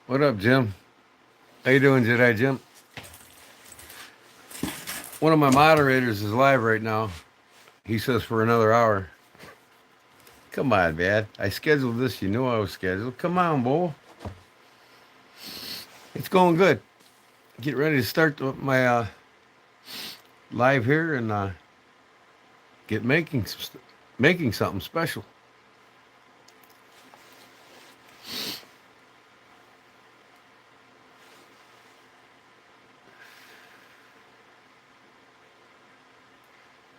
What up, Jim? How you doing, Jedi Jim? One of my moderators is live right now. He says for another hour. Come on, man. I scheduled this. You knew I was scheduled. Come on, Bo. It's going good. Get ready to start my live here and get making something special.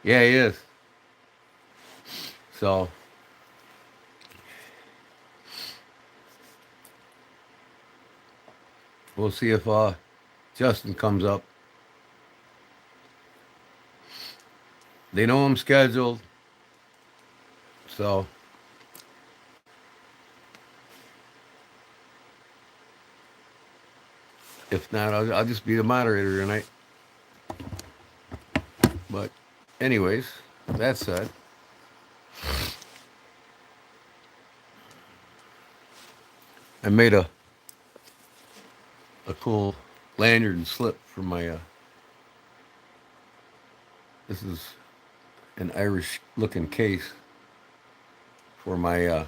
Yeah, he is. So we'll see if Justin comes up. They know I'm scheduled. So if not, I'll just be the moderator tonight. But anyways, that said, I made a cool lanyard and slip for my. This is an Irish looking case for my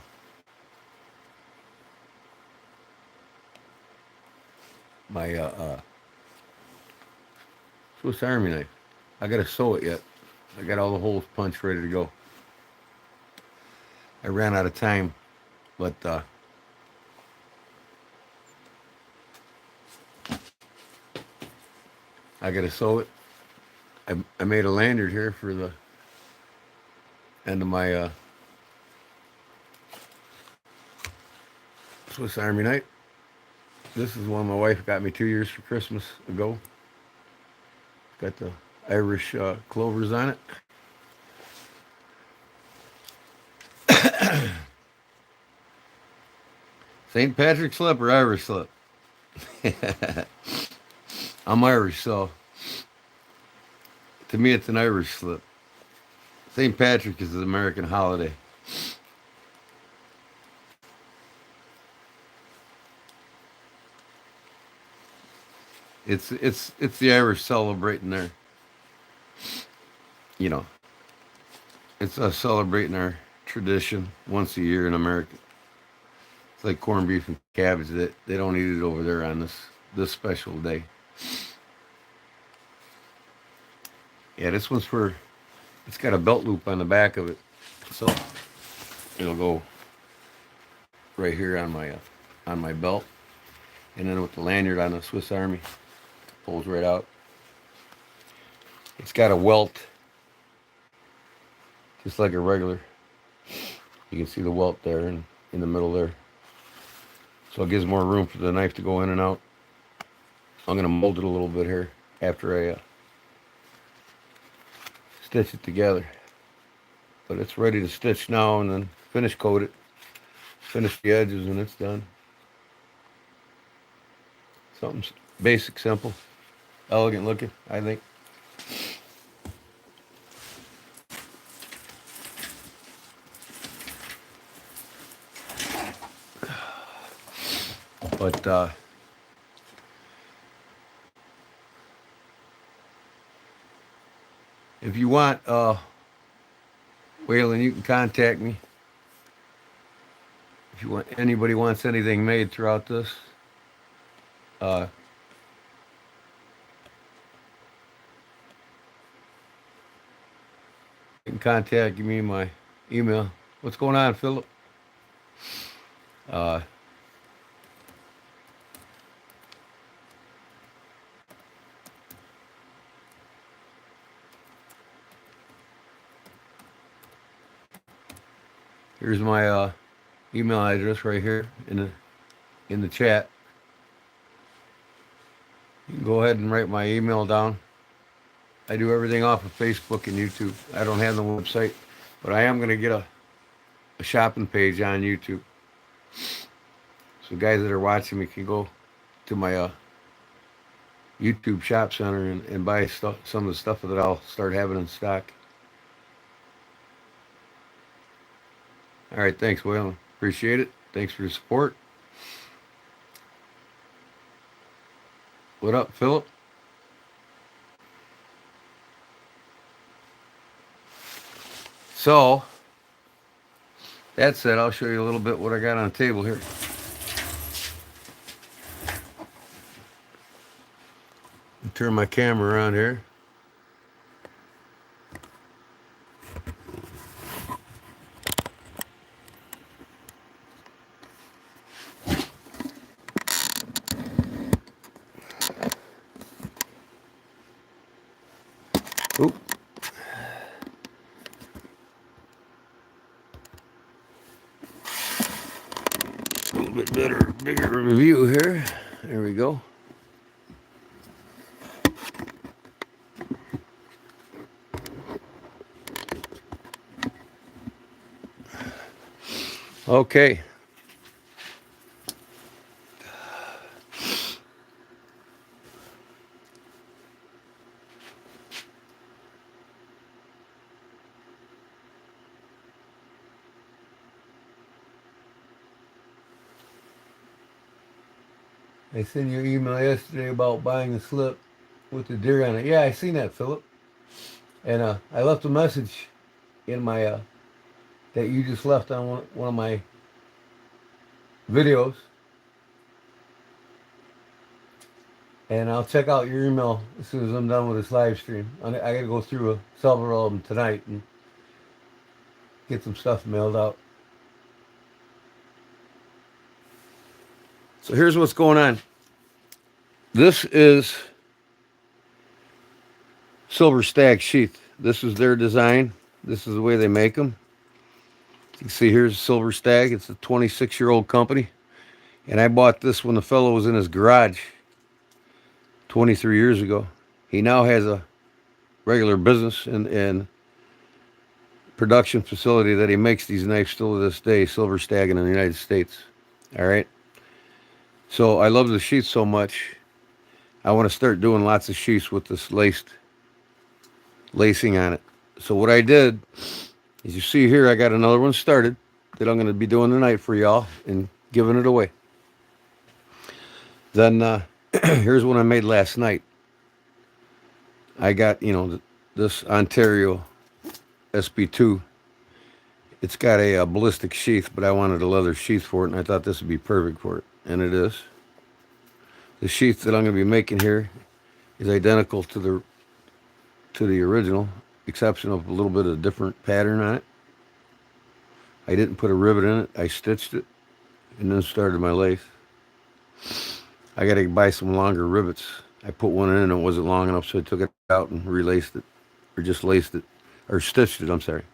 Swiss Army knife. I gotta sew it yet. I got all the holes punched, ready to go. I ran out of time, but I gotta sew it. I made a lanyard here for the end of my Swiss Army knife. This is one my wife got me 2 years for Christmas ago. Got the Irish clovers on it. St. Patrick's slip or Irish slip? I'm Irish, so to me it's an Irish slip. St. Patrick is an American holiday. It's the Irish celebrating their, you know, it's us celebrating our tradition once a year in America. It's like corned beef and cabbage. They don't eat it over there on this special day. Yeah, this one's for. It's got a belt loop on the back of it, so it'll go right here on my belt, and then with the lanyard on the Swiss Army, it pulls right out. It's got a welt, just like a regular. You can see the welt there in the middle there, so it gives more room for the knife to go in and out. I'm gonna mold it a little bit here after I stitch it together. But it's ready to stitch now and then finish coat it. Finish the edges and it's done. Something basic, simple, elegant looking, I think. But if you want, Waylon, you can contact me. If you want, anybody wants anything made throughout this, uh, you can contact me. My email. What's going on, Philip? Uh, Here's my email address right here in the chat. You can go ahead and write my email down. I do everything off of Facebook and YouTube. I don't have the website, but I am going to get a shopping page on YouTube. So guys that are watching me can go to my YouTube shop center and buy some of the stuff that I'll start having in stock. All right, thanks, Waylon. Appreciate it. Thanks for your support. What up, Philip? So, that said, I'll show you a little bit what I got on the table here. Turn my camera around here. Oop. A little bit better, bigger review here. There we go. Okay. I sent you an email yesterday about buying a slip with the deer on it. Yeah, I seen that, Philip. And I left a message in my that you just left on one of my videos. And I'll check out your email as soon as I'm done with this live stream. I got to go through several of them tonight and get some stuff mailed out. So here's what's going on. This is Silver Stag sheath. This is their design. This is the way they make them. You can see here's Silver Stag. It's a 26-year-old company. And I bought this when the fellow was in his garage 23 years ago. He now has a regular business and production facility that he makes these knives still to this day, Silver Stag in the United States. All right. So I love the sheath so much. I want to start doing lots of sheaths with this lacing on it. So what I did, as you see here, I got another one started that I'm going to be doing tonight for y'all and giving it away. Then here's one I made last night. I got, this Ontario SB2. It's got a ballistic sheath, but I wanted a leather sheath for it, and I thought this would be perfect for it, and it is. The sheath that I'm going to be making here is identical to the original, exception of a little bit of different pattern on it. I didn't put a rivet in it. I stitched it and then started my lace. I got to buy some longer rivets. I put one in and it wasn't long enough, so I took it out and relaced it, or just laced it, or stitched it, I'm sorry.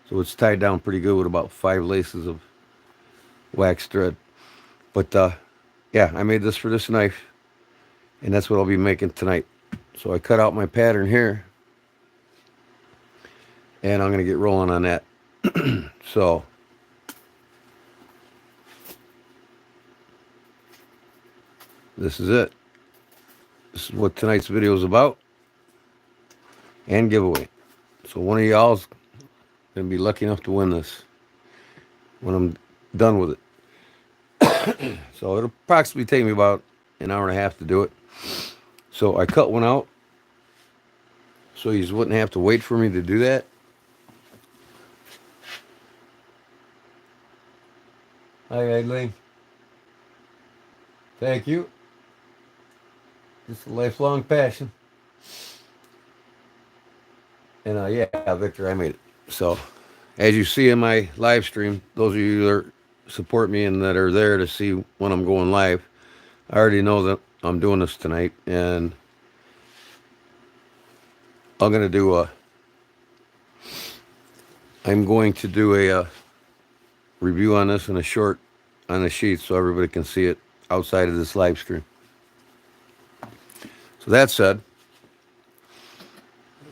So it's tied down pretty good with about 5 laces of wax thread. But yeah, I made this for this knife, and that's what I'll be making tonight. So I cut out my pattern here, and I'm going to get rolling on that. So this is it. This is what tonight's video is about, and giveaway. So one of y'all's going to be lucky enough to win this when I'm done with it. So it'll approximately take me about an hour and a half to do it. So I cut one out so you wouldn't have to wait for me to do that. Hi, Eileen. Thank you. Just a lifelong passion. And yeah, Victor, I made it. So as you see in my live stream, those of you that support me and that are there to see when I'm going live, I already know that I'm doing this tonight, and I'm going to do a review on this and a short on the sheet so everybody can see it outside of this live stream. So that said,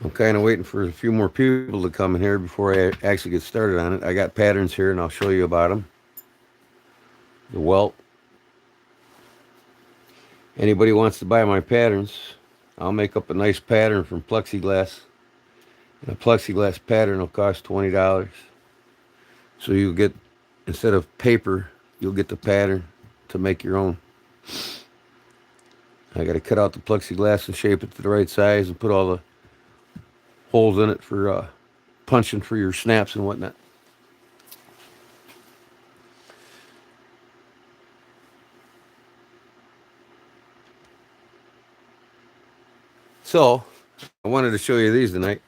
I'm kind of waiting for a few more people to come in here before I actually get started on it. I got patterns here and I'll show you about them. The welt. Anybody wants to buy my patterns, I'll make up a nice pattern from plexiglass. And a plexiglass pattern will cost $20. So you get, instead of paper, you'll get the pattern to make your own. I got to cut out the plexiglass and shape it to the right size and put all the holes in it for punching for your snaps and whatnot. So, I wanted to show you these tonight.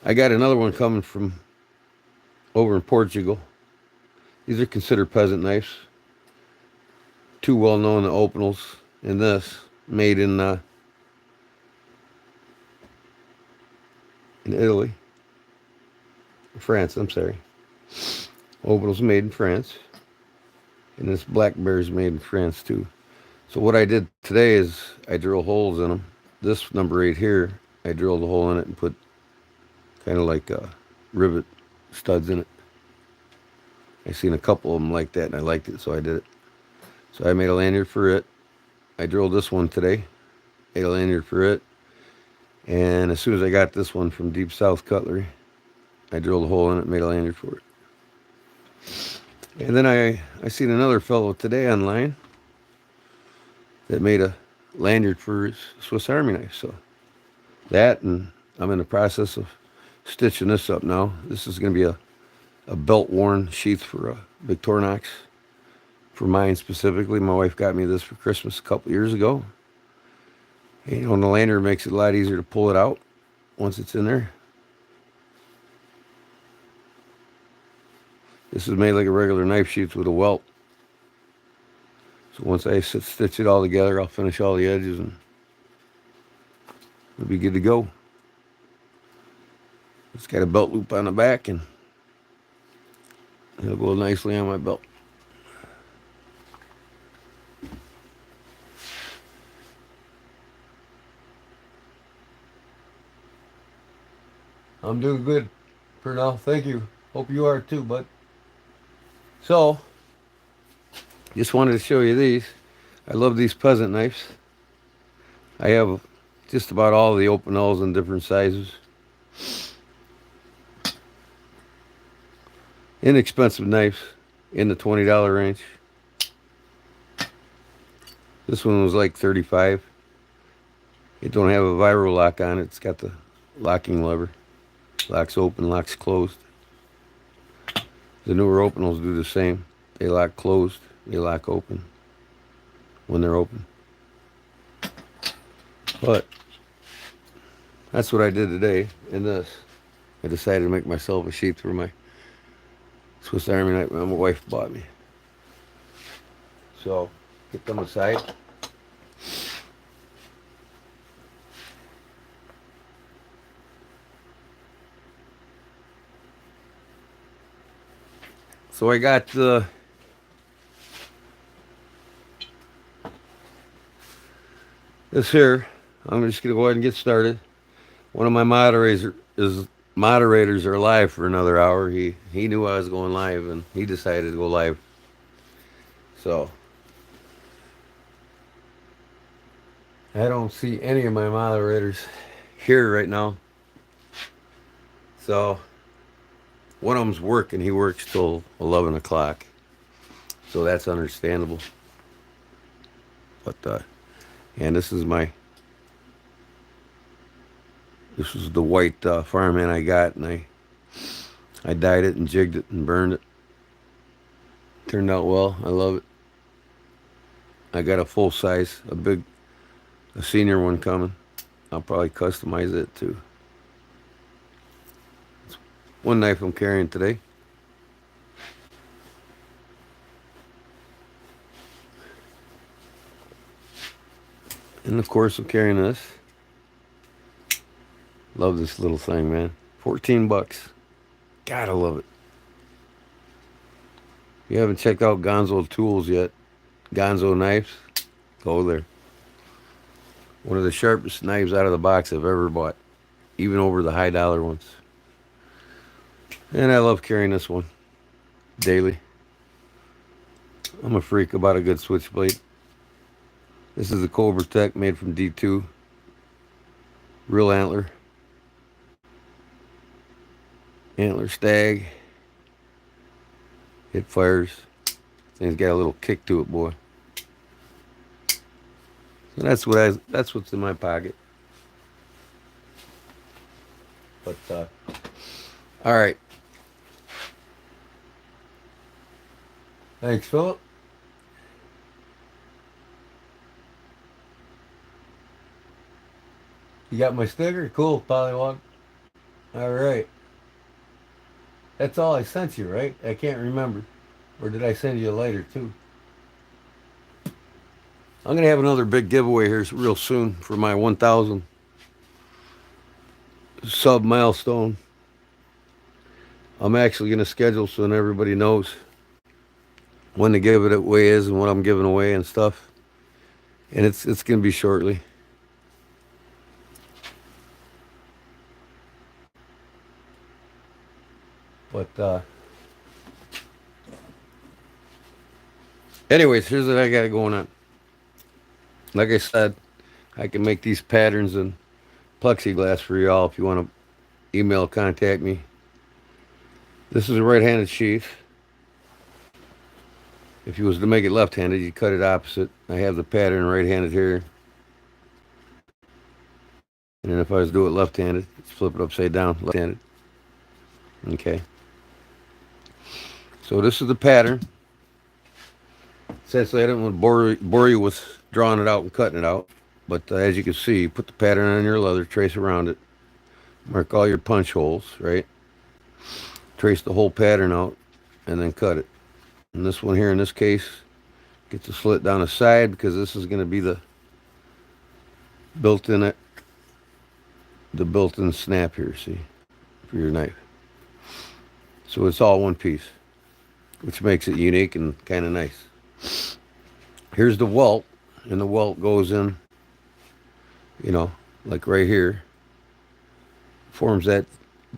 I got another one coming from over in Portugal. These are considered peasant knives. Two well-known opinels, and this made in Italy, France. I'm sorry. Opinels made in France, and this black bear is made in France too. So what I did today is I drill holes in them. This number 8 here, I drilled a hole in it and put kind of like rivet studs in it. I seen a couple of them like that, and I liked it, so I did it. So I made a lanyard for it. I drilled this one today, made a lanyard for it. And as soon as I got this one from Deep South Cutlery, I drilled a hole in it and made a lanyard for it. And then I seen another fellow today online that made a lanyard for his Swiss Army knife. So that, and I'm in the process of stitching this up now. This is going to be a belt-worn sheath for a Victorinox. For mine specifically, my wife got me this for Christmas a couple years ago. And, you know, the lanyard makes it a lot easier to pull it out once it's in there. This is made like a regular knife sheath with a welt. So once I stitch it all together, I'll finish all the edges and it'll be good to go. It's got a belt loop on the back and it'll go nicely on my belt. I'm doing good for now. Thank you. Hope you are too, bud. So, just wanted to show you these. I love these peasant knives. I have just about all the opinels in different sizes. Inexpensive knives in the $20 range. This one was like $35. It don't have a vibro lock on it. It's got the locking lever. Locks open, locks closed. The newer opinels do the same. They lock closed, they lock open when they're open. But that's what I did today in this. I decided to make myself a sheath for my Swiss Army knife my wife bought me. So, get them aside. So I got this here. I'm just gonna go ahead and get started. One of my moderators are live for another hour. He knew I was going live and he decided to go live. So I don't see any of my moderators here right now. So one of them's working. He works till 11 o'clock. So that's understandable. But, and this is the white Farman I got, and I dyed it and jigged it and burned it. Turned out well. I love it. I got a full size, a senior one coming. I'll probably customize it too. It's one knife I'm carrying today. And of course I'm carrying this. Love this little thing, man. 14 bucks. Gotta love it. If you haven't checked out Gonzo Tools yet, Gonzo Knives, go there. One of the sharpest knives out of the box I've ever bought, even over the high dollar ones. And I love carrying this one daily. I'm a freak about a good switchblade. This is a Cobra Tech made from D2. Real antler. Antler stag. It fires. Thing's got a little kick to it, boy. So that's what's in my pocket. But all right. Thanks, Philip. You got my sticker? Cool, Pollywog. All right. That's all I sent you, right? I can't remember. Or did I send you a later too? I'm gonna have another big giveaway here real soon for my 1,000 sub milestone. I'm actually gonna schedule so that everybody knows when to give it away is and what I'm giving away and stuff. And it's gonna be shortly. But anyways, here's what I got going on. Like I said, I can make these patterns in plexiglass for y'all if you want to email contact me. This is a right-handed sheath. If you was to make it left-handed, you cut it opposite. I have the pattern right-handed here. And then if I was to do it left-handed, flip it upside down, left-handed. Okay. So this is the pattern. Essentially, I didn't want to bore you with drawing it out and cutting it out. But as you can see, put the pattern on your leather, trace around it. Mark all your punch holes, right? Trace the whole pattern out, and then cut it. And this one here, in this case, gets a slit down the side because this is going to be the built-in snap here, see, for your knife. So it's all one piece, which makes it unique and kind of nice. Here's the welt, and the welt goes in, like right here, forms that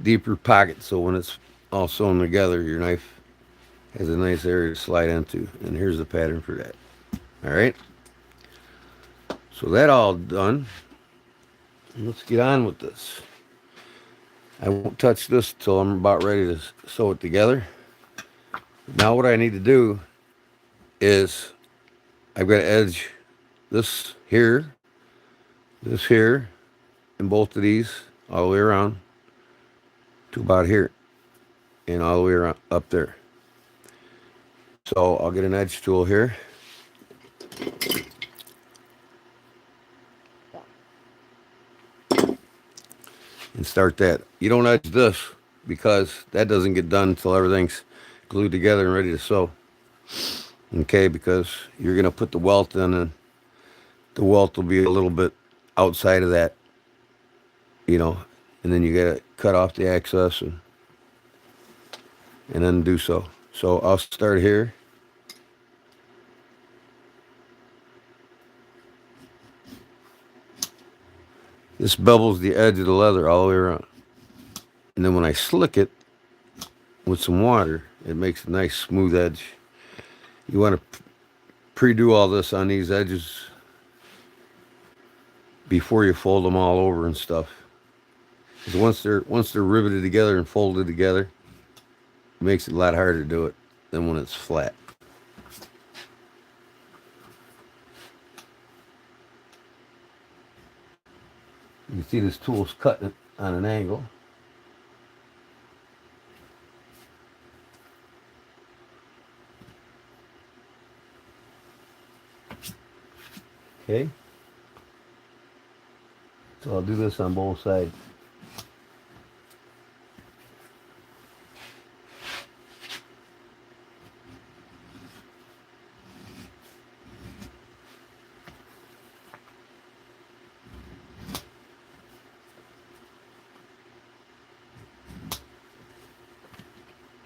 deeper pocket, so when it's all sewn together, your knife has a nice area to slide into. And here's the pattern for that. All right, so that all done. Let's get on with this. I won't touch this till I'm about ready to sew it together. Now what I need to do is I've got to edge this here, and both of these all the way around to about here and all the way around up there. So I'll get an edge tool here. And start that. You don't edge this because that doesn't get done until everything's glued together and ready to sew. Okay, because you're going to put the welt in, and the welt will be a little bit outside of that, and then you got to cut off the excess and then do so. So I'll start here. This bevels the edge of the leather all the way around. And then when I slick it with some water, it makes a nice smooth edge. You want to pre-do all this on these edges before you fold them all over and stuff. Because once they're riveted together and folded together, it makes it a lot harder to do it than when it's flat. You can see this tool's cutting it on an angle. Okay. So I'll do this on both sides.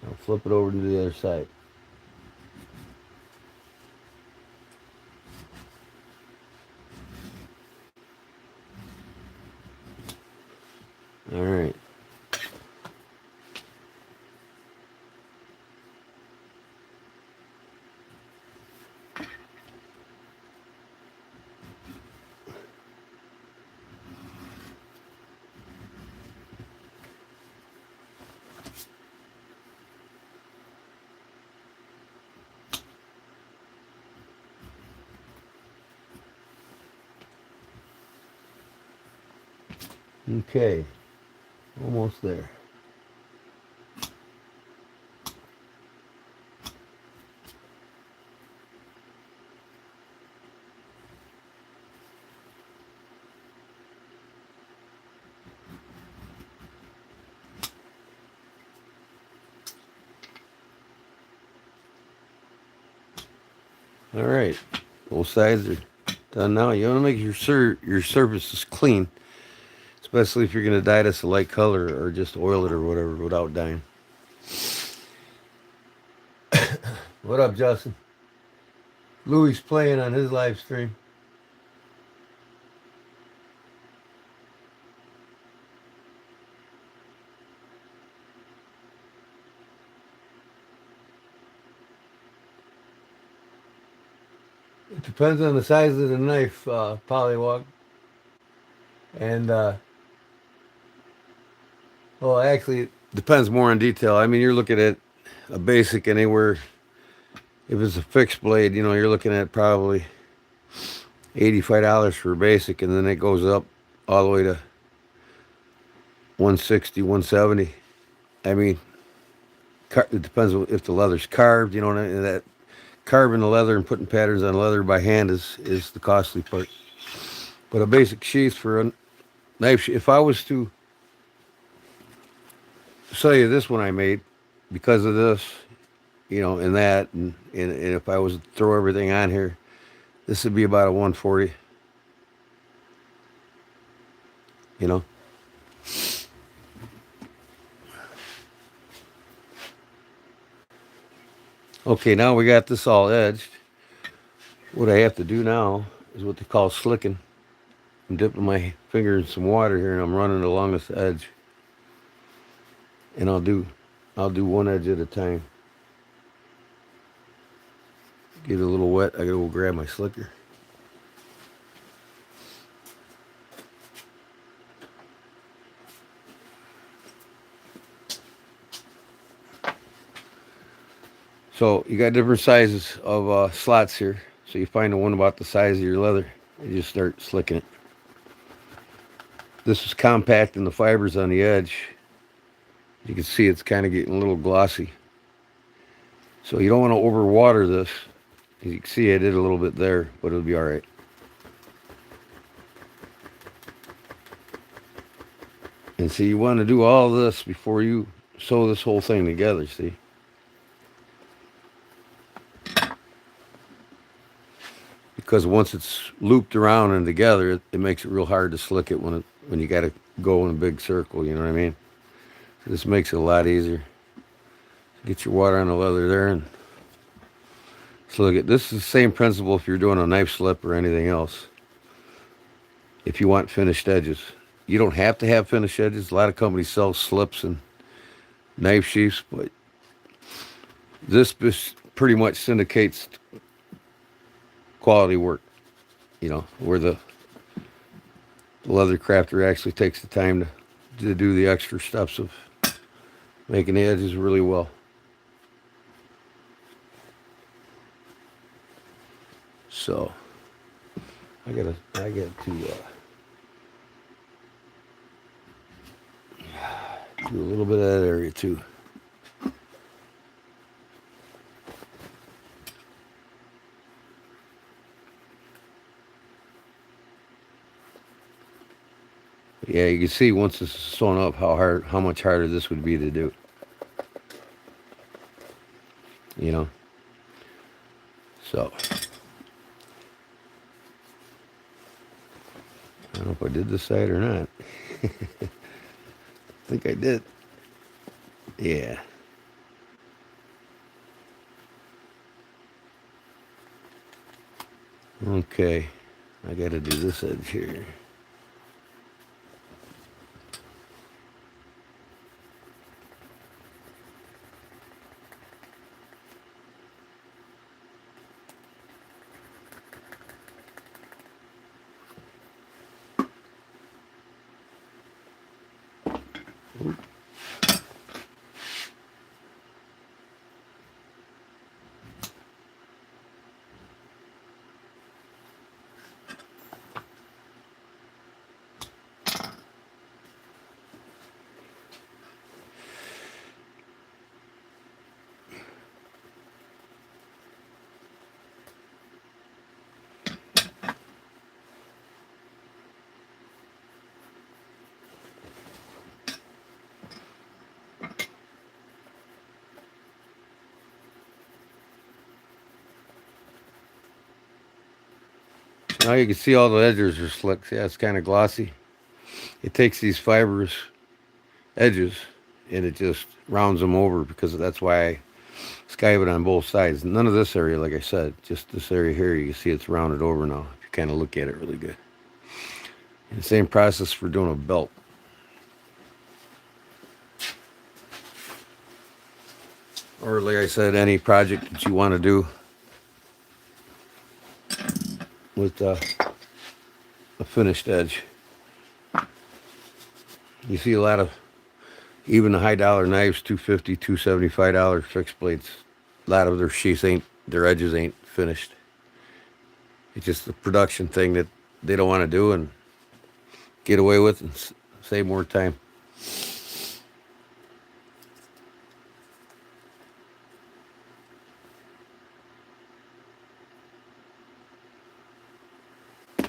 I'll flip it over to the other side. All right. Okay, almost there. All right, both sides are done now. You want to make your surfaces clean, especially if you're going to dye this a light color or just oil it or whatever without dyeing. What up, Justin? Louis playing on his live stream. It depends on the size of the knife, Polywog. And, well, actually, it depends more on detail. I mean, you're looking at a basic anywhere. If it's a fixed blade, you know, you're looking at probably $85 for a basic, and then it goes up all the way to 160, 170. I mean, it depends if the leather's carved, you know, and that carving the leather and putting patterns on leather by hand is the costly part. But a basic sheath for a knife, if I was to sell you this one I made because of this, you know, and that, and if I was to throw everything on here, this would be about a 140, you know. Okay, now we got this all edged. What I have to do now is what they call slicking. I'm dipping my finger in some water here and I'm running along this edge. And I'll do one edge at a time. Get it a little wet, I gotta go grab my slicker. So you got different sizes of slots here. So you find the one about the size of your leather and you just start slicking it. This is compacting the fibers on the edge. You can see it's kind of getting a little glossy. So you don't want to overwater this. As you can see, I did a little bit there, but it'll be all right. And see, you want to do all this before you sew this whole thing together, see? Because once it's looped around and together, it makes it real hard to slick it when you got to go in a big circle, you know what I mean? So this makes it a lot easier. Get your water on the leather there and slick it. This is the same principle if you're doing a knife slip or anything else. If you want finished edges. You don't have to have finished edges. A lot of companies sell slips and knife sheaths, but this pretty much syndicates quality work, you know, where the leather crafter actually takes the time to do the extra steps of making the edges really well. So I got to do a little bit of that area too. Yeah, you can see once this is sewn up how much harder this would be to do. You know? So I don't know if I did this side or not. I think I did. Yeah. Okay. I got to do this edge here. Now you can see all the edges are slick. Yeah, it's kind of glossy. It takes these fibrous edges and it just rounds them over, because that's why I skive it on both sides. None of this area, like I said, just this area here, you can see it's rounded over now if you kind of look at it really good. And the same process for doing a belt. Or like I said, any project that you want to do with a finished edge. You see a lot of, even the high dollar knives, $250, $275 fixed blades. A lot of their sheaths their edges ain't finished. It's just the production thing that they don't want to do and get away with and save more time.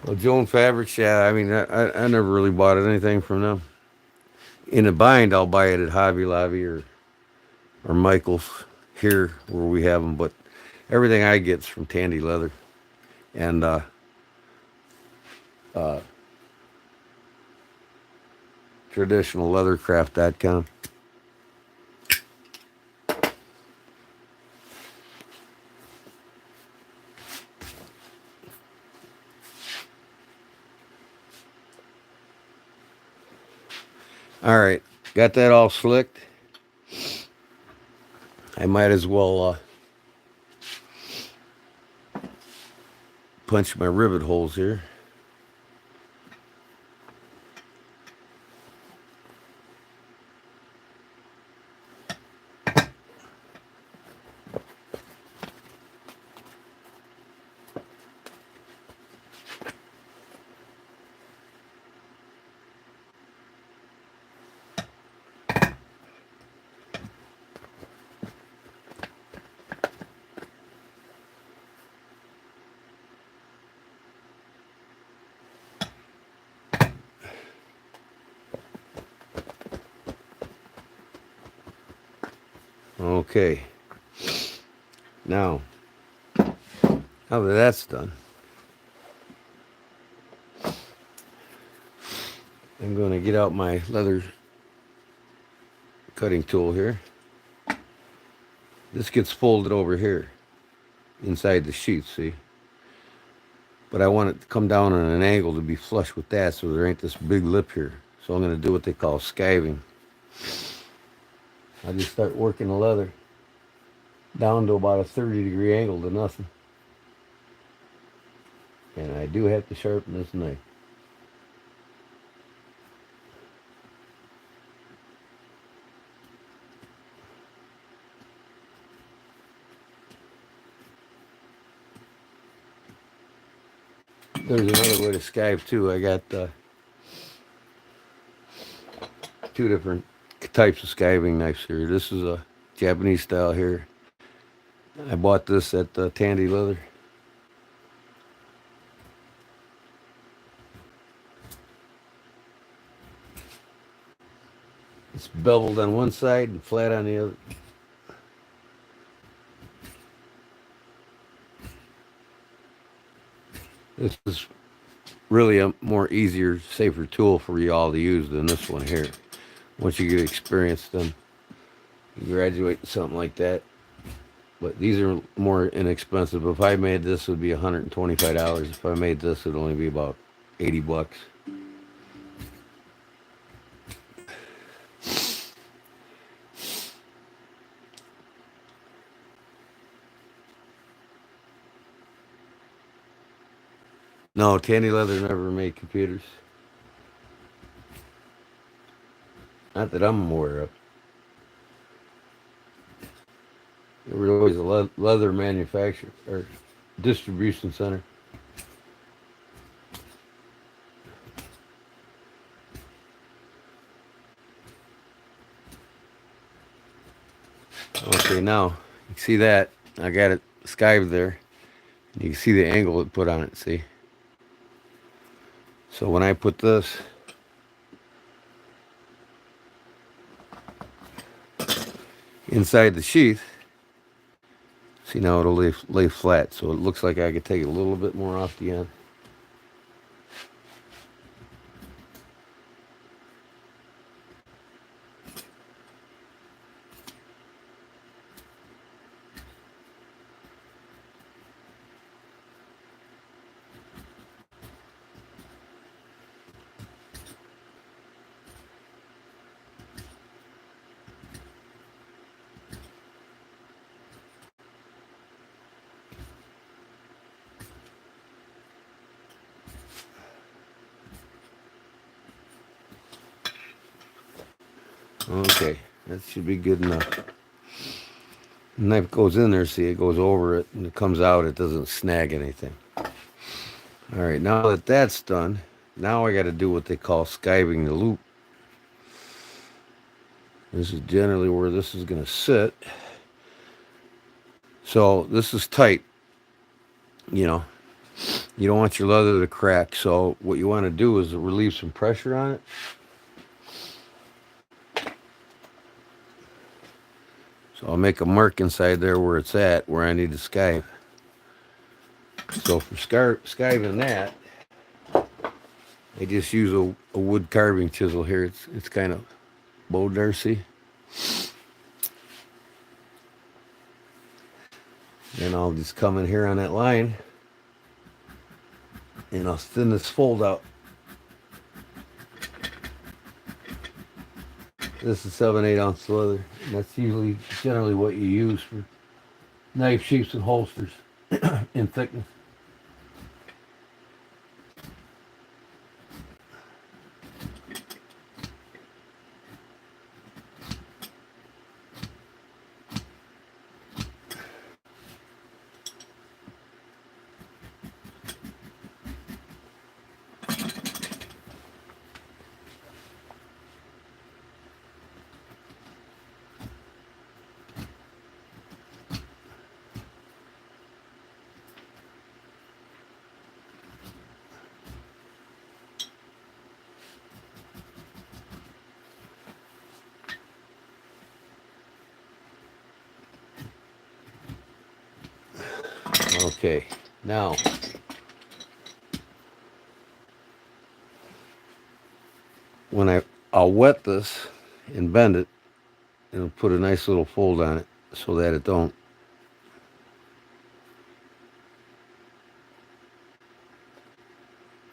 Well, Joan Fabrics, yeah, I mean, I never really bought anything from them. In a bind, I'll buy it at Hobby Lobby or Michael's here where we have them, but everything I get's from Tandy Leather and traditionalleathercraft.com. All right, got that all slicked. I might as well punch my rivet holes here. Okay, now that that's done, I'm going to get out my leather cutting tool here. This gets folded over here inside the sheath, see? But I want it to come down on an angle to be flush with that, so there ain't this big lip here. So I'm going to do what they call skiving. I just start working the leather down to about a 30-degree angle to nothing. And I do have to sharpen this knife. There's another way to skive too. I got two different types of skiving knives here. This is a Japanese style here. I bought this at Tandy Leather. It's beveled on one side and flat on the other. This is really a more easier, safer tool for you all to use than this one here. Once you get experience, then you graduate to something like that. But these are more inexpensive. If I made this, it would be $125. If I made this, it would only be about $80. No, Tandy Leather never made computers. Not that I'm aware of. They were always a leather manufacturer or distribution center. Okay, now you see that I got it skived there. You can see the angle it put on it, see? So when I put this inside the sheath, see, now it'll lay flat, so it looks like I could take a little bit more off the end. Okay, that should be good enough. The knife goes in there, see, it goes over it, and it comes out, it doesn't snag anything. All right, now that that's done, now I got to do what they call skiving the loop. This is generally where this is going to sit. So this is tight, you know. You don't want your leather to crack, so what you want to do is relieve some pressure on it. So I'll make a mark inside there where it's at, where I need to skive. So for skiving that, I just use a wood carving chisel here. It's kind of bow Darcy. And I'll just come in here on that line, and I'll thin this fold out. This is 7/8 ounce leather, and that's generally what you use for knife sheaths and holsters in thickness. Okay, now when I'll wet this and bend it, and put a nice little fold on it so that it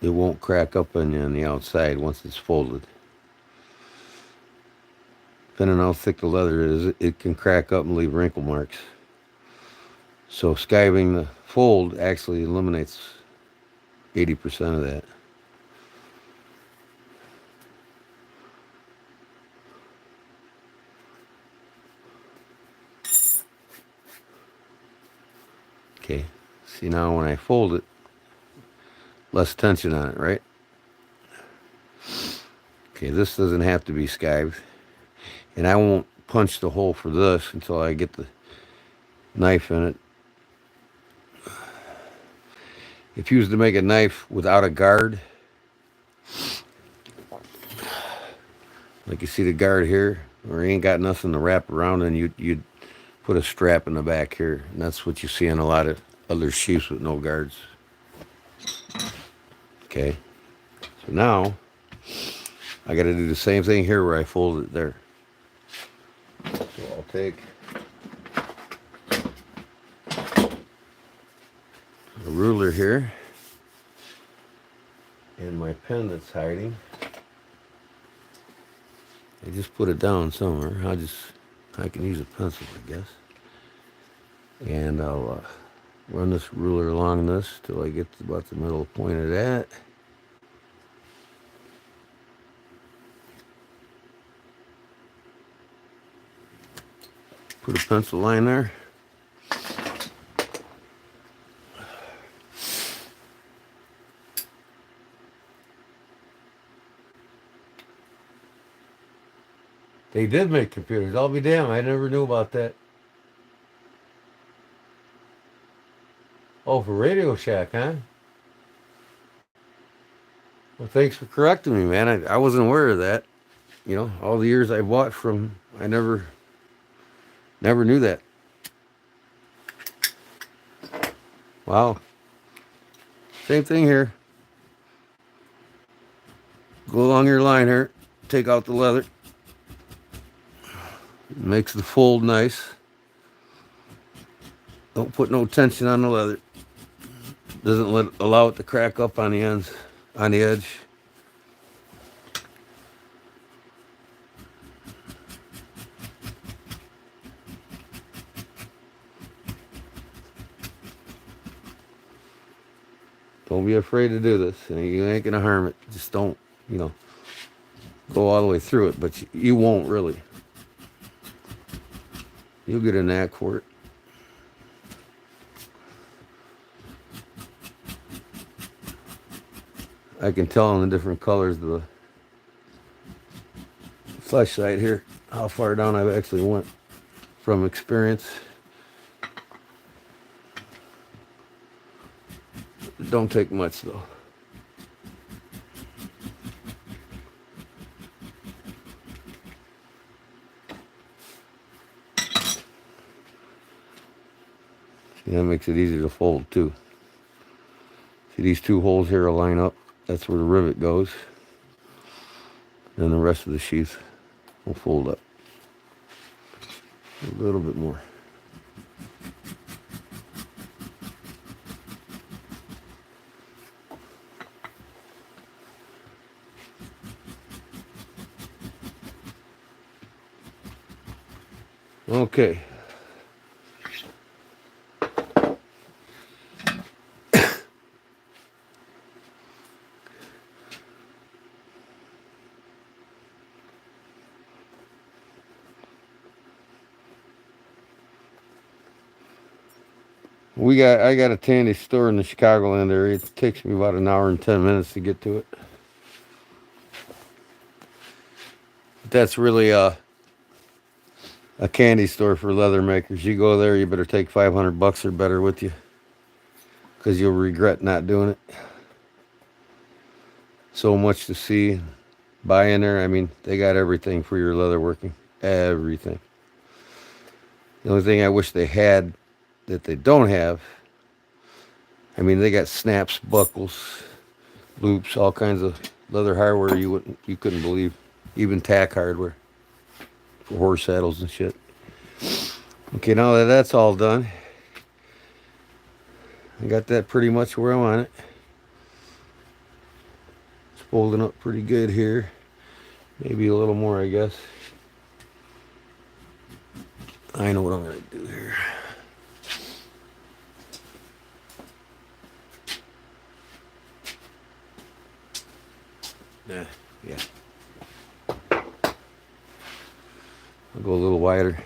won't crack up on you on the outside once it's folded. Depending on how thick the leather is, it can crack up and leave wrinkle marks. So skiving the fold actually eliminates 80% of that. Okay, see now when I fold it, less tension on it, right? Okay, this doesn't have to be skived. And I won't punch the hole for this until I get the knife in it. If you was to make a knife without a guard, like you see the guard here, or you ain't got nothing to wrap around, and you'd put a strap in the back here. And that's what you see in a lot of other sheaths with no guards. Okay, so now I got to do the same thing here where I fold it there. So I'll take a ruler here and my pen that's hiding. I just put it down somewhere. I can use a pencil, I guess. And I'll run this ruler along this till I get to about the middle point of that. Put a pencil line there. They did make computers. I'll be damned. I never knew about that. Oh, for Radio Shack, huh? Well, thanks for correcting me, man. I wasn't aware of that. You know, all the years I bought from, I never knew that. Wow. Same thing here. Go along your line here. Take out the leather. Makes the fold nice. Don't put no tension on the leather. Doesn't allow it to crack up on the ends, on the edge. Don't be afraid to do this. You ain't gonna harm it. Just don't, go all the way through it, but you won't really. You'll get a knack for it. I can tell in the different colors of the flesh side here how far down I've actually went from experience. It don't take much though. See, that makes it easier to fold too. See, these two holes here will line up. That's where the rivet goes. Then the rest of the sheath will fold up a little bit more. Okay. I got a tandy store in the Chicagoland area. It takes me about an hour and 10 minutes to get to it. But that's really a candy store for leather makers. You go there, you better take $500 or better with you, because you'll regret not doing it. So much to see, buy in there. I mean, they got everything for your leather working. Everything. The only thing I wish they had that they don't have, I mean, they got snaps, buckles, loops, all kinds of leather hardware you couldn't believe. Even tack hardware for horse saddles and shit. Okay, now that that's all done, I got that pretty much where I want it. It's folding up pretty good here. Maybe a little more, I guess. I know what I'm going to do here. Yeah. I'll go a little wider.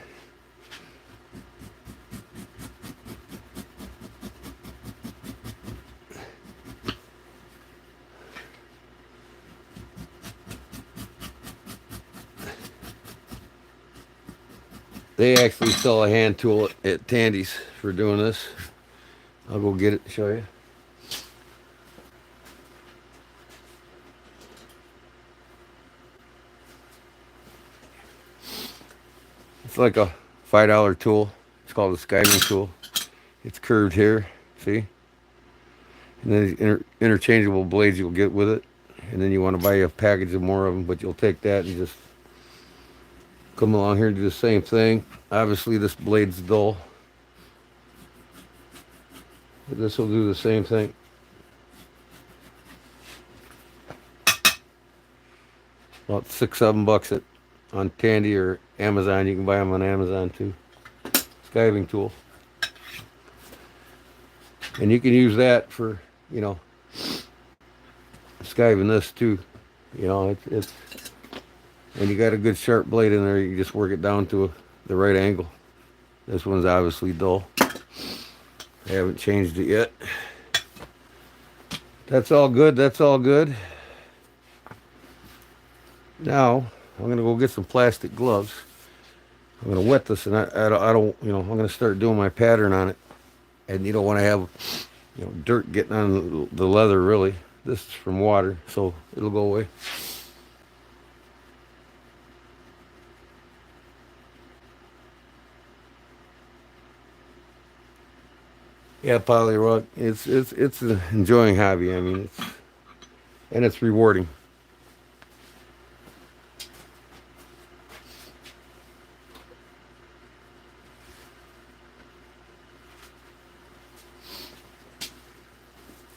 They actually sell a hand tool at Tandy's for doing this. I'll go get it and show you. It's like a $5 tool. It's called a skiving tool. It's curved here, see? And then these interchangeable blades you'll get with it. And then you want to buy a package of more of them, but you'll take that and just come along here and do the same thing. Obviously this blade's dull, but this will do the same thing. About $6-7 on Tandy or Amazon. You can buy them on Amazon too. Skiving tool. And you can use that for, you know, skiving this too. You know, it's when you got a good sharp blade in there, you just work it down to the right angle. This one's obviously dull. I haven't changed it yet. That's all good. That's all good. Now I'm gonna go get some plastic gloves. I'm gonna wet this, and I don't, you know, I'm gonna start doing my pattern on it. And you don't want to have, you know, dirt getting on the leather really. This is from water, so it'll go away. Yeah, poly rug. It's an enjoying hobby. I mean, it's rewarding.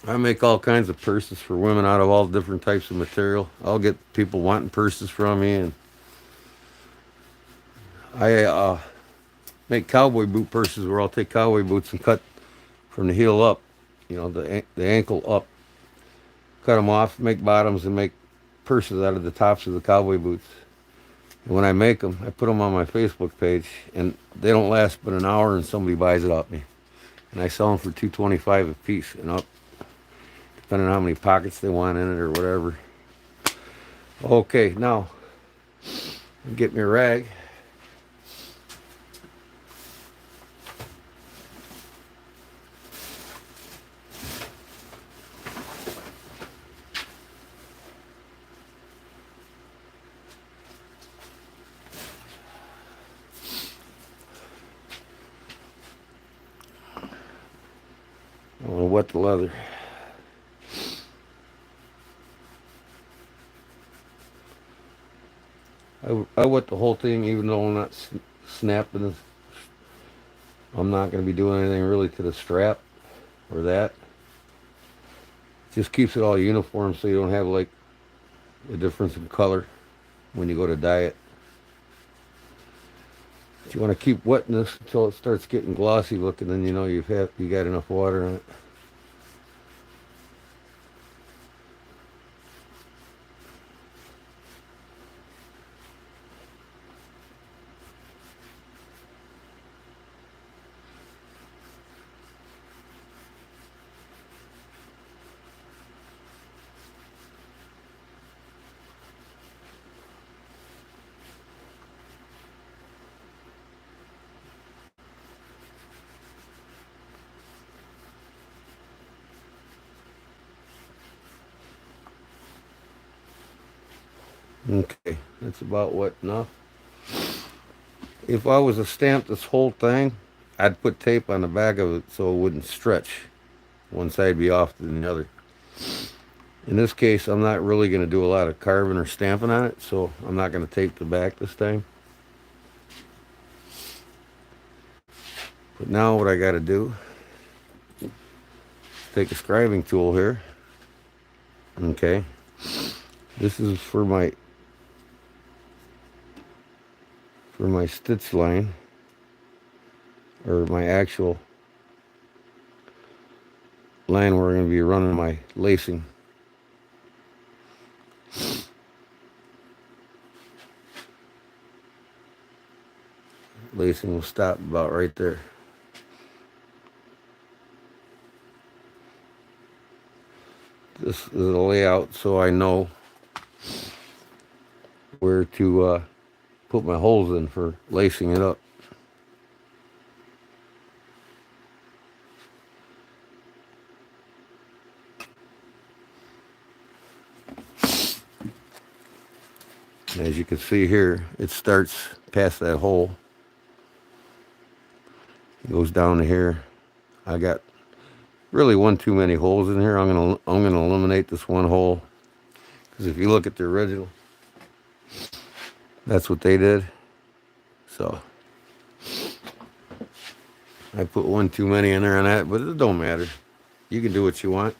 I make all kinds of purses for women out of all different types of material. I'll get people wanting purses from me, and I make cowboy boot purses where I'll take cowboy boots and cut from the heel up, you know, the ankle up, cut them off, make bottoms, and make purses out of the tops of the cowboy boots. And when I make them, I put them on my Facebook page, and they don't last but an hour, and somebody buys it off me. And I sell them for $2.25 a piece, and up, depending on how many pockets they want in it or whatever. Okay, now get me a rag. I want to wet the leather. I wet the whole thing, even though I'm not snapping this. I'm not going to be doing anything really to the strap or that. Just keeps it all uniform so you don't have like a difference in color when you go to dye it. But you want to keep wetting this until it starts getting glossy looking, then you know you got enough water on it. Okay, that's about wet enough. If I was to stamp this whole thing, I'd put tape on the back of it so it wouldn't stretch. One side be off than the other. In this case, I'm not really going to do a lot of carving or stamping on it, so I'm not going to tape the back this time. But now what I got to do, take a scribing tool here. Okay, this is for my stitch line, or my actual line where I'm going to be running my lacing. Lacing will stop about right there. This is a layout so I know where to put my holes in for lacing it up. As you can see here, it starts past that hole. It goes down to here. I got really one too many holes in here. I'm gonna eliminate this one hole, because if you look at the original, that's what they did. So I put one too many in there on that, but it don't matter. You can do what you want.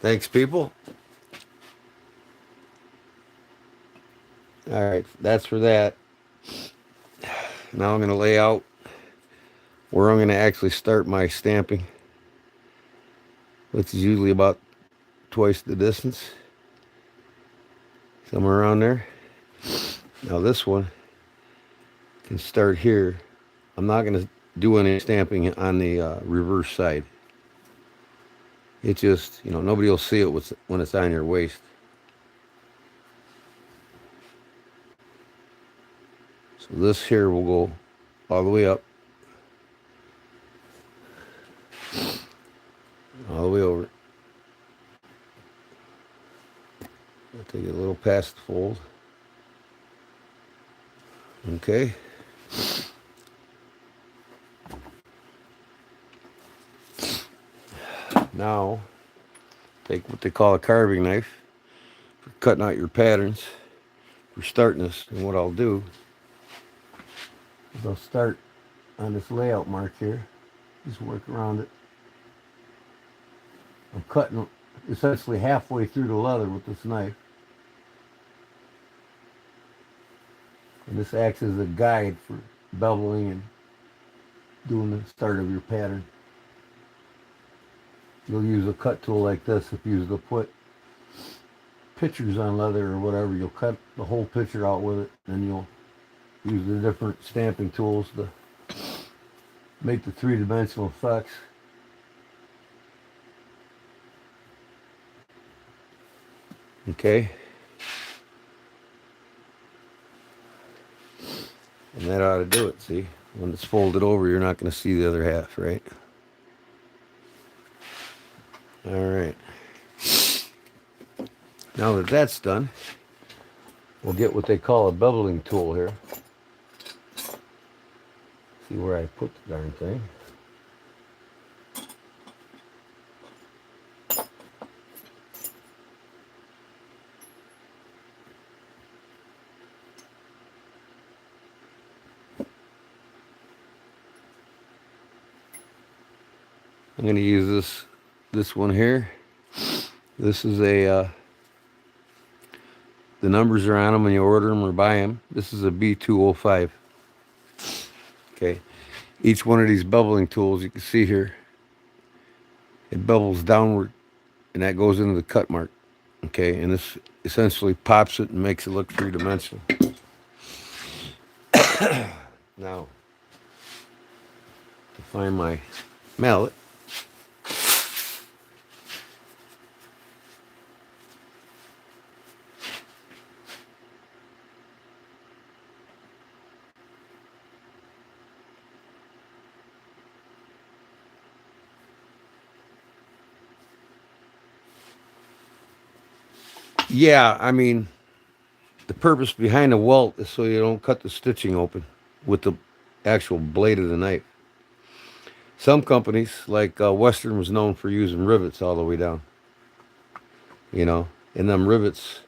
Thanks, people. All right, that's for that. Now I'm going to lay out where I'm going to actually start my stamping, which is usually about twice the distance, somewhere around there. Now this one can start here. I'm not going to do any stamping on the reverse side. It just, nobody will see it when it's on your waist. So this here will go all the way up, all the way over. I'll take it a little past the fold. Okay. Now, take what they call a carving knife for cutting out your patterns, for starting this. And what I'll do is I'll start on this layout mark here, just work around it. I'm cutting essentially halfway through the leather with this knife. And this acts as a guide for beveling and doing the start of your pattern. You'll use a cut tool like this if you use to put pictures on leather or whatever. You'll cut the whole picture out with it, and you'll use the different stamping tools to make the three-dimensional effects. Okay. And that ought to do it, see? When it's folded over, you're not going to see the other half, right? All right. Now that that's done, we'll get what they call a beveling tool here. See where I put the darn thing. I'm going to use this one here. This is a, the numbers are on them when you order them or buy them. This is a B205. Okay. Each one of these beveling tools, you can see here, it bevels downward, and that goes into the cut mark. Okay, and this essentially pops it and makes it look three-dimensional. Now, to find my mallet, yeah, I mean, the purpose behind the welt is so you don't cut the stitching open with the actual blade of the knife. Some companies, like Western, was known for using rivets all the way down. You know, and them rivets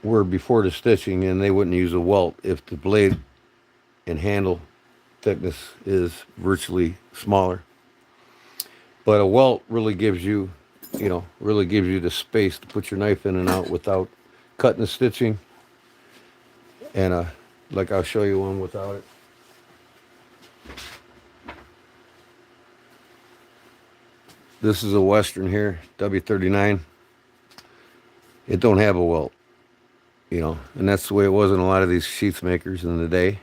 were before the stitching, and they wouldn't use a welt if the blade and handle thickness is virtually smaller. But a welt really gives you, really gives you the space to put your knife in and out without cutting the stitching. And like I'll show you one without it. This is a Western here, W39. It don't have a welt, and that's the way it was in a lot of these sheath makers in the day.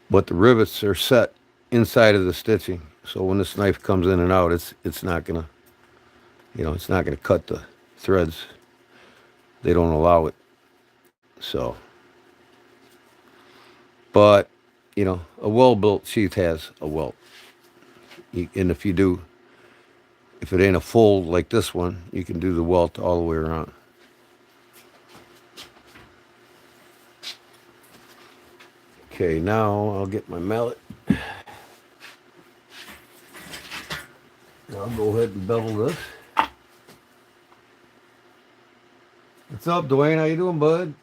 But the rivets are set inside of the stitching, so when this knife comes in and out, it's not gonna, it's not gonna cut the threads. They don't allow it. So, but a well-built sheath has a welt, and if it ain't a fold like this one, you can do the welt all the way around. Okay, now I'll get my mallet. I'll go ahead and bevel this. What's up, Dwayne? How you doing, bud?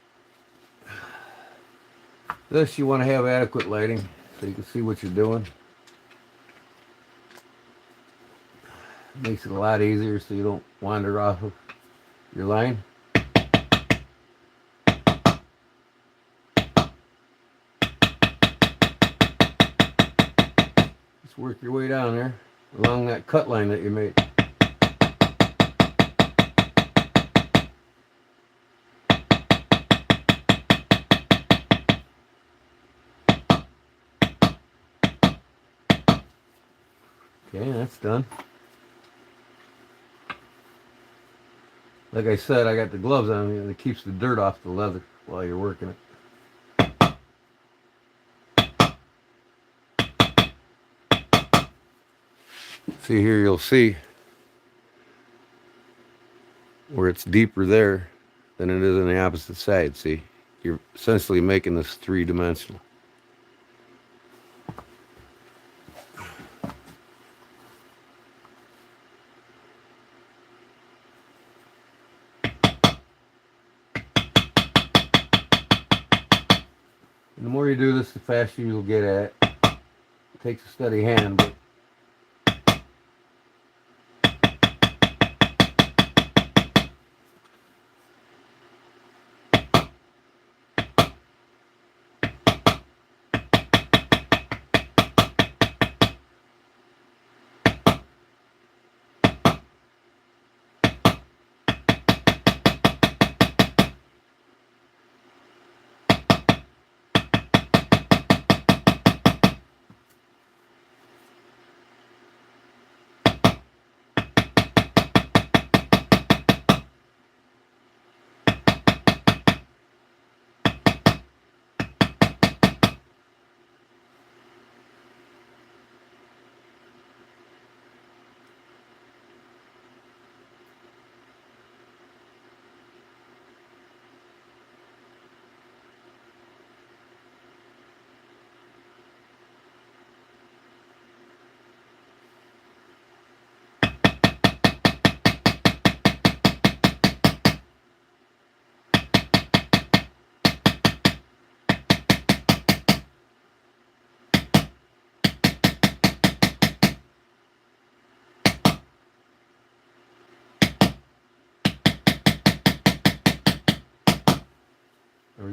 This, you want to have adequate lighting so you can see what you're doing. Makes it a lot easier so you don't wander off of your line. Just work your way down there along that cut line that you made. Okay, that's done. Like I said, I got the gloves on, and it keeps the dirt off the leather while you're working it. See here, you'll see where it's deeper there than it is on the opposite side. See, you're essentially making this three-dimensional. And the more you do this, the faster you'll get at it. It takes a steady hand, but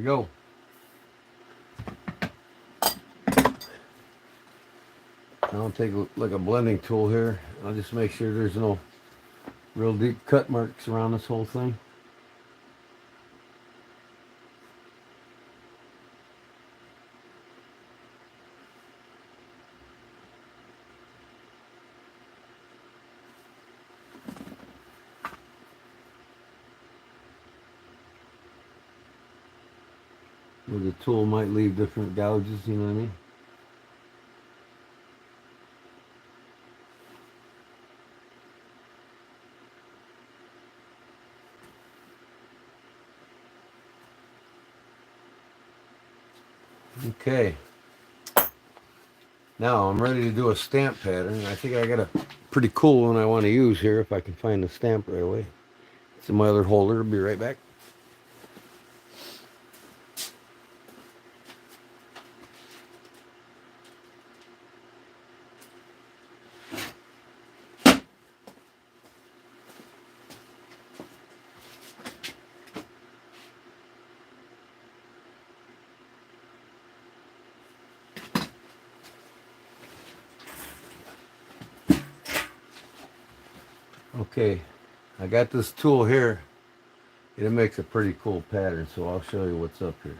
go. I'll take like a blending tool here. I'll just make sure there's no real deep cut marks around this whole thing. Where the tool might leave different gouges, you know what I mean? Okay. Now I'm ready to do a stamp pattern. I think I got a pretty cool one I want to use here if I can find the stamp right away. It's in my other holder. I'll be right back. Okay, I got this tool here. It makes a pretty cool pattern, so I'll show you what's up here.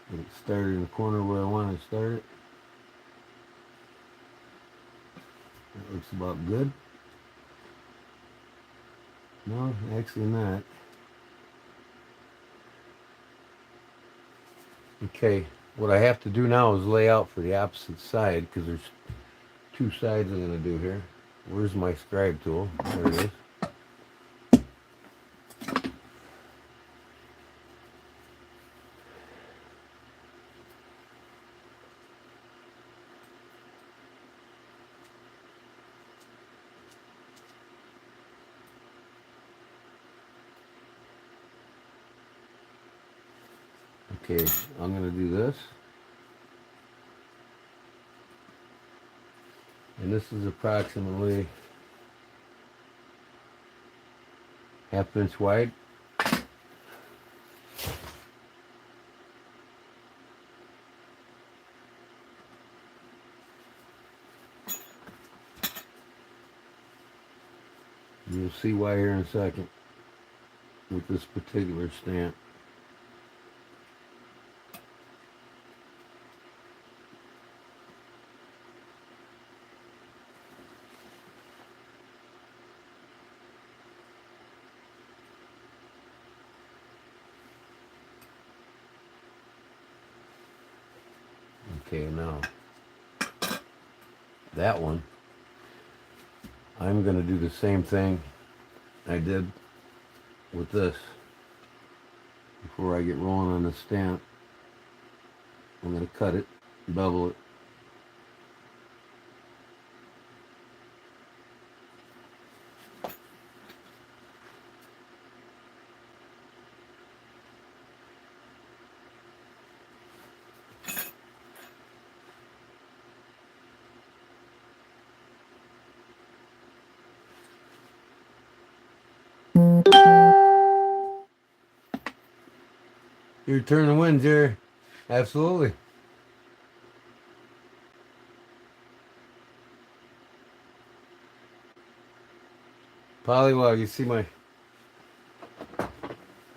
Get it started in the corner where I want to start it. That looks about good. No, actually not. Okay, what I have to do now is lay out for the opposite side because there's two sides I'm going to do here. Where's my scribe tool? There it is. Okay, I'm going to do this. And this is approximately ½ inch wide. You'll see why here in a second with this particular stamp. Okay, now that one, I'm going to do the same thing I did with this before I get rolling on the stamp. I'm going to cut it, bevel it. Your turn to win, Jerry. Absolutely. Polywog, you see I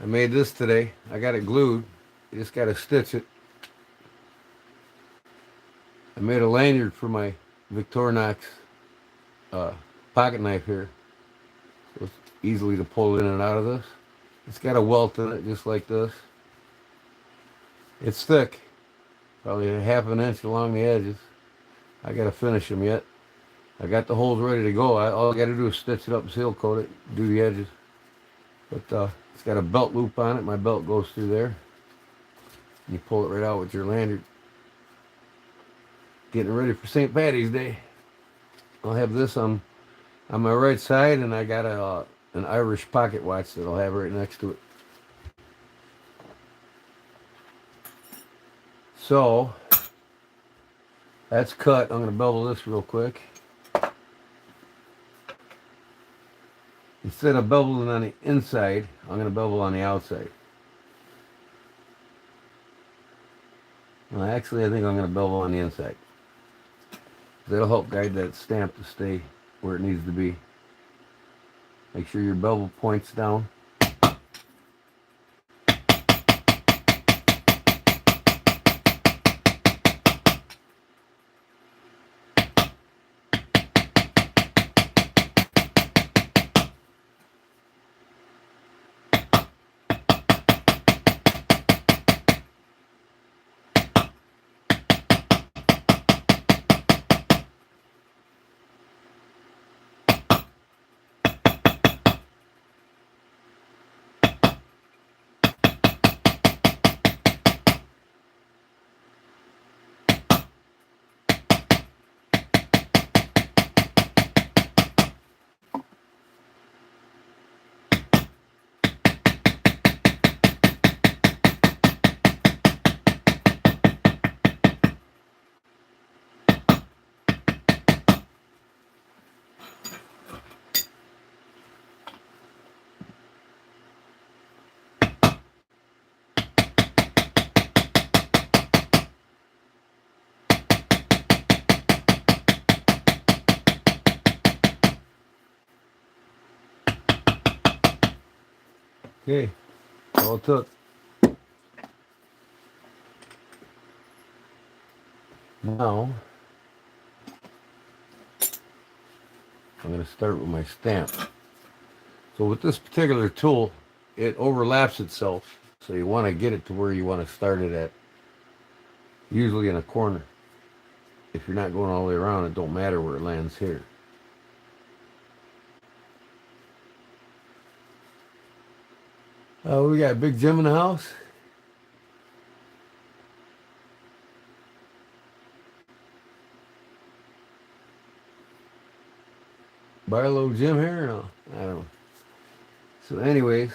made this today. I got it glued. You just got to stitch it. I made a lanyard for my Victorinox pocket knife here. So it's easily to pull in and out of this. It's got a welt in it just like this. It's thick, probably ½ an inch along the edges. I got to finish them yet. I got the holes ready to go. All I got to do is stitch it up and seal coat it, do the edges. But it's got a belt loop on it. My belt goes through there. You pull it right out with your lanyard. Getting ready for St. Patty's Day. I'll have this on my right side, and I got a an Irish pocket watch that I'll have right next to it. So that's cut. I'm going to bevel this real quick. Instead of beveling on the inside, I'm going to bevel on the outside. Well, actually, I think I'm going to bevel on the inside. That'll help guide that stamp to stay where it needs to be. Make sure your bevel points down. Okay, that's all it took. Now, I'm going to start with my stamp. So with this particular tool, it overlaps itself. So you want to get it to where you want to start it at. Usually in a corner. If you're not going all the way around, it don't matter where it lands here. We got Big Jim in the house. Barlow Jim here? Or no, I don't know. So anyways,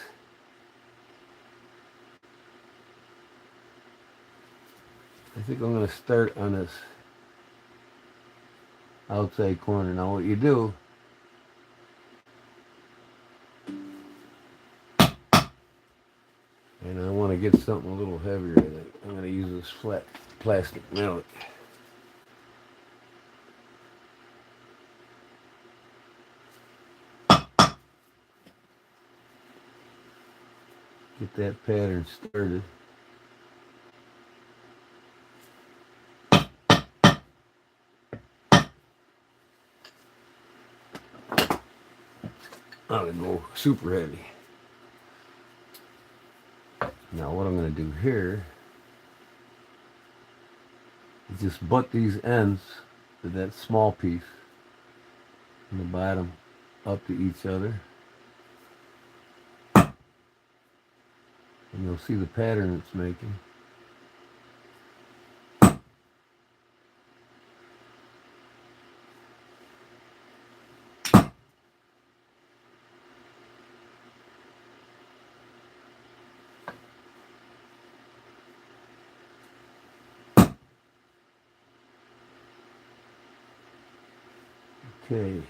I think I'm going to start on this outside corner. Now what you do, and I want to get something a little heavier, I think. I'm going to use this flat plastic mallet. Get that pattern started. I'm going to go super heavy. Now what I'm going to do here is just butt these ends to that small piece in the bottom up to each other. And you'll see the pattern it's making. Okay,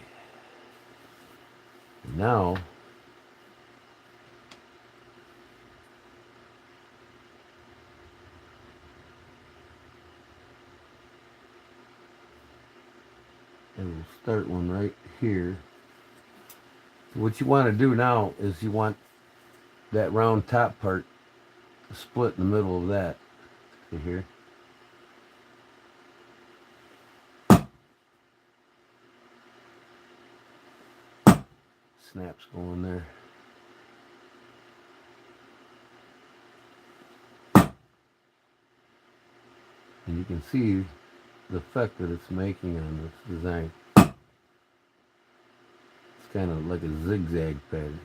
now I will start one right here. What you want to do now is you want that round top part to split in the middle of that. See here? Snaps going there. And you can see the effect that it's making on this design. It's kind of like a zigzag pattern.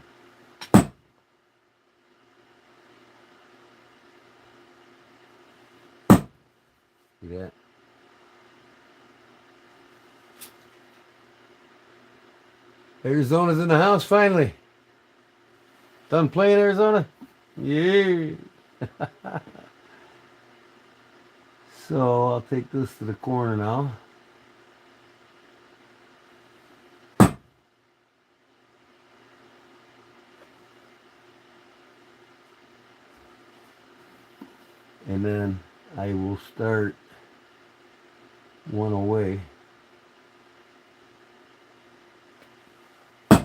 See that? Arizona's in the house finally. Done playing, Arizona? Yeah. So I'll take this to the corner now. And then I will start one away. See,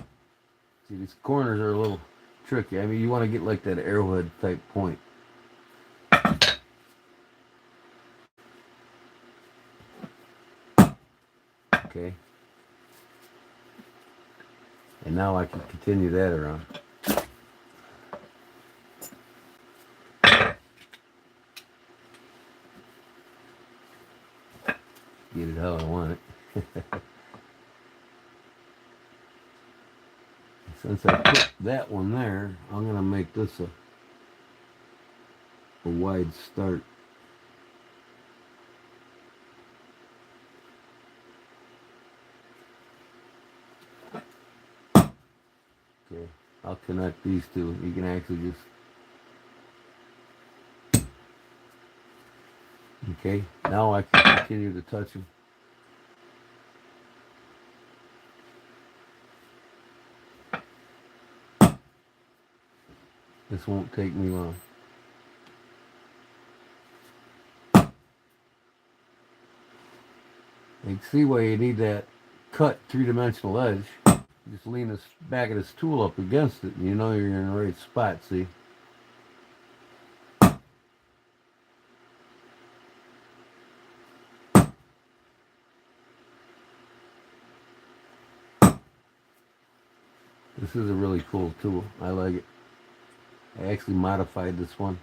these corners are a little tricky. I mean, you want to get like that arrowhead type point. Okay. And now I can continue that around. Get it how I want it. Since I put that one there, I'm going to make this a wide start. Okay, I'll connect these two. You can actually just... Okay, now I can continue to touch them. This won't take me long. You can see why you need that cut three-dimensional edge. Just lean this back of this tool up against it and you know you're in the right spot, see? This is a really cool tool. I like it. I actually modified this one.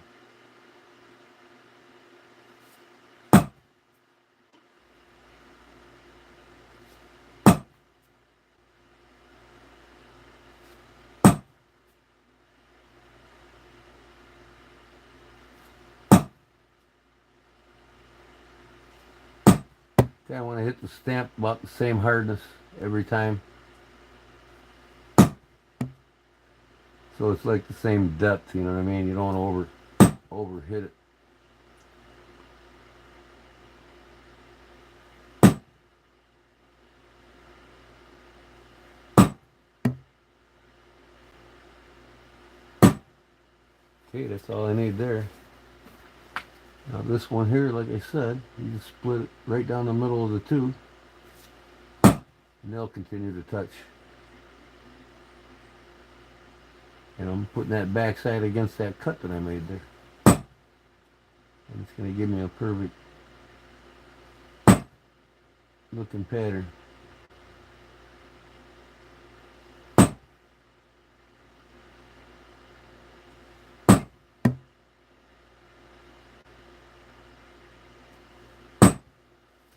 Okay, I want to hit the stamp about the same hardness every time. So it's like the same depth, you know what I mean? You don't want to over hit it. Okay, that's all I need there. Now this one here, like I said, you just split it right down the middle of the two, and they'll continue to touch. And I'm putting that backside against that cut that I made there. And it's going to give me a perfect looking pattern.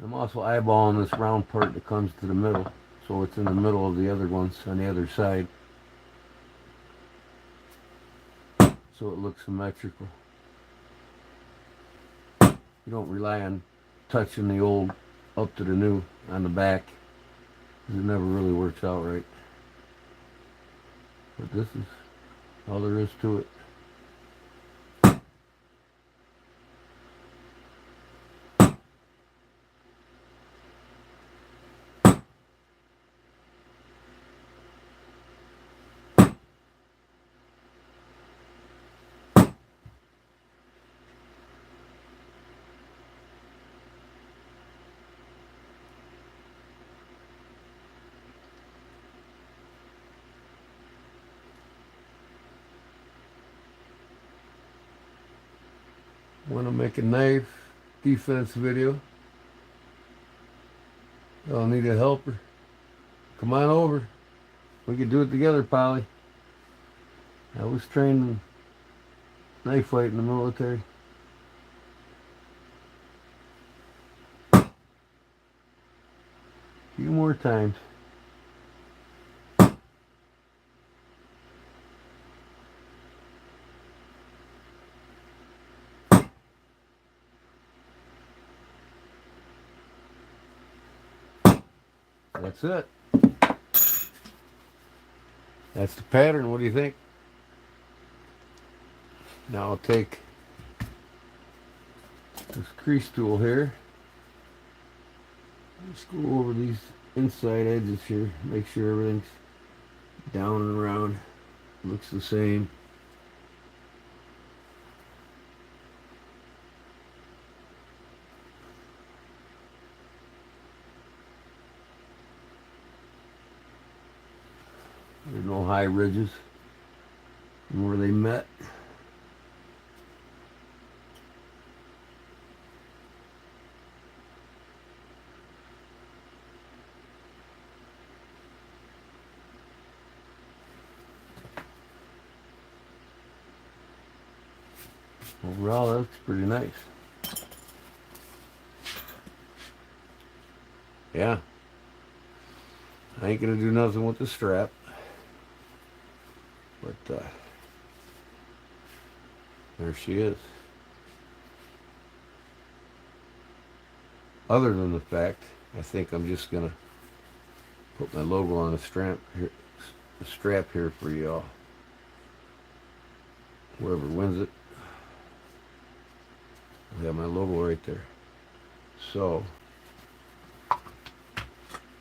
I'm also eyeballing this round part that comes to the middle, so it's in the middle of the other ones on the other side, so it looks symmetrical. You don't rely on touching the old up to the new on the back, because it never really works out right. But this is all there is to it. Want to make a knife defense video? I'll need a helper. Come on over. We can do it together, Polly. I was trained in knife fight in the military. A few more times. That's it. That's the pattern. What do you think? Now I'll take this crease tool here. Just go over these inside edges here. Make sure everything's down and around. Looks the same. There's no high ridges from where they met. Overall, that looks pretty nice. Yeah. I ain't gonna do nothing with the strap. But there she is. Other than the fact, I think I'm just gonna put my logo on the strap here for y'all. Whoever wins it, I have my logo right there. So I'm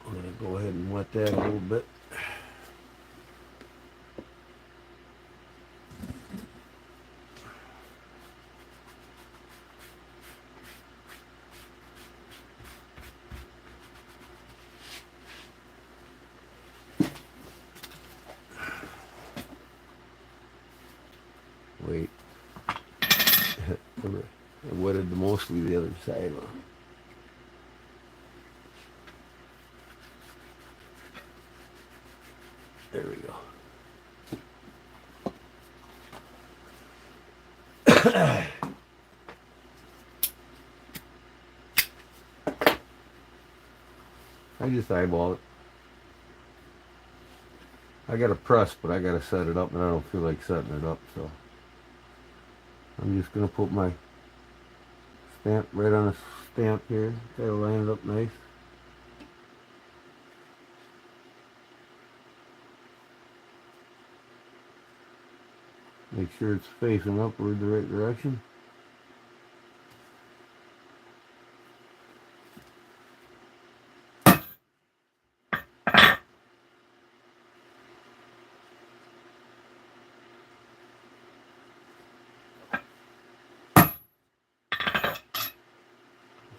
gonna go ahead and wet that a little bit. Wait. I wetted mostly the other side. There we go. I just eyeball it. I got a press, but I got to set it up, and I don't feel like setting it up, so I'm just going to put my stamp right on the stamp here. Got to line it up nice. Make sure it's facing upward the right direction.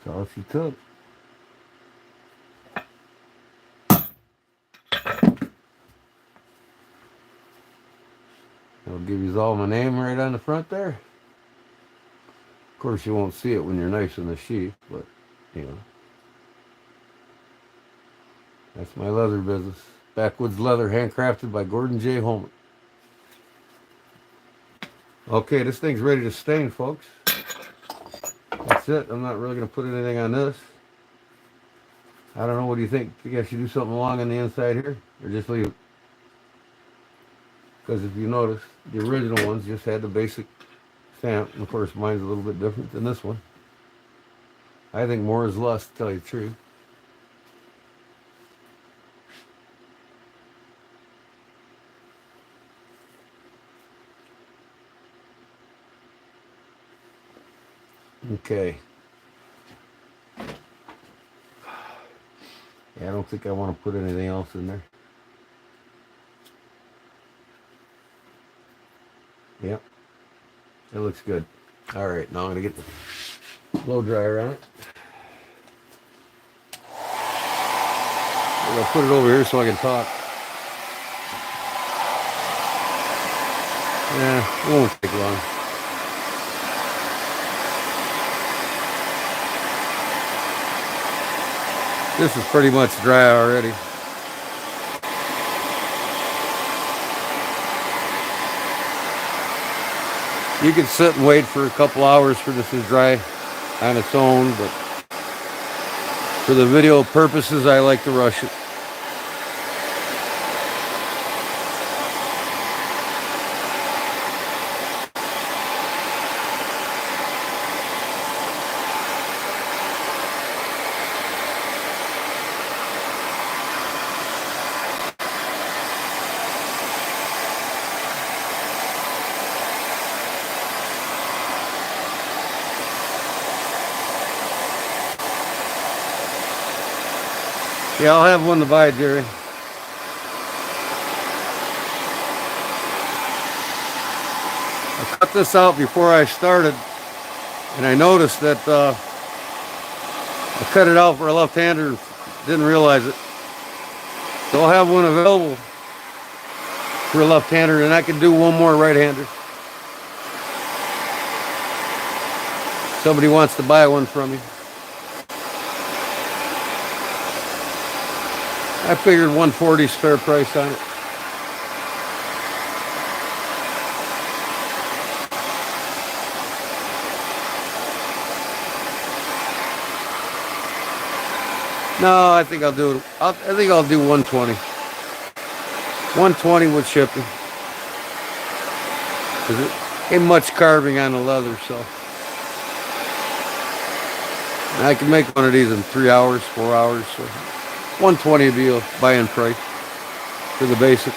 That's all she took. I'll give you all my name right on the front there. Of course, you won't see it when you're nice in the sheath, but you know, that's my leather business. Backwoods leather, handcrafted by Gordon J. Holman. Okay, this thing's ready to stain, folks. That's it. I'm not really going to put anything on this. I don't know. What do you think? You guys should do something along on the inside here, or just leave it? Because if you notice, the original ones just had the basic stamp. And of course, mine's a little bit different than this one. I think more is less, to tell you the truth. Okay. Yeah, I don't think I want to put anything else in there. Yep. It looks good. All right, now I'm going to get the blow dryer on it. I'm going to put it over here so I can talk. Yeah, it won't take long. This is pretty much dry already. You can sit and wait for a couple hours for this to dry on its own, but for the video purposes, I like to rush it. Yeah, I'll have one to buy, Jerry. I cut this out before I started, and I noticed that I cut it out for a left-hander and didn't realize it. So I'll have one available for a left-hander, and I can do one more right-hander. Somebody wants to buy one from me. I figured 140 is fair price on it. No, I think I'll do it. I think I'll do 120. 120 with shipping. Cause it ain't much carving on the leather, so. And I can make one of these in 3 hours, 4 hours. So 120 would be a buy-in price for the basic.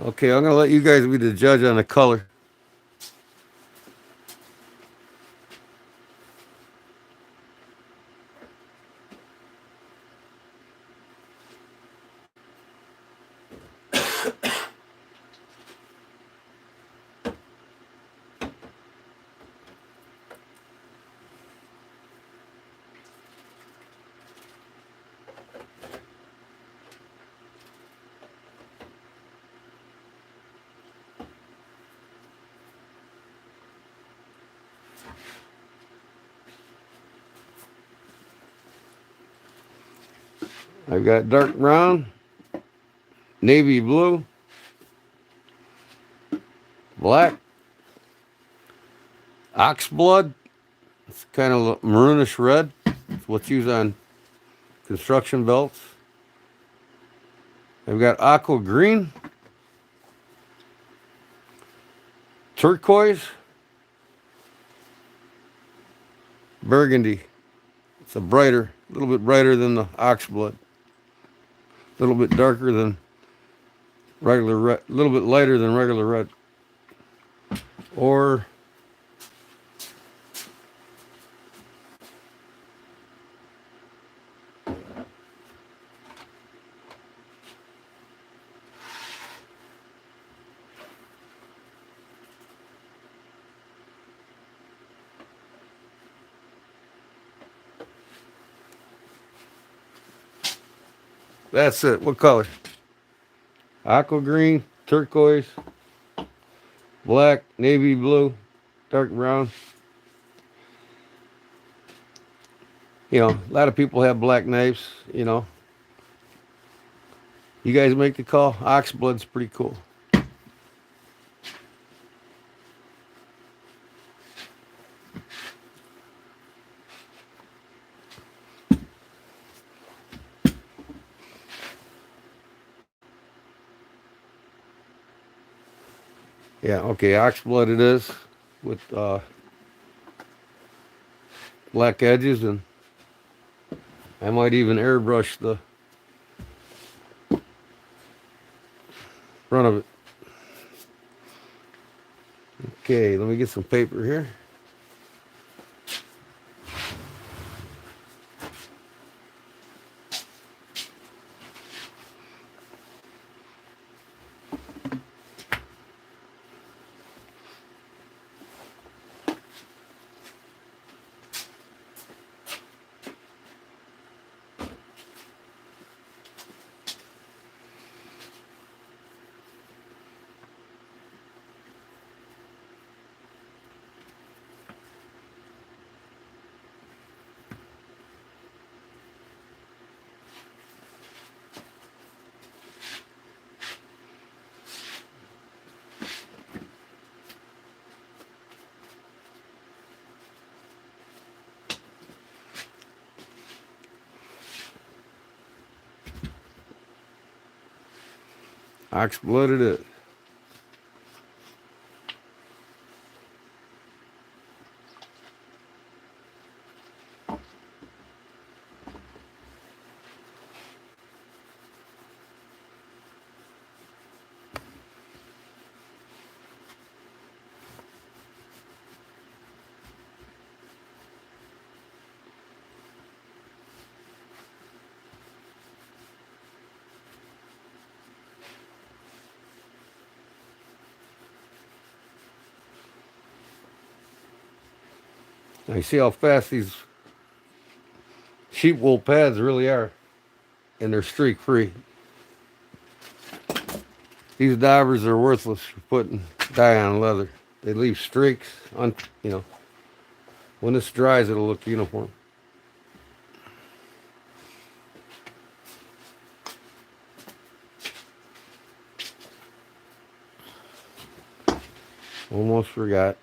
Okay, I'm gonna let you guys be the judge on the color. I've got dark brown, navy blue, black, ox blood. It's kind of maroonish red. It's what's used on construction belts. I've got aqua green, turquoise, burgundy. It's a little bit brighter than the ox blood. A little bit darker than regular red, a little bit lighter than regular red. Or that's it. What color? Aqua green, turquoise, black, navy blue, dark brown. You know, a lot of people have black knives, you know. You guys make the call. Ox blood's pretty cool. Yeah, okay, ox blood it is with black edges, and I might even airbrush the front of it. Okay, let me get some paper here. Ox blood it is. Now you see how fast these sheep wool pads really are, and they're streak free. These divers are worthless for putting dye on leather. They leave streaks on, you know. When this dries, it'll look uniform. Almost forgot.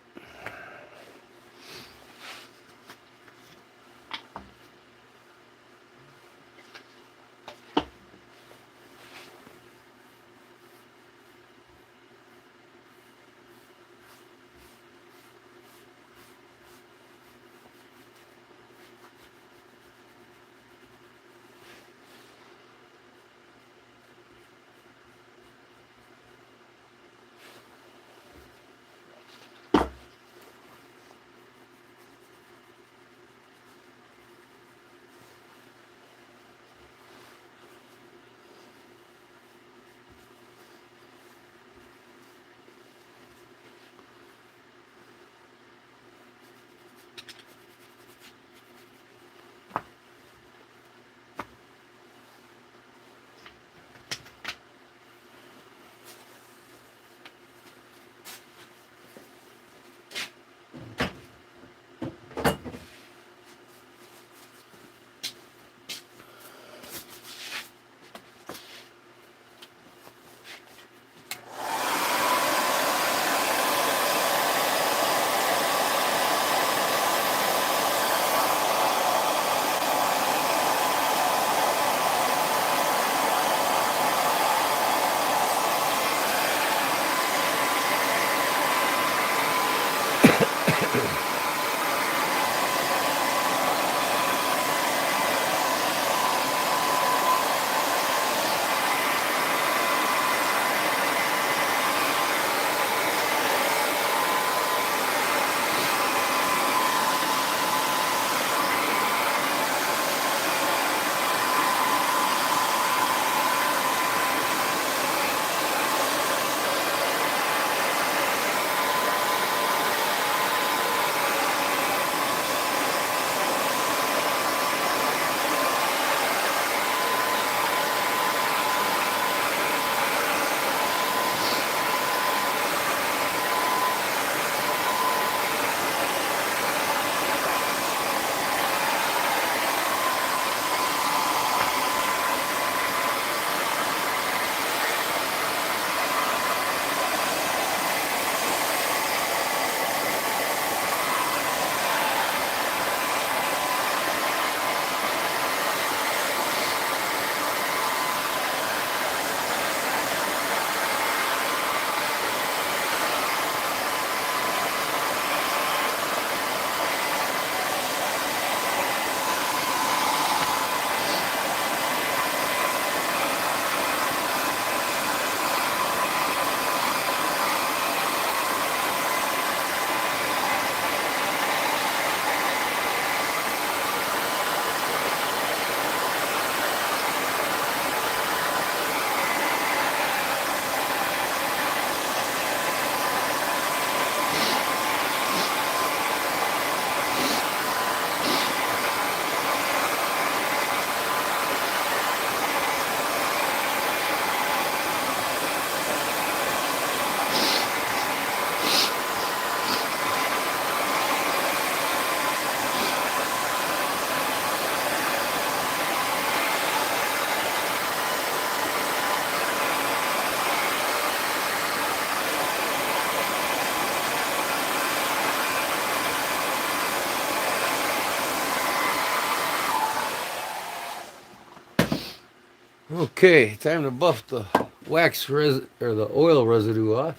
Okay, time to buff the or the oil residue off.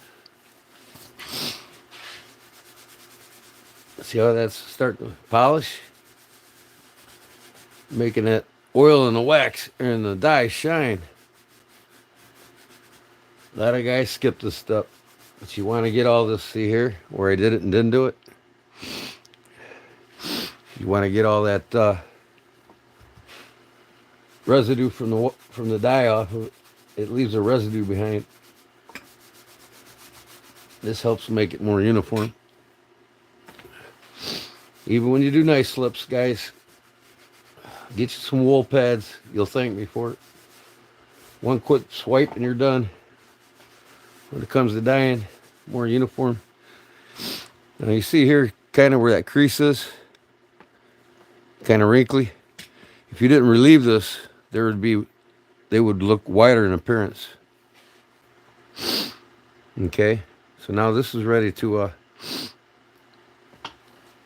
See how that's starting to polish? Making that oil and the wax and the dye shine. A lot of guys skip this step. But you want to get all this, see here, where I did it and didn't do it? You want to get all that residue from the dye off of it. It leaves a residue behind. This helps make it more uniform. Even when you do nice slips, guys, get you some wool pads. You'll thank me for it. One quick swipe and you're done. When it comes to dyeing, more uniform. Now you see here kind of where that crease is, kind of wrinkly. If you didn't relieve this, they would look whiter in appearance. Okay, so now this is ready to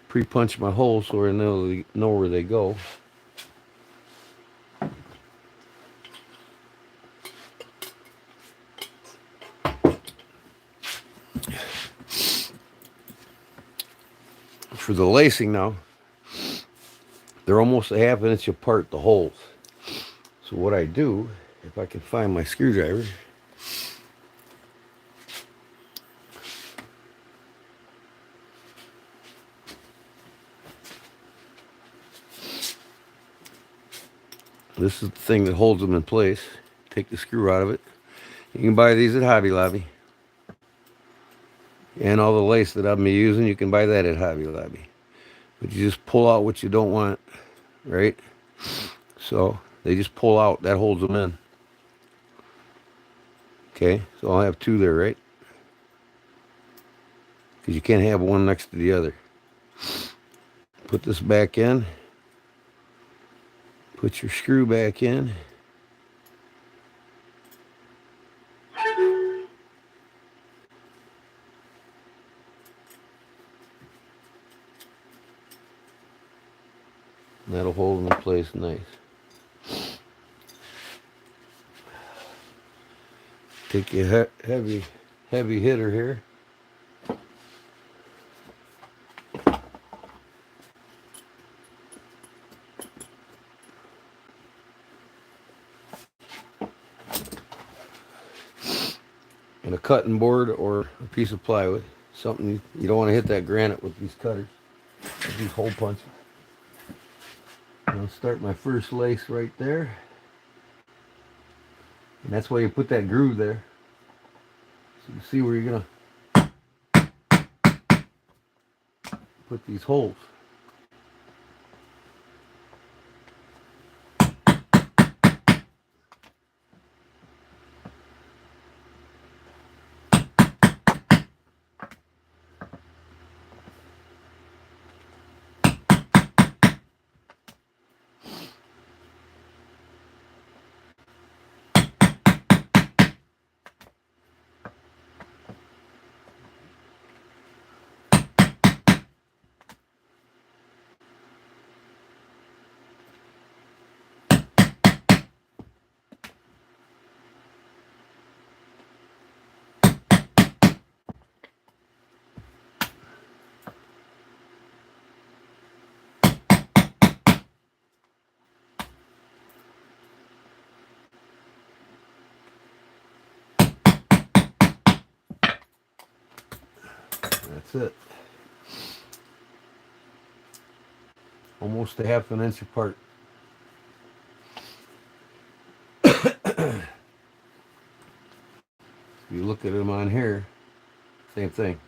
pre-punch my holes so I know where they go. For the lacing now, they're almost a half an inch apart, the holes. So what I do, if I can find my screwdriver, this is the thing that holds them in place. Take the screw out of it. You can buy these at Hobby Lobby. And all the lace that I've been using, you can buy that at Hobby Lobby. But you just pull out what you don't want, right? So they just pull out. That holds them in. Okay, so I'll have two there, right? Because you can't have one next to the other. Put this back in. Put your screw back in. And that'll hold them in place nice. Take a heavy hitter here. And a cutting board or a piece of plywood. Something you don't want to hit that granite with these cutters, with these hole punches. I'll start my first lace right there. And that's why you put that groove there. So you see where you're gonna put these holes. That's it. Almost a half an inch apart. You look at them on here, same thing.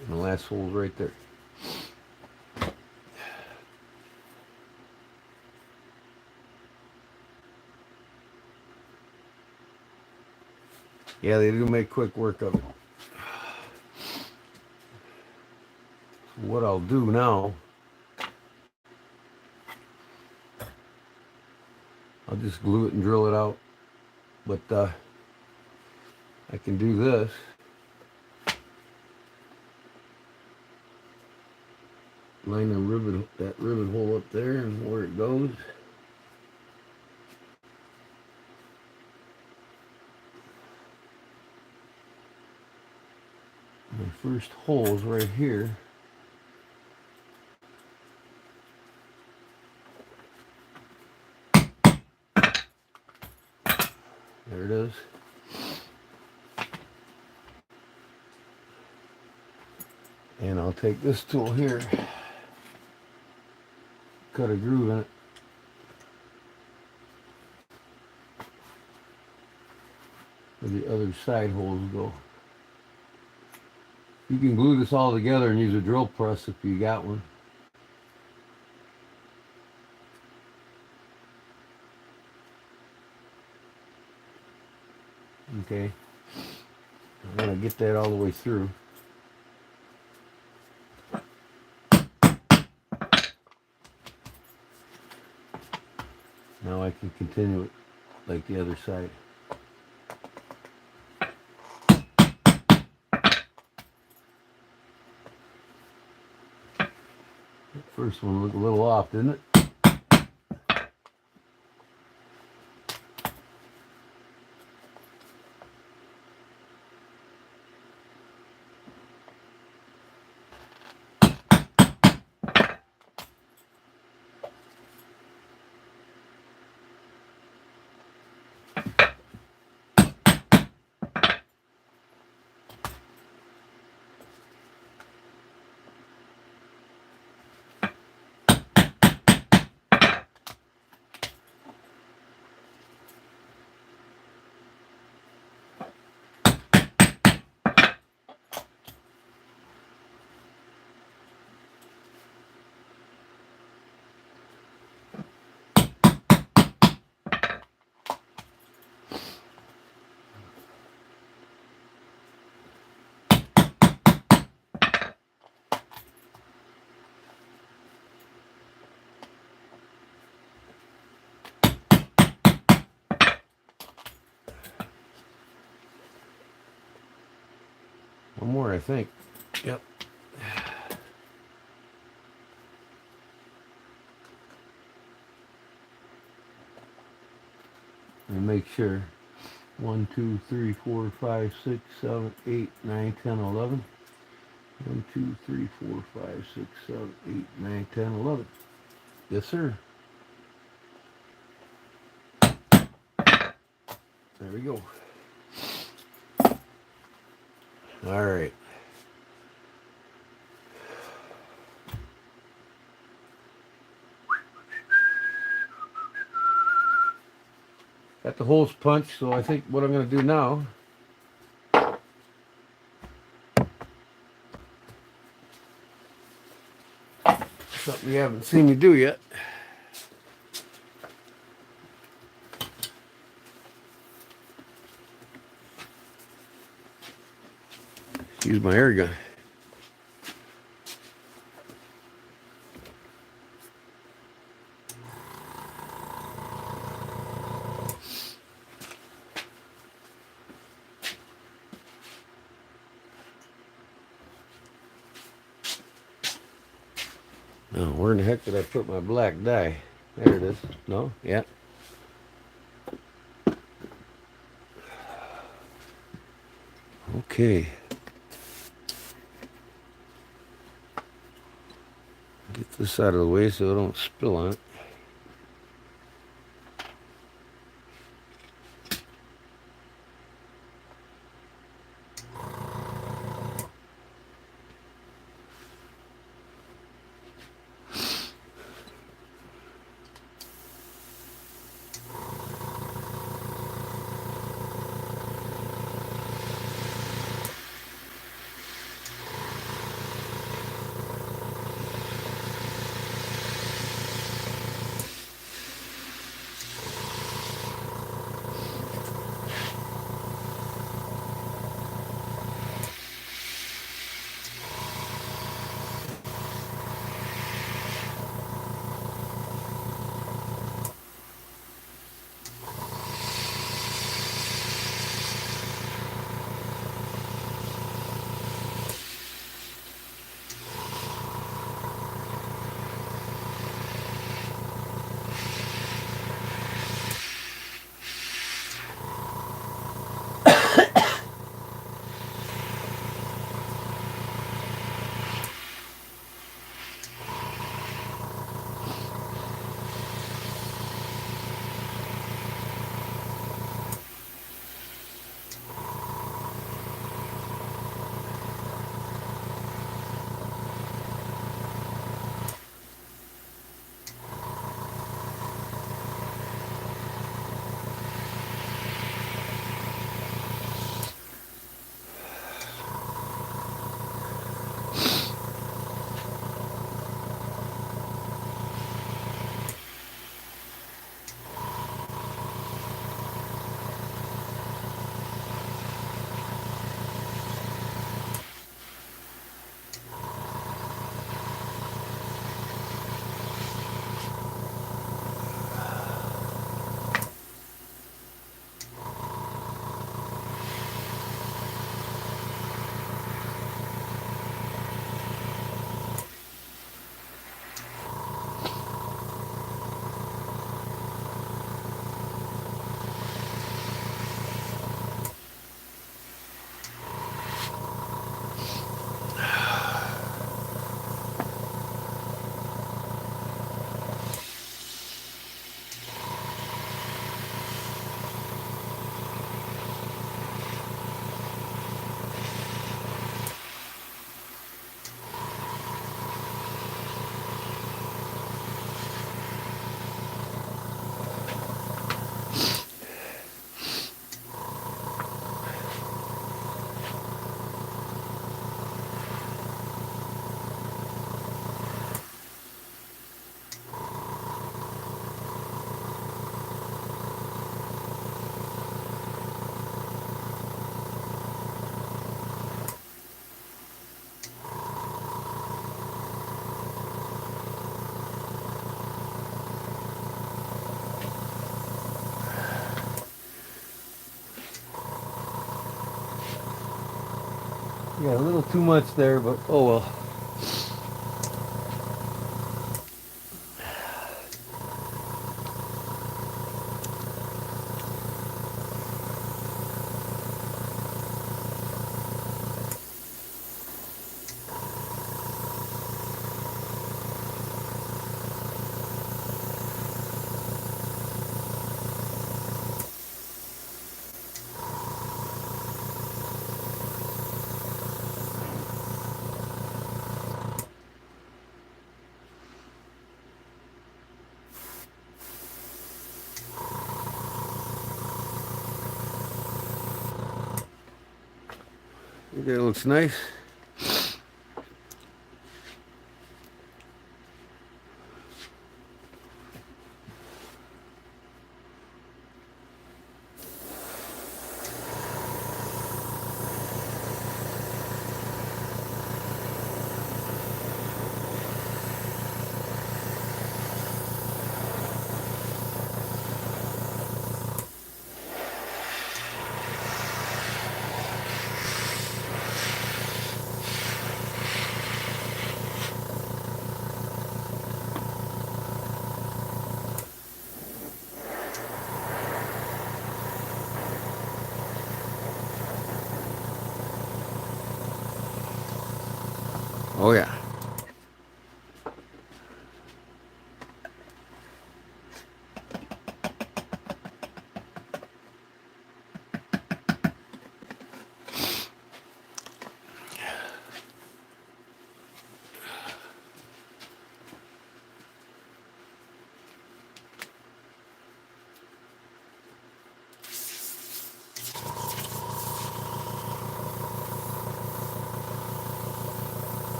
And the last hole's right there. Yeah, they do make quick work of it. So what I'll do now, I'll just glue it and drill it out. But I can do this. Line that ribbon hole up there and where it goes. first holes right here. There it is. And I'll take this tool here, cut a groove in it. Where the other side holes go. You can glue this all together and use a drill press if you got one. Okay, I'm going to get that all the way through. Now I can continue it like the other side. That first one looked a little off, didn't it? One more, I think. Yep. And make sure. 1, 2, 3, 4, 5, 6, 7, 8, 9, 10, 11. 1, 2, 3, 4, 5, 6, 7, 8, 9, 10, 11. Yes, sir. There we go. All right. Got the holes punched, so I think what I'm going to do now, something you haven't seen me do yet. Use my air gun. Now, where in the heck did I put my black dye? There it is. No? Yeah. Okay. Get this out of the way so it don't spill on it. Yeah, a little too much there, but oh well. That looks nice. Oh yeah.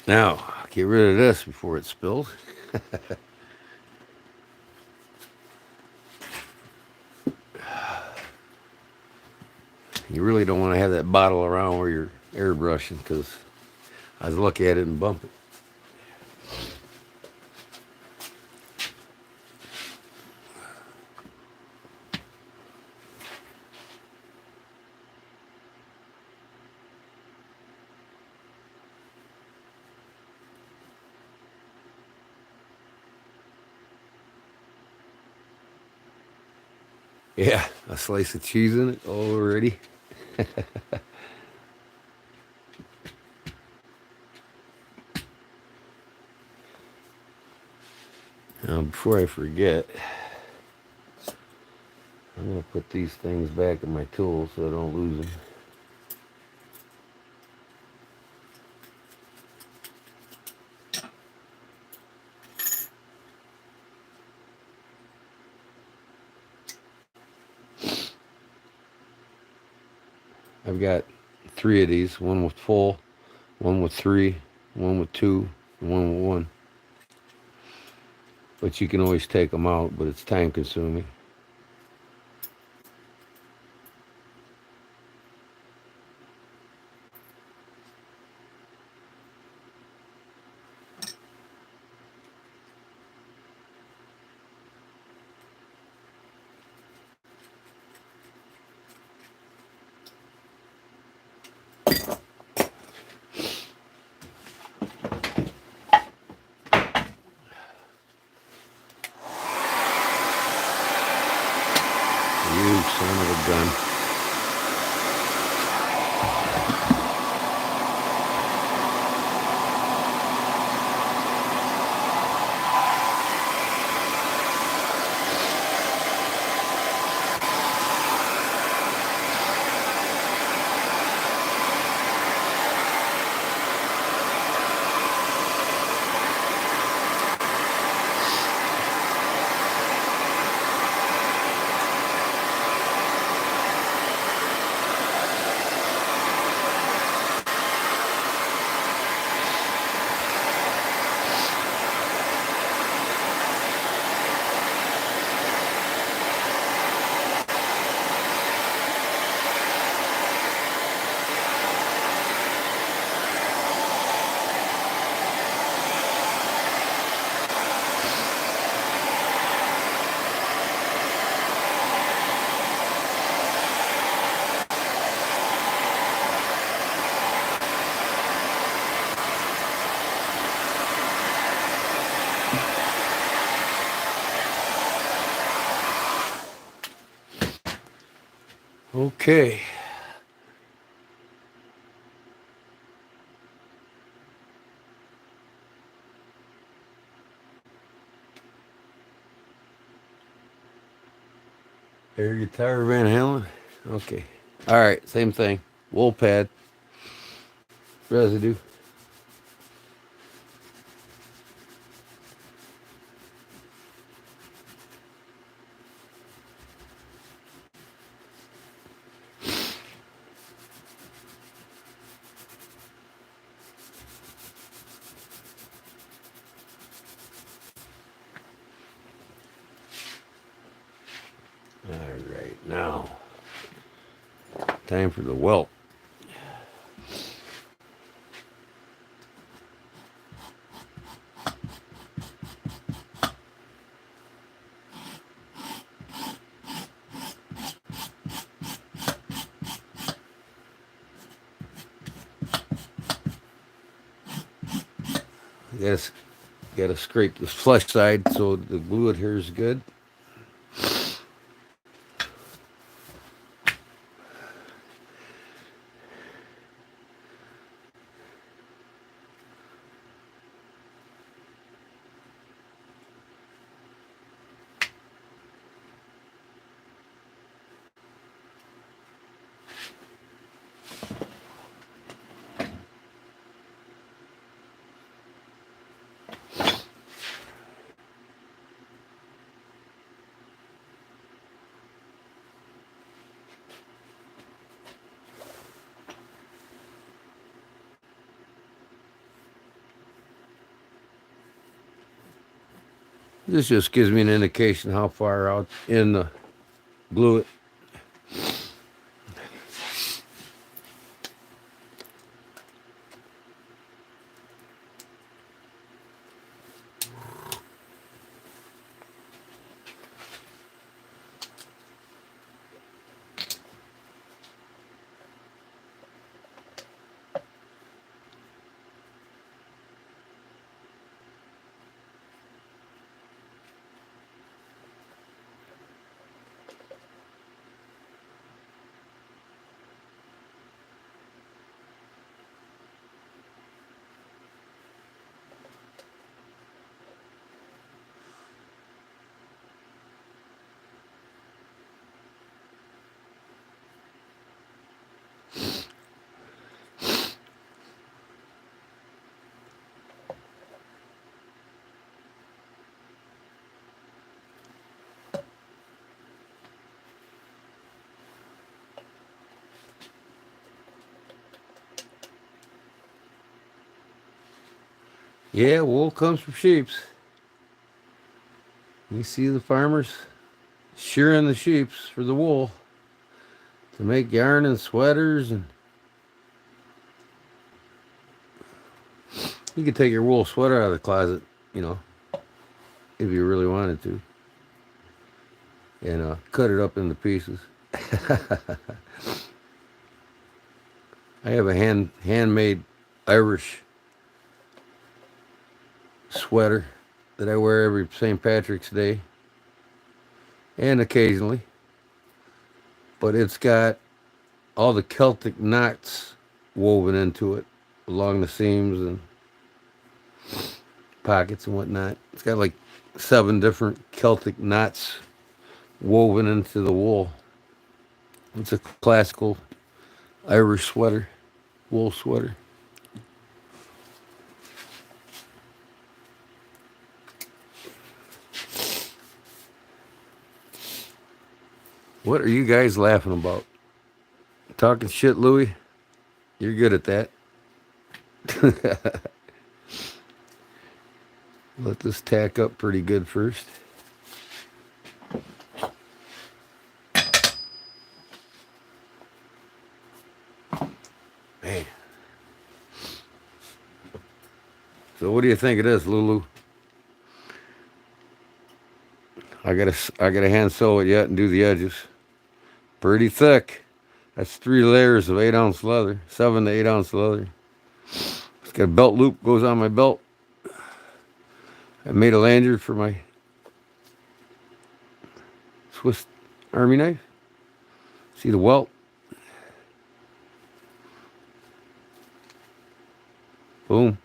Now, get rid of this before it spills. You really don't want to have that bottle around where you're airbrushing because I was look at it and bump it. Yeah, a slice of cheese in it already. Now, before I forget, I'm going to put these things back in my tools so I don't lose them. I've got 3 of these, one with full, one with 3, one with 2, and one with 1. But you can always take them out, but it's time consuming. Okay. Air guitar Van Halen. Okay. All right. Same thing. Wool pad. Residue. All right. Now, time for the welt. Gotta scrape the flush side so the glue adheres good. This just gives me an indication how far out in the glue it. Yeah, wool comes from sheeps. You see the farmers shearing the sheeps for the wool to make yarn and sweaters, and you could take your wool sweater out of the closet, you know, if you really wanted to, and cut it up into pieces. I have a handmade Irish sweater that I wear every St. Patrick's Day and occasionally, but it's got all the Celtic knots woven into it along the seams and pockets and whatnot. It's got like 7 different Celtic knots woven into the wool. It's a classical Irish sweater, wool sweater. What are you guys laughing about? Talking shit, Louie? You're good at that. Let this tack up pretty good first. Man. So what do you think of this, Lulu? I gotta hand sew it yet and do the edges. Pretty thick. That's 3 layers of 8-ounce leather, 7 to 8-ounce leather. It's got a belt loop goes on my belt. I made a lanyard for my Swiss Army knife. See the welt? Boom.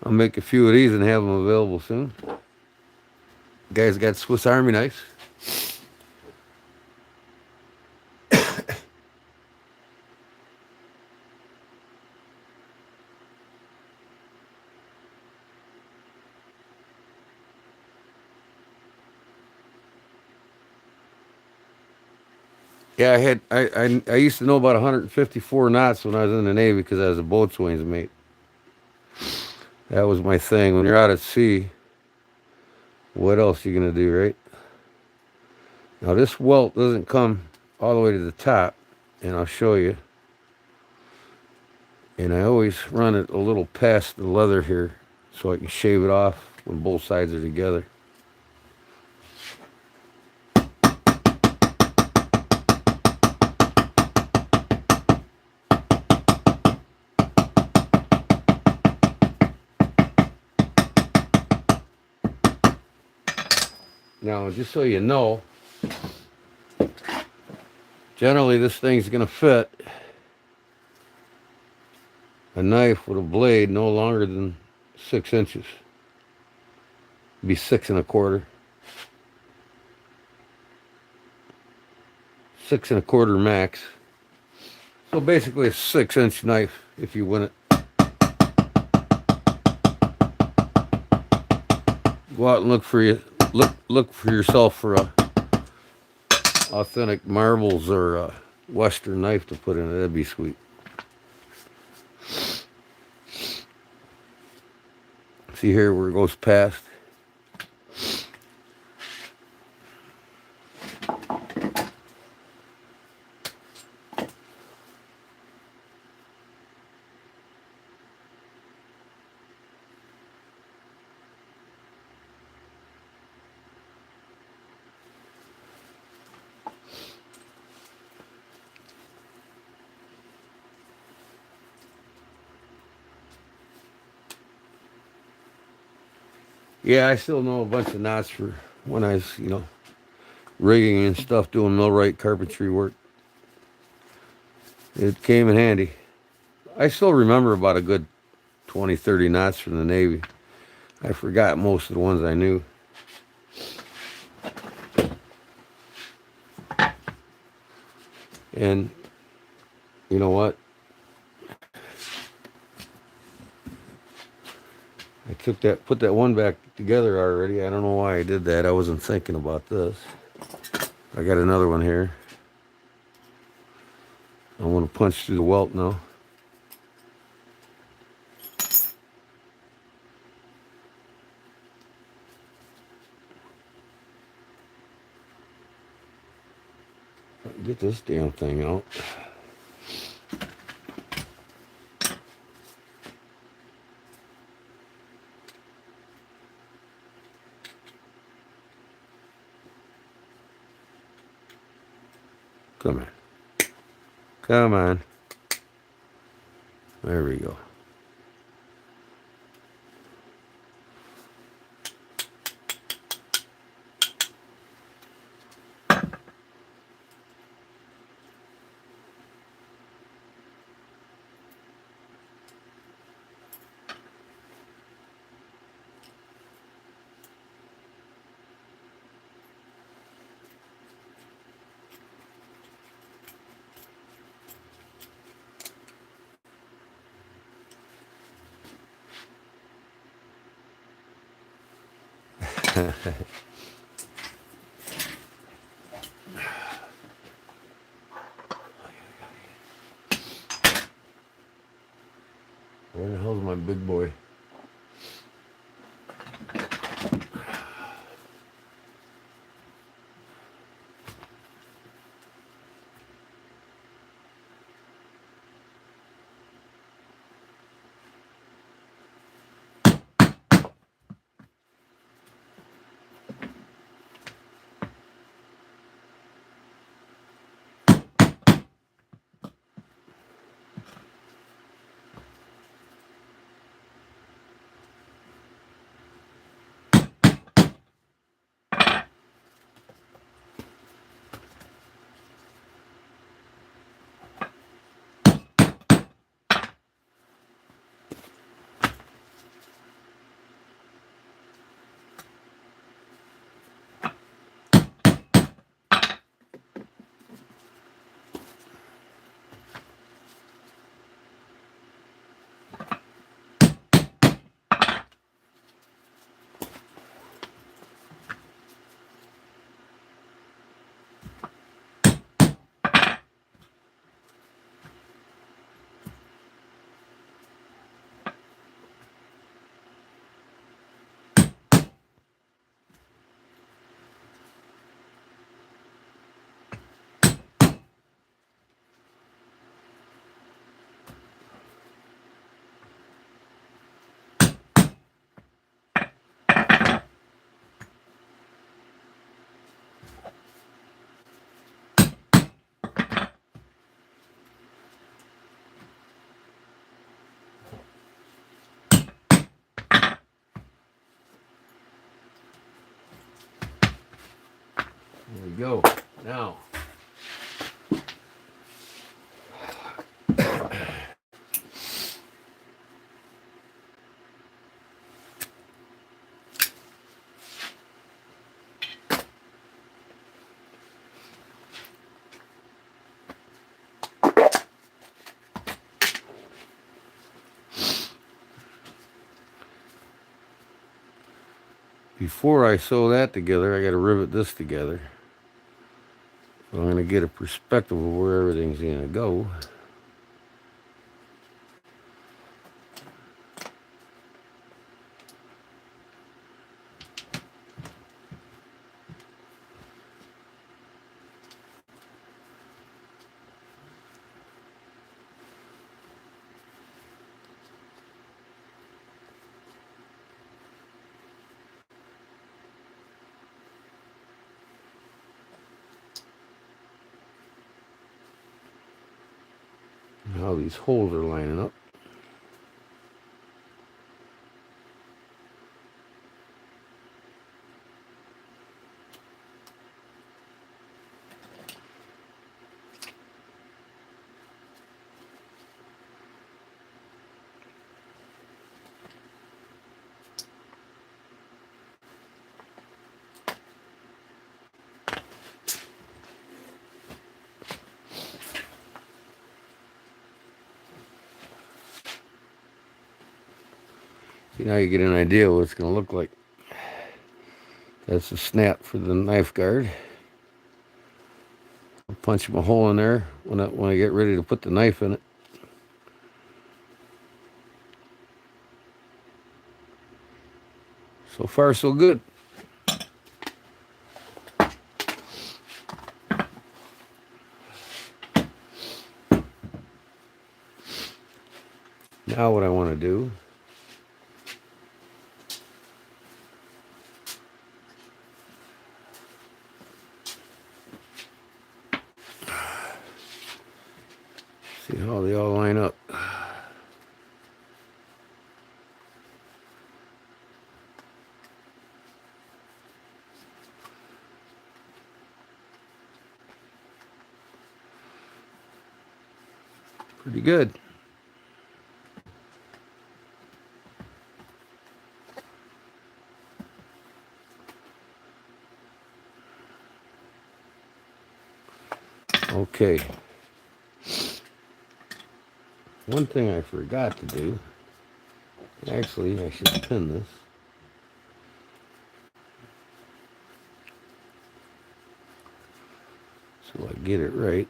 I'll make a few of these and have them available soon. Guys got Swiss Army knives. Yeah, I used to know about 154 knots when I was in the Navy because I was a boatswain's mate. That was my thing. When you're out at sea, what else are you gonna do, right? Now this welt doesn't come all the way to the top, and I'll show you. And I always run it a little past the leather here so I can shave it off when both sides are together. Now, just so you know, generally this thing's going to fit a knife with a blade no longer than 6 inches. It'd be 6 1/4. 6 1/4 max. So basically a 6-inch knife if you win it. Go out and look for yourself for a authentic marbles or a Western knife to put in it. That'd be sweet. See here where it goes past. Yeah, I still know a bunch of knots for when I was, rigging and stuff, doing millwright carpentry work. It came in handy. I still remember about a good 20, 30 knots from the Navy. I forgot most of the ones I knew. And you know what? I put that one back together already. I don't know why I did that. I wasn't thinking about this. I got another one here. I want to punch through the welt now. Get this damn thing out. Come on. Come on. There we go. Where the hell's my big boy? go. Now, before I sew that together, I got to rivet this together. So I'm going to get a perspective of where everything's going to go. How these holes are lining up. See, now you get an idea what it's going to look like. That's the snap for the knife guard. I'll punch a hole in there when I get ready to put the knife in it. So far, so good. Now what I want to do see how they all line up. Pretty good. Okay. One thing I forgot to do, actually I should pin this. So I get it right.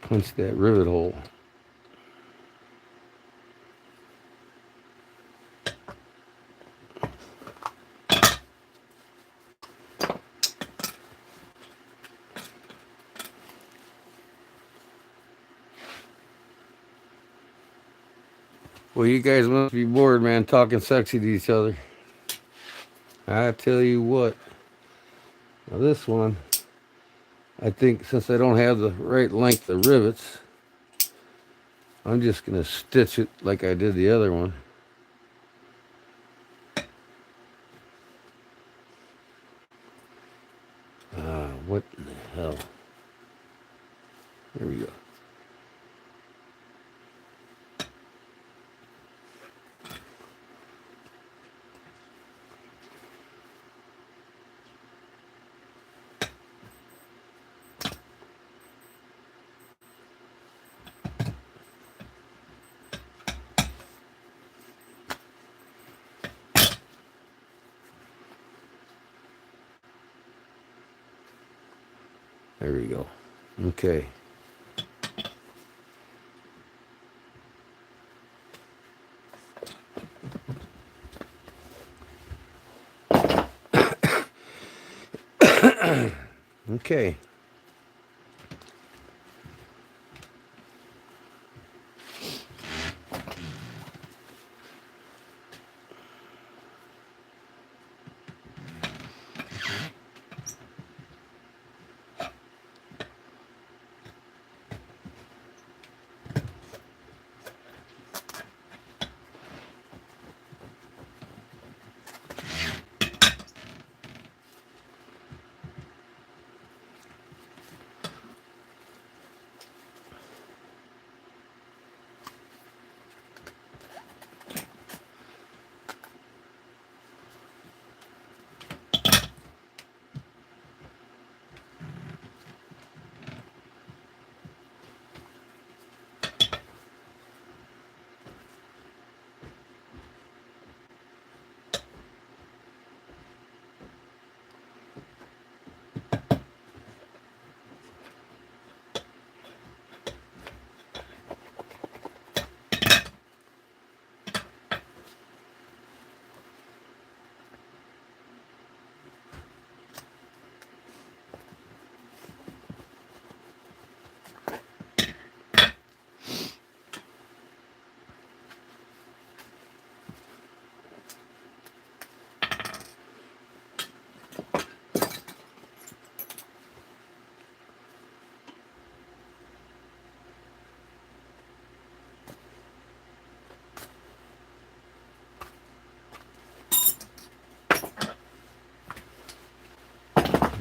Punch that rivet hole. Well, you guys must be bored, man, talking sexy to each other. I tell you what. Now this one, I think since I don't have the right length of rivets, I'm just going to stitch it like I did the other one. What in the hell? There we go. There we go. Okay. Okay.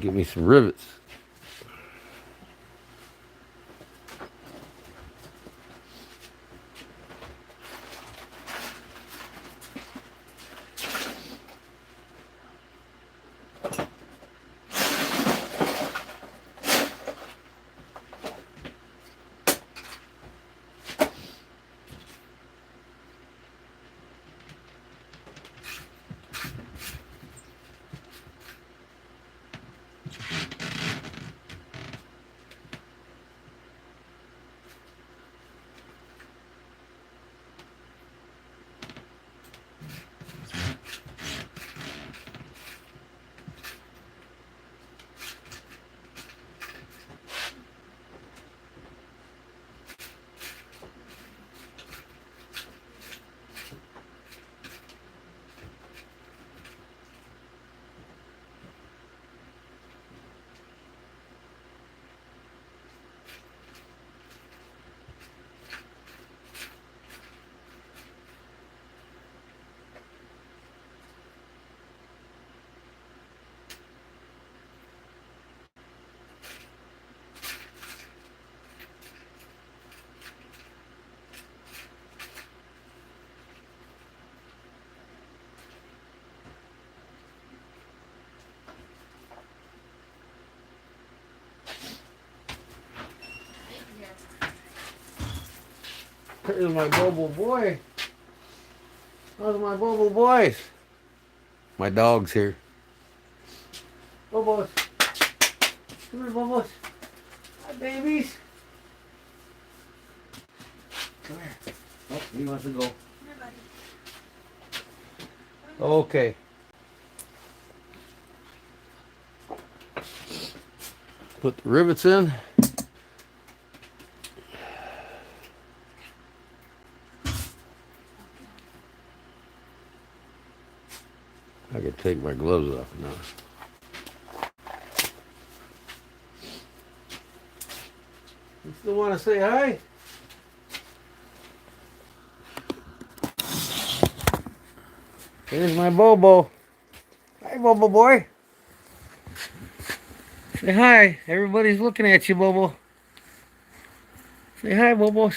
Get me some rivets. There's my Bobo boy. Those are my Bobo boys. My dog's here. Bobos. Come here, Bobos. Hi, babies. Come here. Oh, he wants to go. Okay. Put the rivets in. I could take my gloves off now. You still want to say hi? Here's my Bobo. Hi, Bobo boy. Say hi. Everybody's looking at you, Bobo. Say hi, Bobos.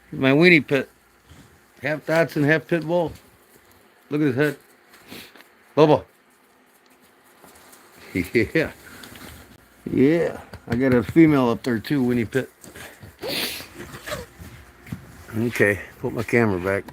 Here's my weenie pit. Half Dotson, half pit bull. Look at his head. Bobo. Yeah. Yeah. I got a female up there too, Winnie Pit. Okay, put my camera back.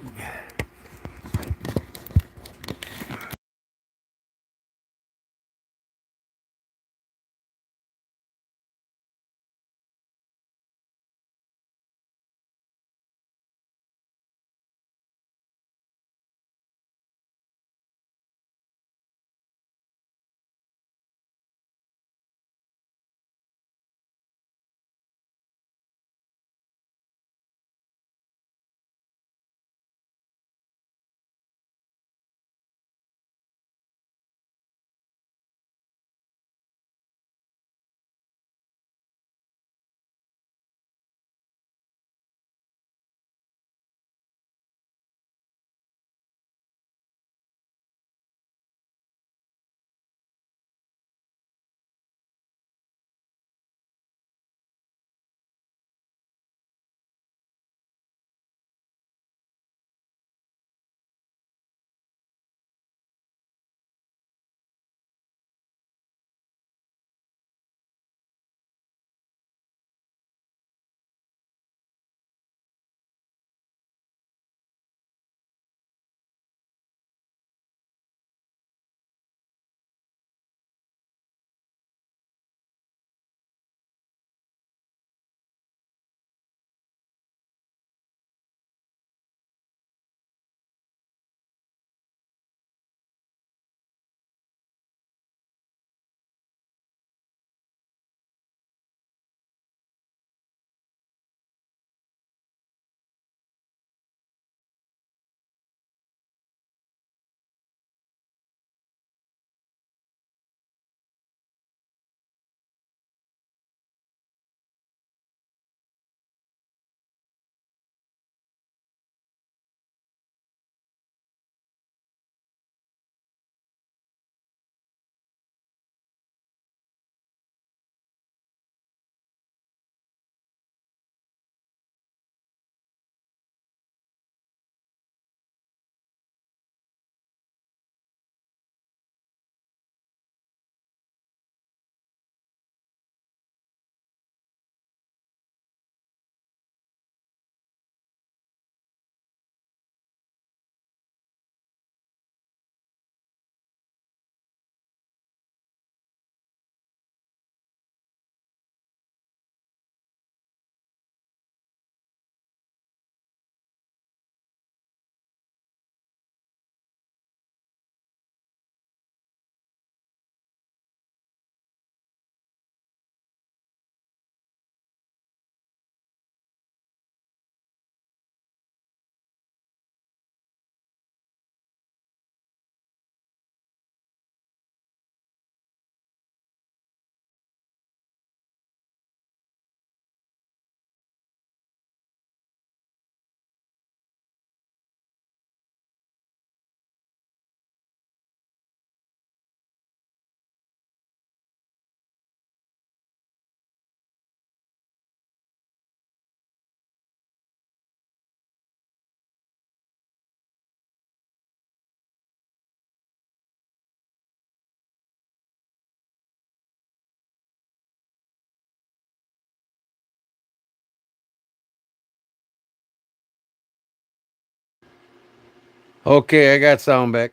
Okay, I got sound back.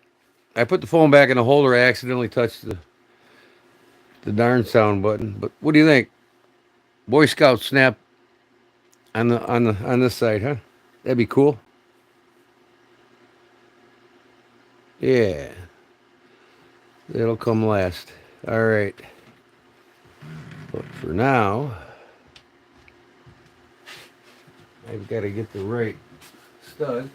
I put the phone back in the holder. I accidentally touched the darn sound button. But what do you think? Boy Scout snap on this side, huh? That'd be cool. Yeah, that'll come last. All right. But for now, I've got to get the right stud.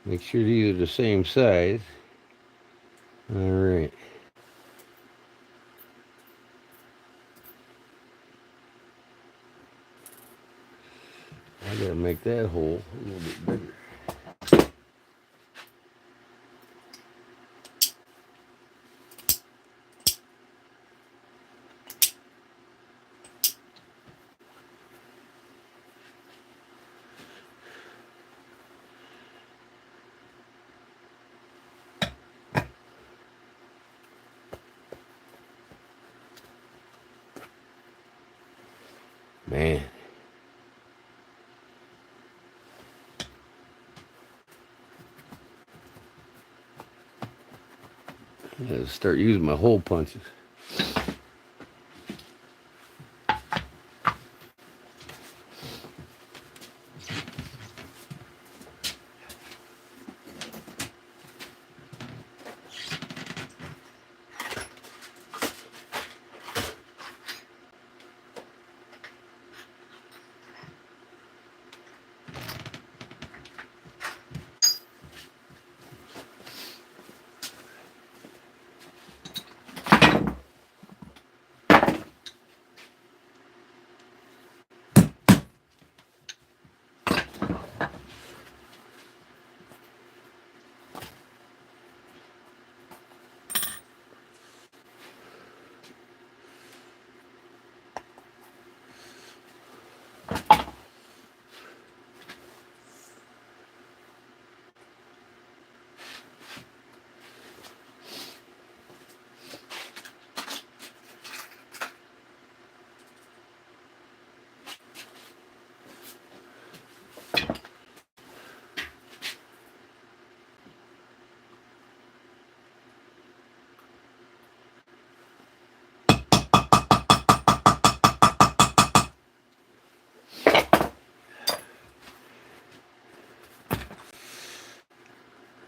Make sure these are the same size. All right. I gotta make that hole a little bit bigger. Man, I gotta start using my hole punches.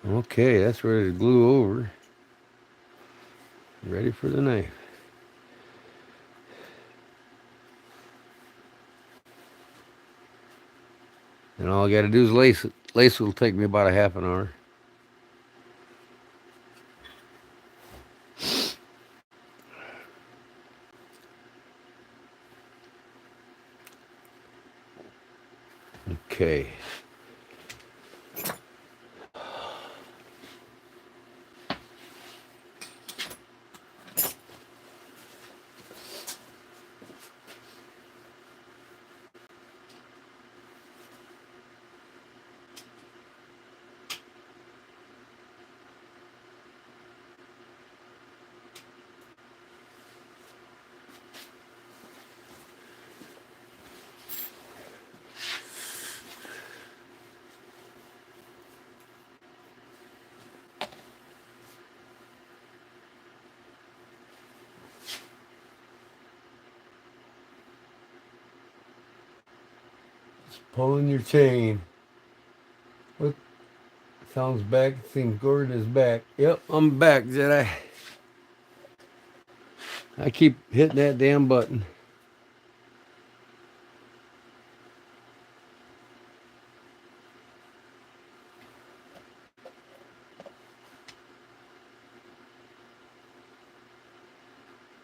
Okay, that's ready to glue over. Ready for the knife. And all I gotta do is lace it. Lace will take me about a half an hour. Okay. Pulling your chain. What? Sounds back. It seems Gordon is back. Yep, I'm back, Jedi. I keep hitting that damn button.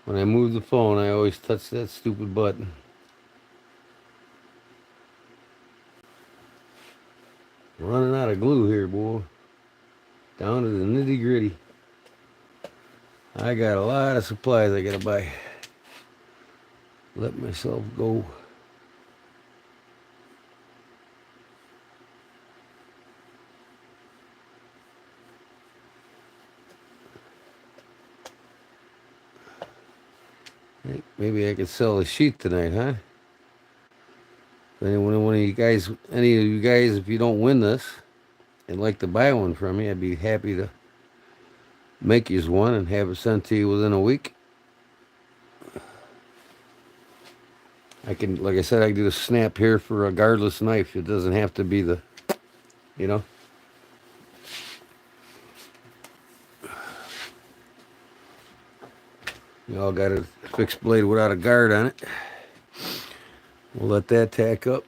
When I move the phone, I always touch that stupid button. Running out of glue here, boy. Down to the nitty gritty. I got a lot of supplies I gotta buy. Let myself go. Maybe I could sell a sheath tonight, huh? Any of you guys, if you don't win this and like to buy one from me, I'd be happy to make you one and have it sent to you within a week. I can, like I said, I can do the snap here for a guardless knife. It doesn't have to be the, you know. You all got a fixed blade without a guard on it. We'll let that tack up.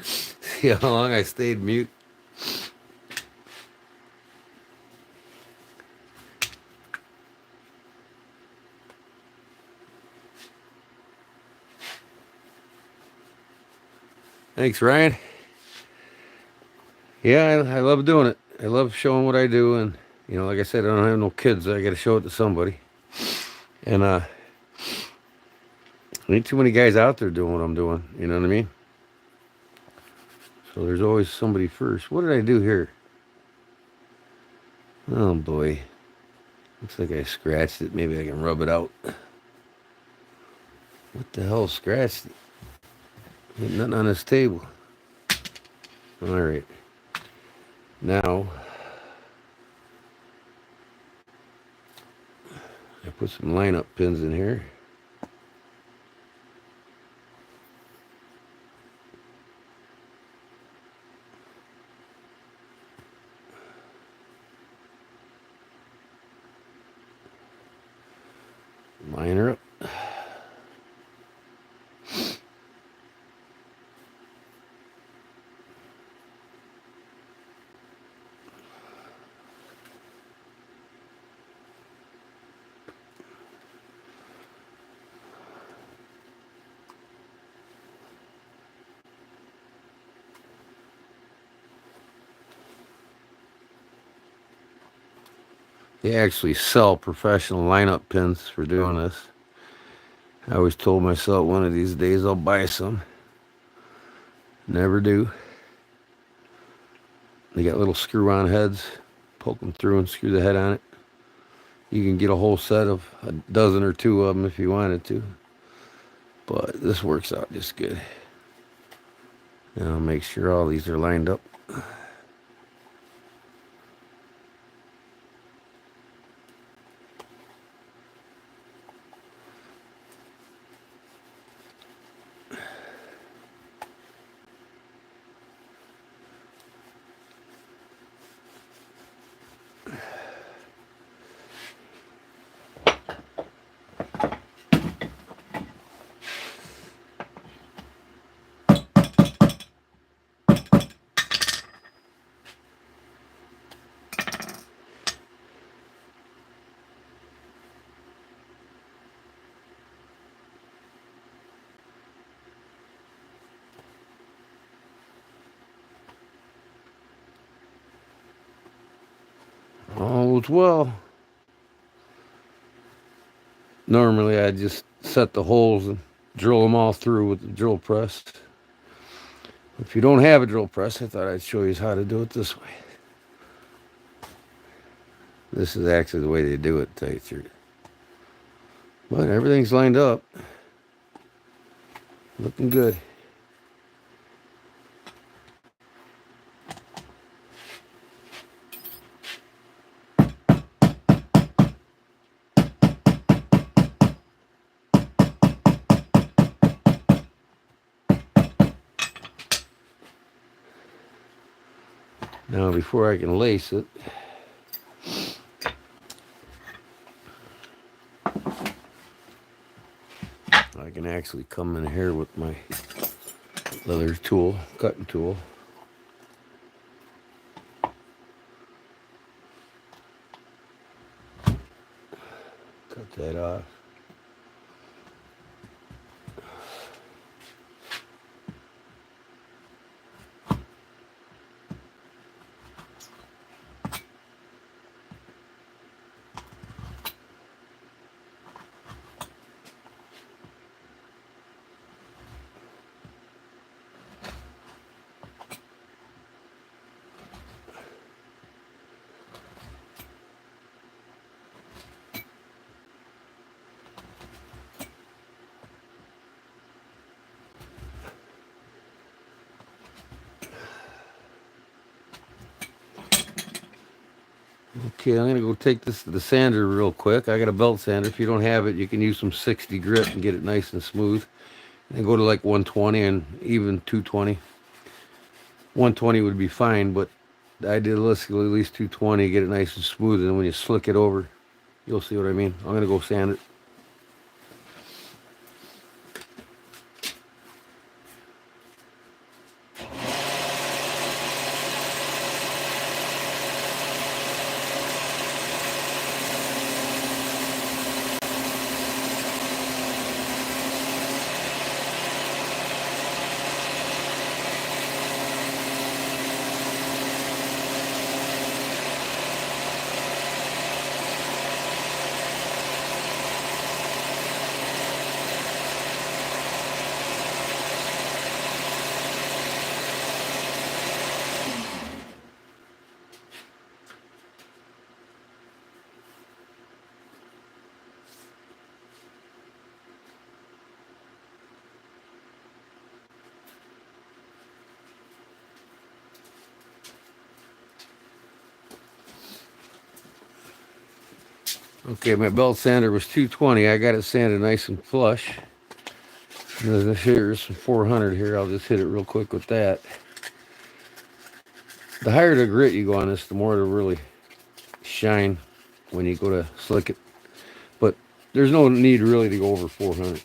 See how long I stayed mute? Thanks, Ryan. Yeah, I love doing it. I love showing what I do, and you know, like I said, I don't have no kids. So I got to show it to somebody, and ain't too many guys out there doing what I'm doing. You know what I mean? So there's always somebody first. What did I do here? Oh boy, looks like I scratched it. Maybe I can rub it out. What the hell scratched it? Ain't nothing on this table. All right. Now, I put some lineup pins in here. Line her up. They actually sell professional lineup pins for doing this. I always told myself one of these days I'll buy some. Never do. They got little screw-on heads. Poke them through and screw the head on it. You can get a whole set of a dozen or two of them if you wanted to. But this works out just good. And I'll make sure all these are lined up. All's well. Normally I just set the holes and drill them all through with the drill press. If you don't have a drill press, I thought I'd show you how to do it this way. This is actually the way they do it, to tell you the truth. But everything's lined up. Looking good. Now before I can lace it, I can actually come in here with my leather tool, cutting tool. Cut that off. Okay, I'm gonna go take this to the sander real quick. I got a belt sander. If you don't have it, you can use some 60 grit and get it nice and smooth. And go to like 120 and even 220. 120 would be fine, but idealistically at least 220, get it nice and smooth, and when you slick it over, you'll see what I mean. I'm gonna go sand it. Okay, my belt sander was 220. I got it sanded nice and flush. And here's some 400 here. I'll just hit it real quick with that. The higher the grit you go on this, the more it'll really shine when you go to slick it. But there's no need really to go over 400.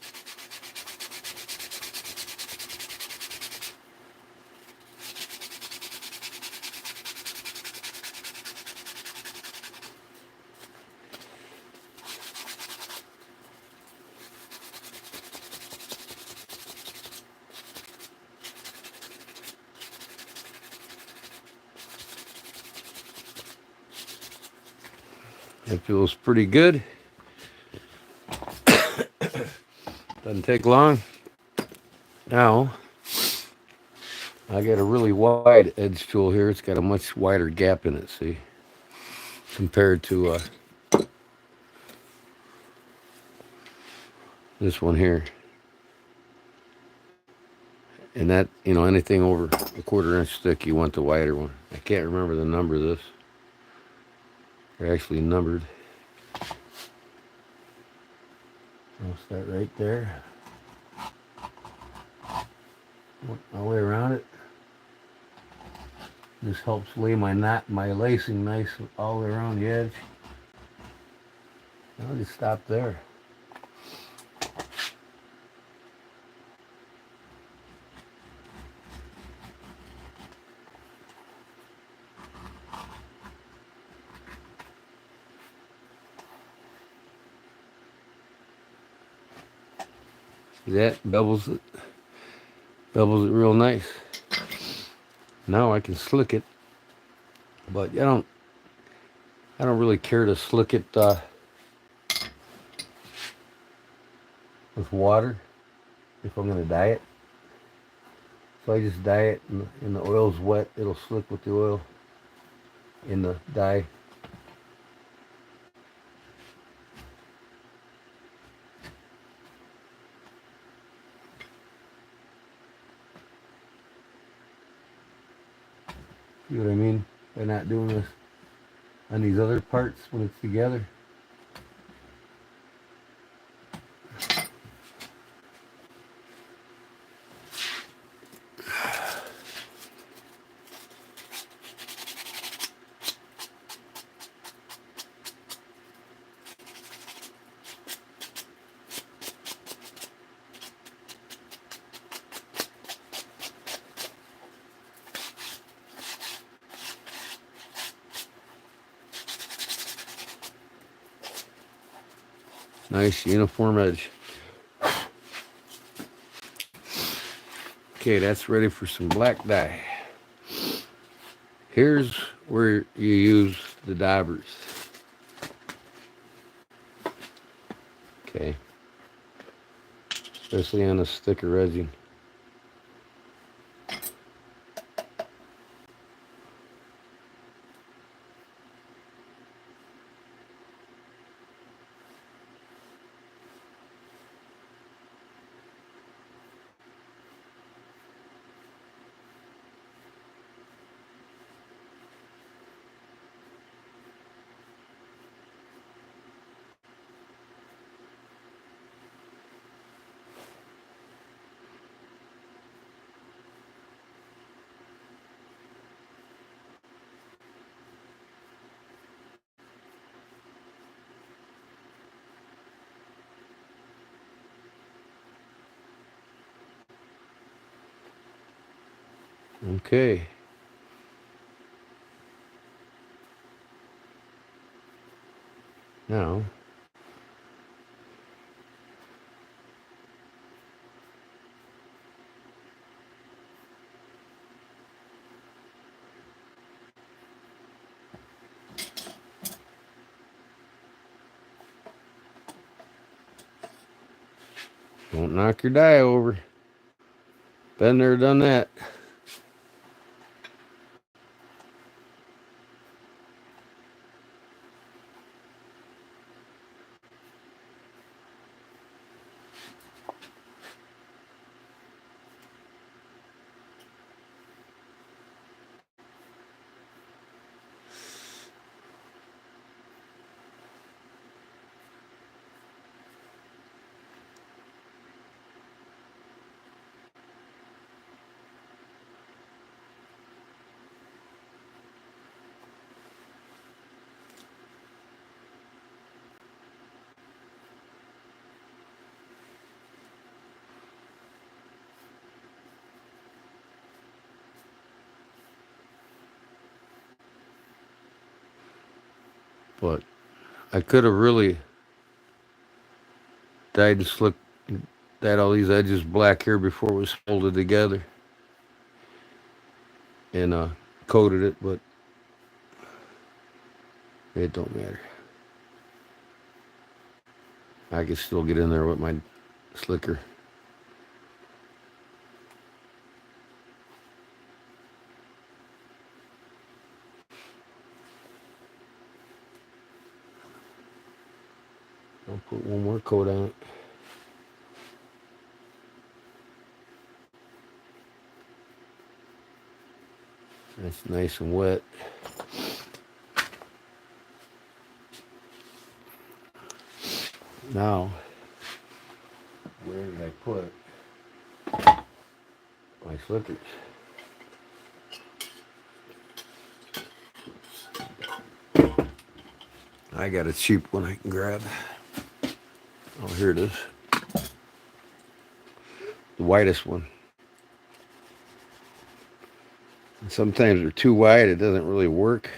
It feels pretty good. Doesn't take long. Now, I got a really wide edge tool here. It's got a much wider gap in it, see? Compared to this one here. And that, you know, anything over a 1/4 inch thick, you want the wider one. I can't remember the number of this. They're actually numbered. I'll start right there. Work my way around it. This helps lay my lacing nice all the way around the edge. I'll just stop there. See that? Bevels it real nice. Now I can slick it, but I don't really care to slick it with water if I'm going to dye it. So I just dye it, and the oil's wet. It'll slick with the oil in the dye. See what I mean by not doing this on these other parts when it's together? Nice uniform edge. Okay, that's ready for some black dye. Here's where you use the daubers. Okay. Especially on a thicker resin. Okay. Now, don't knock your dye over. Been there, done that. But I could have really dyed and slicked that all these edges black here before it was folded together and coated it, but it don't matter. I can still get in there with my slicker. I'll put one more coat on it. That's nice and wet. Now, where did I put my slickers? I got a cheap one I can grab. Oh, here it is. The widest one. And sometimes they're too wide, it doesn't really work.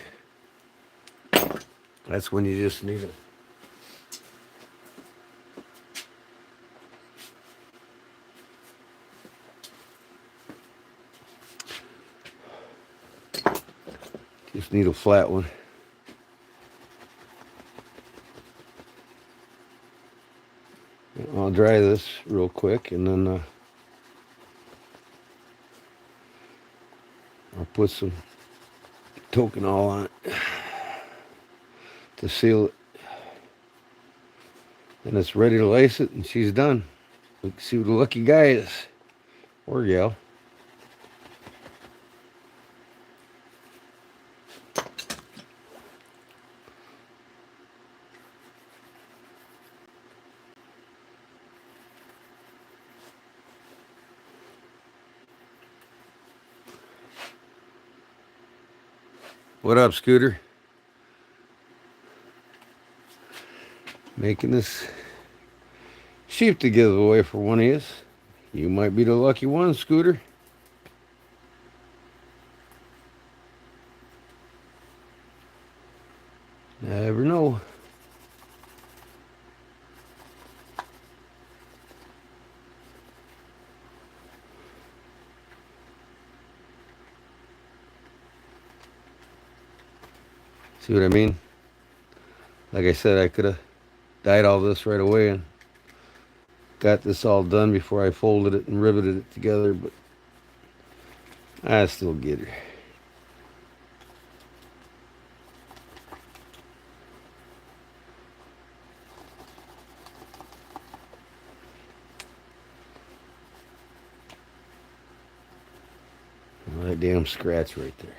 That's when you just need it. Just need a flat one. I'll dry this real quick and then I'll put some tokenol on it to seal it. And it's ready to lace it and she's done. We can see what the lucky guy is. Or gal. What up, Scooter? Making this sheep to give away for one of yous. You might be the lucky one, Scooter. Never know. See what I mean? Like I said, I could have dyed all this right away and got this all done before I folded it and riveted it together, but I still get it. Well, that damn scratch right there.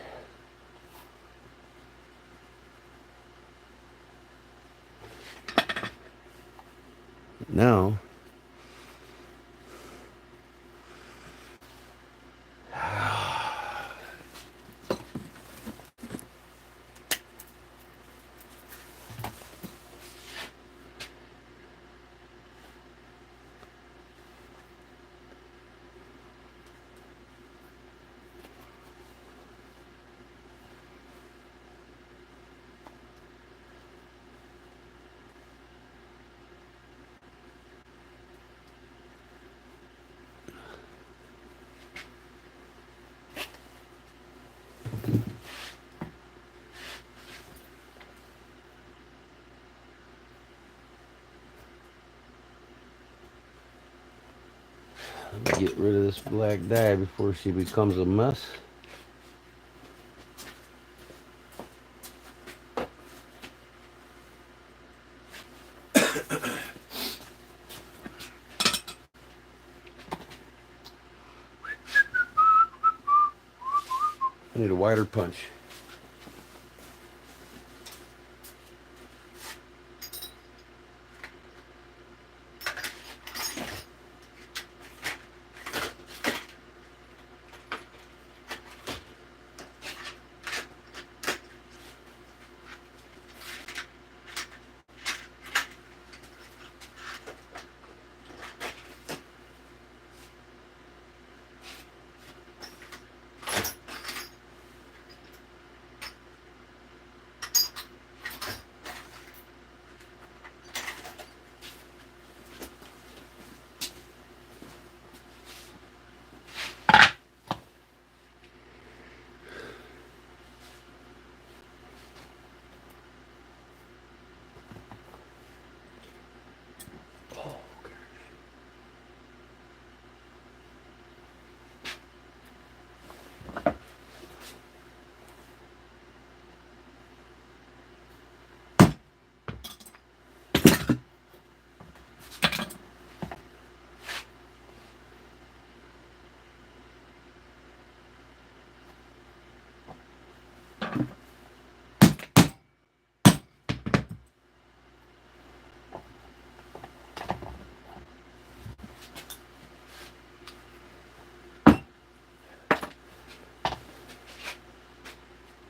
Now, let me get rid of this black dye before she becomes a mess. I need a wider punch.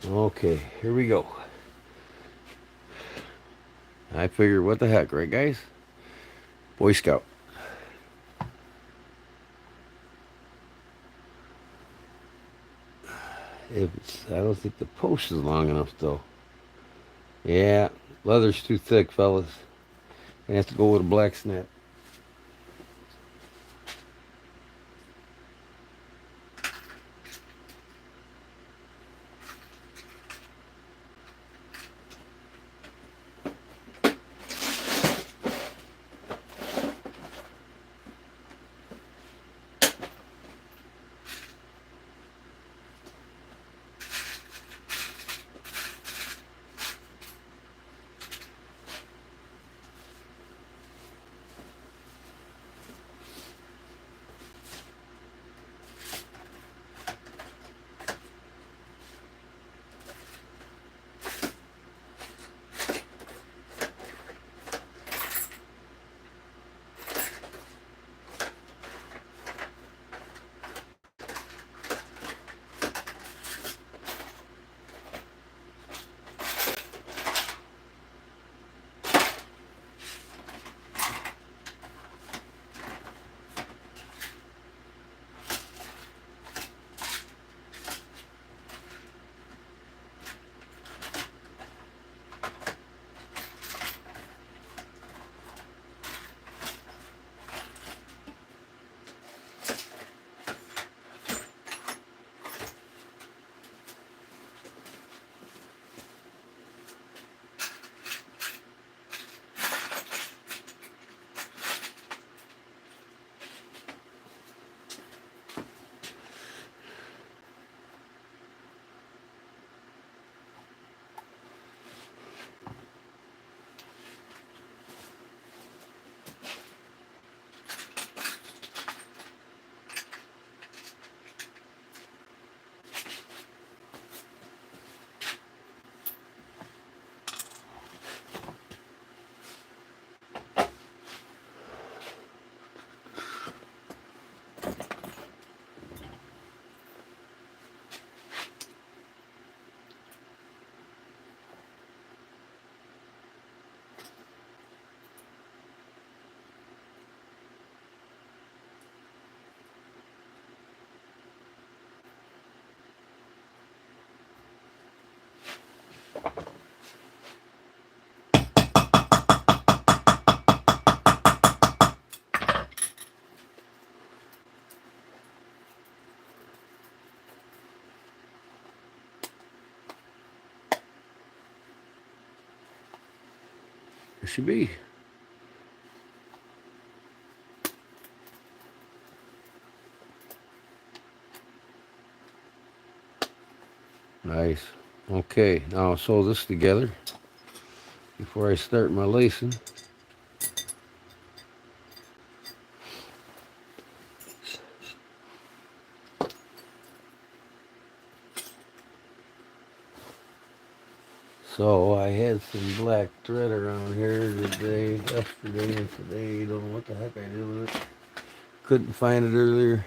Okay, here we go. I figured, what the heck, right, guys? Boy Scout. I don't think the post is long enough, though. Yeah, leather's too thick, fellas. I have to go with a black snap. There should be. Nice. Okay, now I'll sew this together before I start my lacing. So I had some black thread around here yesterday and today. Don't know what the heck I did with it. Couldn't find it earlier.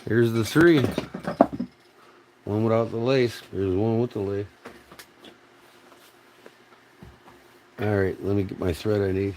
Here's the three. One without the lace. Here's one with the lace. Alright, let me get my thread I need.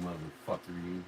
Motherfucker, you.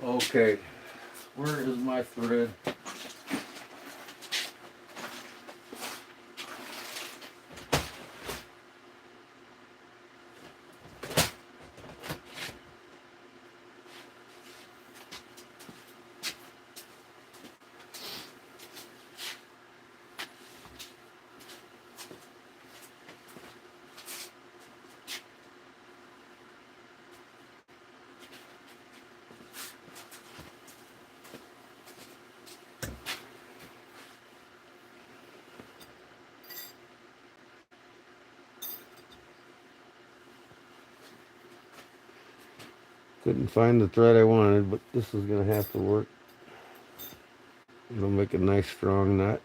Okay, where is my thread? Couldn't find the thread I wanted, but this is going to have to work. It'll make a nice strong knot.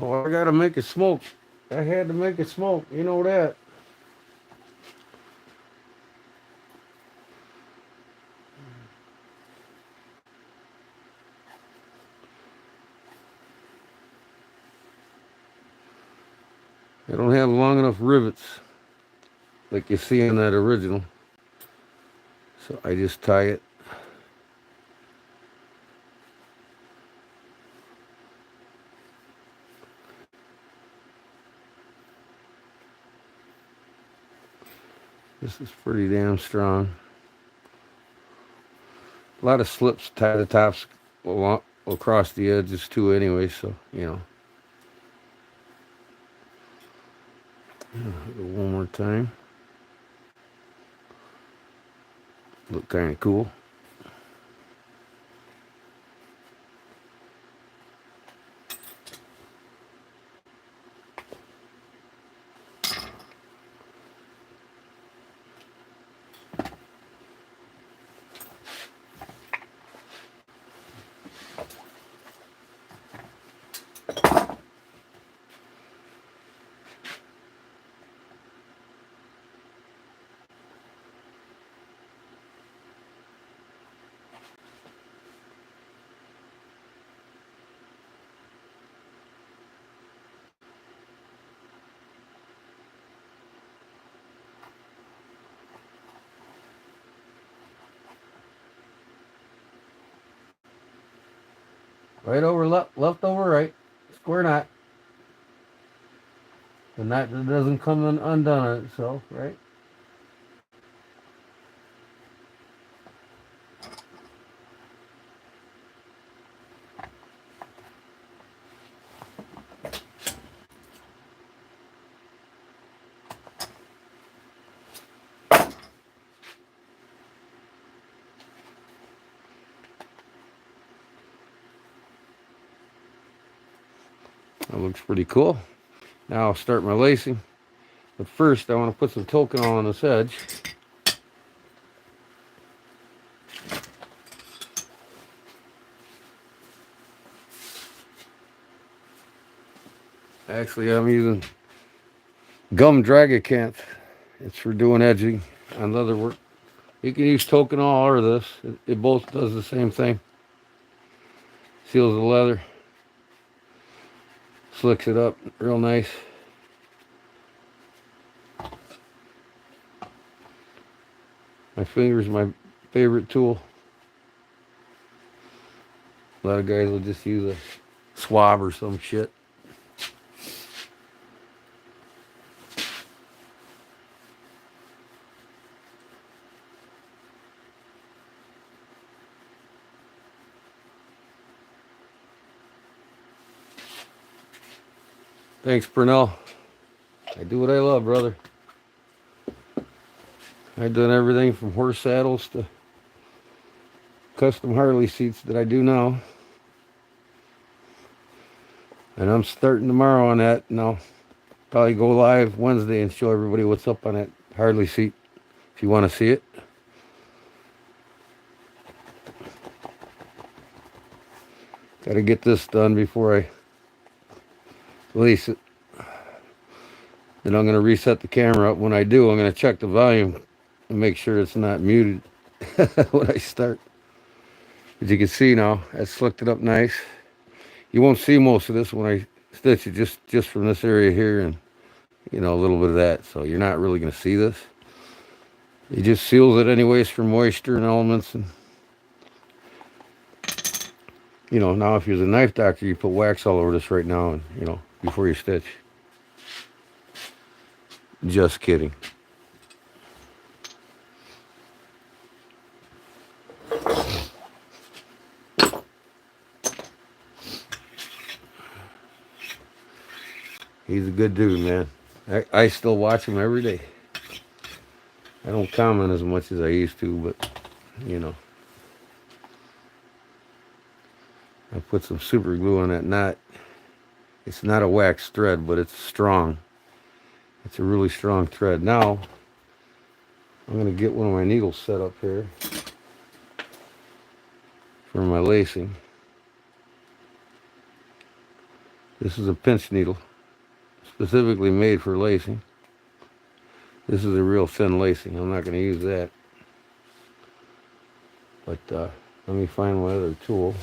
Oh, I gotta make it smoke. I had to make it smoke. You know that. I don't have long enough rivets like you see in that original. So I just tie it. This is pretty damn strong. A lot of slips tie the tops across the edges too anyway, so, you know. One more time. Look kind of cool. Right over left, left over right. Square knot. The knot that doesn't come undone on itself, right? That looks pretty cool. Now I'll start my lacing. But first I want to put some Tokenol on this edge. Actually, I'm using gum Dragacanth. It's for doing edging on leather work. You can use Tokenol or this. It both does the same thing. Seals the leather. Slicks it up real nice. My finger is my favorite tool. A lot of guys will just use a swab or some shit. Thanks, Purnell. I do what I love, brother. I've done everything from horse saddles to custom Harley seats that I do now. And I'm starting tomorrow on that, and I'll probably go live Wednesday and show everybody what's up on that Harley seat if you want to see it. Got to get this done before I release it. Then I'm going to reset the camera up. When I do, I'm going to check the volume and make sure it's not muted when I start. As you can see now, I slicked it up nice. You won't see most of this when I stitch it, just from this area here and, you know, a little bit of that. So you're not really going to see this. It just seals it anyways for moisture and elements. And, you know, now if you're a knife doctor, you put wax all over this right now and, you know, before you stitch. Just kidding. He's a good dude, man. I still watch him every day. I don't comment as much as I used to, but, you know. I put some super glue on that knot. It's not a wax thread, but it's strong. It's a really strong thread. Now, I'm going to get one of my needles set up here for my lacing. This is a pinch needle, specifically made for lacing. This is a real thin lacing. I'm not going to use that. But let me find my other tool.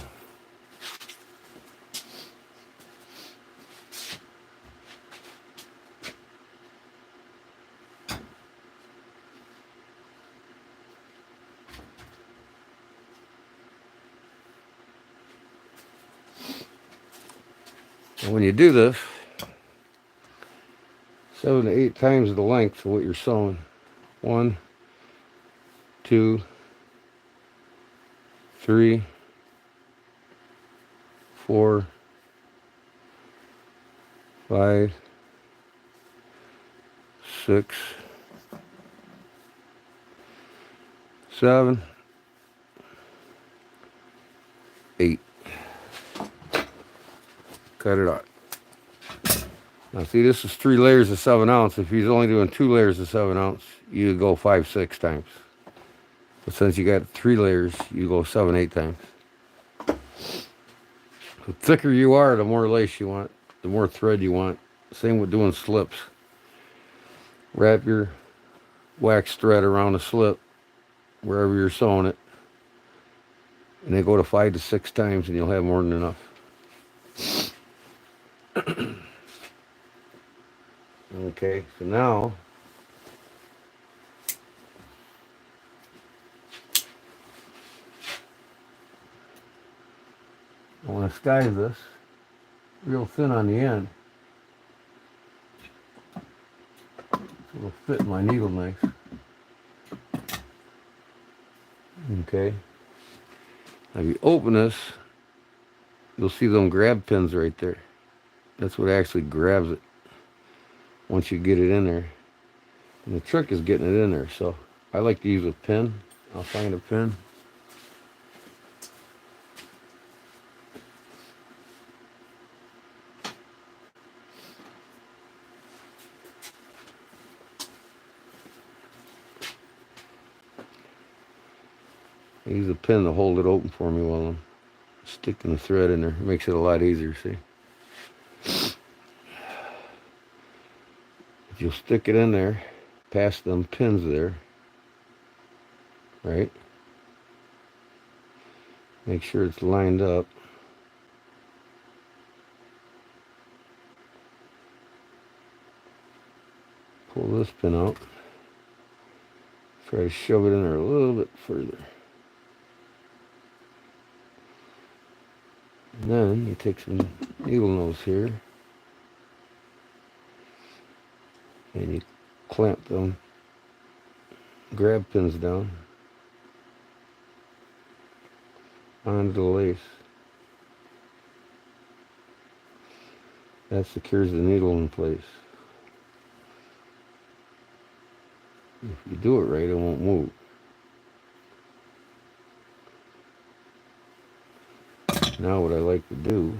And when you do this, 7 to 8 times the length of what you're sewing. 1, 2, 3, 4, 5, 6, 7, 8. Cut it out. Now see, this is 3 layers of 7 ounce. If you're only doing 2 layers of 7 ounce, you go 5, 6 times. But since you got 3 layers, you go 7, 8 times. The thicker you are, the more lace you want, the more thread you want. Same with doing slips. Wrap your wax thread around the slip wherever you're sewing it, and then go to 5 to 6 times, and you'll have more than enough. Okay, so now I want to want to skive this real thin on the end. So it'll fit my needle nice. Okay. Now if you open this, you'll see them grab pins right there. That's what actually grabs it once you get it in there. And the trick is getting it in there. So I like to use a pin. I'll find a pin. I use a pin to hold it open for me while I'm sticking the thread in there. It makes it a lot easier, see? If you'll stick it in there, past them pins there, right? Make sure it's lined up. Pull this pin out. Try to shove it in there a little bit further. And then you take some needle nose here and you clamp them grab pins down onto the lace. That secures the needle in place. If you do it right, it won't move. Now what I like to do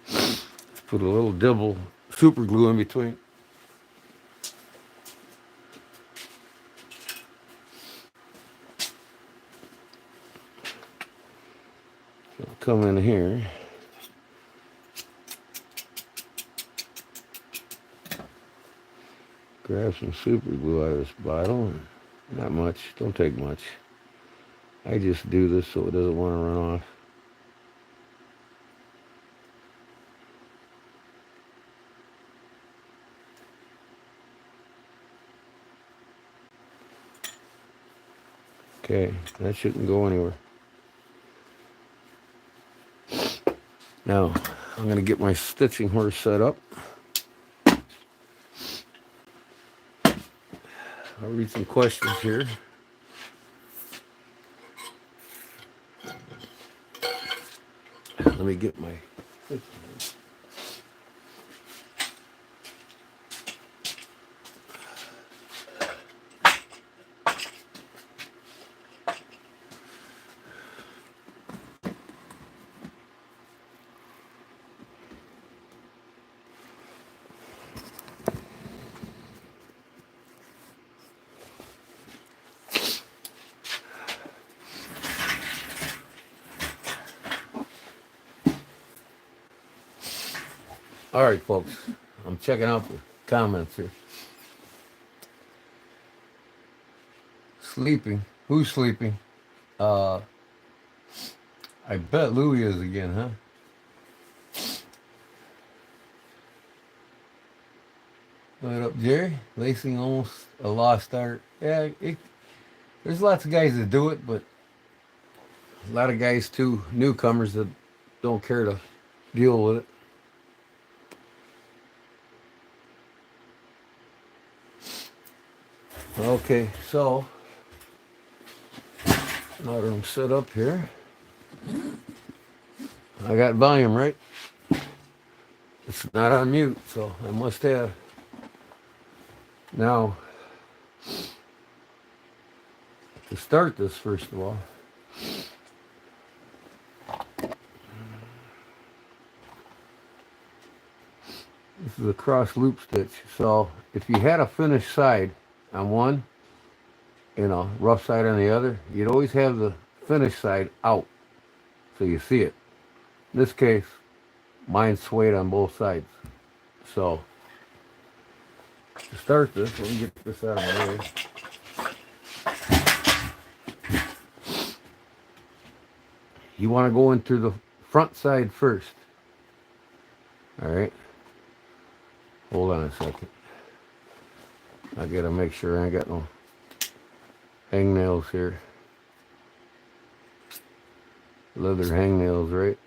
is put a little dibble super glue in between. So I'll come in here. Grab some super glue out of this bottle. Not much, don't take much. I just do this so it doesn't want to run off. Okay, that shouldn't go anywhere. Now, I'm going to get my stitching horse set up. I'll read some questions here. Let me get my stitching horse. All right, folks, I'm checking out the comments here. Sleeping? Who's sleeping? I bet Louie is again, huh? What up, Jerry? Lacing almost a lost art. Yeah, there's lots of guys that do it, but a lot of guys too, newcomers that don't care to deal with it. Okay, so now that I'm set up here, I got volume, right? It's not on mute, so I must have. Now, to start this, first of all, this is a cross loop stitch. So if you had a finished side on one and a rough side on the other, you'd always have the finished side out so you see it. In this case, mine's swayed on both sides. So to start this, let me get this out of my way. You want to go into the front side first. All right. Hold on a second. I gotta make sure I ain't got no hangnails here. Leather hangnails, right?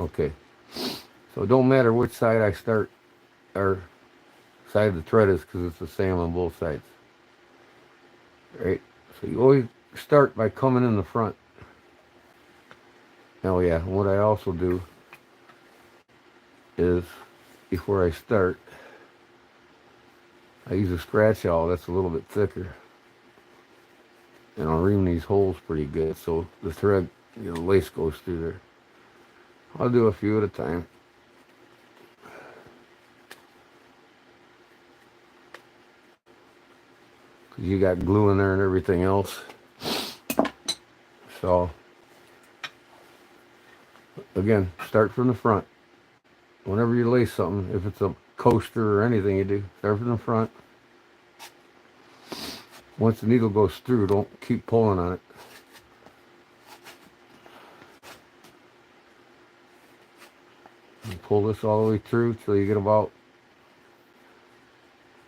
Okay. So it don't matter which side I start, or side the thread is, because it's the same on both sides. Right? So you always start by coming in the front. Oh yeah, what I also do is, before I start, I use a scratch awl that's a little bit thicker. And I'll ream these holes pretty good so the thread, lace goes through there. I'll do a few at a time. Because you got glue in there and everything else. So, again, start from the front. Whenever you lace something, if it's a coaster or anything you do, start from the front. Once the needle goes through, don't keep pulling on it. And pull this all the way through till you get about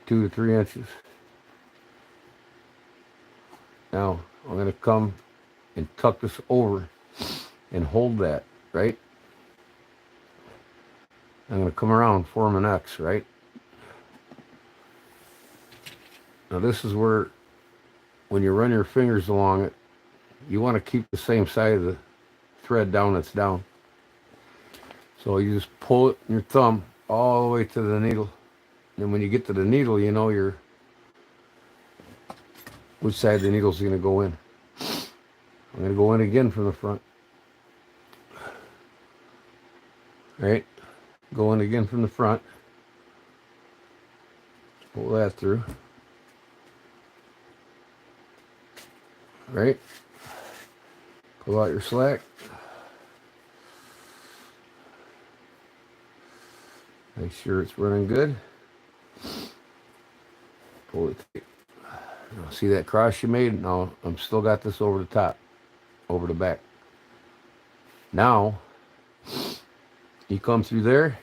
2 to 3 inches. Now, I'm going to come and tuck this over and hold that, right? I'm going to come around, form an X, right? Now this is where, when you run your fingers along it, you want to keep the same side of the thread down that's down. So you just pull it in your thumb all the way to the needle. And then when you get to the needle, you know which side the needle's going to go in. I'm going to go in again from the front. Right? Go in again from the front. Pull that through. Right? Pull out your slack. Make sure it's running good. Pull it tight. Now, see that cross you made? Now I'm still got this over the top, over the back. Now you come through there.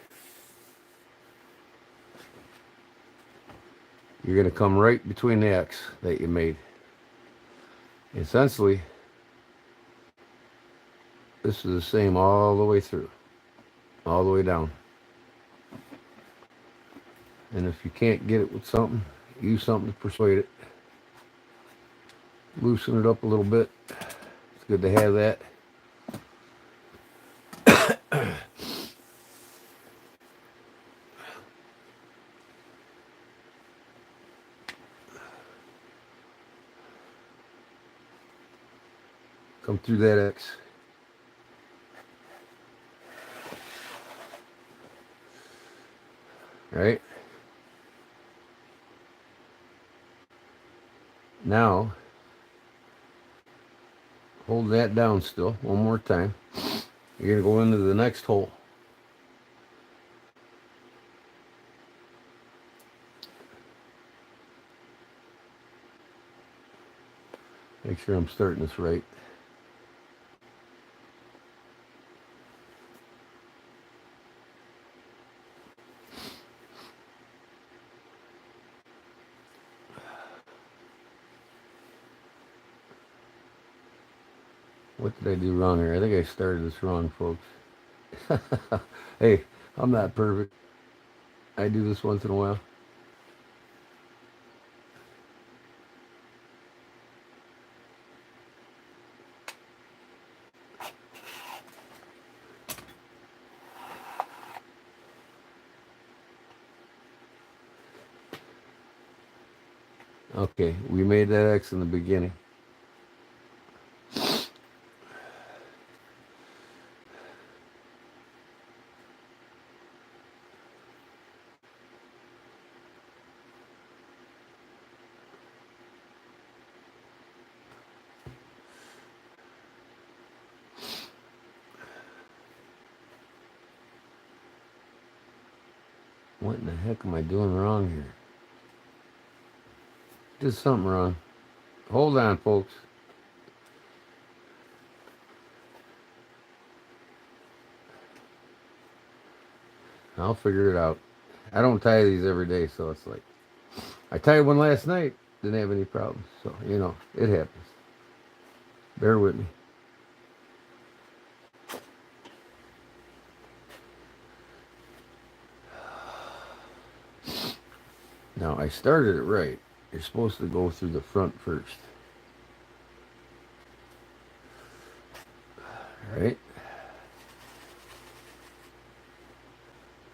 You're going to come right between the X that you made. Essentially, this is the same all the way through, all the way down. And if you can't get it with something, use something to persuade it. Loosen it up a little bit. It's good to have that. Come through that X. Right? Now, hold that down still one more time. You're going to go into the next hole. Make sure I'm starting this right. What did I do wrong here? I think I started this wrong, folks. Hey, I'm not perfect. I do this once in a while. Okay, we made that X in the beginning. What in the heck am I doing wrong here? Did something wrong. Hold on, folks. I'll figure it out. I don't tie these every day, so it's like, I tied one last night, didn't have any problems. So, it happens. Bear with me. Now, I started it right. You're supposed to go through the front first. Right?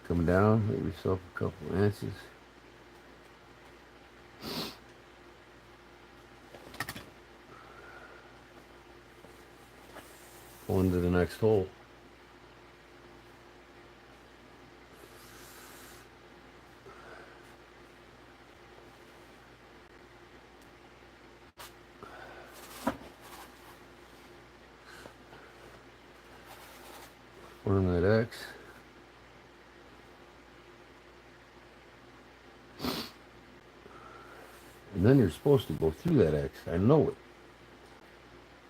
Come down, make yourself a couple inches. Go into the next hole. Form that X. And then you're supposed to go through that X. I know it.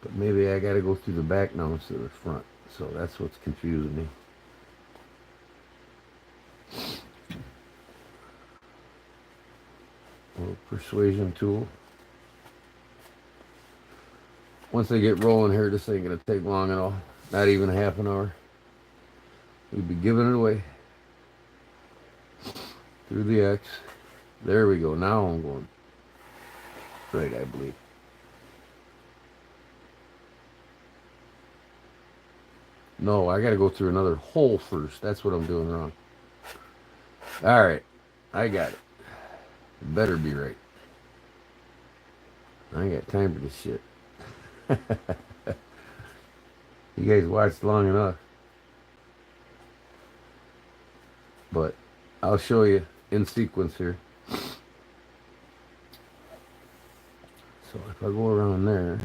But maybe I got to go through the back now instead of the front. So that's what's confusing me. A little persuasion tool. Once I get rolling here, this ain't going to take long at all. Not even a half an hour. We'd be giving it away. Through the X. There we go. Now I'm going right, I believe. No, I got to go through another hole first. That's what I'm doing wrong. All right. I got it. It better be right. I ain't got time for this shit. You guys watched long enough. But I'll show you in sequence here. So if I go around there.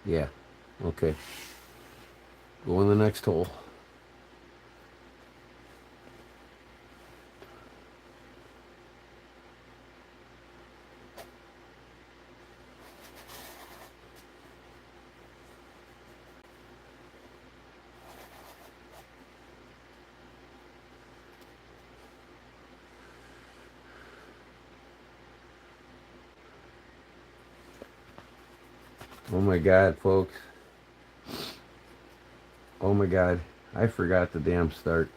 Yeah. Okay. Go in the next hole. Oh my God, folks. Oh my God. I forgot the damn start.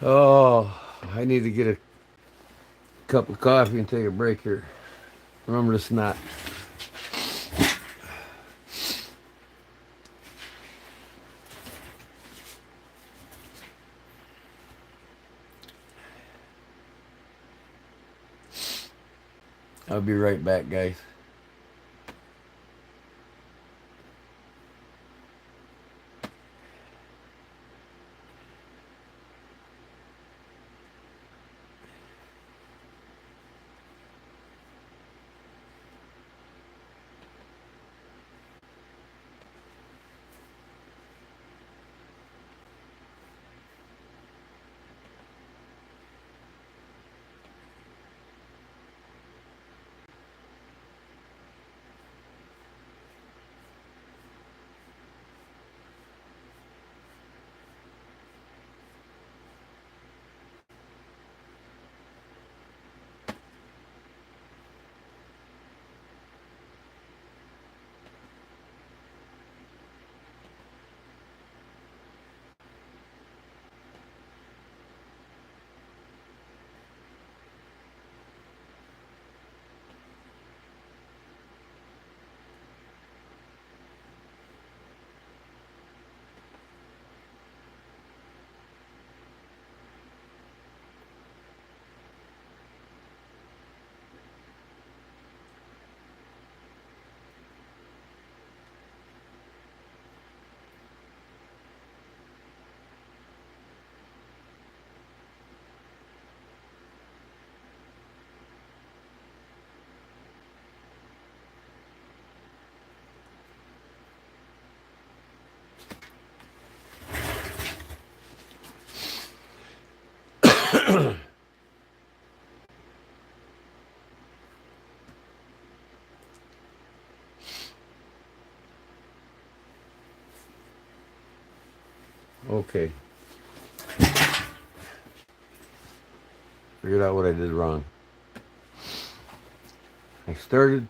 Oh, I need to get a cup of coffee and take a break here. Remember the snot. I'll be right back, guys. Okay. Figured out what I did wrong. I started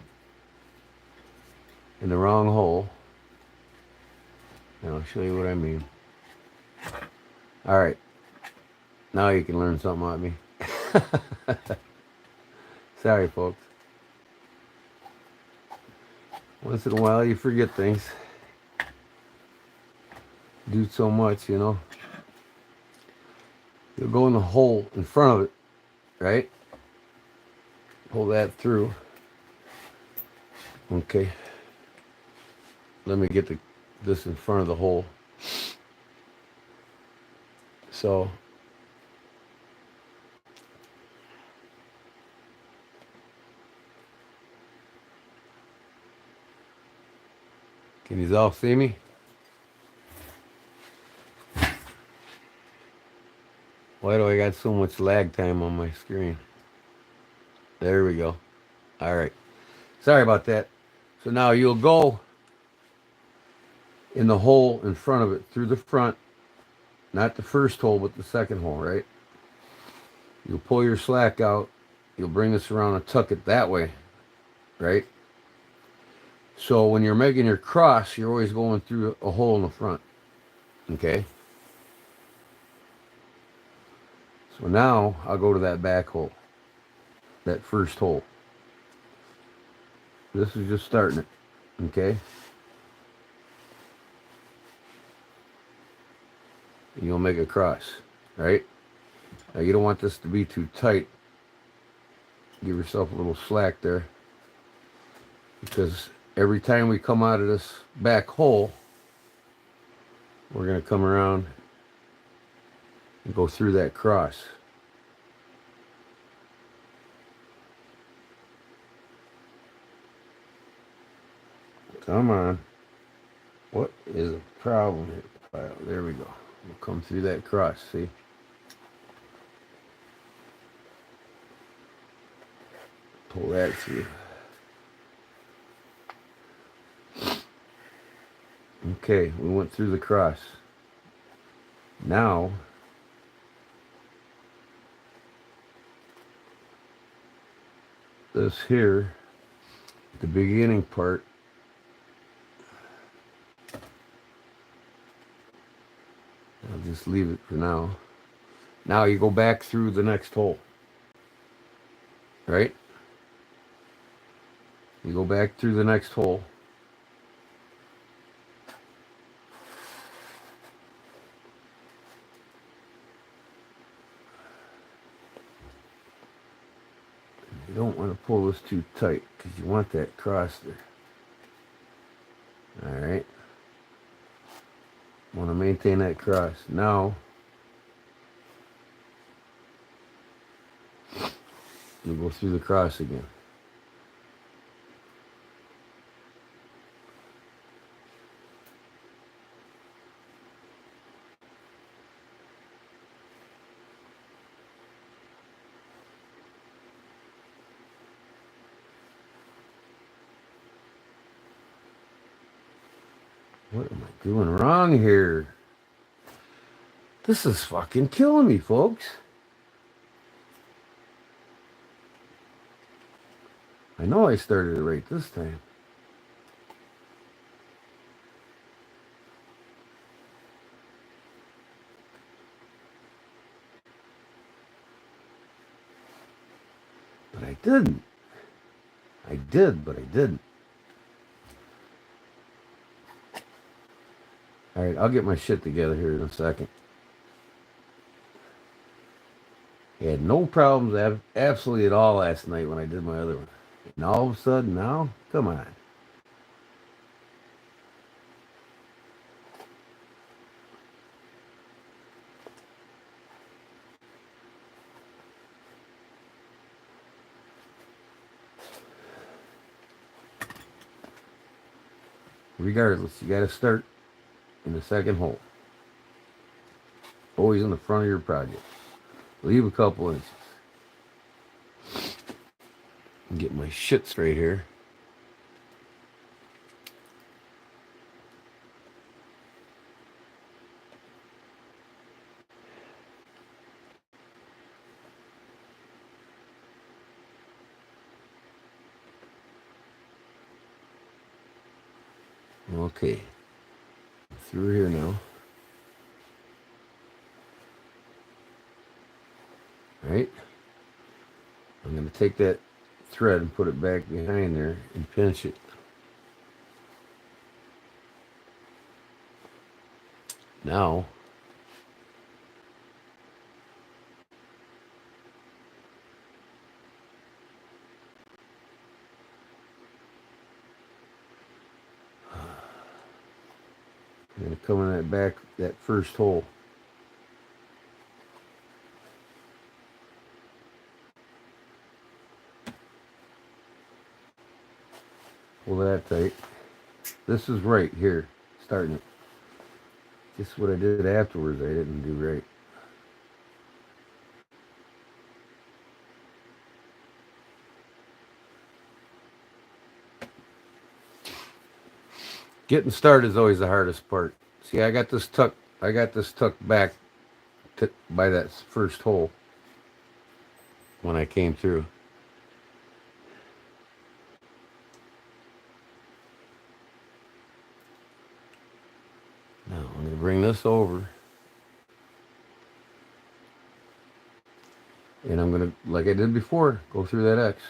in the wrong hole. And I'll show you what I mean. All right. Now you can learn something about me. Sorry, folks. Once in a while you forget things. Do so much, you know. You'll go in the hole in front of it, right? Pull that through. Okay. Let me get this in front of the hole. So can you all see me? Why do I got so much lag time on my screen? There we go. All right. Sorry about that. So now you'll go in the hole in front of it, through the front, not the first hole, but the second hole, right? You'll pull your slack out. You'll bring this around and tuck it that way, right? So when you're making your cross, you're always going through a hole in the front, okay? So now I'll go to that back hole, that first hole. This is just starting it, okay? And you'll make a cross, right? Now you don't want this to be too tight. Give yourself a little slack there, because every time we come out of this back hole, we're going to come around and go through that cross. Come on. What is the problem here? There we go. We'll come through that cross, see? Pull that through. Okay, we went through the cross. Now, this here, the beginning part, I'll just leave it for now. Now you go back through the next hole, right? You go back through the next hole. You don't want to pull this too tight because you want that cross there. All right. Want to maintain that cross. Now, you go through the cross again. What am I doing wrong here? This is fucking killing me, folks. I know I started it right this time. But I didn't. I did, but I didn't. All right, I'll get my shit together here in a second. I had no problems absolutely at all last night when I did my other one. And all of a sudden now, come on. Regardless, you got to start in the second hole. Always in the front of your project. Leave a couple inches. Get my shit straight here. Okay, through here now. Right? I'm going to take that thread and put it back behind there and pinch it. Now, I'm going to come in that first hole. Pull that tight. This is right here, starting it. Just what I did afterwards, I didn't do right. Getting started is always the hardest part. See, I got this tucked back by that first hole when I came through. Now I'm going to bring this over. And I'm going to, like I did before, go through that X.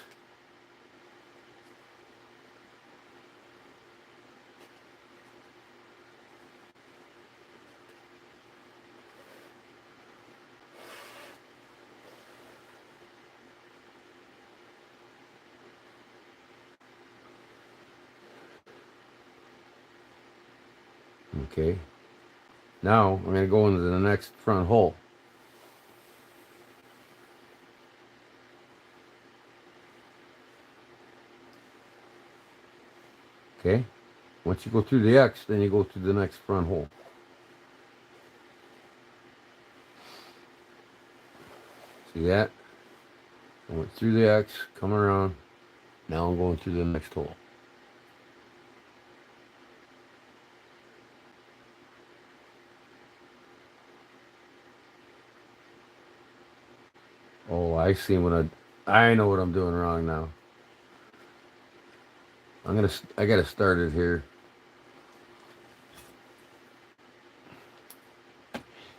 Okay. Now I'm going to go into the next front hole. Okay. Once you go through the X, then you go to the next front hole. See that? I went through the X, come around. Now I'm going through the next hole. Oh, I see I know what I'm doing wrong now. I gotta start it here.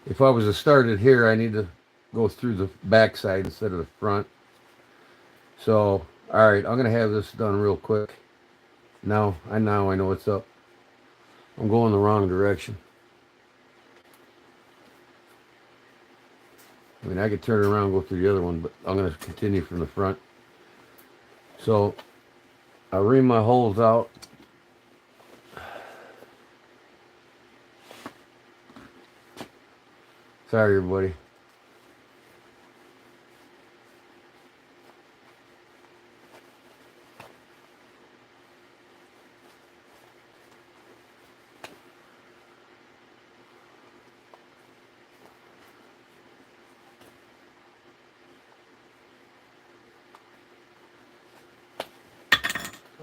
If I was to start it here, I need to go through the back side instead of the front. So, all right, I'm gonna have this done real quick. Now I know what's up. I'm going the wrong direction. I mean, I could turn around and go through the other one, but I'm gonna continue from the front. So, I ream my holes out. Sorry, everybody.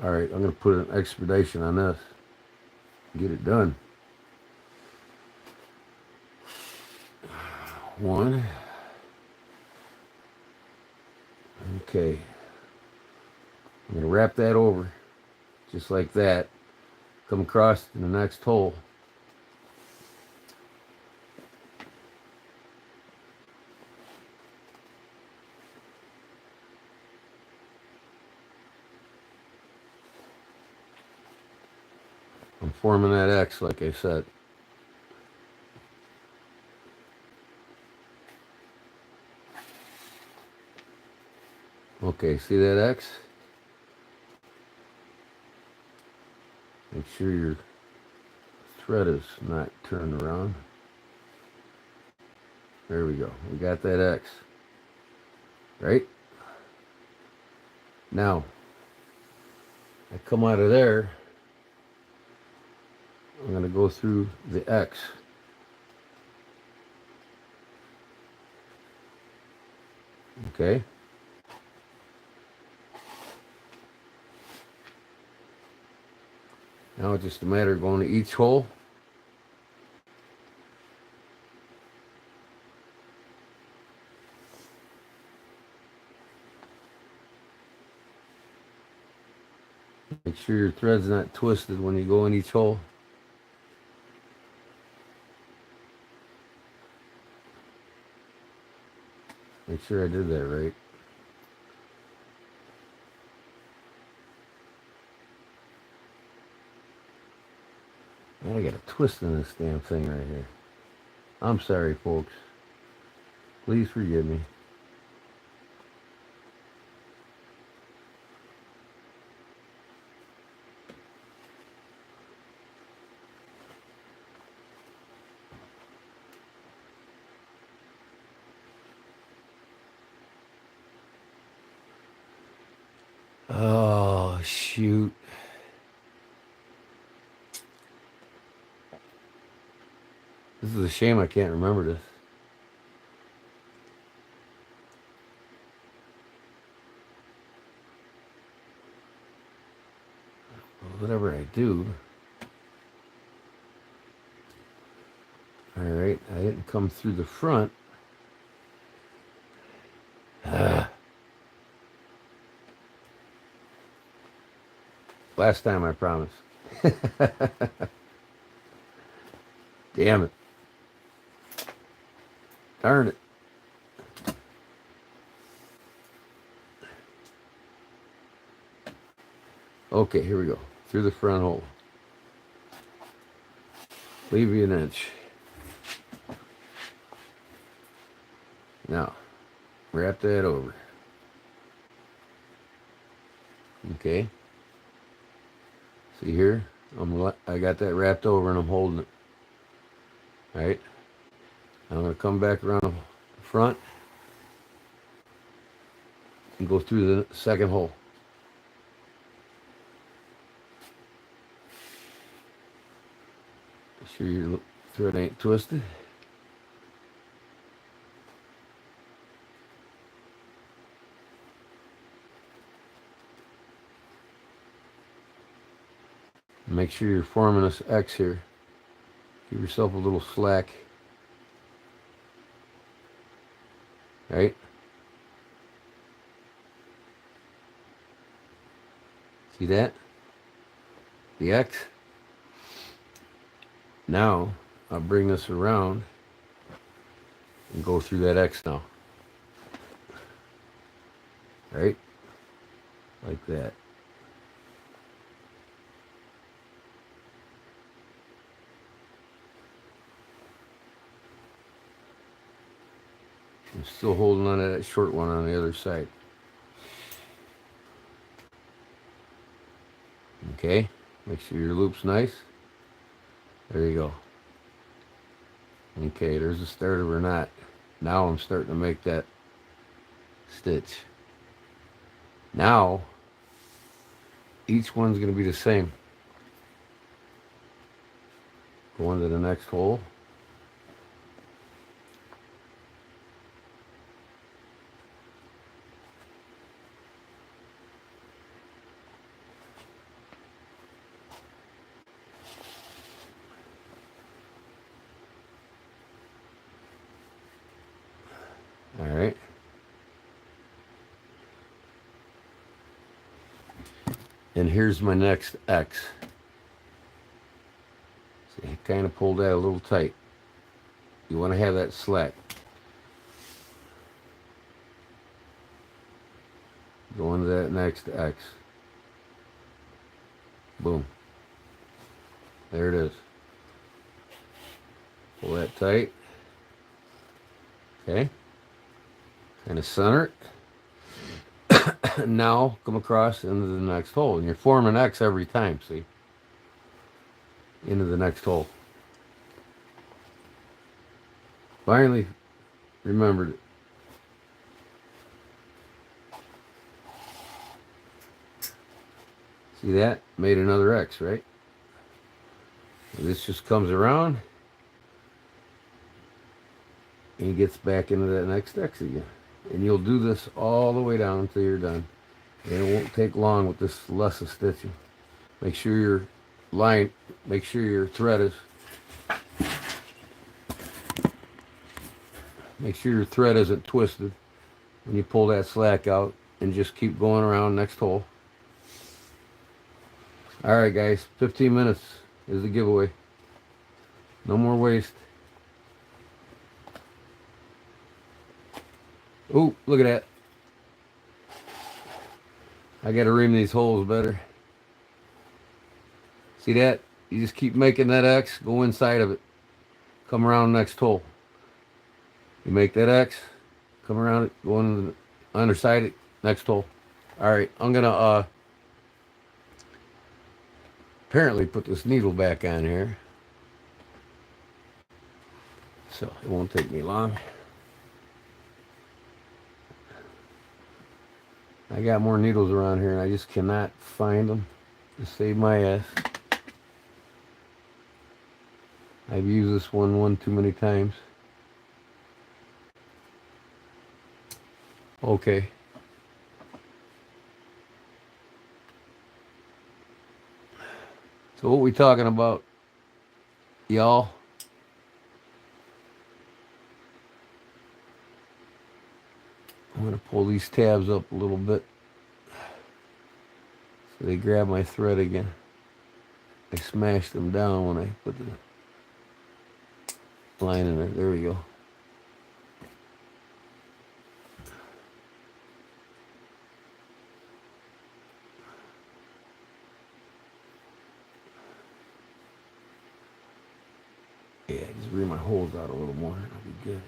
All right, I'm going to put an expedition on this. Get it done. One. Okay. I'm going to wrap that over just like that. Come across in the next hole. I'm forming that X like I said. Okay, see that X? Make sure your thread is not turned around. There we go. We got that X. Right? Now, I come out of there. I'm going to go through the X. Okay. Now it's just a matter of going to each hole. Make sure your thread's not twisted when you go in each hole. Make sure I did that right. I got a twist in this damn thing right here. I'm sorry, folks. Please forgive me. Oh, shoot. This is a shame I can't remember this. Whatever I do. Alright, I didn't come through the front. Last time, I promise. Damn it. Darn it. Okay, here we go. Through the front hole. Leave you an inch. Now, wrap that over. Okay. See here? I got that wrapped over and I'm holding it. Alright. I'm going to come back around the front and go through the second hole. Make sure your thread ain't twisted. Make sure you're forming this X here. Give yourself a little slack. Right? See that? The X. Now, I'll bring this around and go through that X now. Right? Like that. I'm still holding on to that short one on the other side. Okay, make sure your loop's nice. There you go. Okay, there's the start of our knot. Now I'm starting to make that stitch. Now, each one's going to be the same. Go into the next hole. All right. And here's my next X. See, I kind of pulled that a little tight. You want to have that slack. Go into that next X. Boom. There it is. Pull that tight. Okay. Kind of center it. Now come across into the next hole. And you're forming X every time, see? Into the next hole. Finally remembered it. See that? Made another X, right? And this just comes around and he gets back into that next X again. And you'll do this all the way down until you're done. And it won't take long with this less of stitching. Make sure your line, make sure your thread is, make sure your thread isn't twisted when you pull that slack out, and just keep going around next hole. All right, guys, 15 minutes is the giveaway. No more waste. Oh, look at that. I got to ream these holes better. See that? You just keep making that X, go inside of it. Come around the next hole. You make that X, come around it, go on the underside it, next hole. Alright, I'm gonna apparently put this needle back on here. So it won't take me long. I got more needles around here and I just cannot find them to save my ass. I've used this one too many times. Okay. So what we talking about, y'all? I'm going to pull these tabs up a little bit so they grab my thread again. I smashed them down when I put the line in there. There we go. Yeah, just ream my holes out a little more. That'll be good.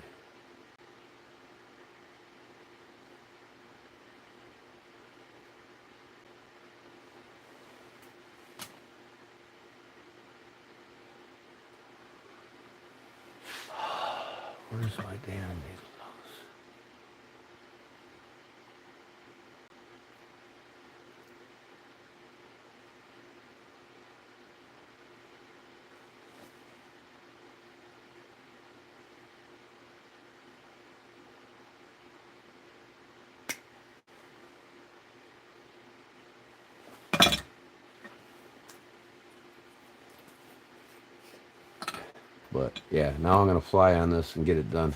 Where's my damn needle? But yeah, now I'm gonna fly on this and get it done.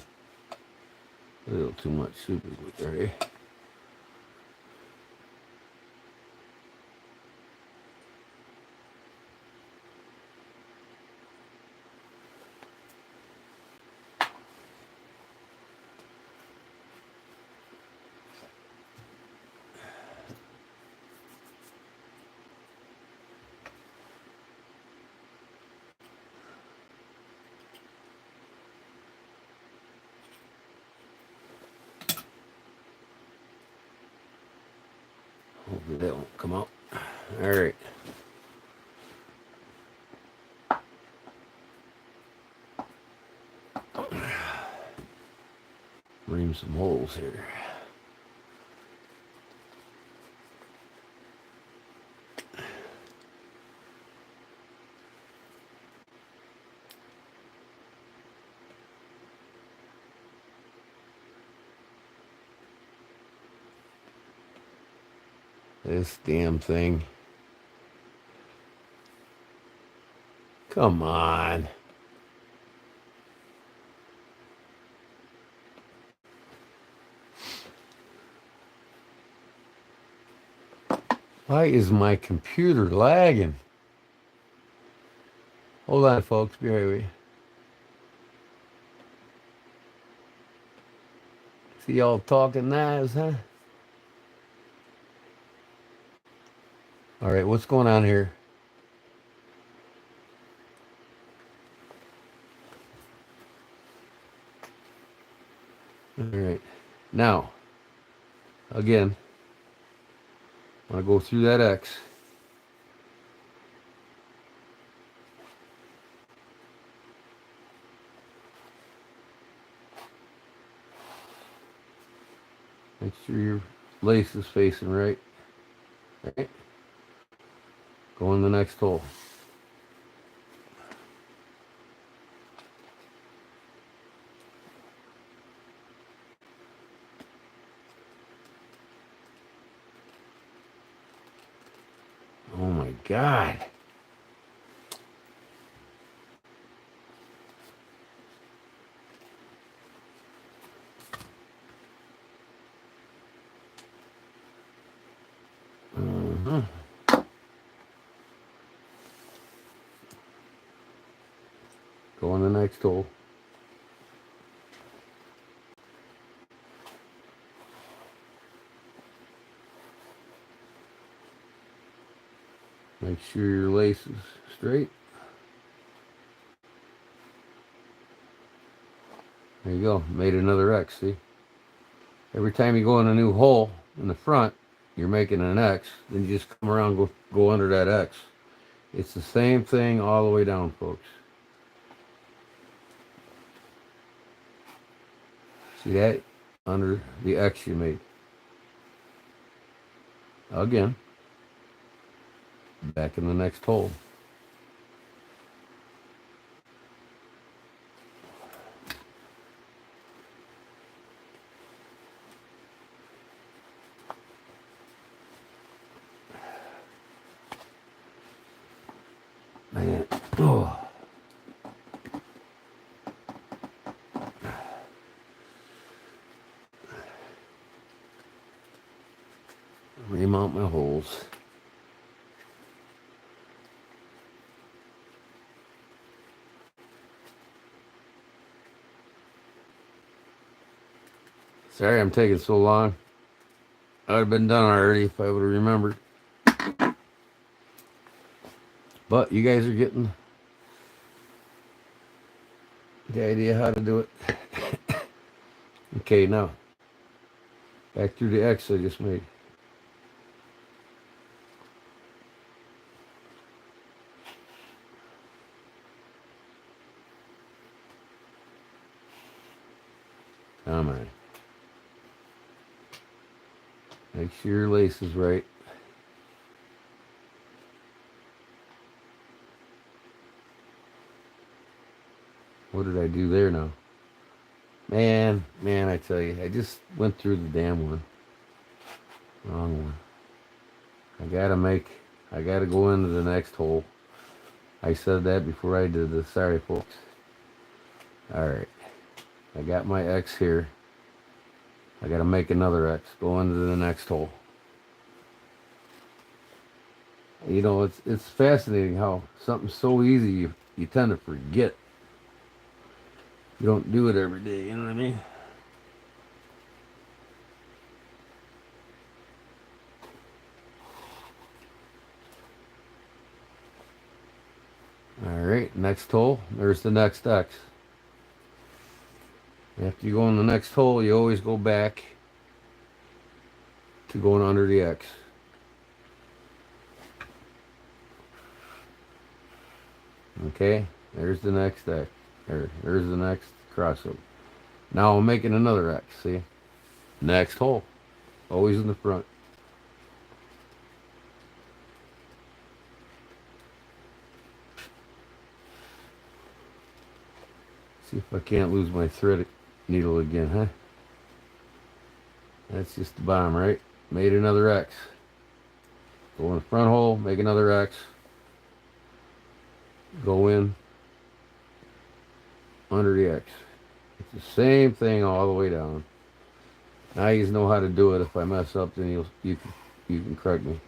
A little too much super glue there, eh? Hopefully that won't come out. All right. Ream some holes here. This damn thing. Come on. Why is my computer lagging? Hold on, folks. Be right with you. See y'all talking knives, huh? All right, what's going on here? All right. Now, again, I'm going to go through that X. Make sure your lace is facing right. Right. Go in the next hole. Oh my God. Go in the next hole. Make sure your lace is straight. There you go. Made another X, see? Every time you go in a new hole in the front, you're making an X. Then you just come around, go under that X. It's the same thing all the way down, folks. See that? Under the X you made. Again. Back in the next hole. Man. Oh. Remount my holes. Sorry I'm taking so long. I'd have been done already if I would have remembered. But you guys are getting the idea how to do it. Okay, now back through the X I just made. Come on. Make sure your lace is right. What did I do there now? Man, I tell you, I just went through the damn one. Wrong one. I gotta go into the next hole. I said that before I did this. Sorry, folks. Alright. I got my X here. I gotta make another X. Go into the next hole. You know, it's fascinating how something so easy you tend to forget. You don't do it every day, you know what I mean? Alright, next hole. There's the next X. After you go in the next hole, you always go back to going under the X. Okay, there's the next X. There's the next crossover. Now I'm making another X, see? Next hole. Always in the front. See if I can't lose my thread needle again, huh? That's just the bottom, right? Made another X. Go in the front hole, make another X. Go in under the X. It's the same thing all the way down. Now you know how to do it. If I mess up, then you can correct me.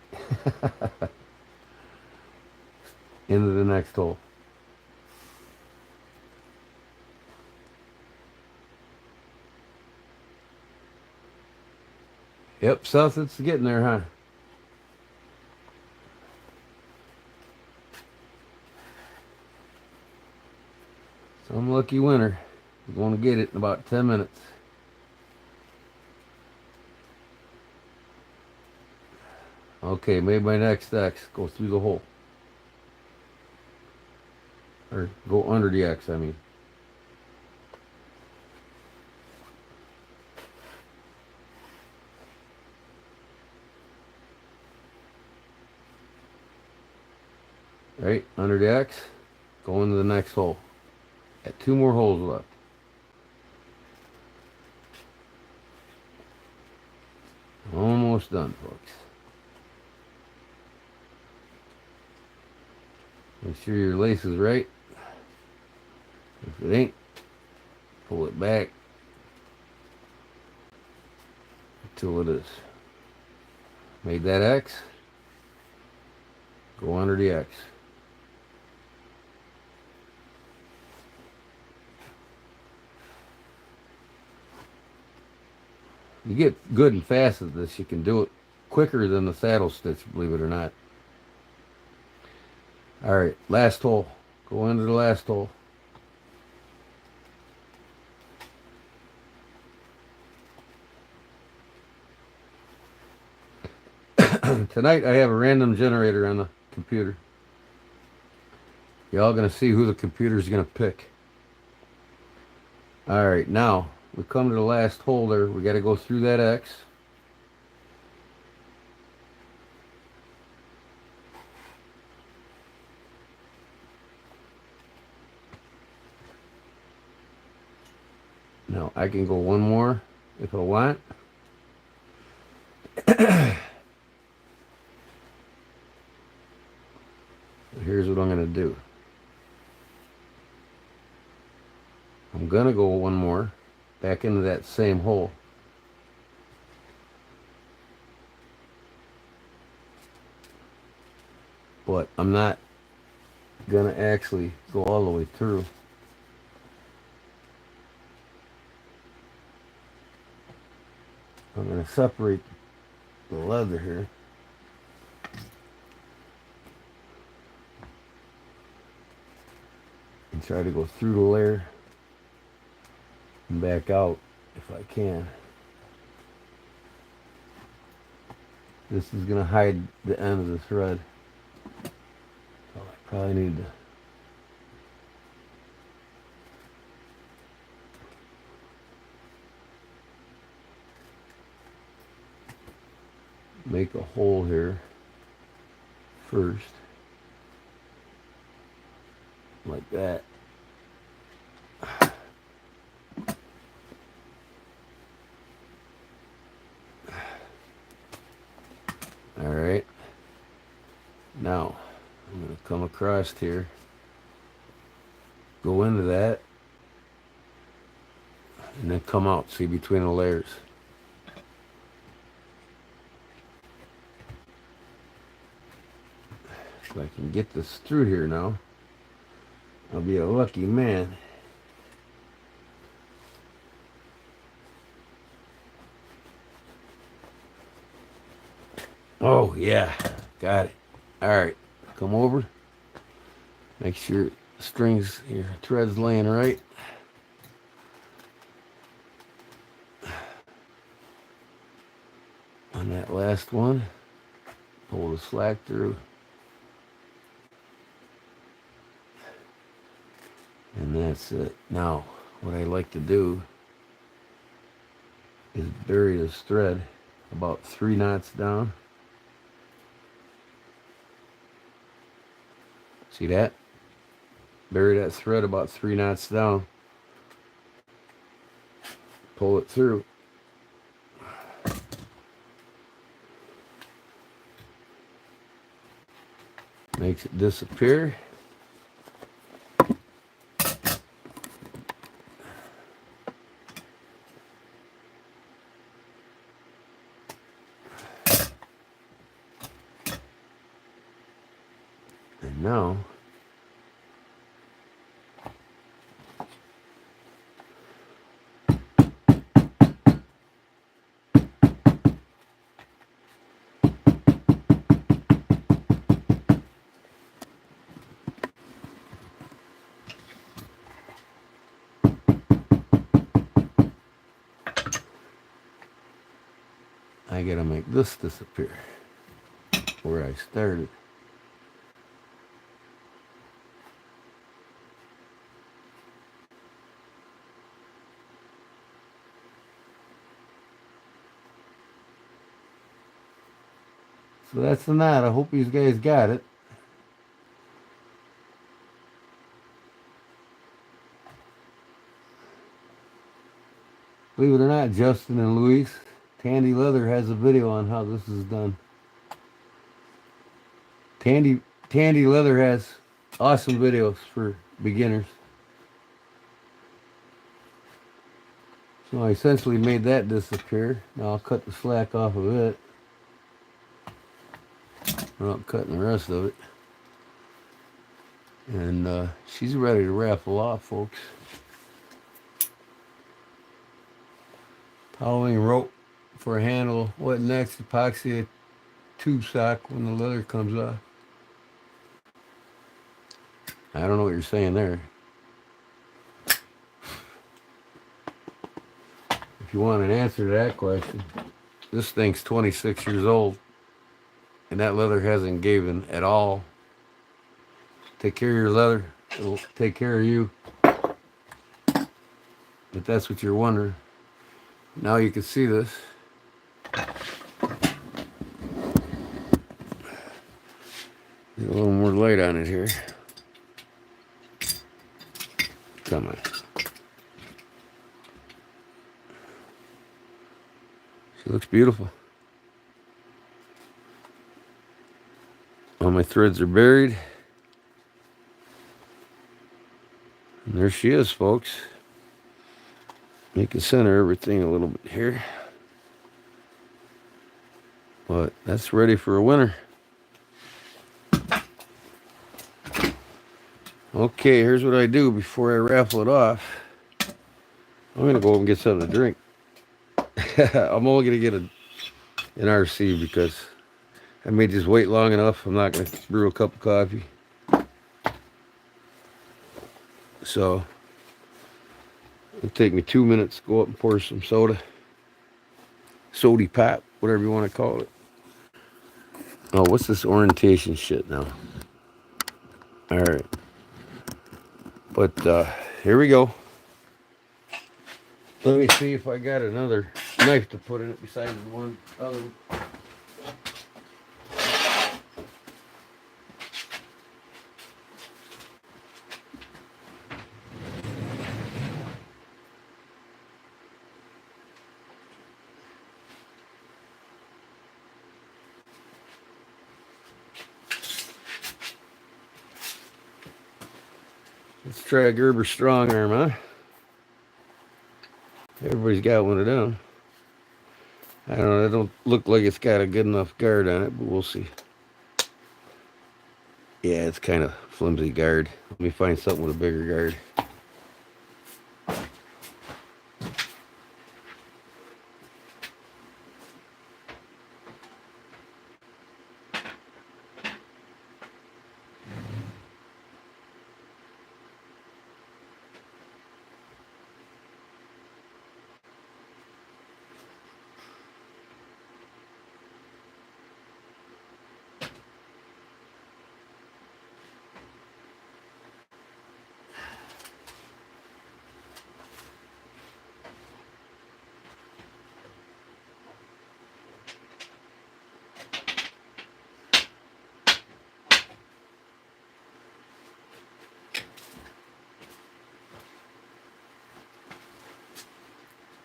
Into the next hole. Yep, Seth, it's getting there, huh? Some lucky winner is going to get it in about 10 minutes. Okay, made my next X. Go through the hole. Or go under the X, I mean. Right, under the X, go into the next hole. Got 2 more holes left. Almost done, folks. Make sure your lace is right. If it ain't, pull it back until it is. Made that X. Go under the X. You get good and fast at this, you can do it quicker than the saddle stitch, believe it or not. All right, last hole. Go into the last hole. Tonight I have a random generator on the computer. Y'all gonna see who the computer's gonna pick. All right, now we come to the last hole there. We got to go through that X. Now I can go one more if I want. Here's what I'm gonna do. I'm gonna go one more back into that same hole. But I'm not gonna actually go all the way through. I'm gonna separate the leather here. And try to go through the layer and back out if I can. This is gonna hide the end of the thread. So I probably need to make a hole here first, like that. All right, now I'm going to come across here, go into that, and then come out, see between the layers. If I can get this through here now, I'll be a lucky man. Oh yeah, got it. All right, come over. Make sure the strings, your thread's laying right. On that last one, pull the slack through. And that's it. Now, what I like to do is bury this thread about 3 knots down. See that? Bury that thread about 3 knots down. Pull it through. Makes it disappear. And now I gotta make this disappear where I started. So that's the knot. I hope you guys got it. Believe it or not, Justin and Luis, Tandy Leather has a video on how this is done. Tandy Leather has awesome videos for beginners. So I essentially made that disappear. Now I'll cut the slack off of it. Well, I'm cutting the rest of it. And she's ready to raffle off, folks. Howling rope for a handle. What next? Epoxy a tube sock when the leather comes off. I don't know what you're saying there. If you want an answer to that question, this thing's 26 years old, and that leather hasn't given at all. Take care of your leather, it'll take care of you. If that's what you're wondering. Now you can see this. Get a little more light on it here. Come on. She looks beautiful. All my threads are buried. And there she is, folks. You can center everything a little bit here. But that's ready for a winter. Okay, here's what I do before I raffle it off. I'm going to go and get something to drink. I'm only going to get an RC because I may just wait long enough. I'm not going to brew a cup of coffee. So it'll take me 2 minutes to go up and pour some soda. Sody pop, whatever you want to call it. Oh, what's this orientation shit now? All right. But here we go. Let me see if I got another knife to put in it besides the one other. Let's try a Gerber strong arm, huh? Everybody's got one of them. I don't know, it don't look like it's got a good enough guard on it, but we'll see. Yeah, it's kind of flimsy guard. Let me find something with a bigger guard.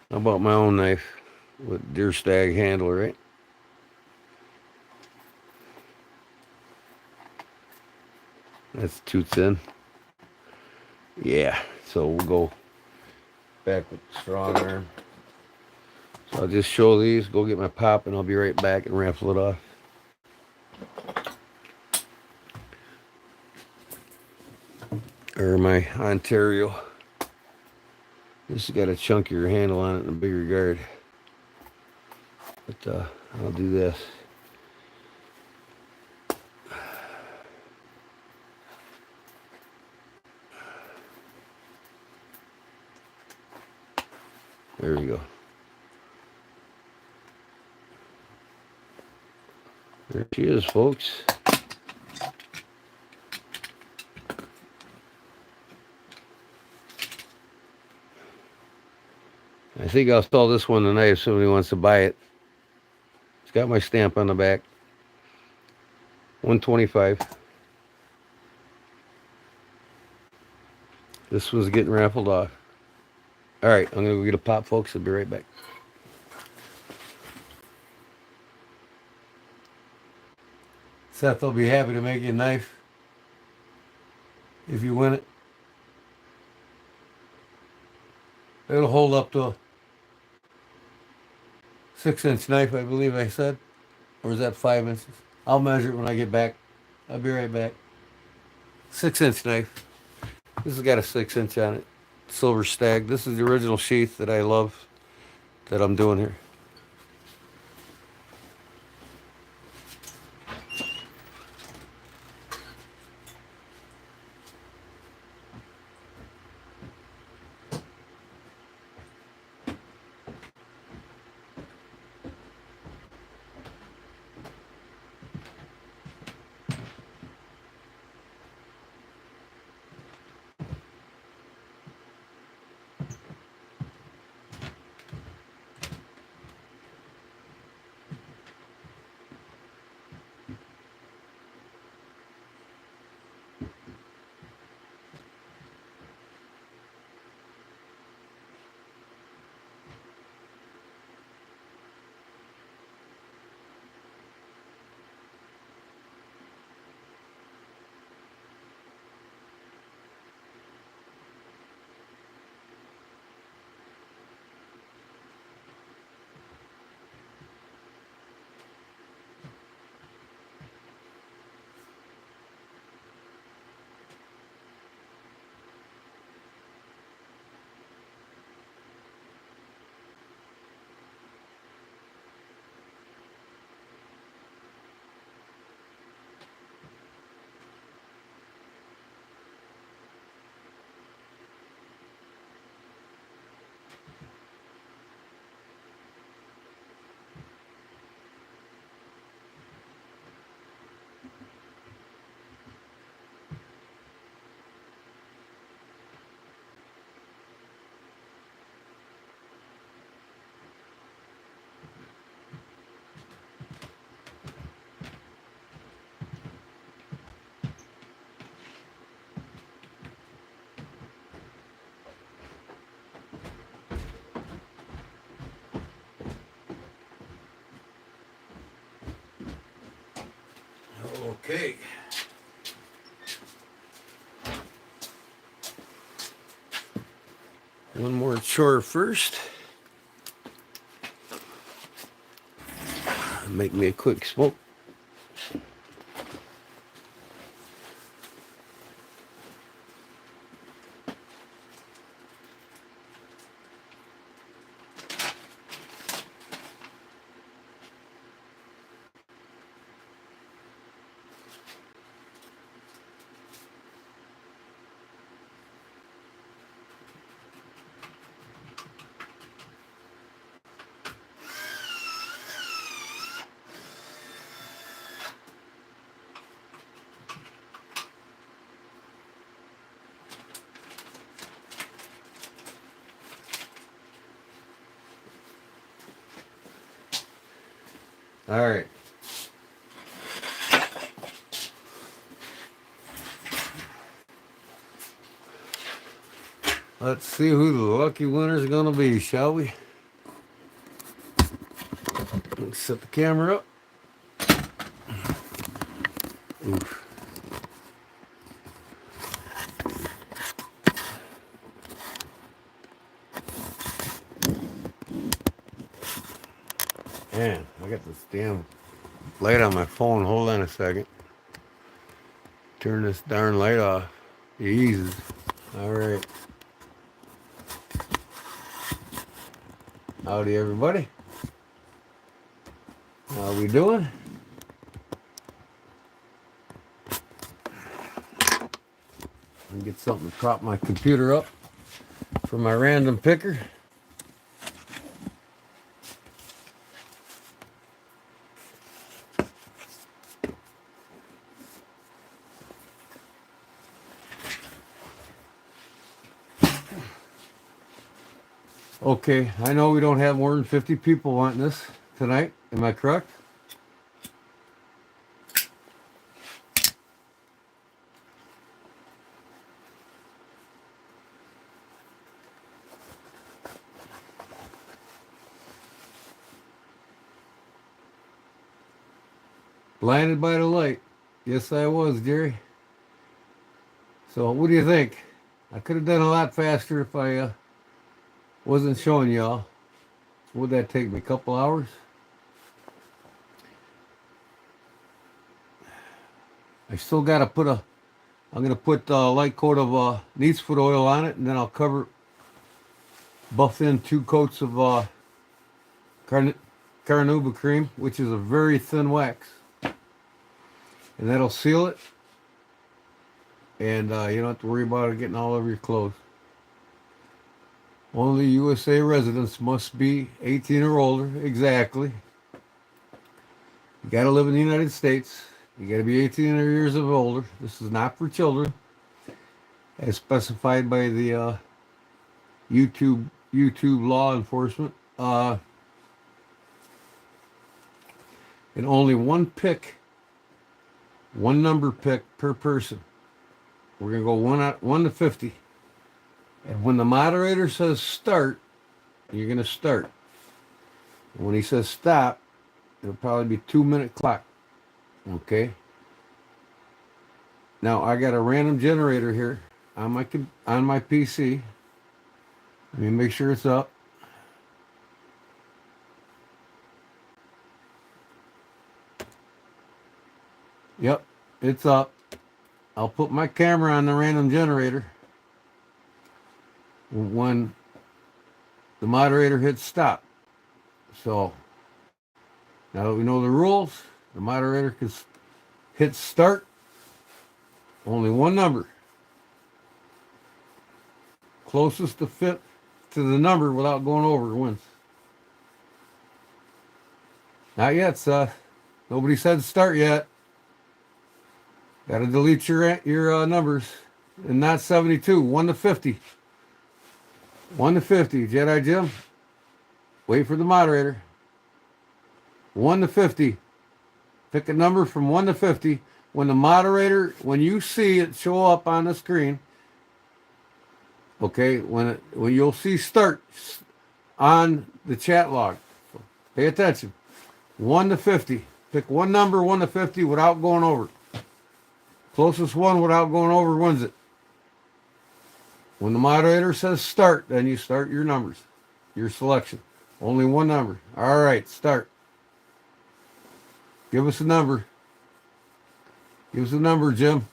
I bought my own knife with deer stag handle, right? That's too thin. Yeah, so we'll go back with strong arm. So I'll just show these, go get my pop, and I'll be right back and raffle it off. Or my Ontario. This has got a chunkier handle on it and a bigger guard. But I'll do this. There we go. There she is, folks. I think I'll sell this one tonight if somebody wants to buy it. It's got my stamp on the back. $125. This one's getting raffled off. All right, I'm going to go get a pop, folks. I'll be right back. Seth will be happy to make you a knife if you win it. It'll hold up to a 6-inch knife, I believe I said. Or is that 5 inches? I'll measure it when I get back. I'll be right back. 6-inch knife. This has got a 6-inch on it. Silver stag. This is the original sheath that I love that I'm doing here. Okay. One more chore first. Make me a quick smoke. All right. Let's see who the lucky winner is going to be, shall we? Let's set the camera up. Oof. Man, I got this damn light on my phone. Hold on a second. Turn this darn light off. Jesus. All right. Howdy, everybody. How we doing? I'll get something to prop my computer up for my random picker. Okay, I know we don't have more than 50 people wanting this tonight. Am I correct? Blinded by the light. Yes, I was, Jerry. So what do you think? I could have done a lot faster if I wasn't showing y'all. Would that take me? A couple hours? I still got to put I'm going to put a light coat of neat's foot oil on it, and then I'll buff in 2 coats of Carnauba cream, which is a very thin wax. And that'll seal it. And you don't have to worry about it getting all over your clothes. Only USA residents must be 18 or older. Exactly. You got to live in the United States. You got to be 18 years of older. This is not for children, as specified by the YouTube law enforcement. And only one number pick per person. We're gonna go 1 to 50. And when the moderator says start, you're going to start. And when he says stop, it'll probably be 2-minute clock. Okay? Now, I got a random generator here on my PC. Let me make sure it's up. Yep, it's up. I'll put my camera on the random generator when the moderator hits stop. So now that we know the rules, the moderator can hit start. Only one number. Closest to fit to the number without going over wins. Not yet, Seth. Nobody said start yet. Got to delete your numbers. And not 72, 1 to 50. 1 to 50, Jedi Jim. Wait for the moderator. 1 to 50. Pick a number from 1 to 50. When the moderator, when you see it show up on the screen, okay, when you'll see start on the chat log. Pay attention. 1 to 50. Pick one number, 1 to 50, without going over. Closest one without going over wins it. When the moderator says start, then you start your numbers, your selection. Only one number. All right, start. Give us a number. Give us a number, Jim.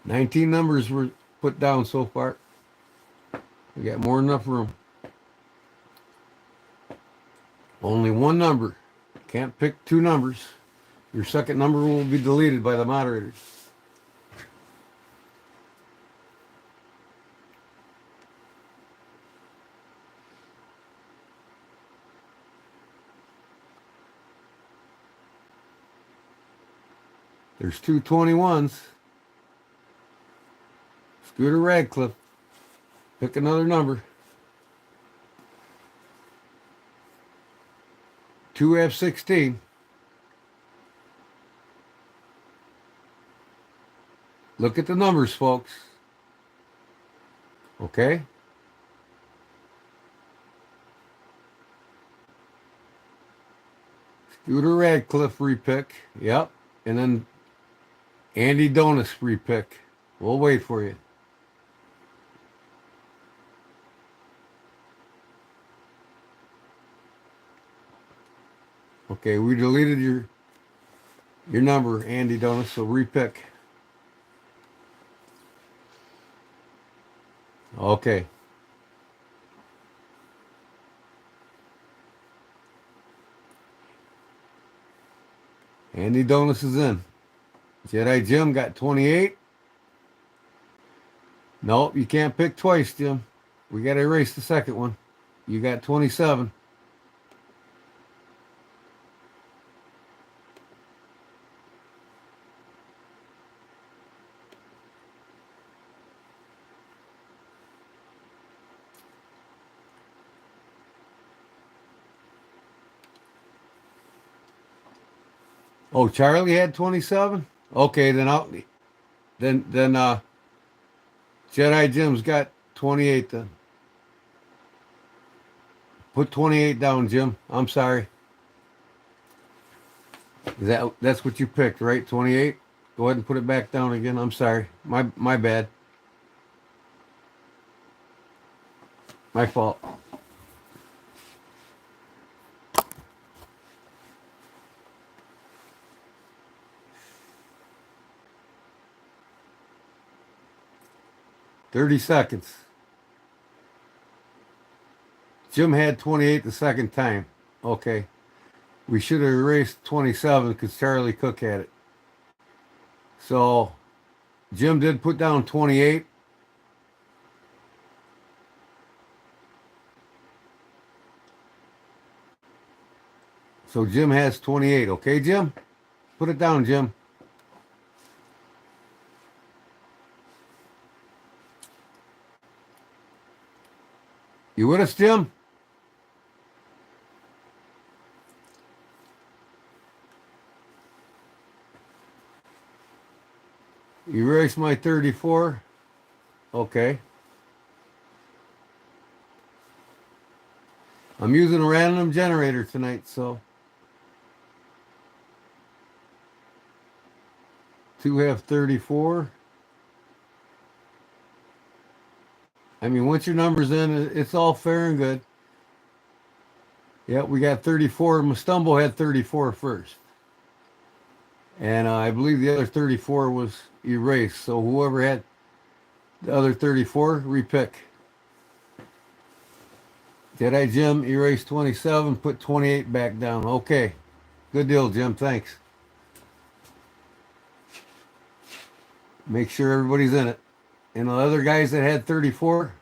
$19 numbers were put down so far. We got more than enough room. Only one number. Can't pick two numbers. Your second number will be deleted by the moderators. There's two 21s. Scooter Radcliffe. Pick another number. Two F-16. Look at the numbers, folks. Okay? Scooter Radcliffe repick. Yep. And then Andy Donis repick. We'll wait for you. Okay, we deleted your number, Andy Donis, so repick. Okay. Andy Donis is in. Jedi Jim got 28. Nope, you can't pick twice, Jim. We got to erase the second one. You got 27. Oh, Charlie had 27? Okay, then Jedi Jim's got 28 then. Put 28 down, Jim. I'm sorry. That's what you picked, right? 28? Go ahead and put it back down again. I'm sorry. My bad. My fault. $30 seconds. Jim had 28 the second time. Okay. We should have erased 27 because Charlie Cook had it. So Jim did put down 28. So Jim has 28. Okay, Jim? Put it down, Jim. You with us, Jim? Erase my 34. Okay. I'm using a random generator tonight, so. Two have 34. I mean, once your number's in, it's all fair and good. Yep, we got 34. Mustumbo had 34 first. And I believe the other 34 was erased. So whoever had the other 34, repick. Jedi Jim erased 27, put 28 back down. Okay. Good deal, Jim. Thanks. Make sure everybody's in it. And the other guys that had 34,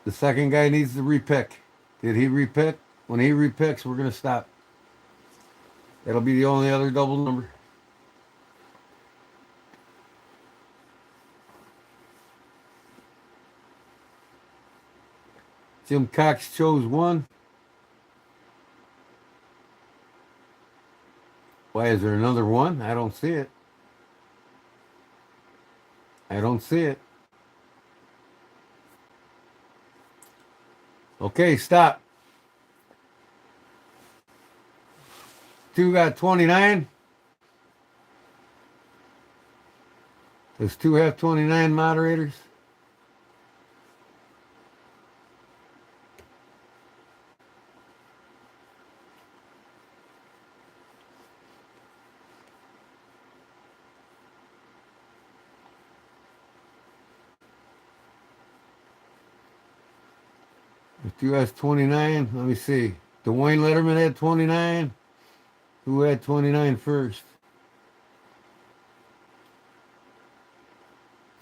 the second guy needs to repick. Did he repick? When he repicks, we're going to stop. That'll be the only other double number. Jim Cox chose 1. Why is there another 1? I don't see it. I don't see it. Okay, stop. 2 got 29. Does 2 have 29 moderators? If 2 has 29, let me see. Dwayne Letterman had 29. Who had 29 first?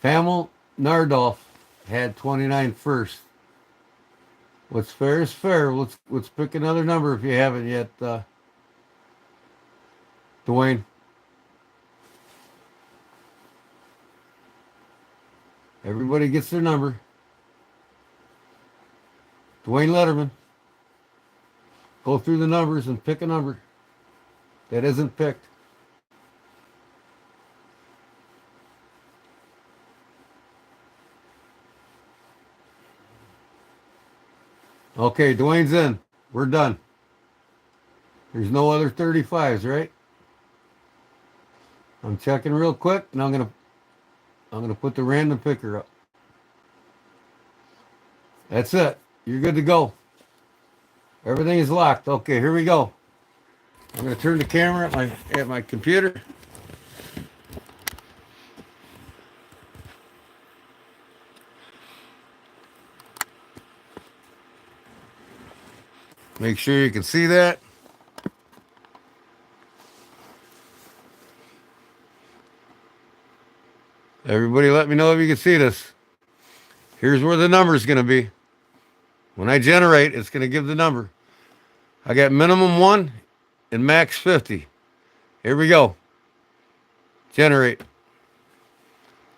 Famil Nardolph had 29 first. What's fair is fair. Let's pick another number if you haven't yet, Dwayne. Everybody gets their number. Dwayne Letterman. Go through the numbers and pick a number that isn't picked. Okay, Dwayne's in. We're done. There's no other 35s, right? I'm checking real quick, and I'm gonna put the random picker up. That's it. You're good to go. Everything is locked. Okay, here we go. I'm gonna turn the camera at my computer. Make sure you can see that. Everybody let me know if you can see this. Here's where the number is going to be. When I generate, it's going to give the number. I got minimum 1 and max 50. Here we go. Generate.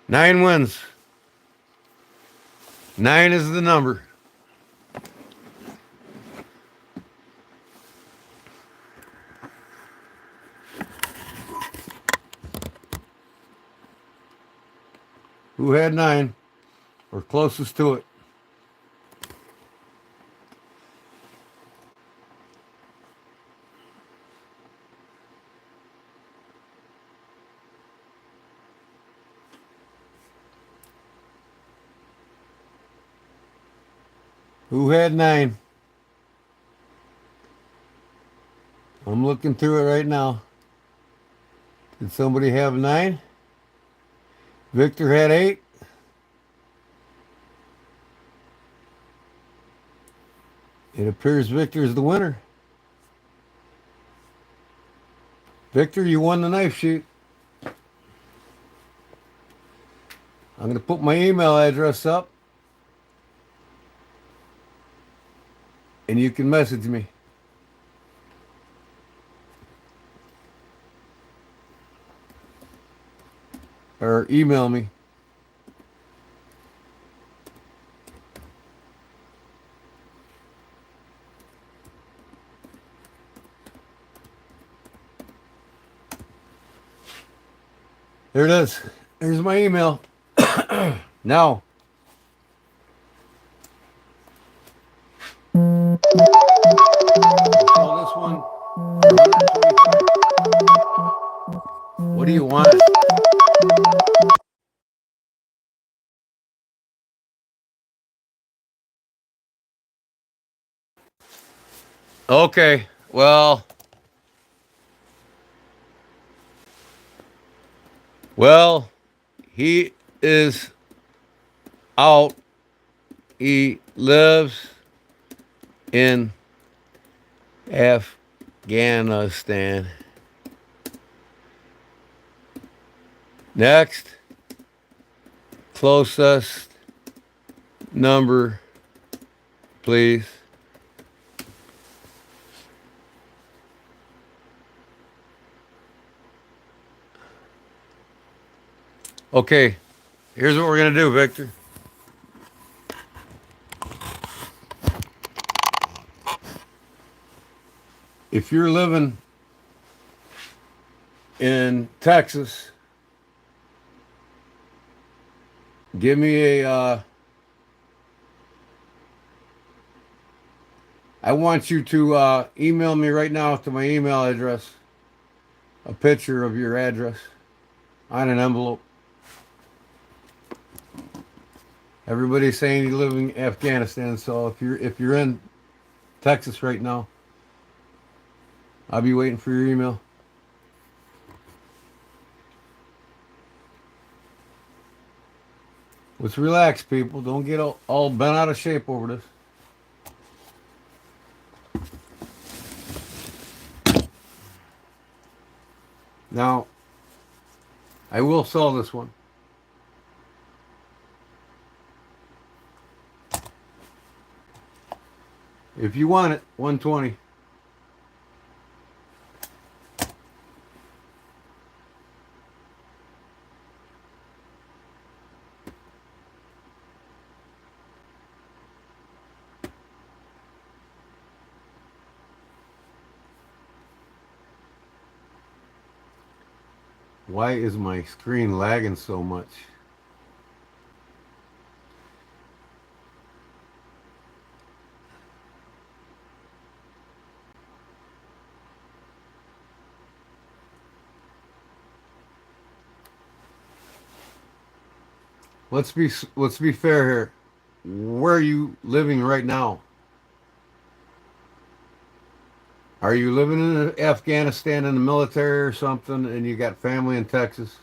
9 wins. 9 is the number. Who had 9 or closest to it? Who had 9? I'm looking through it right now. Did somebody have 9? Victor had 8. It appears Victor is the winner. Victor, you won the knife sheet. I'm going to put my email address up, and you can message me. Or email me. There it is. There's my email. Now. Call this one 125. What do you want? Okay, well, he is out. He lives in Afghanistan. Next, closest number, please. Okay, here's what we're going to do, Victor. If you're living in Texas, give me I want you to email me right now to my email address a picture of your address on an envelope. Everybody's saying you live in Afghanistan, so if you're in Texas right now, I'll be waiting for your email. Let's relax, people. Don't get all bent out of shape over this. Now, I will sell this one. If you want it, 120. Why is my screen lagging so much? Let's be fair here. Where are you living right now? Are you living in Afghanistan in the military or something, and you got family in Texas?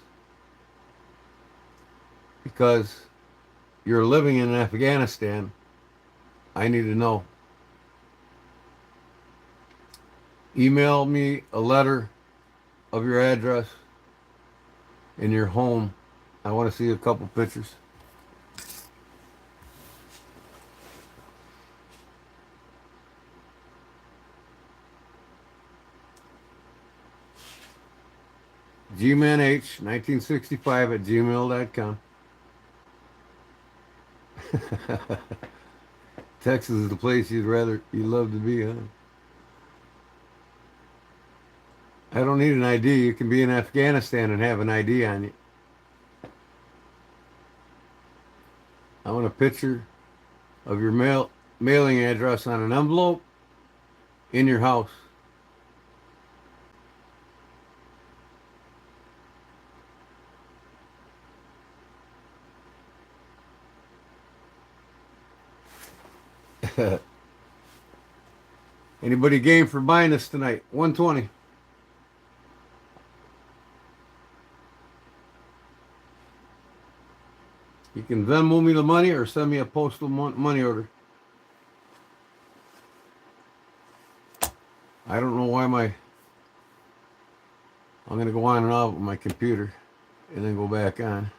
Because you're living in Afghanistan, I need to know. Email me a letter of your address and your home. I want to see a couple pictures. gmanh1965 at gmail.com. Texas is the place you'd love to be, huh? I don't need an ID. You can be in Afghanistan and have an ID on you. I want a picture of your mailing address on an envelope in your house. Anybody game for buying this tonight? 120. You can Venmo me the money or send me a postal money order. I don't know why I'm going to go on and off with my computer and then go back on.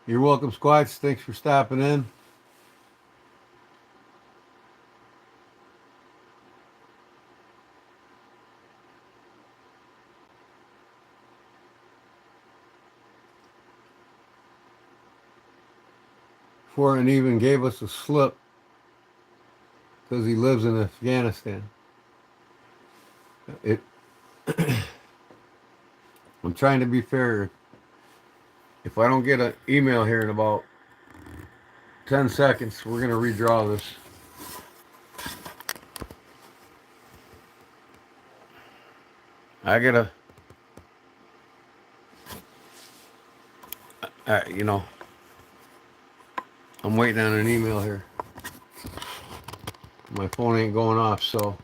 You're welcome, Squats. Thanks for stopping in. Foreign even gave us a slip because he lives in Afghanistan. I'm trying to be fair. If I don't get an email here in about 10 seconds, we're going to redraw this. I gotta, I'm waiting on an email here. My phone ain't going off, so.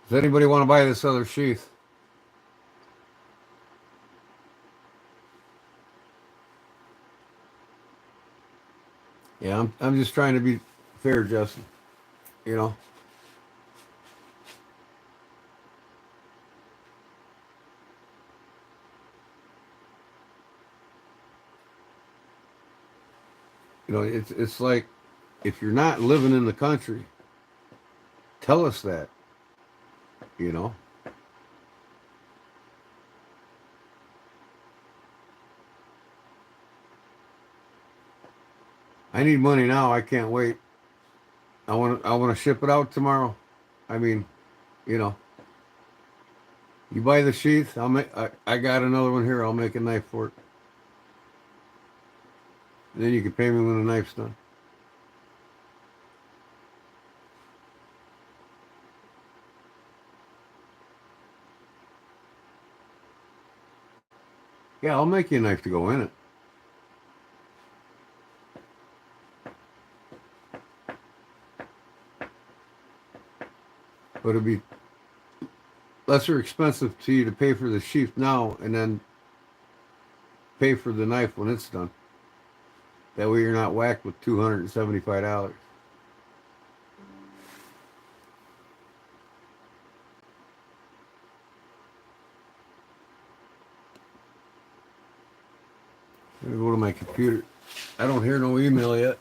Does anybody want to buy this other sheath? Yeah, I'm just trying to be fair, Justin. You know, it's like if you're not living in the country, tell us that. You know, I need money now. I can't wait. I want to ship it out tomorrow. I mean, you know, you buy the sheath. I got another one here. I'll make a knife for it. And then you can pay me when the knife's done. Yeah, I'll make you a knife to go in it. But it'd be lesser expensive to you to pay for the sheath now and then pay for the knife when it's done. That way you're not whacked with $275. Let me go to my computer. I don't hear no email yet.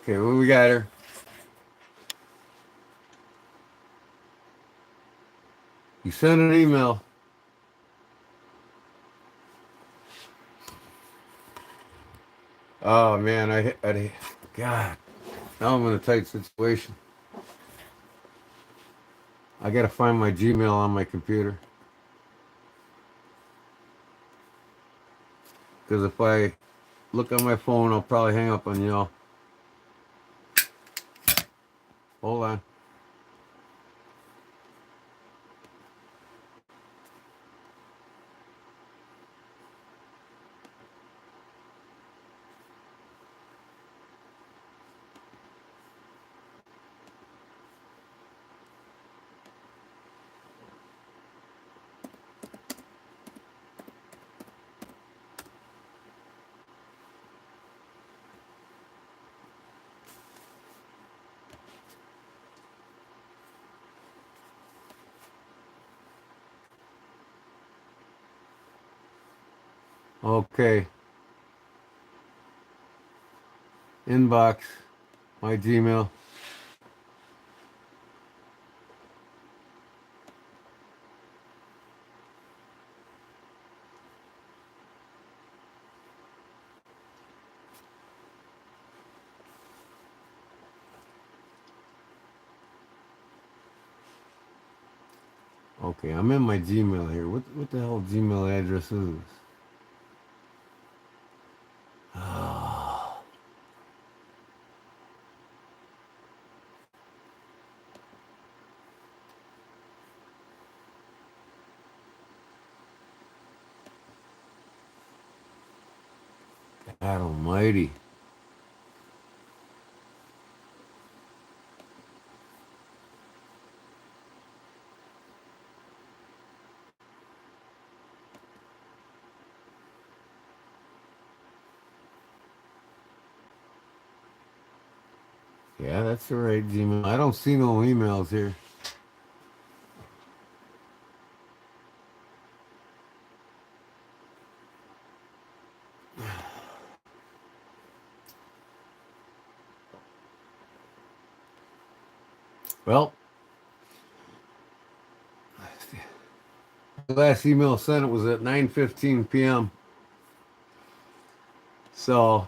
Okay, what we got here? You sent an email. Oh man, God, now I'm in a tight situation. I gotta find my Gmail on my computer. Because if I look on my phone, I'll probably hang up on y'all. Hold on. Okay. Inbox. My Gmail. Okay, I'm in my Gmail here. What the hell Gmail address is this? Oh, God almighty. Yeah, that's the right Gmail. I don't see no emails here. Well, the last email sent it was at 9:15 p.m. So,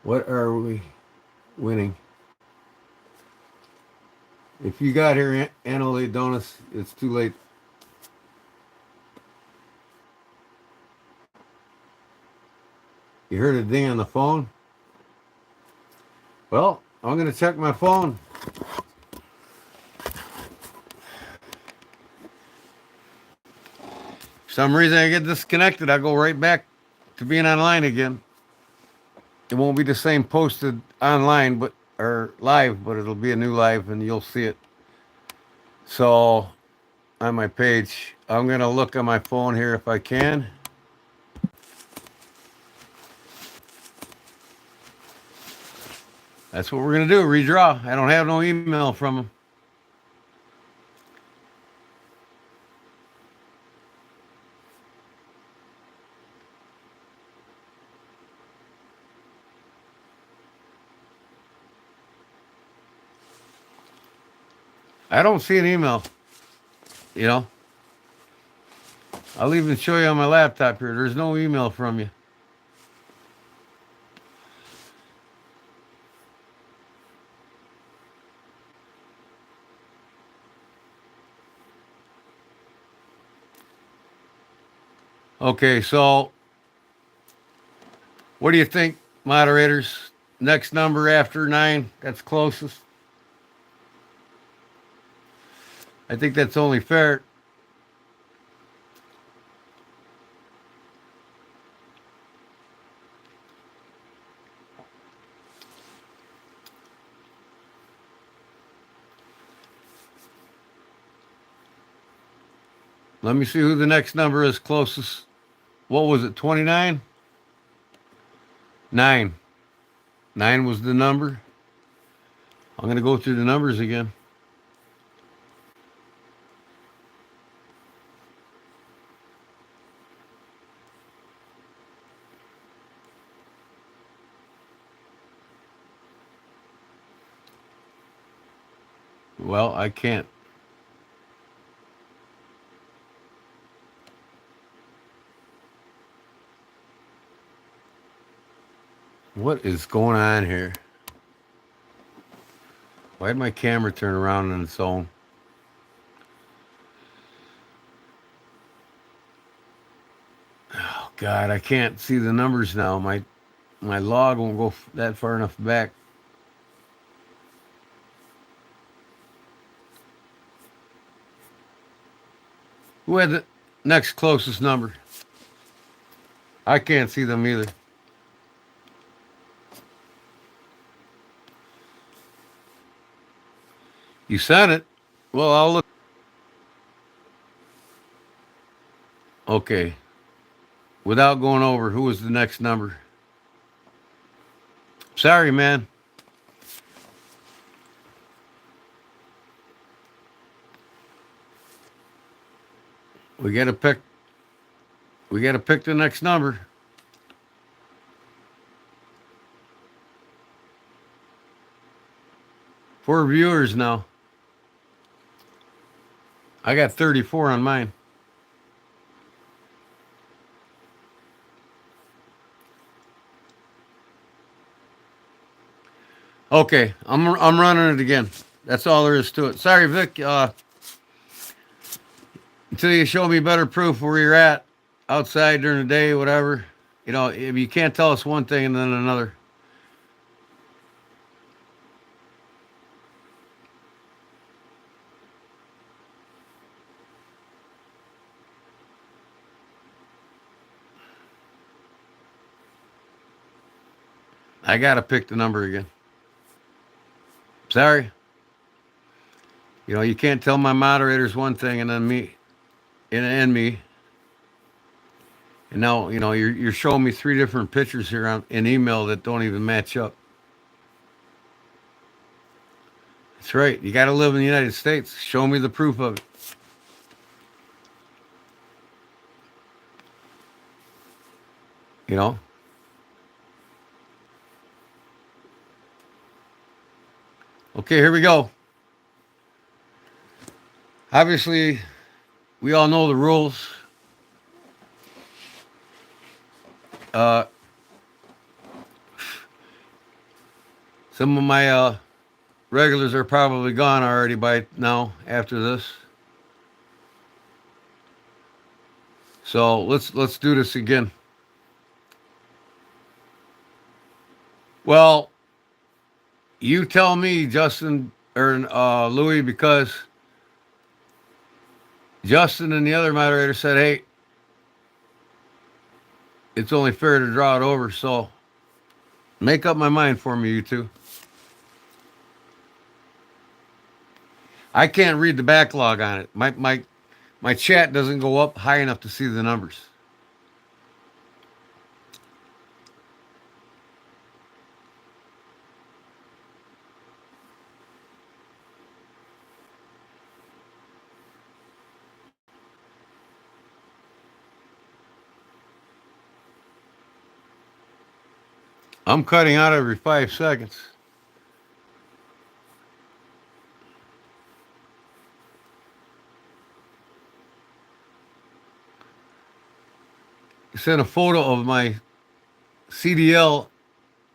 what are we winning? If you got here, Anole Donis, it's too late. You heard a ding on the phone? Well, I'm going to check my phone. For some reason I get disconnected. I go right back to being online again. It won't be the same posted online, but or live, but it'll be a new live, and you'll see it. So on my page, I'm gonna look on my phone here if I can. That's what we're gonna do. Redraw. I don't have no email from them. I don't see an email. You know, I'll even show you on my laptop here. There's no email from you. Okay, so what do you think, moderators? Next number after 9, that's closest. I think that's only fair. Let me see who the next number is closest. What was it, 29? 9. 9 was the number. I'm going to go through the numbers again. Well, I can't. What is going on here? Why did my camera turn around on its own? Oh, God, I can't see the numbers now. My log won't go that far enough back. Who had the next closest number? I can't see them either. You sent it. Well, I'll look. Okay. Without going over, who was the next number? Sorry, man. We gotta pick. We gotta pick the next number. 4 viewers now. I got 34 on mine. Okay, I'm running it again. That's all there is to it. Sorry, Vic. Until you show me better proof where you're at, outside during the day, whatever. You know, if you can't tell us one thing and then another. I gotta pick the number again. Sorry. You know, you can't tell my moderators one thing and then me, and me. And now, you know, you're showing me 3 different pictures here in email that don't even match up. That's right. You got to live in the United States. Show me the proof of it. You know? Okay, here we go. Obviously, we all know the rules. Uh, some of my regulars are probably gone already by now after this. So let's do this again. Well, you tell me, Justin or Louis, because Justin and the other moderator said, "Hey, it's only fair to draw it over." So make up my mind for me, you two. I can't read the backlog on it. My chat doesn't go up high enough to see the numbers. I'm cutting out every 5 seconds. I sent a photo of my CDL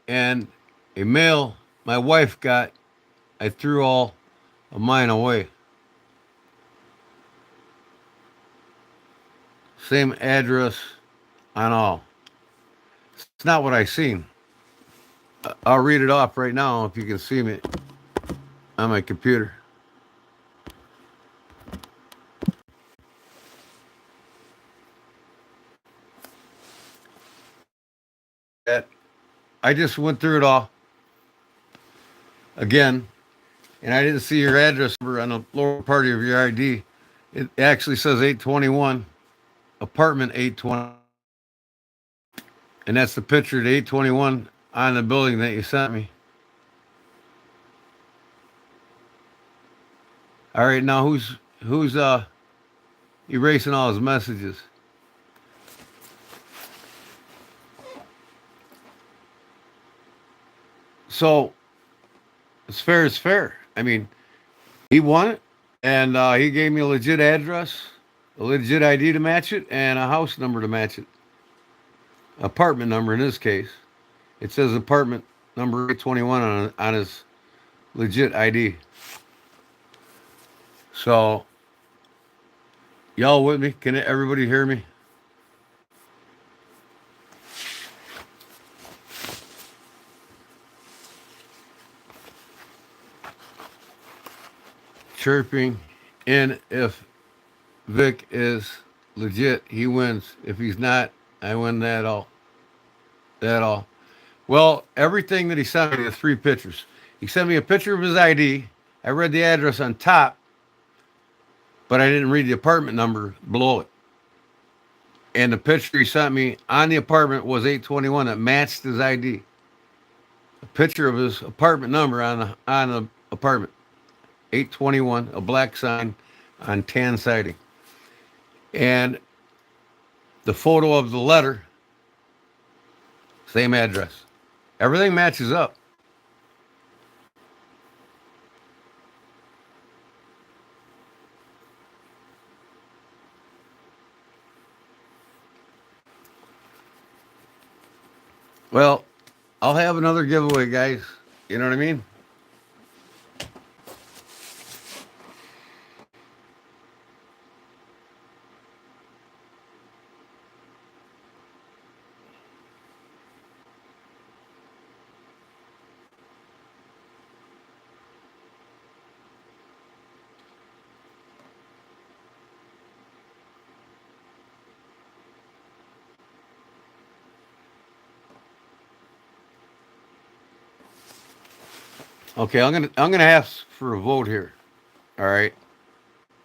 and a mail my wife got. I threw all of mine away. Same address on all. It's not what I seen. I'll read it off right now if you can see me on my computer. I just went through it all again, and I didn't see your address number on the lower part of your ID. It actually says 821, apartment 820. And that's the picture of 821 on the building that you sent me. All right, now who's erasing all his messages? So it's fair as fair. I mean, he won it, and he gave me a legit address, a legit ID to match it, and a house number to match it. Apartment number in this case. It says apartment number 821 on his legit ID. So, y'all with me? Can everybody hear me? Chirping in. If Vic is legit, he wins. If he's not, I win that all. That all. Well, everything that he sent me, the 3 pictures. He sent me a picture of his ID. I read the address on top, but I didn't read the apartment number below it. And the picture he sent me on the apartment was 821 that matched his ID. A picture of his apartment number on the apartment. 821, a black sign on tan siding. And the photo of the letter, same address. Everything matches up. Well, I'll have another giveaway, guys. You know what I mean? Okay, I'm gonna ask for a vote here. All right.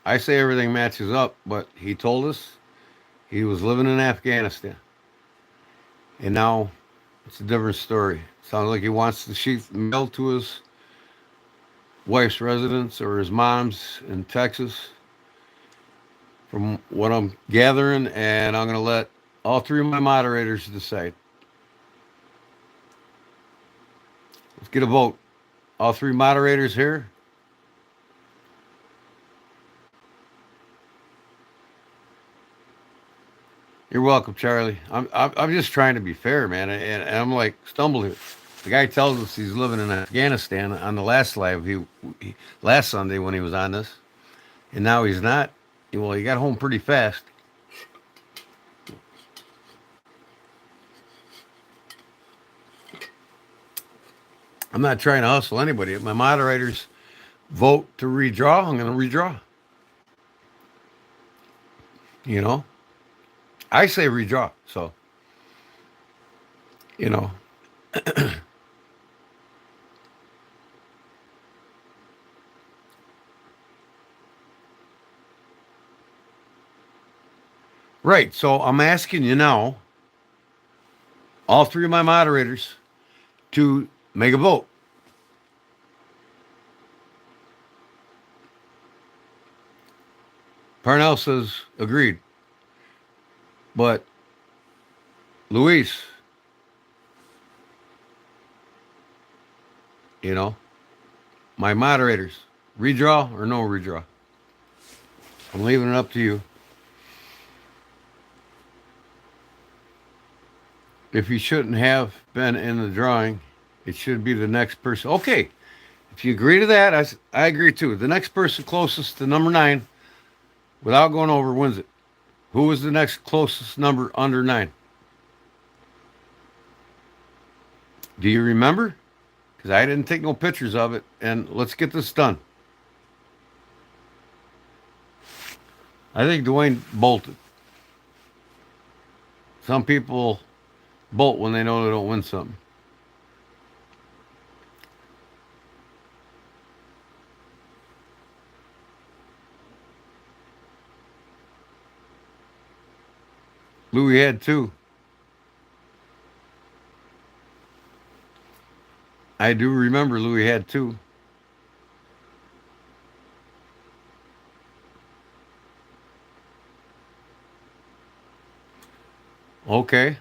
I say everything matches up, but he told us he was living in Afghanistan. And now it's a different story. Sounds like he wants the sheath mailed to his wife's residence or his mom's in Texas, from what I'm gathering, and I'm going to let all three of my moderators decide. Let's get a vote. All three moderators here. You're welcome, Charlie. I'm just trying to be fair, man, and I'm like stumbled here. The guy tells us he's living in Afghanistan on the last live he last Sunday when he was on this, and now he's not. Well, he got home pretty fast. I'm not trying to hustle anybody. If my moderators vote to redraw, I'm going to redraw. You know, I say redraw. So, you know, right. So I'm asking you now, all three of my moderators, to make a vote. Parnell says agreed. But Luis, you know, my moderators, redraw or no redraw? I'm leaving it up to you. If you shouldn't have been in the drawing, it should be the next person. Okay, if you agree to that, I agree too. The next person closest to number 9, without going over, wins it. Who was the next closest number under 9? Do you remember? Because I didn't take no pictures of it, and let's get this done. I think Dwayne bolted. Some people bolt when they know they don't win something. Louis had 2. I do remember Louis had 2. Okay.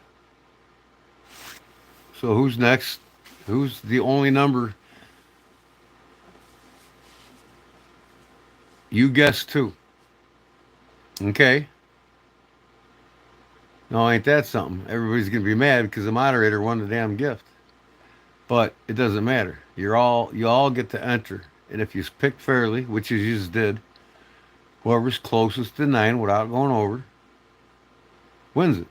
So who's next? Who's the only number? You guessed 2. Okay. No, ain't that something? Everybody's gonna be mad because the moderator won the damn gift. But it doesn't matter. You all get to enter. And if you pick fairly, which you just did, whoever's closest to 9 without going over wins it.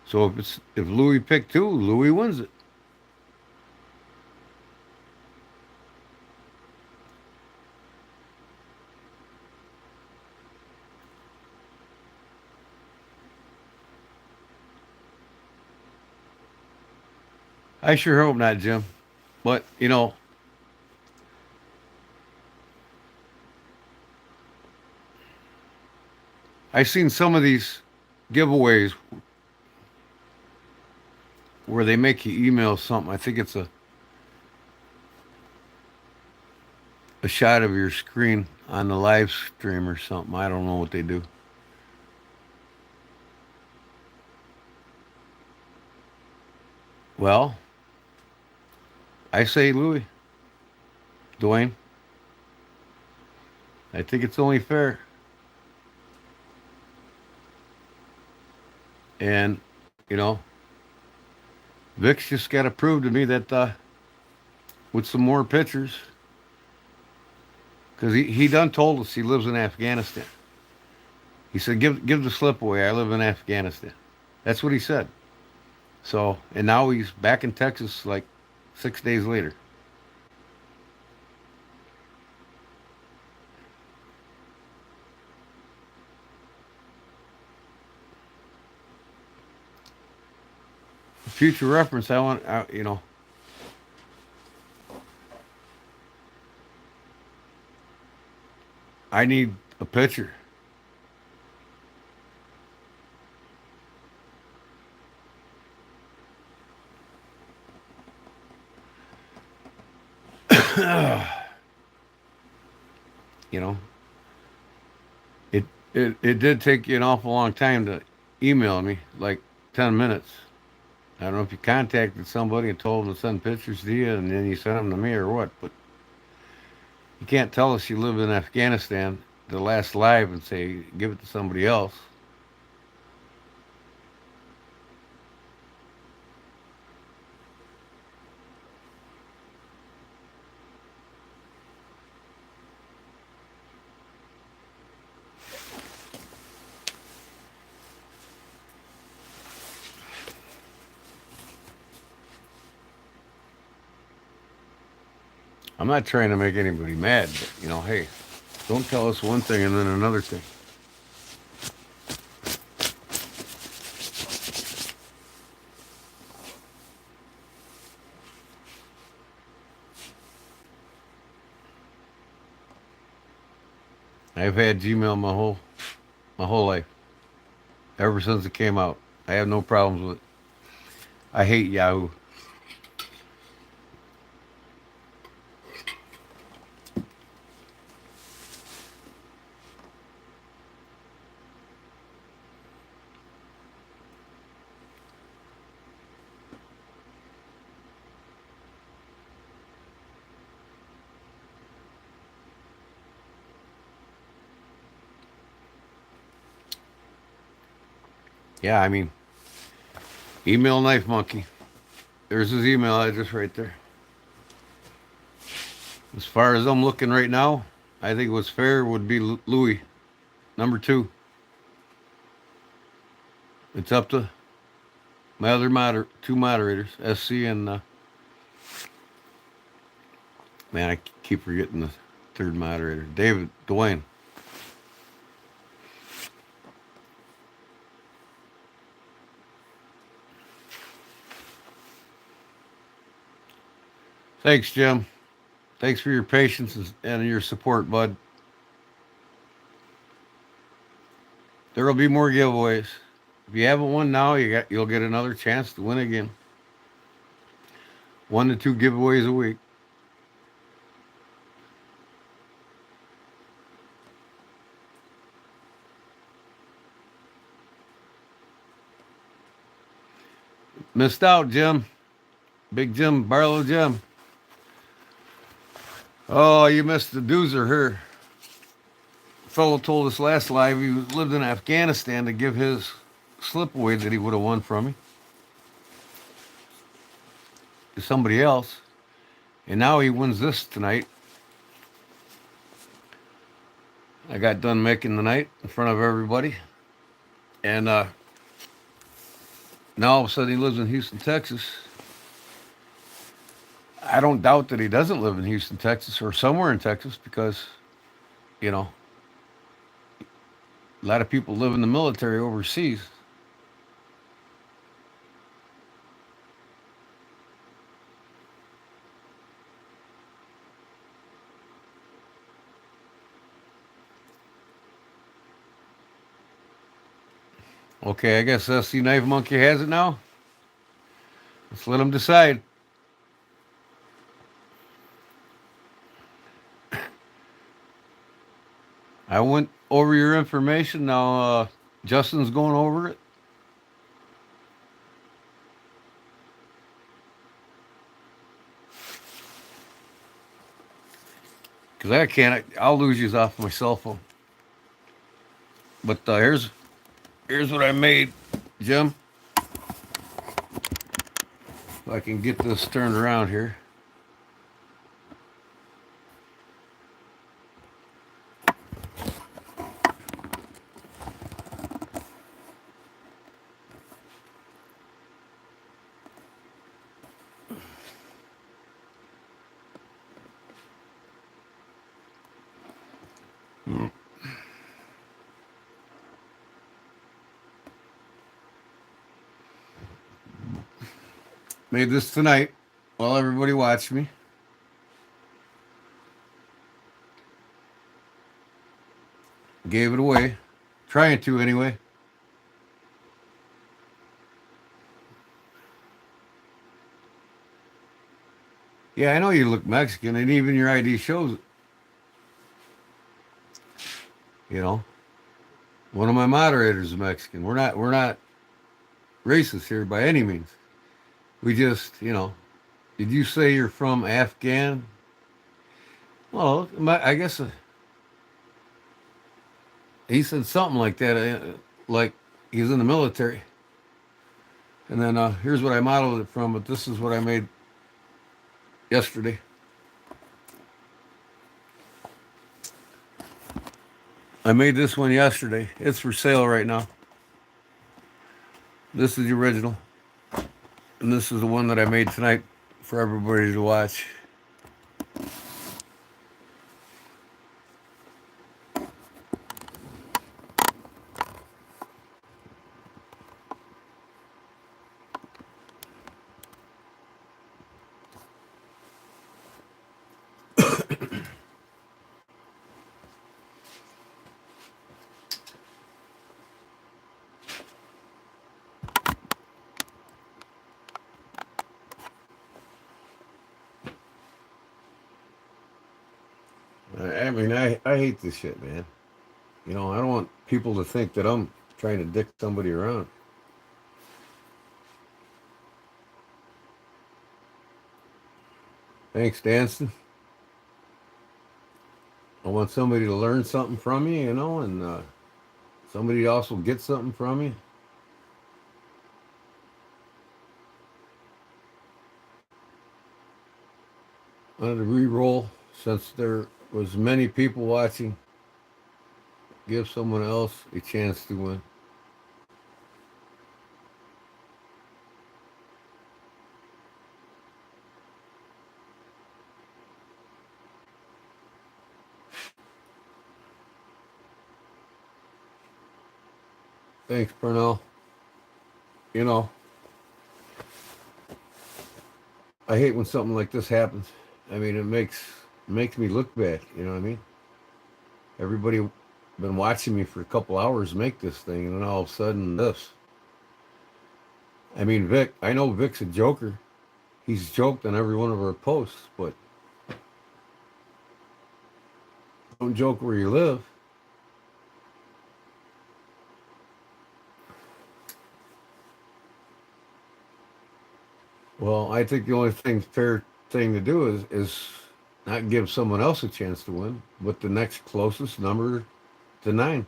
So if Louis picked 2, Louis wins it. I sure hope not, Jim. But I've seen some of these giveaways where they make you email something. I think it's a shot of your screen on the live stream or something. I don't know what they do. Well, I say Louis. Dwayne. I think it's only fair. And, you know, Vic's just got to prove to me that with some more pictures, because he done told us he lives in Afghanistan. He said, give the slip away. I live in Afghanistan. That's what he said. So, and now he's back in Texas like 6 days later. Future reference, I need a picture. You know, it it did take you an awful long time to email me, like 10 minutes. I don't know if you contacted somebody and told them to send pictures to you, and then you sent them to me or what. But you can't tell us you live in Afghanistan, the last live, and say give it to somebody else. I'm not trying to make anybody mad, but hey, don't tell us one thing and then another thing. I've had Gmail my whole life, ever since it came out. I have no problems with it. I hate Yahoo. Yeah, I mean, email Knife Monkey. There's his email address right there. As far as I'm looking right now, I think what's fair would be Louis, number two. It's up to my other two moderators, SC and man, I keep forgetting the third moderator, David Dwayne. Thanks, Jim. Thanks for your patience and your support, bud. There will be more giveaways. If you haven't won now, you'll get another chance to win again. 1 to 2 giveaways a week. Missed out, Jim. Big Jim, Barlow Jim. Oh, you missed the doozer here. Fellow told us last live he lived in Afghanistan to give his slip away that he would have won from me to somebody else. And now he wins this tonight. I got done making the night in front of everybody. And now all of a sudden he lives in Houston, Texas. I don't doubt that he doesn't live in Houston, Texas or somewhere in Texas because, you know, a lot of people live in the military overseas. Okay, I guess SC Knife Monkey has it now. Let's let him decide. I went over your information. Now Justin's going over it. Because I can't. I'll lose you off my cell phone. But here's what I made, Jim. If I can get this turned around here. Made this tonight while everybody watched me. Gave it away. Trying to anyway. Yeah, I know you look Mexican, and even your ID shows it. You know, one of my moderators is Mexican. We're not racist here by any means. We just, did you say you're from Afghan? Well, I guess he said something like that, like he's in the military. And then here's what I modeled it from, but this is what I made yesterday. I made this one yesterday. It's for sale right now. This is the original. And this is the one that I made tonight for everybody to watch. I mean, I hate this shit, man. I don't want people to think that I'm trying to dick somebody around. Thanks, Danston. I want somebody to learn something from you, and somebody to also get something from you. I wanted to re-roll since there was many people watching. Give someone else a chance to win. Thanks, Pernell. I hate when something like this happens. I mean, it makes me look bad. You know what I mean? Everybody been watching me for a couple hours make this thing, and then all of a sudden this. I mean, Vic. I know Vic's a joker. He's joked on every one of our posts, but don't joke where you live. Well, I think the only fair thing to do is not give someone else a chance to win, but the next closest number to 9.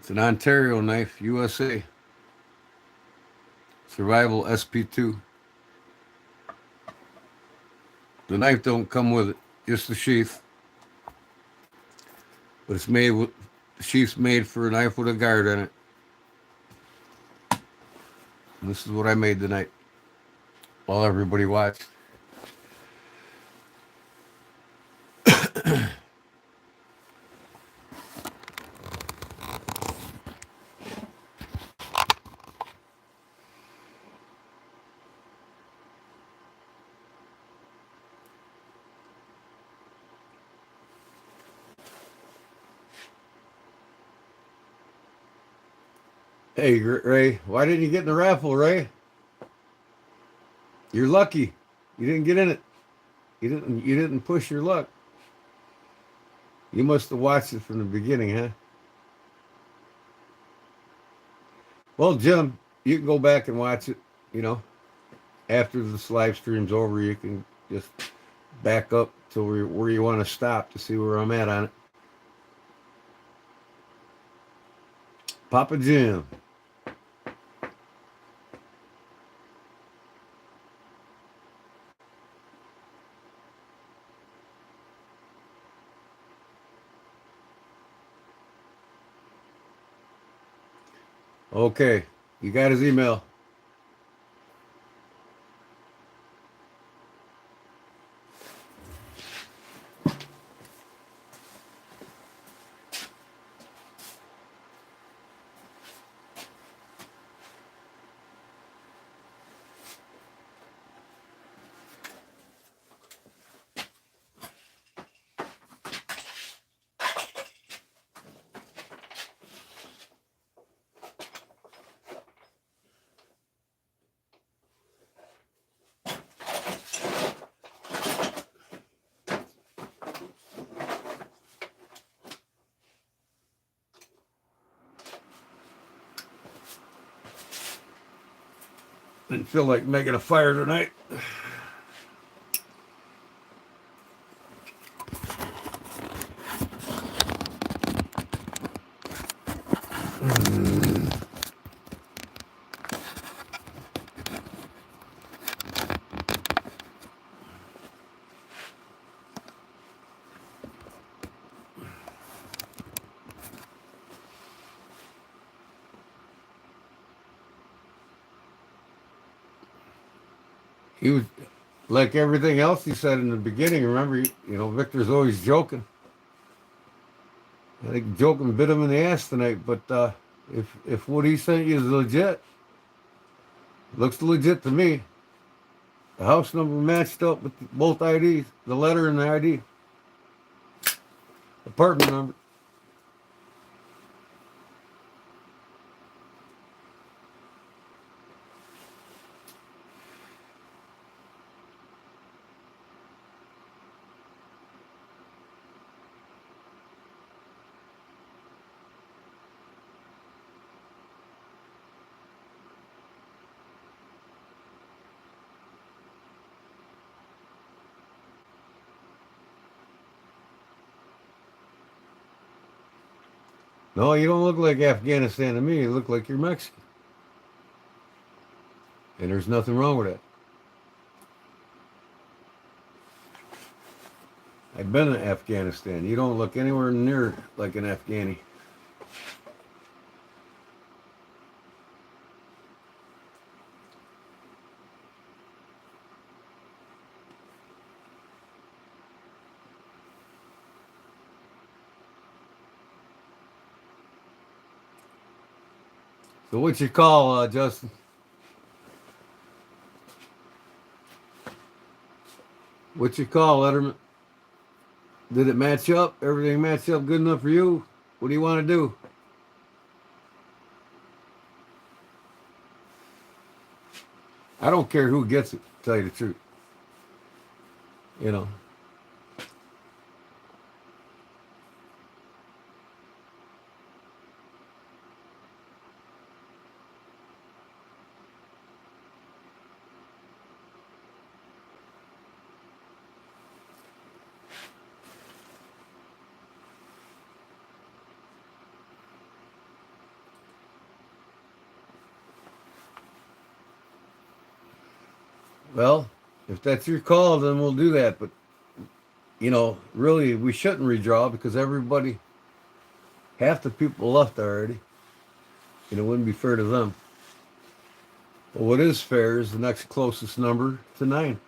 It's an Ontario knife, USA. Survival SP2. The knife don't come with it, just the sheath. But it's made with the sheath's made for a knife with a guard in it. And this is what I made tonight while everybody watched. Hey, Ray, why didn't you get in the raffle, Ray? You're lucky. You didn't get in it. You didn't push your luck. You must have watched it from the beginning, huh? Well, Jim, you can go back and watch it, you know. After this live stream's over, you can just back up to where you want to stop to see where I'm at on it. Papa Jim. Okay, you got his email. Didn't feel like making a fire tonight. He was like everything else he said in the beginning. Remember, Victor's always joking. I think joking bit him in the ass tonight. But if what he sent you is legit, looks legit to me. The house number matched up with both IDs, the letter and the ID, apartment number. No, you don't look like Afghanistan to me. You look like you're Mexican. And there's nothing wrong with that. I've been to Afghanistan. You don't look anywhere near like an Afghani. So what you call, Justin? What you call, Letterman? Did it match up? Everything match up good enough for you? What do you want to do? I don't care who gets it, to tell you the truth. You know. Well, if that's your call, then we'll do that. But, really, we shouldn't redraw because half the people left already. It wouldn't be fair to them. But what is fair is the next closest number to 9.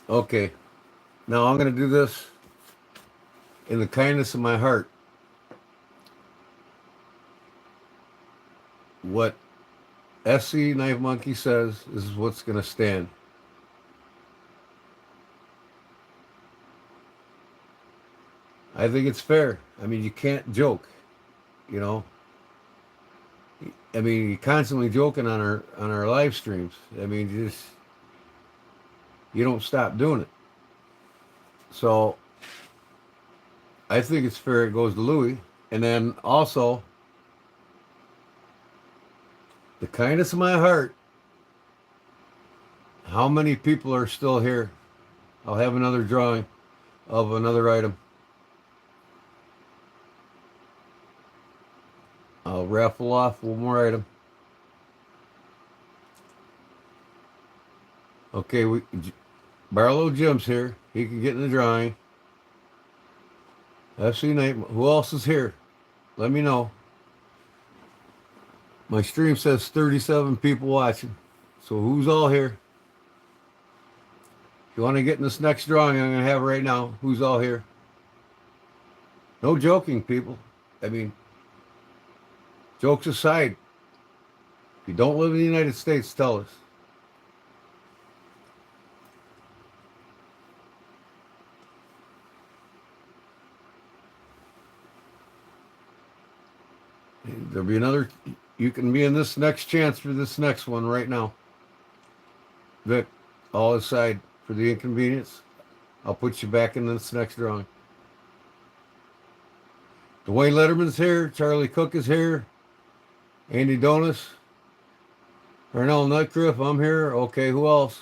Okay. Now I'm going to do this in the kindness of my heart. What SC Knife Monkey says is what's going to stand. I think it's fair. I mean, you can't joke, you know. I mean, you're constantly joking on our live streams. I mean, you don't stop doing it. So I think it's fair it goes to Louis. And then also, the kindness of my heart, how many people are still here? I'll have another drawing of another item. I'll raffle off one more item. Okay, Barlow Jim's here. He can get in the drawing. FC Night. Who else is here? Let me know. My stream says 37 people watching. So who's all here? If you want to get in this next drawing I'm going to have right now, who's all here? No joking, people. I mean, jokes aside, if you don't live in the United States, tell us. There'll be another. You can be in this next chance for this next one right now. Vic, all aside for the inconvenience, I'll put you back in this next drawing. Dwayne Letterman's here. Charlie Cook is here. Andy Donis. Darnell Nutcliffe, I'm here. Okay, who else?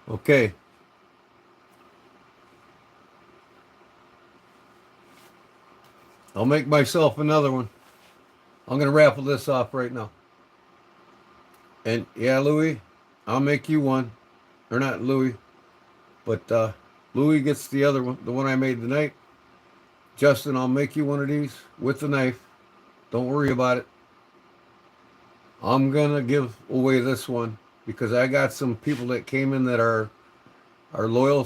Okay. I'll make myself another one. I'm going to raffle this off right now. And yeah, Louis, I'll make you one. Or not Louis, but Louis gets the other one, the one I made tonight. Justin, I'll make you one of these with the knife. Don't worry about it. I'm going to give away this one because I got some people that came in that are loyal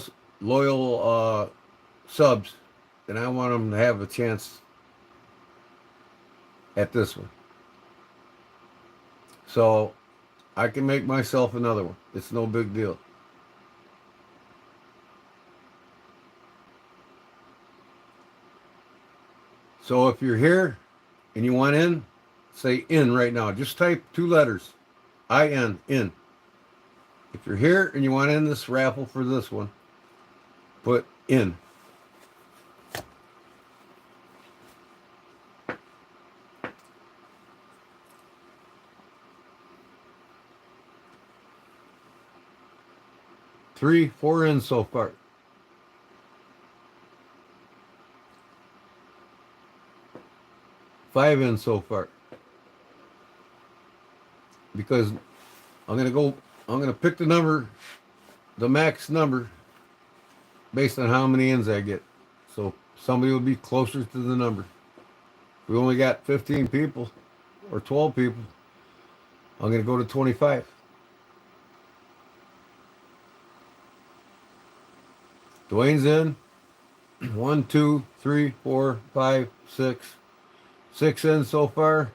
subs, and I want them to have a chance at this one. So I can make myself another one. It's no big deal. So if you're here and you want in, say in right now. Just type 2 letters. I-N, in. If you're here and you want in this raffle for this one, put in. Three, 4 in so far. Five in so far. Because I'm gonna pick the number, the max number, based on how many ins I get. So somebody will be closer to the number. We only got 15 people or 12 people. I'm gonna go to 25. Dwayne's in. 1, 2, 3, 4, 5, 6. 6 in so far.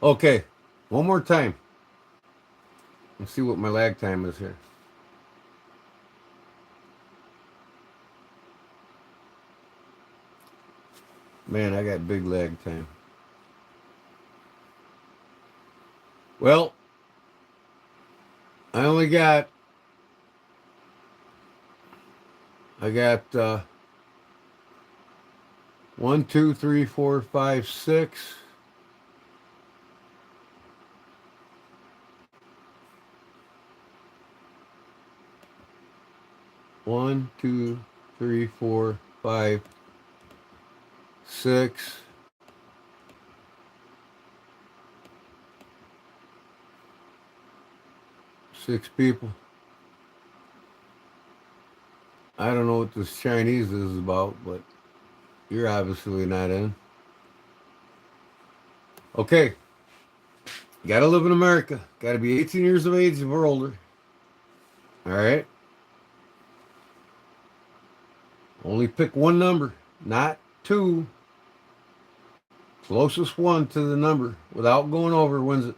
Okay, one more time. Let's see what my lag time is here. Man, I got big lag time. Well, I only got, 1, 2, 3, 4, 5, 6. 1, 2, 3, 4, 5, 6. 6 people. I don't know what this Chinese is about, but you're obviously not in. Okay. Gotta live in America. Gotta be 18 years of age or older. All right. Only pick one number, not two. Closest one to the number without going over wins it.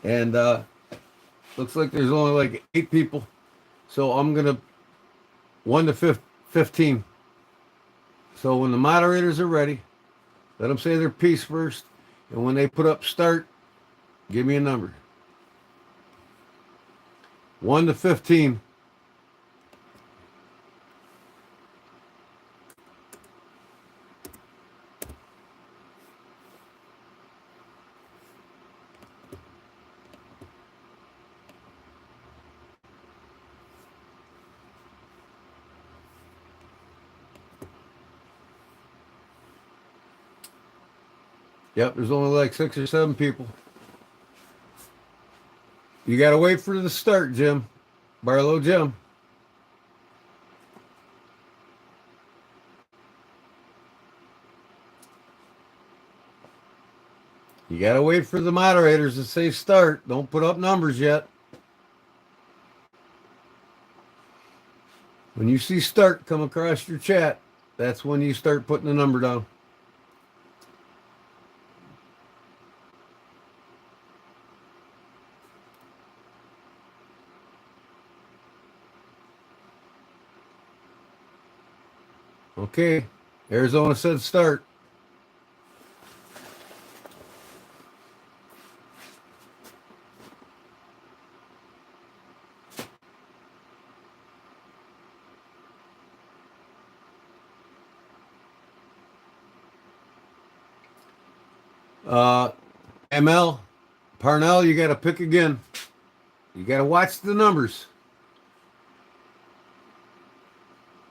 And looks like there's only like 8 people. So I'm going to 1 to 15. So when the moderators are ready, let them say their piece first. And when they put up start, give me a number. 1 to 15. Yep, there's only like 6 or 7 people. You got to wait for the start, Jim. Barlow Jim. You got to wait for the moderators to say start. Don't put up numbers yet. When you see start come across your chat, that's when you start putting the number down. Okay, Arizona said start. ML, Parnell, you got to pick again. You got to watch the numbers.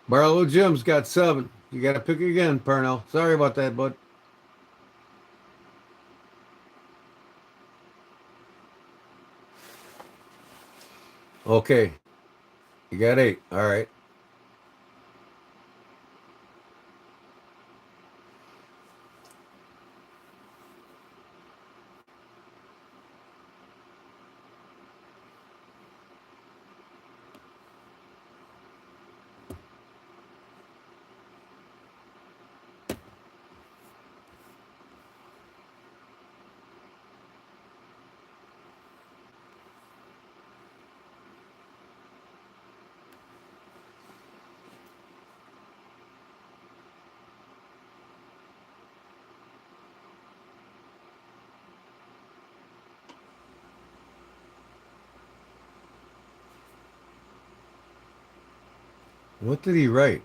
Barlow Jim's got 7. You got to pick again, Parnell. Sorry about that, bud. Okay, you got 8. All right. What did he write?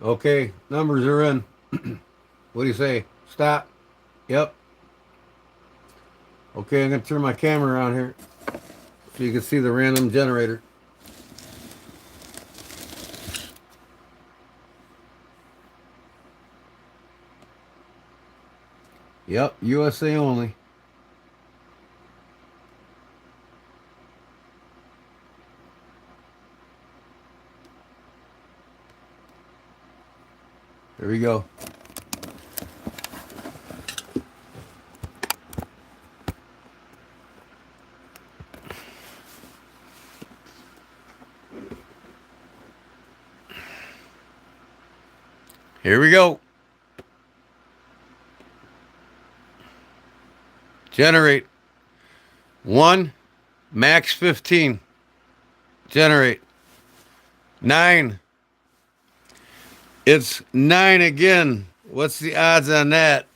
Okay, numbers are in. What do you say? Stop. Yep. Okay, I'm going to turn my camera around here so you can see the random generator. Yep, USA only. There we go. Here we go. Generate. 1, max 15. Generate. 9. It's 9 again. What's the odds on that?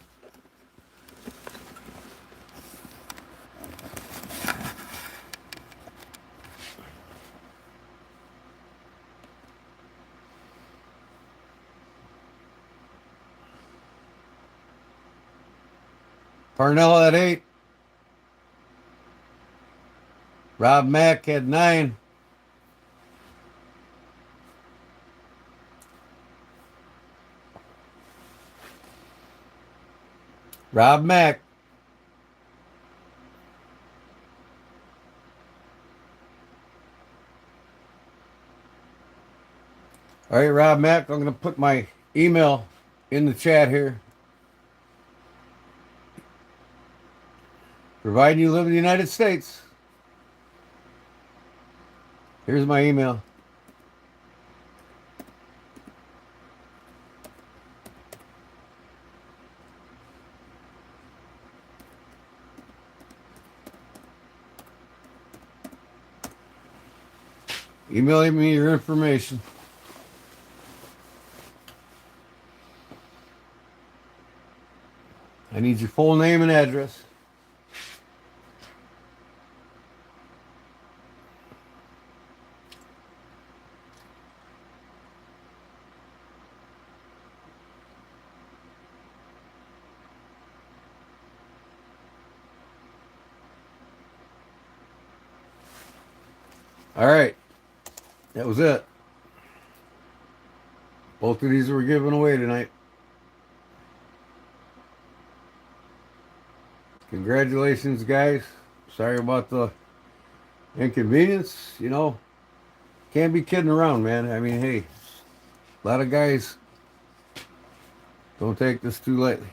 Parnell at 8. Rob Mack at 9. Rob Mack. All right, Rob Mack, I'm going to put my email in the chat here. Providing you live in the United States. Here's my email. Email me your information. I need your full name and address. All right. That was it. Both of these were given away tonight. Congratulations, guys. Sorry about the inconvenience. You know, can't be kidding around, man. I mean, hey, a lot of guys don't take this too lightly.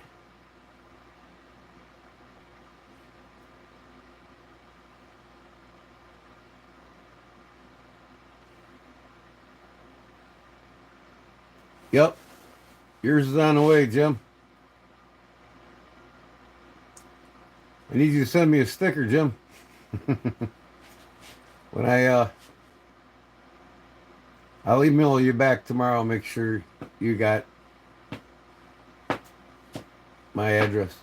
Yep. Yours is on the way, Jim. I need you to send me a sticker, Jim. When I'll email you back tomorrow. Make sure you got my address.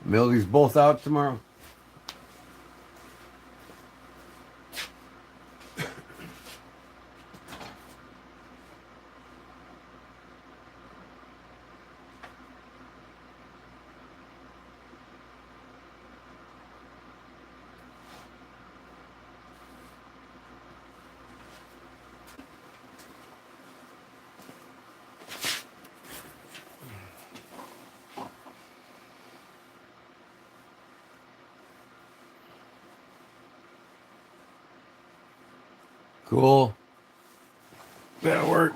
Mail these both out tomorrow. Cool. That'll work.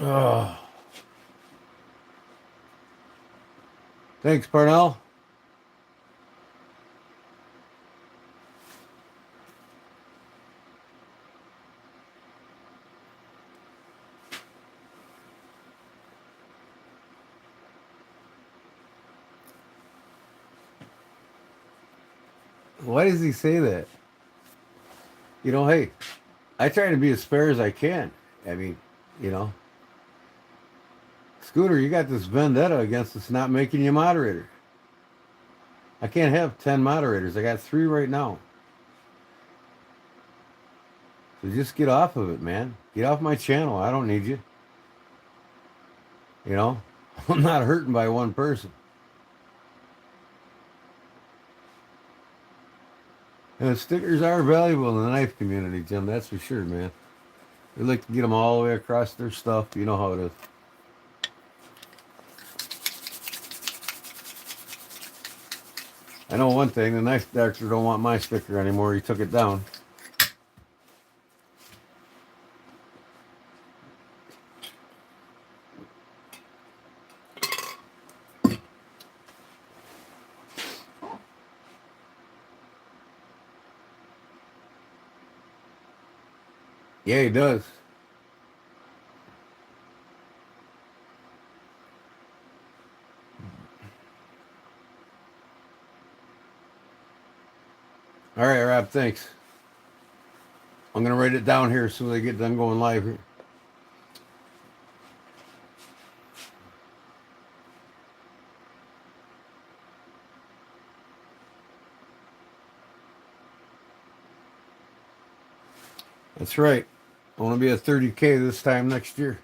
Oh. Thanks, Parnell. Why does he say that? You know, hey, I try to be as fair as I can. I mean, you know. Scooter, you got this vendetta against us not making you moderator. I can't have 10 moderators. I got 3 right now. So just get off of it, man. Get off my channel. I don't need you. You know, I'm not hurting by one person. And stickers are valuable in the knife community, Jim. That's for sure, man. They like to get them all the way across their stuff. You know how it is. I know one thing. The knife doctor don't want my sticker anymore. He took it down. Yeah, he does. All right, Rob. Thanks. I'm gonna write it down here so they get done going live here. That's right. I want to be at 30K this time next year.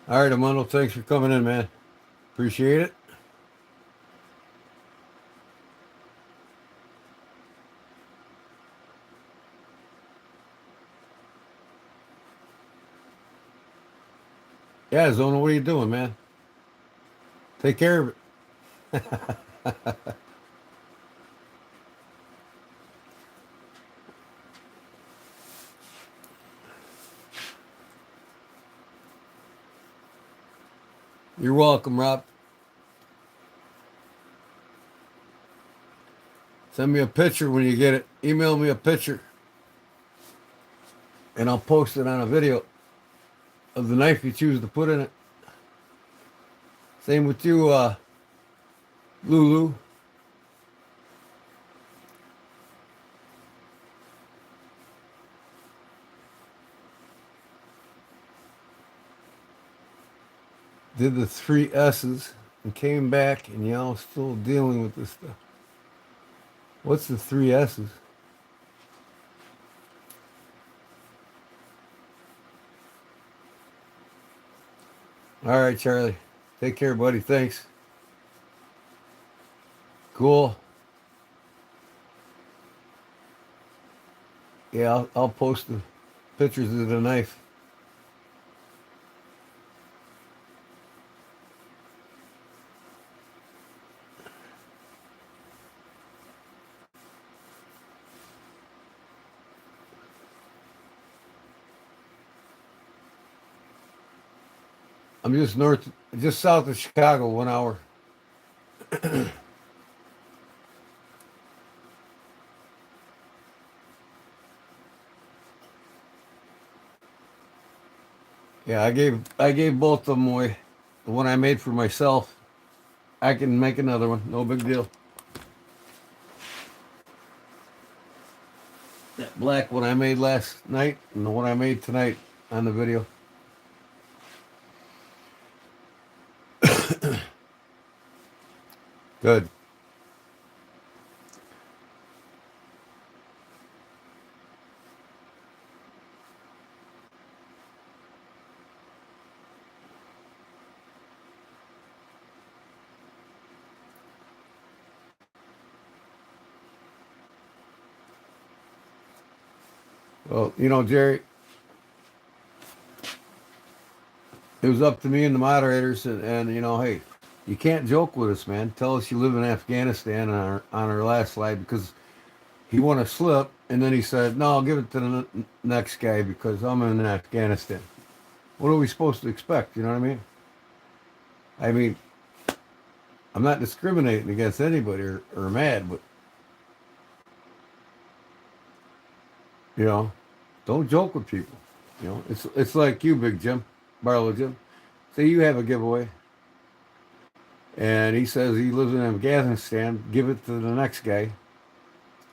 All right, Amundo. Thanks for coming in, man. Appreciate it. Yeah, Zona, what are you doing, man? Take care of it. You're welcome, Rob. Send me a picture when you get it. Email me a picture, and I'll post it on a video of the knife you choose to put in it. Same with you, Lulu. Did the 3 S's and came back, and y'all still dealing with this stuff. What's the 3 S's? All right, Charlie. Take care, buddy. Thanks. Cool. Yeah, I'll post the pictures of the knife. I'm just south of Chicago, 1 hour. Yeah, I gave both of them away. The one I made for myself, I can make another one. No big deal. That black one I made last night and the one I made tonight on the video. Good. Well, Jerry, it was up to me and the moderators, and hey, you can't joke with us, man. Tell us you live in Afghanistan on our last slide because he won a slip, and then he said, "No, I'll give it to the next guy because I'm in Afghanistan." What are we supposed to expect? You know what I mean? I mean, I'm not discriminating against anybody or mad, but you know, don't joke with people. It's like you, Big Jim, Barlow Jim. Say you have a giveaway, and he says he lives in Afghanistan. Give it to the next guy,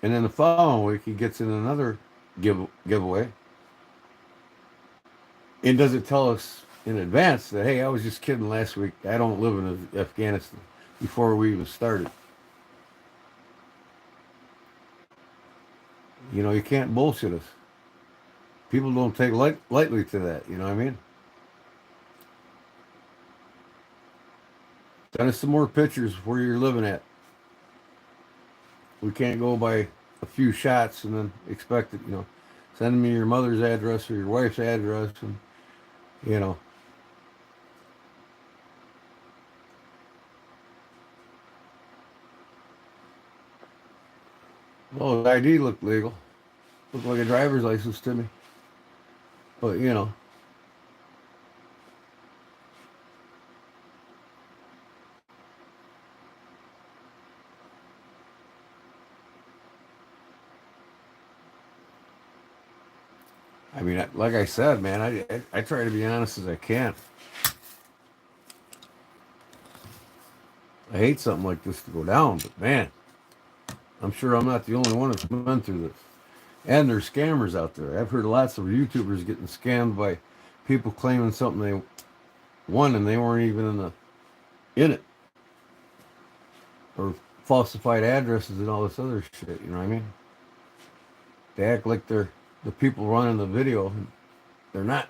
and then the following week he gets in another giveaway, and doesn't tell us in advance that, hey, I was just kidding last week. I don't live in Afghanistan before we even started. You know, you can't bullshit us. People don't take lightly to that. You know what I mean? Send us some more pictures of where you're living at. We can't go by a few shots and then expect it. You know, send me your mother's address or your wife's address, and you know, well, the ID looked legal. Looked like a driver's license to me. But you know, I mean, like I said, man, I try to be honest as I can. I hate something like this to go down, but man, I'm sure I'm not the only one that's been through this. And there's scammers out there. I've heard lots of YouTubers getting scammed by people claiming something they won and they weren't even in it, or falsified addresses and all this other shit. You know what I mean? They act like they're the people running the video. They're not.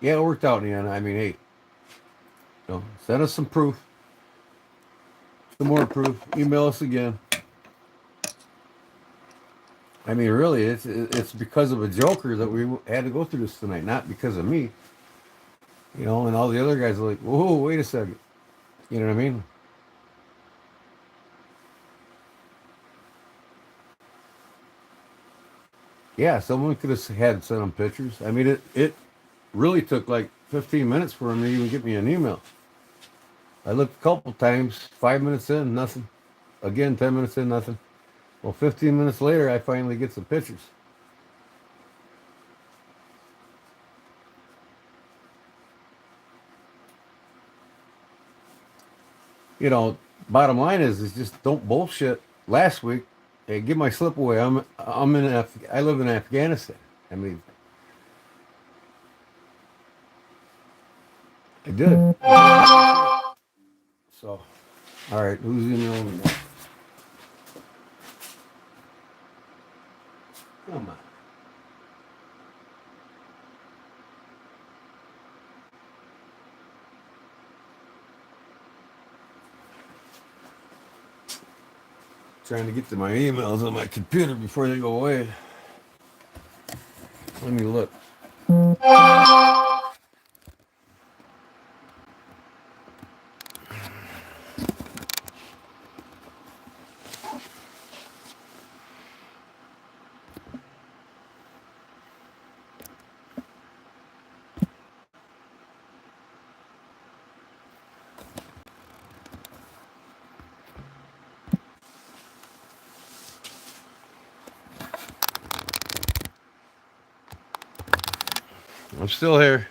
Yeah, it worked out in the end. I mean, hey, you know, send us some proof, some more proof. Email us again. I mean, really, it's because of a joker that we had to go through this tonight, not because of me. You know, and all the other guys are like, whoa, wait a second. You know what I mean? Yeah, someone could have had sent them pictures. I mean, it really took like 15 minutes for him to even get me an email. I looked a couple times, 5 minutes in, nothing. Again, 10 minutes in, nothing. Well, 15 minutes later, I finally get some pictures. You know, bottom line is just don't bullshit. Last week, hey, give my slip away. I live in Afghanistan. I mean, I did. So, all right, who's emailing me now? Come on. Trying to get to my emails on my computer before they go away. Let me look. I'm still here.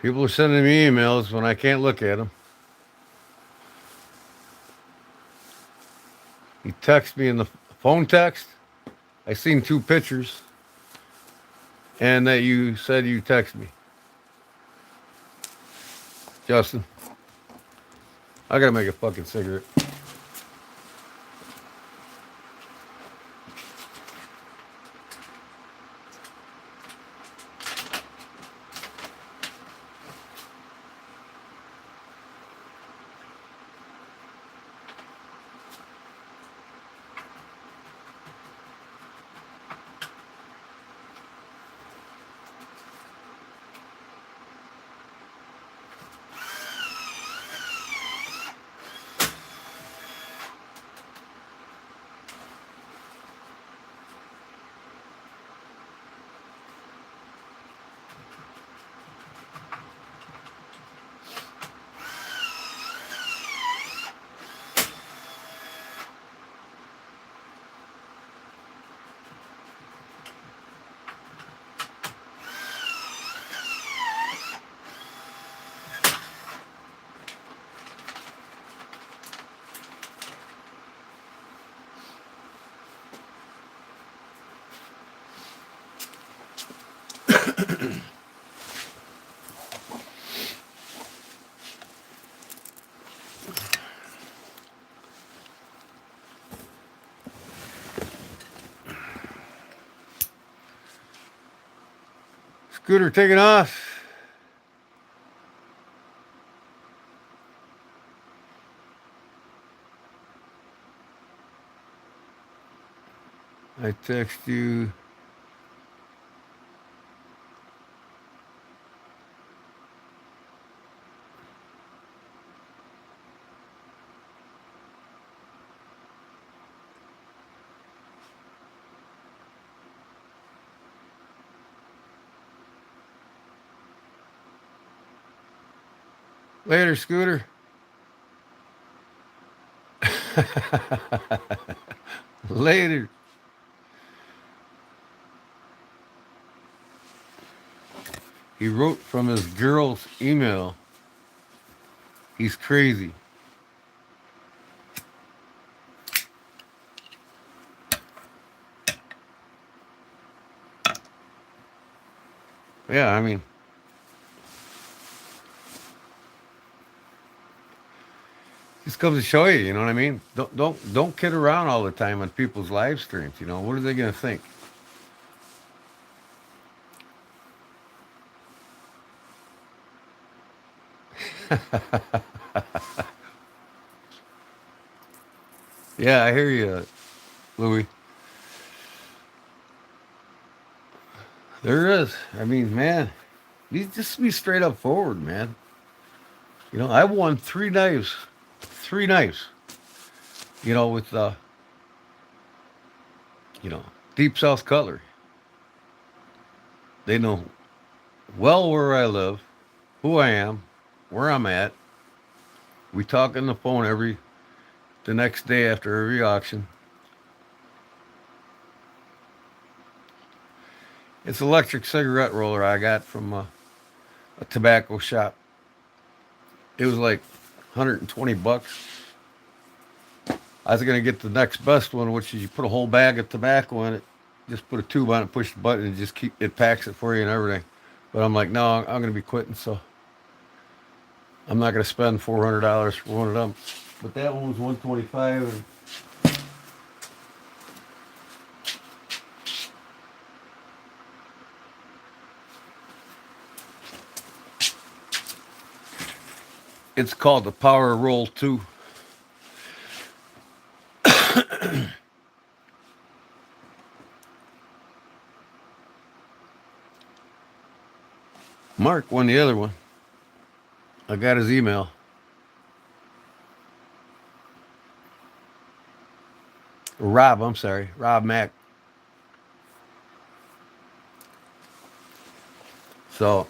People are sending me emails when I can't look at them. He texted me in the phone text. I seen two pictures, and that you said you text me, Justin. I gotta make a fucking cigarette. Scooter taking off. I text you. Later, Scooter. Later. He wrote from his girl's email. He's crazy. Yeah, I mean, just comes to show you, you know what I mean? Don't kid around all the time on people's live streams. You know, what are they gonna think? Yeah, I hear you, Louis. There is. I mean, man, you just be straight up forward, man. You know, I won three knives. You know, with you know, Deep South Cutlery. They know well where I live, who I am, where I'm at. We talk on the phone the next day after every auction. It's an electric cigarette roller I got from a tobacco shop. It was like 120 bucks. I was gonna get the next best one, which is you put a whole bag of tobacco in it, just put a tube on it, push the button, and just keep it packs it for you and everything. But I'm like, no, I'm gonna be quitting, so I'm not gonna spend $400 for one of them. But that one was 125, and it's called the Power Roll 2. Mark won the other one. I got his email. Rob, I'm sorry, Rob Mack. So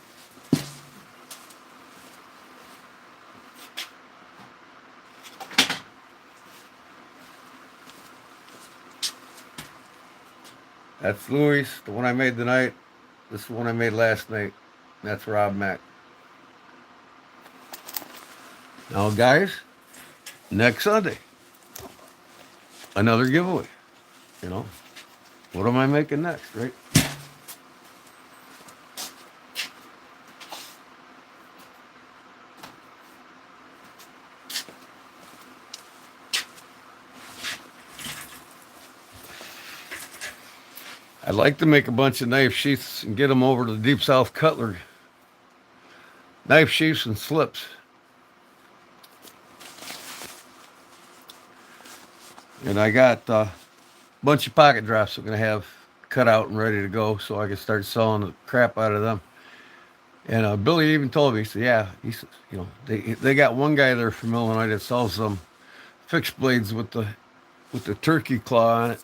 that's Louis, the one I made tonight. This is the one I made last night. That's Rob Mack. Now, guys, next Sunday, another giveaway. You know, what am I making next, right? I'd like to make a bunch of knife sheaths and get them over to the Deep South Cutlery. Knife sheaths and slips. And I got a bunch of pocket drops I'm going to have cut out and ready to go so I can start selling the crap out of them. And Billy even told me, he said, yeah, he says, you know, they got one guy there from Illinois that sells some fixed blades with the turkey claw on it.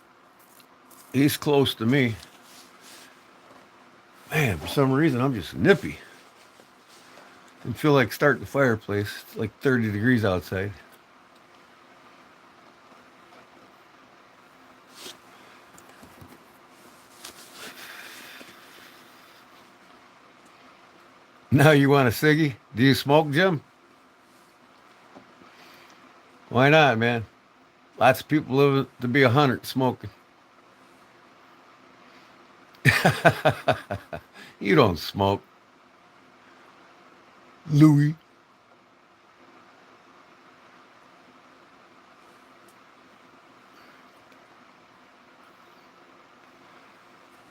He's close to me. Man, for some reason, I'm just nippy. Didn't feel like starting the fireplace. It's like 30 degrees outside. Now you want a ciggy? Do you smoke, Jim? Why not, man? Lots of people live to be 100 smoking. You don't smoke, Louis.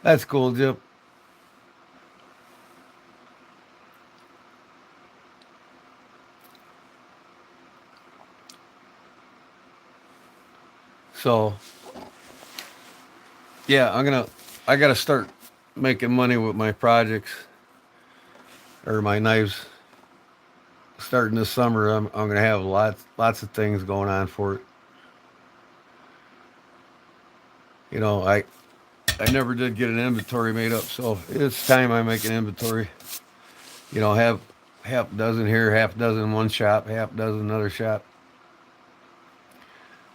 That's cool, Jim. So yeah, I gotta start making money with my projects or my knives. Starting this summer, I'm gonna have lots of things going on for it. You know, I never did get an inventory made up, so it's time I make an inventory. You know, have half a dozen here, half a dozen in one shop, half a dozen another shop.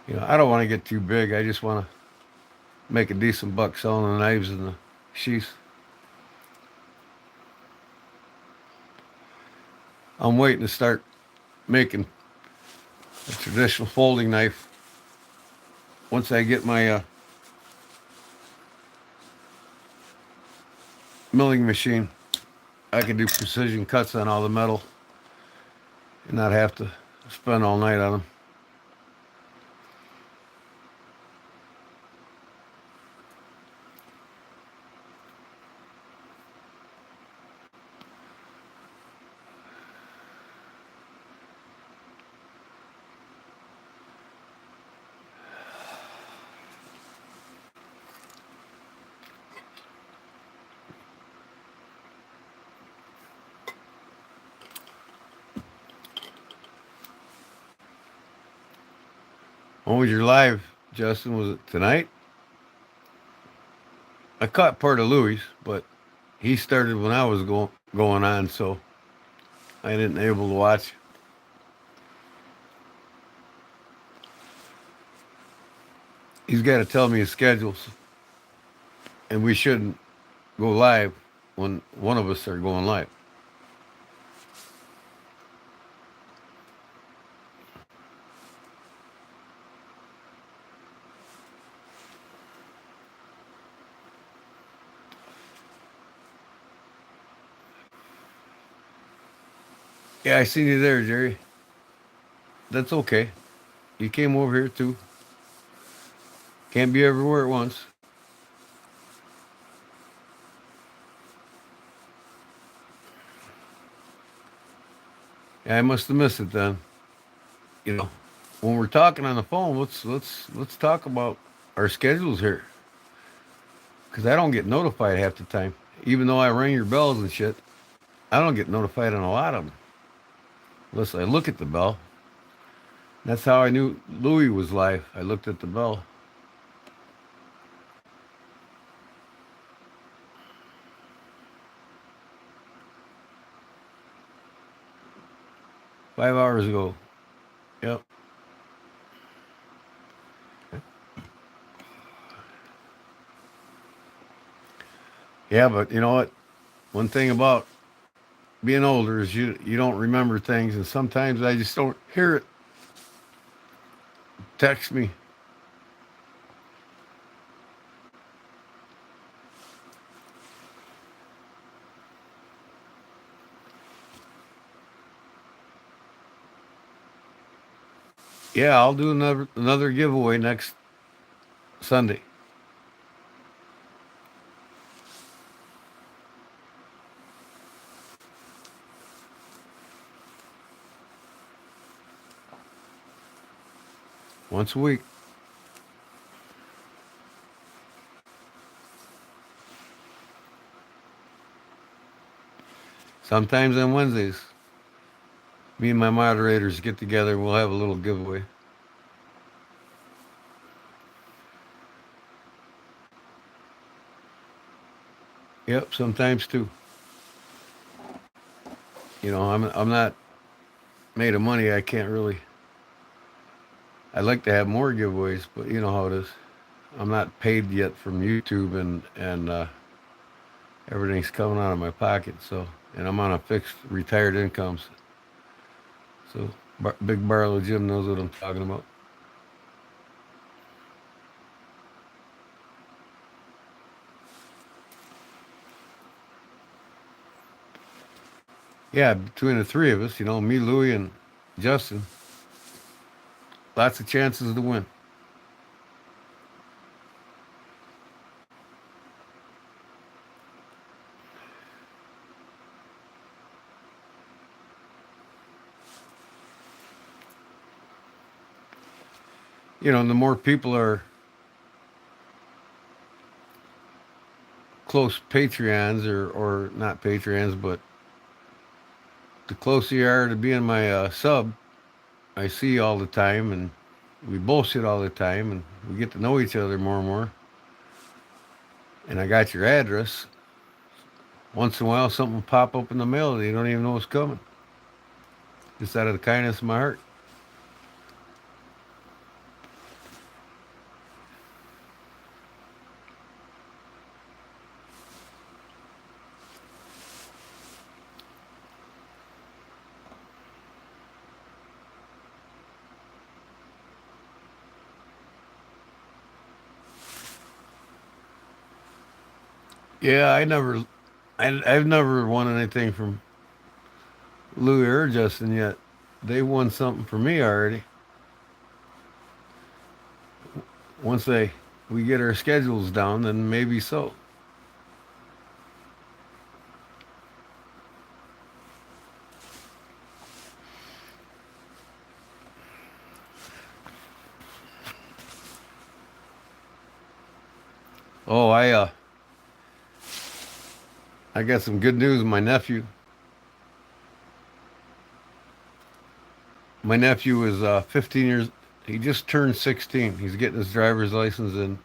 You know, I don't want to get too big. I just want to make a decent buck selling the knives and the sheaths. I'm waiting to start making a traditional folding knife. Once I get my milling machine, I can do precision cuts on all the metal and not have to spend all night on them. When was your live, Justin? Was it tonight? I caught part of Louis, but he started when I was going on, so I didn't able to watch. He's got to tell me his schedules, and we shouldn't go live when one of us are going live. 'Yeah, I seen you there, Jerry. That's okay. You came over here too. Can't be everywhere at once. Yeah, I must have missed it then. You know, when we're talking on the phone, let's talk about our schedules here, because I don't get notified half the time. Even though I ring your bells and shit, I don't get notified on a lot of them unless I look at the bell. That's how I knew Louis was live. I looked at the bell. 5 hours ago. Yep. Yeah, but you know what? One thing about being older is you don't remember things, and sometimes I just don't hear it. Text me. Yeah, I'll do another giveaway next Sunday. Once a week. Sometimes on Wednesdays. Me and my moderators get together and we'll have a little giveaway. Yep, sometimes too. You know, I'm not made of money. I can't really. I'd like to have more giveaways, but you know how it is. I'm not paid yet from YouTube, and everything's coming out of my pocket. So, and I'm on a fixed retired income. So, Big Barlow Jim knows what I'm talking about. Yeah, between the three of us, you know, me, Louie, and Justin, lots of chances to win. the more people are close Patreons or not Patreons, but the closer you are to being my sub, I see you all the time and we bullshit all the time and we get to know each other more and more. And I got your address. Once in a while, something will pop up in the mail that you don't even know what's coming. Just out of the kindness of my heart. Yeah, I've never won anything from Louis or Justin yet. They won something for me already. Once we get our schedules down, then maybe so. Oh, I got some good news. My nephew is 15 years. He just turned 16. He's getting his driver's license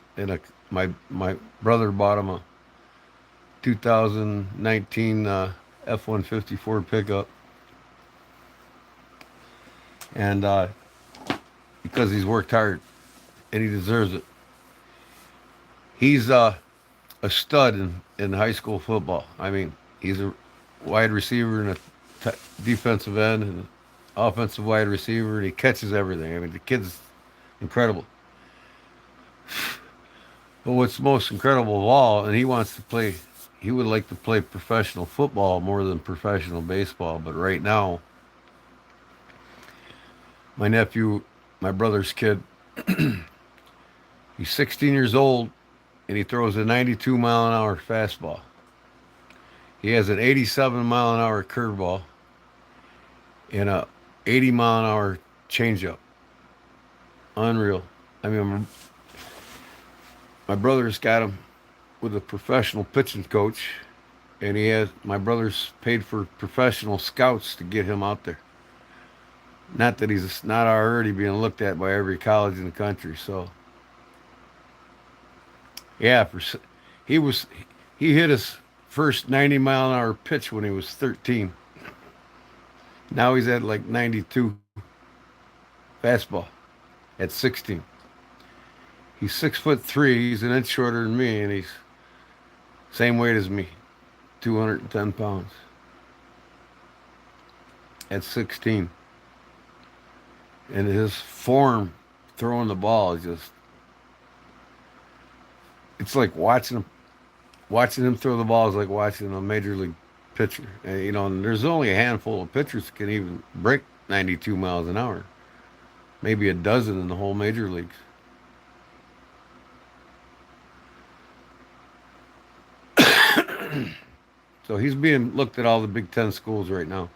my brother bought him a 2019 F-150 Ford pickup, and because he's worked hard and he deserves it. He's a stud in high school football. I mean, he's a wide receiver and defensive end and offensive wide receiver, and he catches everything. I mean, the kid's incredible. But what's most incredible of all, and he would like to play professional football more than professional baseball. But right now, my nephew, my brother's kid, he's 16 years old and he throws a 92 mile an hour fastball. He has an 87 mile an hour curveball and a 80 mile an hour changeup. Unreal. I mean, my brother's got him with a professional pitching coach, and my brother's paid for professional scouts to get him out there. Not that he's not already being looked at by every college in the country. So, yeah, he was he hit his first 90 mile an hour pitch when he was 13. Now he's at like 92 fastball at 16. He's 6'3". He's an inch shorter than me, and he's same weight as me, 210 pounds at 16. And his form throwing the ball is it's like watching him throw the ball is like watching a major league pitcher. And there's only a handful of pitchers that can even break 92 miles an hour. Maybe a dozen in the whole major leagues. So he's being looked at all the Big Ten schools right now.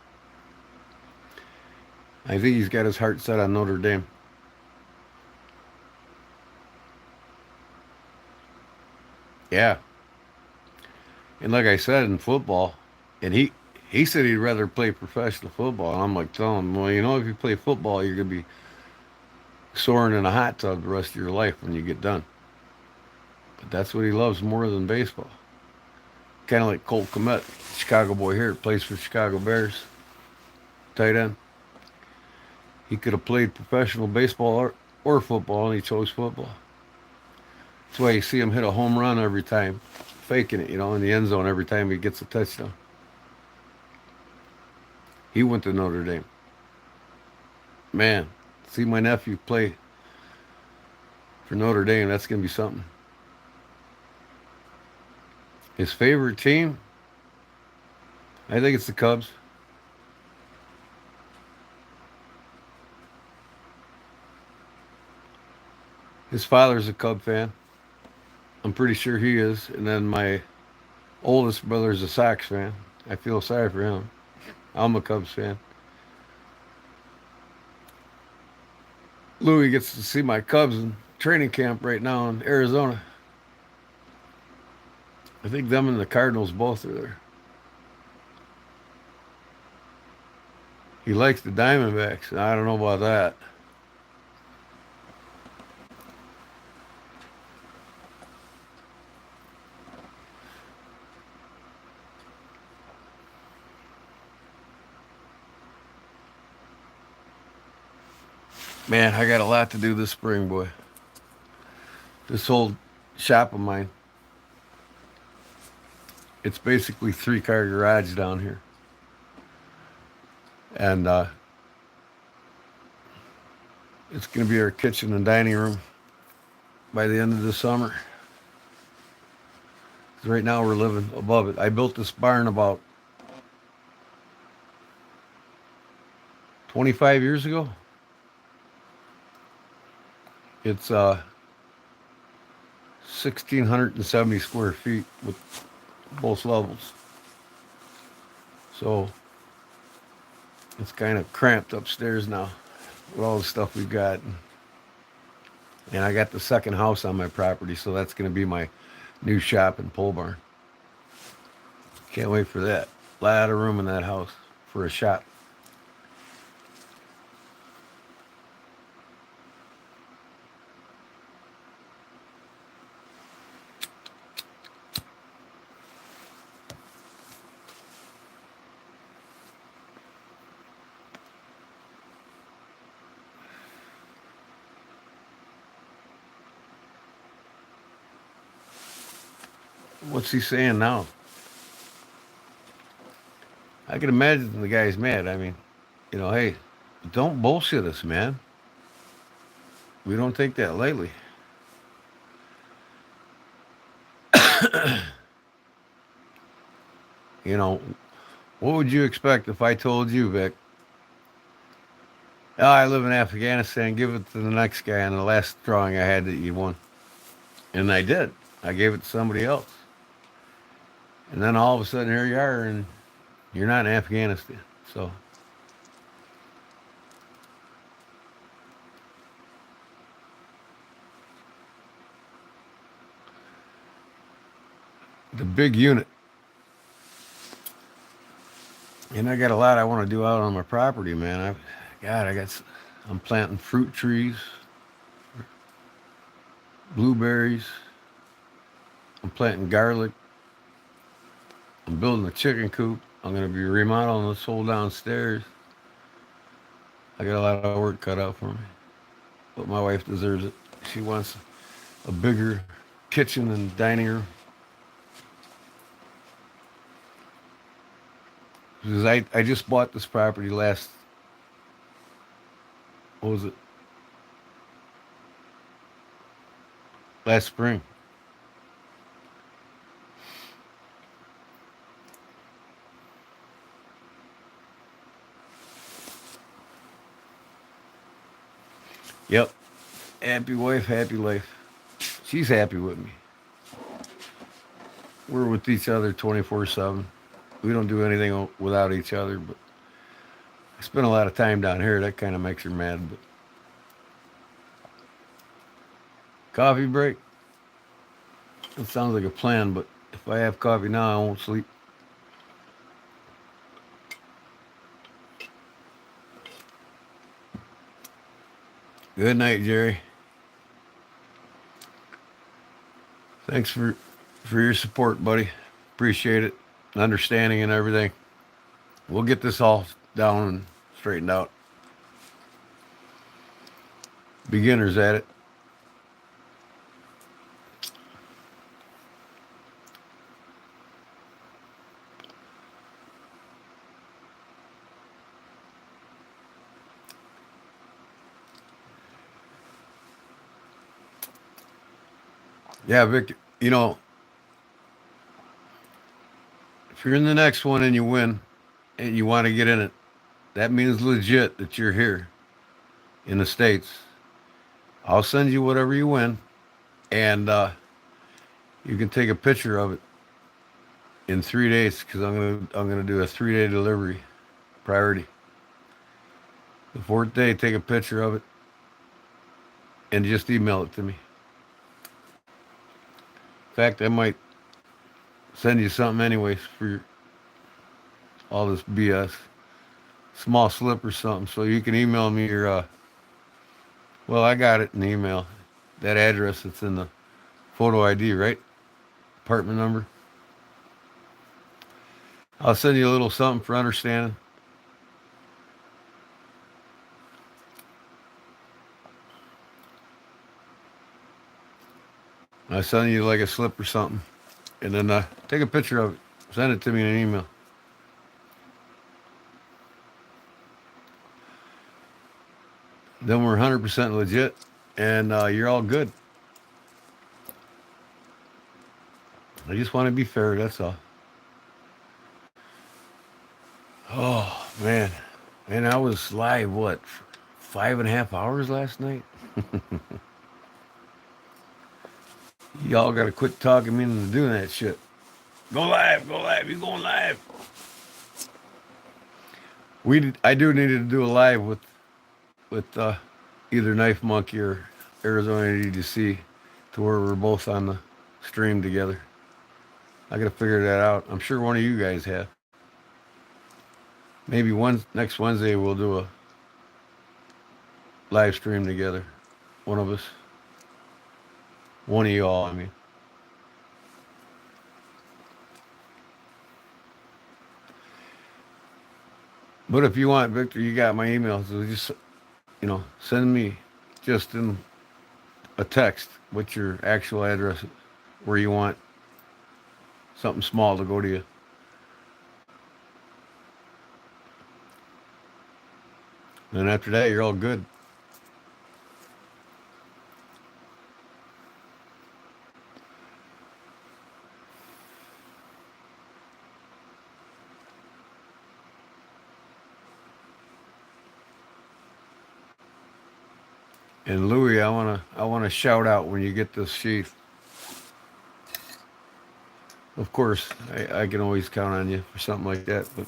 I think he's got his heart set on Notre Dame. Yeah. And like I said, in football, and he said he'd rather play professional football. And I'm like telling him, well, if you play football, you're going to be soaring in a hot tub the rest of your life when you get done. But that's what he loves more than baseball. Kind of like Colt Kmet, Chicago boy here, plays for Chicago Bears, tight end. He could have played professional baseball or football, and he chose football. That's why you see him hit a home run every time, faking it, in the end zone every time he gets a touchdown. He went to Notre Dame. Man, see my nephew play for Notre Dame, that's going to be something. His favorite team? I think it's the Cubs. His father's a Cub fan. I'm pretty sure he is. And then my oldest brother's a Sox fan. I feel sorry for him. I'm a Cubs fan. Louis gets to see my Cubs in training camp right now in Arizona. I think them and the Cardinals both are there. He likes the Diamondbacks. I don't know about that. Man, I got a lot to do this spring, boy. This whole shop of mine, it's basically 3-car garage down here. And it's going to be our kitchen and dining room by the end of the summer. Right now we're living above it. I built this barn about 25 years ago. It's 1,670 square feet with both levels. So it's kind of cramped upstairs now with all the stuff we've got. And I got the second house on my property, so that's going to be my new shop and pole barn. Can't wait for that. A lot of room in that house for a shop. What's he saying now? I can imagine the guy's mad. I mean, hey, don't bullshit us, man. We don't take that lightly. you know, what would you expect if I told you, Vic? Oh, I live in Afghanistan. Give it to the next guy on the last drawing I had that you won. And I did. I gave it to somebody else. And then all of a sudden, here you are, and you're not in Afghanistan. So the big unit. And I got a lot I want to do out on my property, man. I'm planting fruit trees, blueberries. I'm planting garlic. I'm building a chicken coop. I'm going to be remodeling this whole downstairs. I got a lot of work cut out for me. But my wife deserves it. She wants a bigger kitchen and dining room. Because I just bought this property what was it? Last spring. Yep. Happy wife, happy life. She's happy with me. We're with each other 24/7. We don't do anything without each other, but I spend a lot of time down here. That kind of makes her mad. But coffee break? It sounds like a plan, but if I have coffee now, I won't sleep. Good night, Jerry. Thanks for your support, buddy. Appreciate it. Understanding and everything. We'll get this all down and straightened out. Beginners at it. Yeah, Vic, if you're in the next one and you win and you want to get in it, that means legit that you're here in the States. I'll send you whatever you win, and you can take a picture of it in 3 days because I'm gonna do a 3-day delivery priority. The fourth day, take a picture of it, and just email it to me. In fact, I might send you something anyways for all this BS. Small slip or something, so you can email me your. Well, I got it in the email. That address that's in the photo ID, right? Apartment number. I'll send you a little something for understanding. I send you like a slip or something, and then take a picture of it. Send it to me in an email. Then we're 100% legit, and you're all good. I just want to be fair. That's all. Oh man, and I was live what 5.5 hours last night. Y'all got to quit talking me into doing that shit. Go live, go live. You going live? I do need to do a live with either Knife Monkey or Arizona EDC to where we're both on the stream together. I got to figure that out. I'm sure one of you guys have. Maybe next Wednesday we'll do a live stream together. One of us. One of y'all, I mean. But if you want, Victor, you got my email. So just, send me just in a text with your actual address where you want something small to go to you. And after that, you're all good. And Louie, I wanna shout out when you get this sheath. Of course, I can always count on you for something like that. But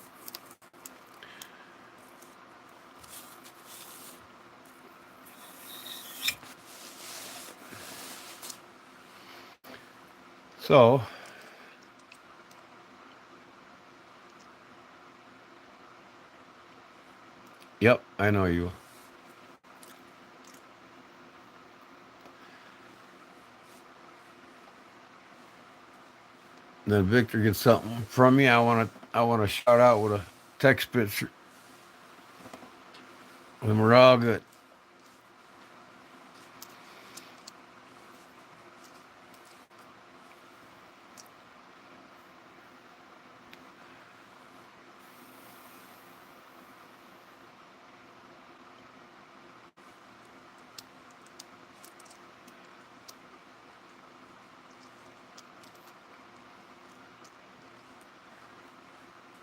so, yep, I know you. Then Victor gets something from me. I wanna shout out with a text picture. And we're all good.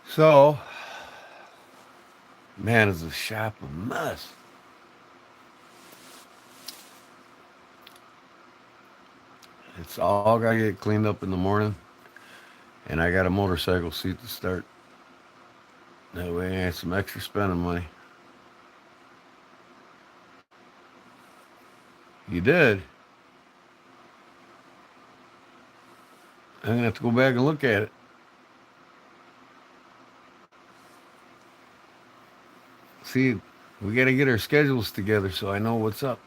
So, man, is the shop a mess. It's all got to get cleaned up in the morning. And I got a motorcycle seat to start. That way I had some extra spending money. You did? I'm going to have to go back and look at it. See, we got to get our schedules together so I know what's up.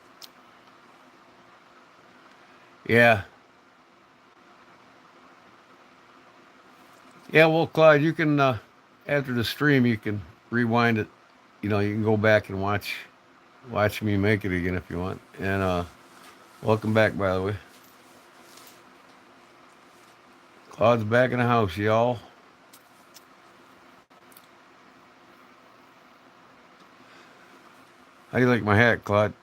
Yeah. Yeah, well, Clyde, you can, after the stream, you can rewind it. You can go back and watch me make it again if you want. And welcome back, by the way. Claude's back in the house, y'all. How do you like my hat, Claude?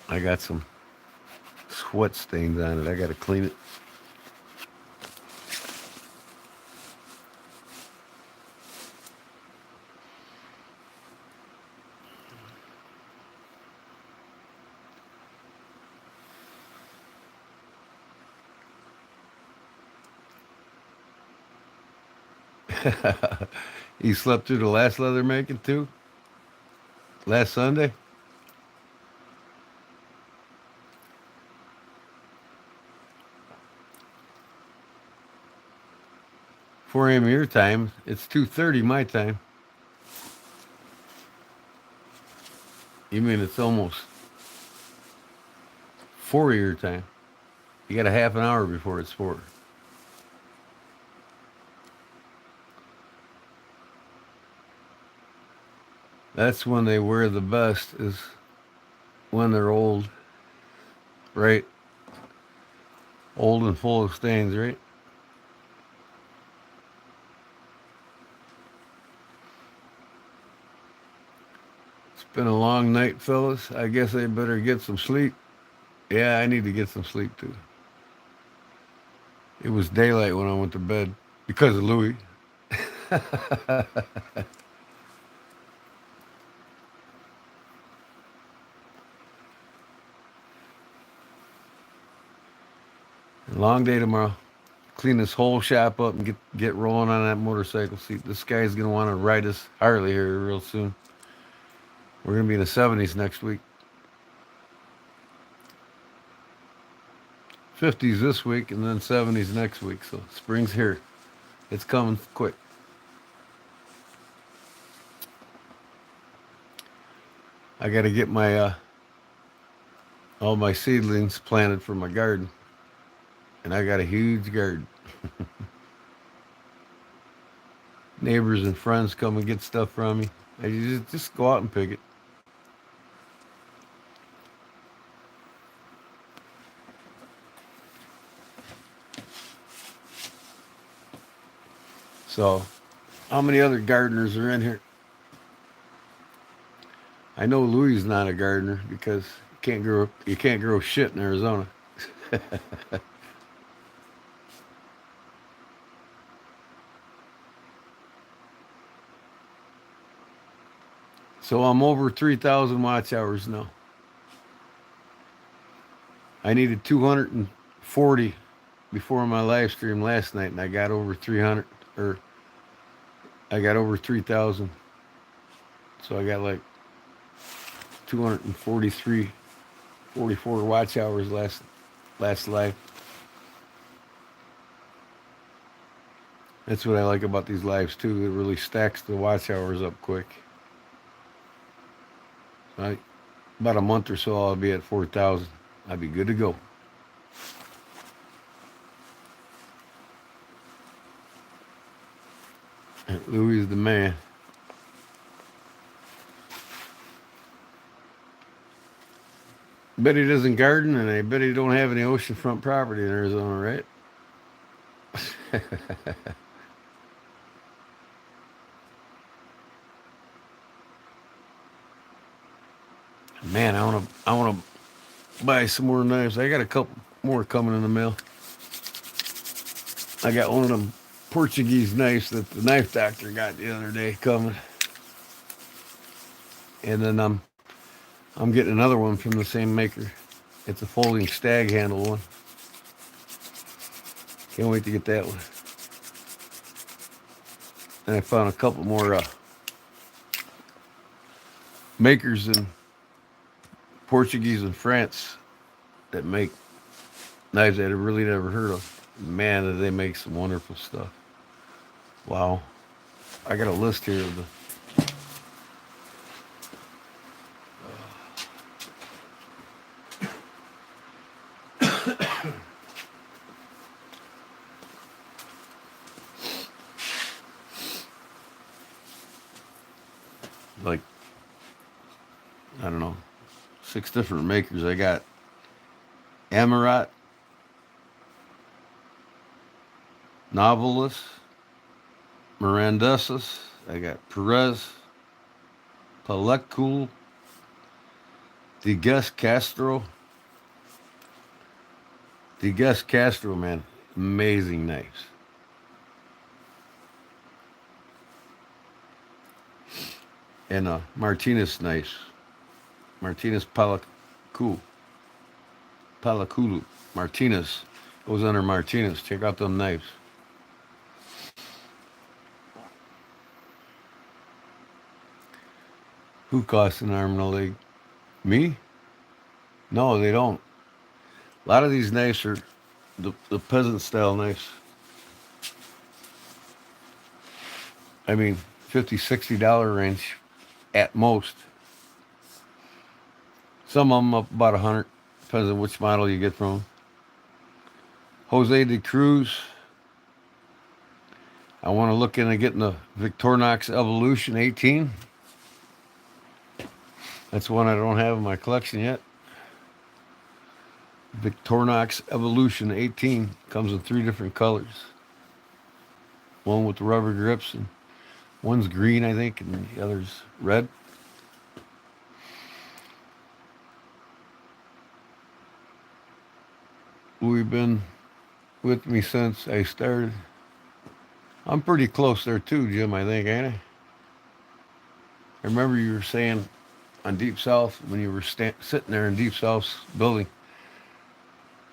I got some sweat stains on it. I got to clean it. You slept through the last leather making too? Last Sunday? 4 a.m. your time. It's 2:30 my time. You mean it's almost 4 your time? You got a half an hour before it's 4. That's when they wear the best, is when they're old, right? Old and full of stains, right? It's been a long night, fellas. I guess I better get some sleep. Yeah, I need to get some sleep too. It was daylight when I went to bed because of Louis. Long day tomorrow. Clean this whole shop up and get rolling on that motorcycle. See, this guy's gonna want to ride his Harley here real soon. We're gonna be in the 70s next week. 50s this week and then 70s next week. So spring's here. It's coming quick. I got to get my all my seedlings planted for my garden, and I got a huge garden. Neighbors and friends come and get stuff from me. I just go out and pick it. So, how many other gardeners are in here? I know Louis is not a gardener because you can't grow shit in Arizona. So I'm over 3,000 watch hours now. I needed 240 before my live stream last night, and I got over 300, or I got over 3,000. So I got like 243, 44 watch hours last live. That's what I like about these lives too. It really stacks the watch hours up quick. About a month or so, I'll be at 4,000. I'll be good to go. Louis is the man. Bet he doesn't garden, and I bet he don't have any oceanfront property in Arizona, right? Man, I wanna buy some more knives. I got a couple more coming in the mail. I got one of them Portuguese knives that the knife doctor got the other day coming, and then I'm getting another one from the same maker. It's a folding stag handle one. Can't wait to get that one. And I found a couple more makers in Portuguese and France that make knives that I really never heard of. Man, do they make some wonderful stuff. Wow. I got a list here of the like, I don't know, 6 different makers. I got Amarat, Novelist, Mirandesis. I got Perez, Palecul, DeGuest Castro. DeGuest Castro, man, amazing knives. And Martinez knives. Martinez Palaculu. Palaculu. Martinez goes under Martinez. Check out them knives. Who costs an arm and a leg? Me? No, they don't. A lot of these knives are the peasant style knives. I mean, $50, $60 range at most. Some of them up about 100. Depends on which model you get from. Jose de Cruz. I want to look into getting the Victorinox Evolution 18. That's one I don't have in my collection yet. Victorinox Evolution 18 comes in 3 different colors. One with the rubber grips, and one's green, I think, and the other's red. We've been with me since I started. I'm pretty close there too, Jim, I think, ain't I? I remember you were saying on Deep South, when you were sitting there in Deep South's building,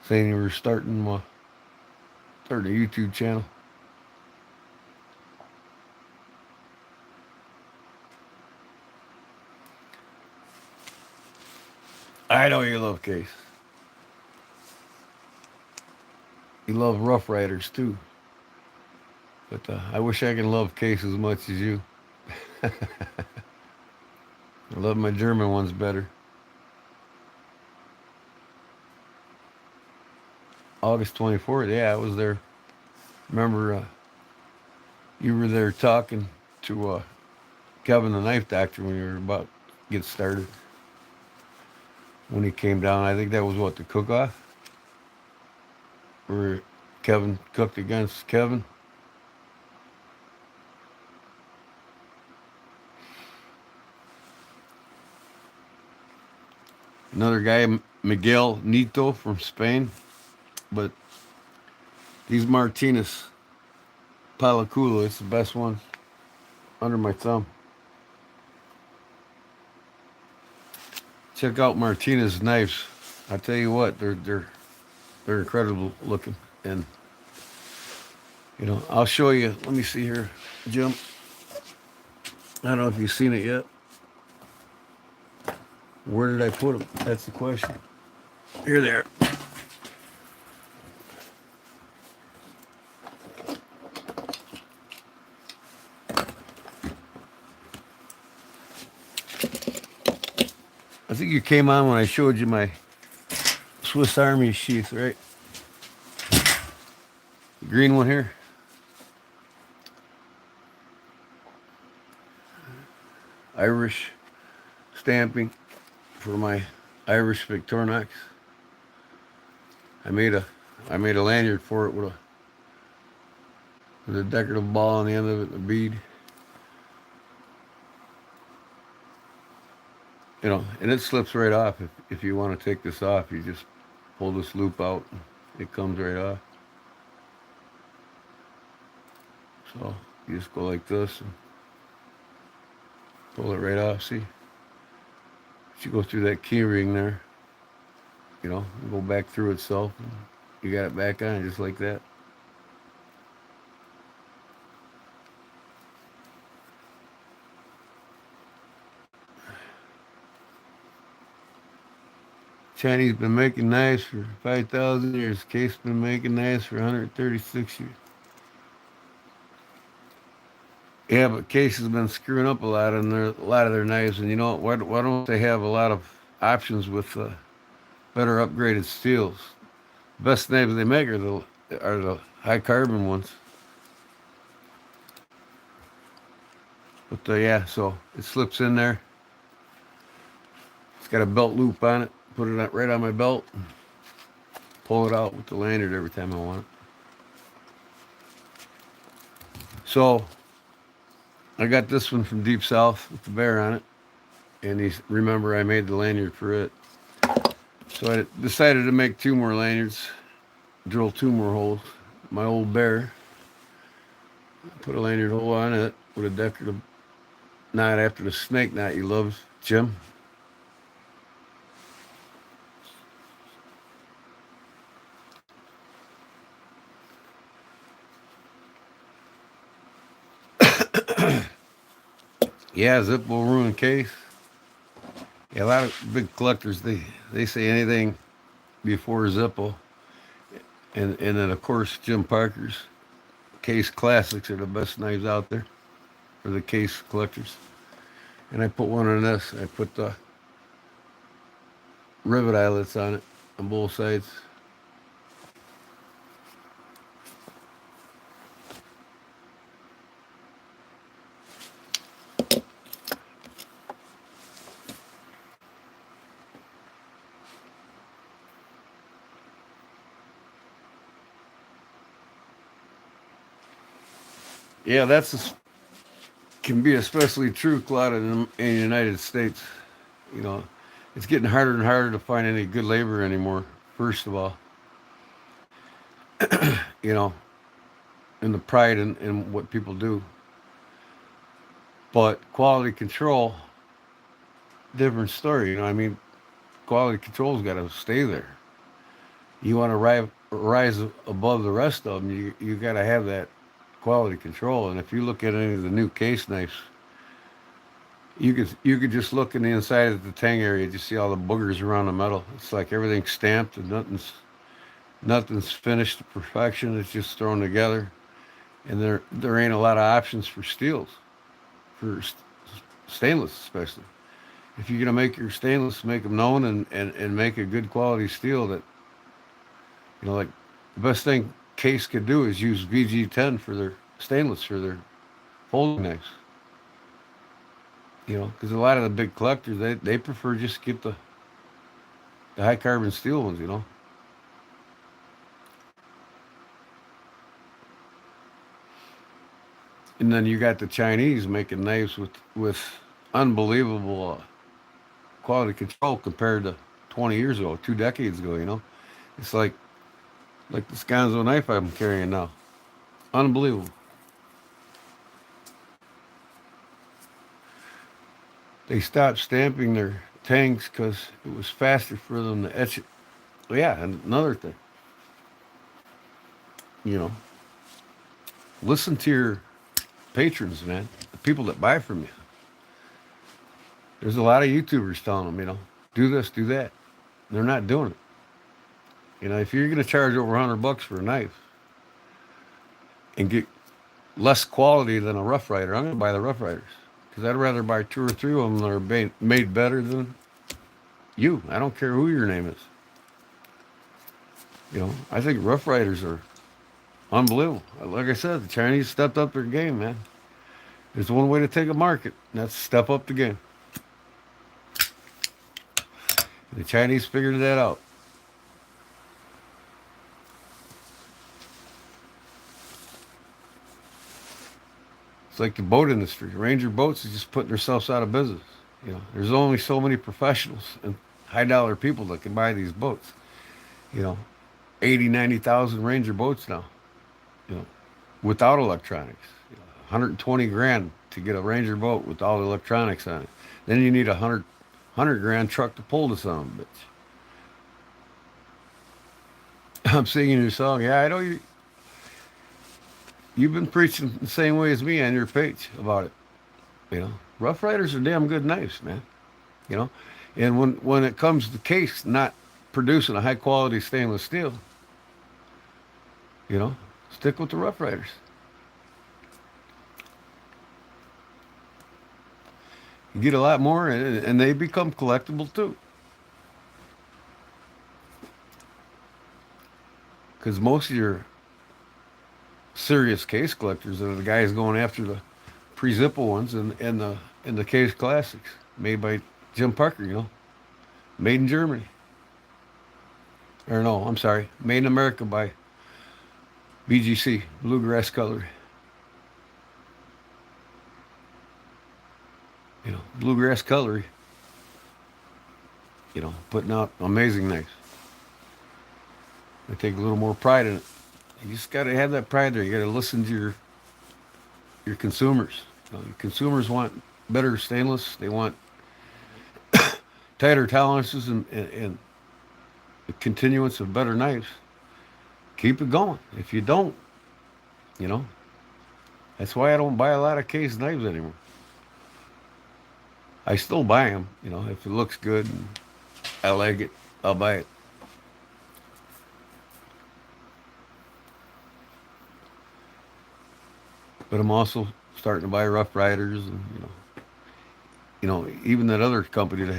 saying you were starting a YouTube channel. I know you love Case. You love Rough Riders too. But I wish I could love Case as much as you. I love my German ones better. August 24th, yeah, I was there. Remember, you were there talking to Kevin the Knife Doctor when you were about to get started. When he came down, I think that was what, the cook-off? Where Kevin cooked against Kevin. Another guy, Miguel Nito from Spain. But these Martinez Palaculo, it's the best one under my thumb. Check out Martinez knives. I tell you what, they're incredible looking. And you know, I'll show you. Let me see here, Jim. I don't know if you've seen it yet. Where did I put them? That's the question. Here they are. I think you came on when I showed you my Swiss Army sheath, right? The green one here. Irish stamping for my Irish Victorinox. I made a lanyard for it with a decorative ball on the end of it and a bead. You know, and it slips right off. If you want to take this off, you just pull this loop out. It comes right off. So you just go like this and pull it right off. See? You go through that key ring there. You know, go back through itself. And you got it back on just like that. Chinese been making knives for 5,000 years. Case been making knives for 136 years. Yeah, but Case has been screwing up a lot in a lot of their knives, and you know what? Why don't they have a lot of options with better upgraded steels? The best knives they make are the high carbon ones. But yeah, so it slips in there. It's got a belt loop on it. Put it right on my belt. Pull it out with the lanyard every time I want it. So I got this one from Deep South with the bear on it. And remember I made the lanyard for it. So I decided to make 2 more lanyards. Drill 2 more holes. My old bear. Put a lanyard hole on it with a decorative knot after the snake knot you love, Jim. Yeah, zip will ruin Case. Yeah, a lot of big collectors they say anything before Zippo, and then of course Jim Parker's Case Classics are the best knives out there for the case collectors. And I put one on this. I put the rivet eyelets on it on both sides. Yeah, can be especially true, Claude, in the United States. You know, it's getting harder and harder to find any good labor anymore. First of all, you know, and the pride in what people do, but quality control, different story. You know, I mean, quality control's got to stay there. You want to rise above the rest of them, you got to have that quality control. And if you look at any of the new case knives, you could just look in the inside of the tang area, just see all the boogers around the metal. It's like everything's stamped and nothing's finished to perfection. It's just thrown together, and there ain't a lot of options for steels, for stainless especially. If you're gonna make your stainless, make them known and make a good quality steel that like the best thing Case could do is use VG10 for their stainless for their folding knives. Because a lot of the big collectors they prefer just get the high carbon steel ones. And then you got the Chinese making knives with unbelievable quality control compared to 20 years ago, 2 decades ago. It's like this Gonzo knife I'm carrying now, unbelievable. They stopped stamping their tanks because it was faster for them to etch it. Oh, yeah, and another thing, you know, listen to your patrons, man, the people that buy from you. There's a lot of YouTubers telling them, do this, do that. They're not doing it. If you're going to charge over $100 for a knife and get less quality than a Rough Rider, I'm going to buy the Rough Riders because I'd rather buy two or three of them that are made better than you. I don't care who your name is. I think Rough Riders are unbelievable. Like I said, the Chinese stepped up their game, man. There's one way to take a market, and that's step up the game. The Chinese figured that out. It's like the boat industry. Ranger Boats is just putting themselves out of business. There's only so many professionals and high dollar people that can buy these boats. You know, 80, 90,000 Ranger boats now. You know, without electronics. 120 grand to get a Ranger boat with all the electronics on it. Then you need a 100 grand truck to pull this on, bitch. I'm singing your song. Yeah, I know you've been preaching the same way as me on your page about it. Rough Riders are damn good knives, man. You know, and when it comes to Case not producing a high quality stainless steel, stick with the Rough Riders. You get a lot more, and they become collectible too. Because most of your serious case collectors are the guys going after the pre-Zippo ones and the case classics made by Jim Parker. Made in Germany. Or no, I'm sorry, made in America by BGC, Bluegrass Cutlery. Bluegrass Cutlery. Putting out amazing knives. I take a little more pride in it. You just got to have that pride there. You got to listen to your consumers. Your consumers want better stainless. They want tighter tolerances and the continuance of better knives. Keep it going. If you don't, that's why I don't buy a lot of case knives anymore. I still buy them. You know, if it looks good and I like it, I'll buy it. But I'm also starting to buy Rough Riders, and even that other company that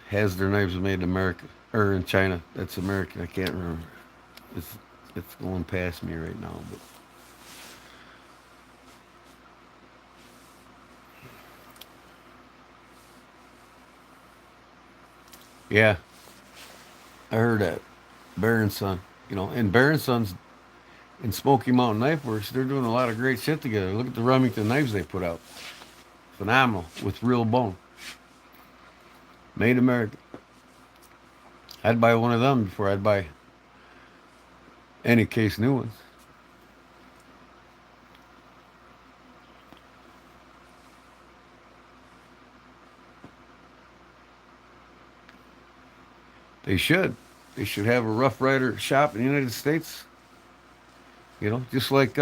has their knives made in America or in China. That's American. I can't remember. It's it's going past me right now, but yeah, I heard that. Baron Son. And Baron Sons and Smoky Mountain Knife Works, they're doing a lot of great shit together. Look at the Remington knives they put out. Phenomenal with real bone. Made America. I'd buy one of them before I'd buy any case new ones. They should. They should have a Rough Rider shop in the United States. Just like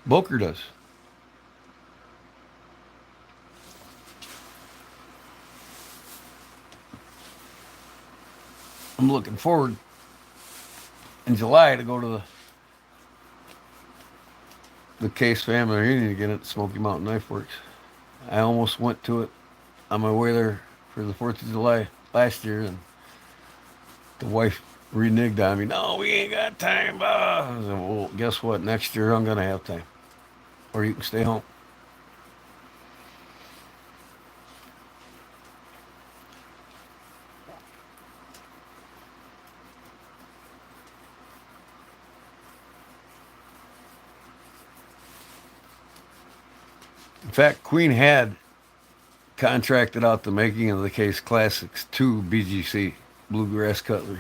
Boker does. I'm looking forward in July to go to the Case family reunion again at the Smoky Mountain Knife Works. I almost went to it on my way there for the 4th of July last year, and the wife reneged on me. No, we ain't got time. I said, well, guess what? Next year I'm going to have time. Or you can stay home. In fact, Queen had contracted out the making of the Case Classics to BGC, Bluegrass Cutlery.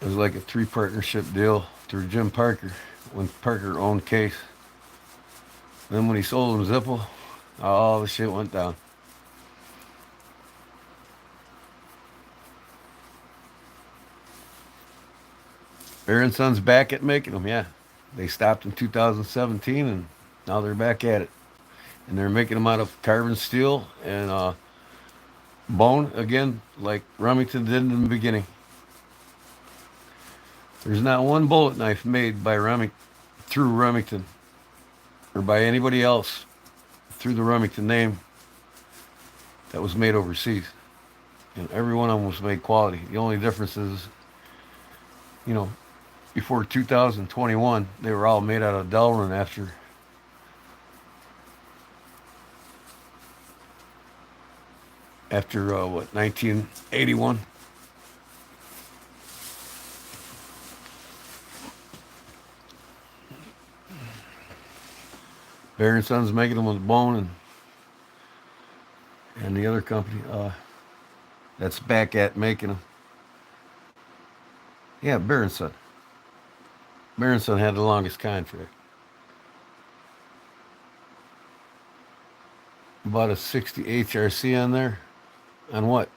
It was like a 3 partnership deal through Jim Parker when Parker owned Case. Then when he sold him Zippo, all the shit went down. Baron Son's back at making them, yeah. They stopped in 2017, and now they're back at it. And they're making them out of carbon steel and bone, again, like Remington did in the beginning. There's not one bullet knife made by through Remington or by anybody else through the Remington name that was made overseas. And every one of them was made quality. The only difference is, you know, before 2021, they were all made out of Delrin after 1981. Baron Son's making them with bone, and the other company that's back at making them. Yeah, Baron Son. Baron Son had the longest contract. Bought a 60 HRC on there. On what?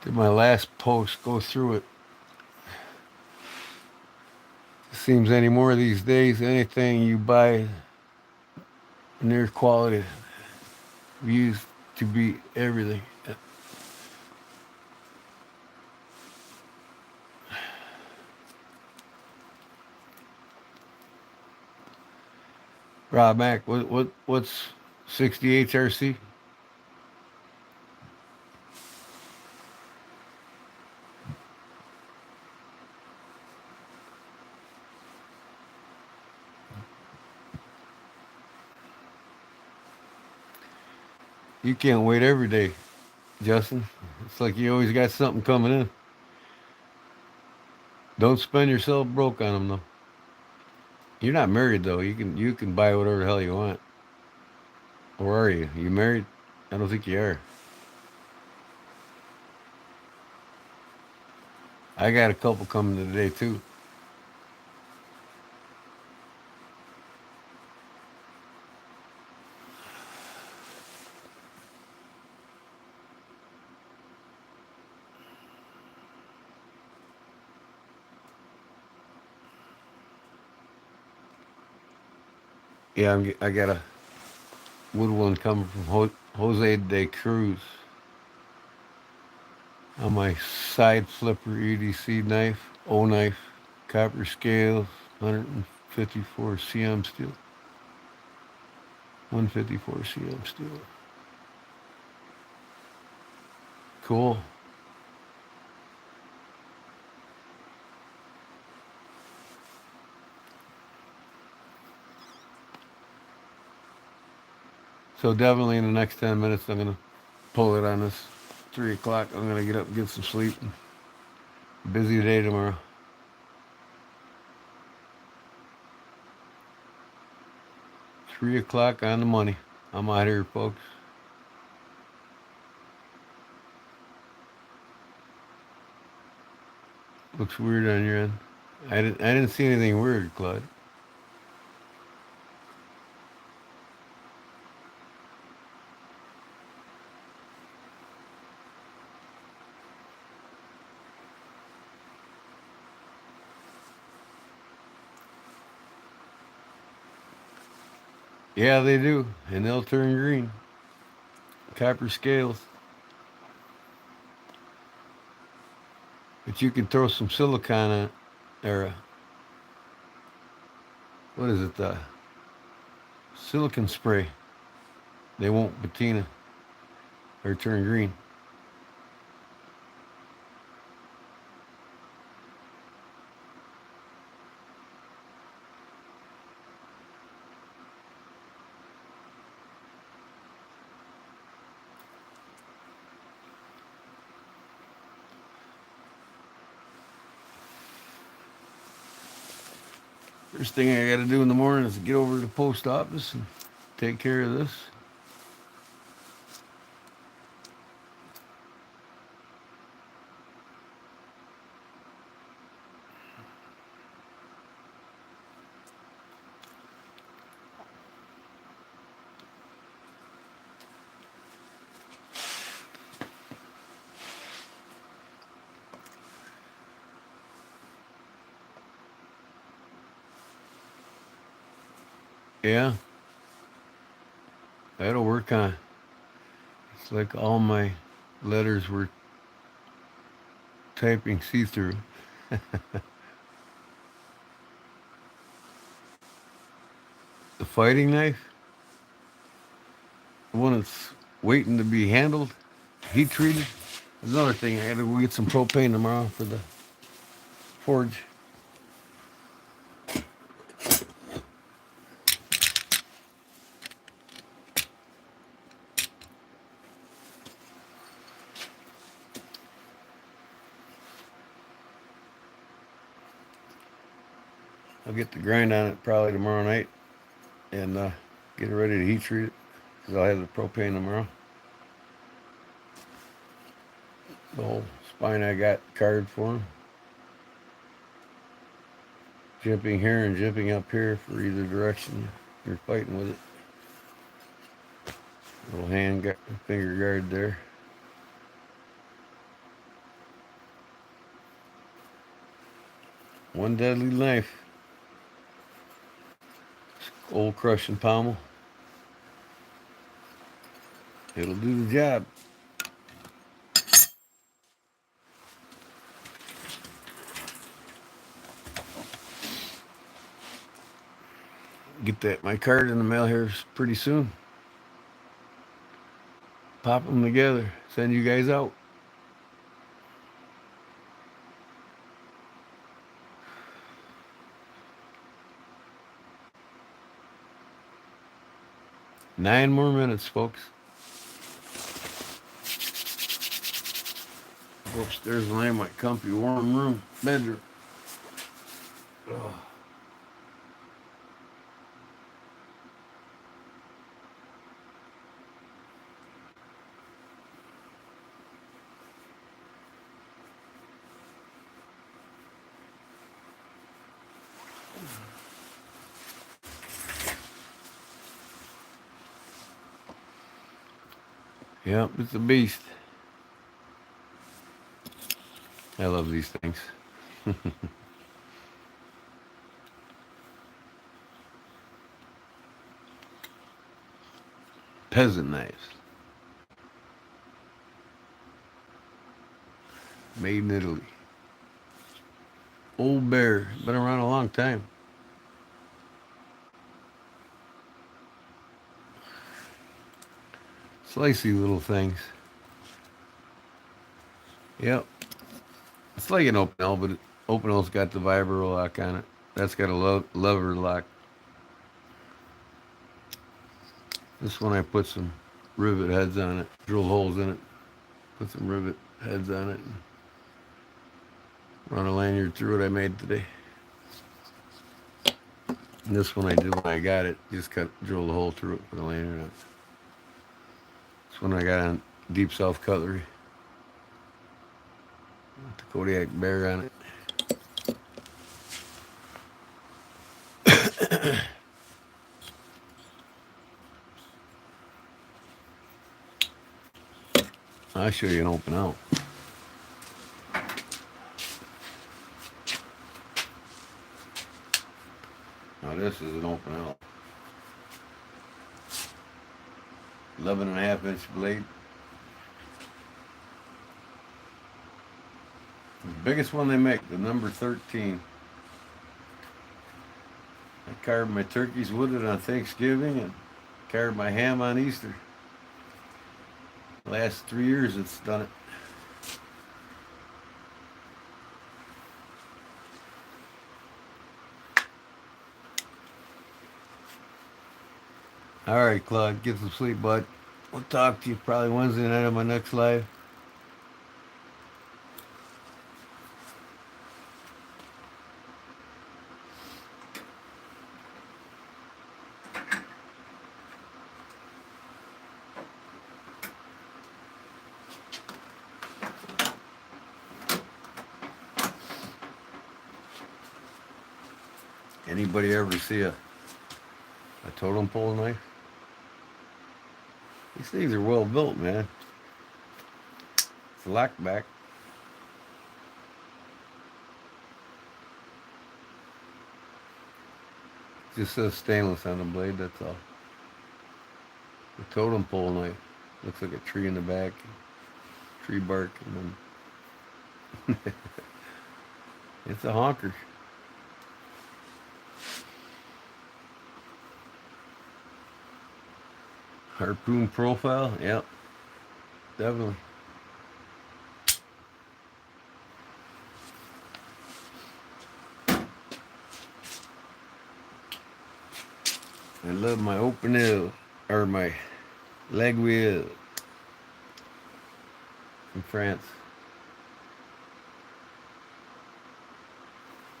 Did my last post go through it? Seems anymore these days, anything you buy near quality used to be everything. Rob Mack, what's 60 HRC? You can't wait every day, Justin. It's like you always got something coming in. Don't spend yourself broke on them though. You're not married though. You can buy whatever the hell you want. Or are you? You married? I don't think you are. I got a couple coming today too. Yeah, I got a wood one coming from Jose de Cruz on my side flipper EDC knife, O knife, copper scales, 154 cm steel, 154 cm steel. Cool. So definitely in the next 10 minutes, I'm gonna pull it on this 3 o'clock. I'm gonna get up and get some sleep. Busy day tomorrow. 3 o'clock on the money. I'm out here, folks. Looks weird on your end. I didn't see anything weird, Claude. Yeah, they do, and they'll turn green. Copper scales. But you can throw some silicone on it, or what is it? Silicon spray. They won't patina or turn green. First thing I got to do in the morning is get over to the post office and take care of this. Yeah, that'll work on. It's like all my letters were typing see-through. The fighting knife, the one that's waiting to be handled, heat treated. There's another thing. I got to go get some propane tomorrow for the forge. I'll get the grind on it probably tomorrow night and get it ready to heat treat it because I'll have the propane tomorrow. The whole spine I got card for him. Jimping here and jimping up here for either direction you're fighting with it. Little finger guard there. One deadly knife. Old crushing pommel. It'll do the job. Get my card in the mail here pretty soon. Pop them together. Send you guys out. Nine more minutes, folks. Go upstairs and lay in my comfy warm bedroom. Ugh. Yep, it's a beast. I love these things. peasant knives. Made in Italy. Old Bear. Been around a long time. Slicey little things. Yep. It's like an open L, but open L's got the vibro lock on it. That's got a lever lock. This one I put some rivet heads on it. Drilled holes in it. Put some rivet heads on it. Run a lanyard through it I made today. And this one I did when I got it. Just drilled a hole through it, put a lanyard on it. This one I got on Deep South Cutlery. With the Kodiak Bear on it. I'll show you an open out. Now this is an open out. 11.5-inch blade. The biggest one they make, the number 13. I carved my turkeys with it on Thanksgiving and carved my ham on Easter. Last 3 years it's done it. All right, Claude, get some sleep, bud. We'll talk to you probably Wednesday night on my next live. Anybody ever see a totem pole knife? These things are well built, man. It's a lock back. Just says stainless on the blade, that's all. The totem pole knife. Looks like a tree in the back. Tree bark, and then it's a honker. Harpoon profile, yep, definitely. I love my open L, or my leg wheel from France.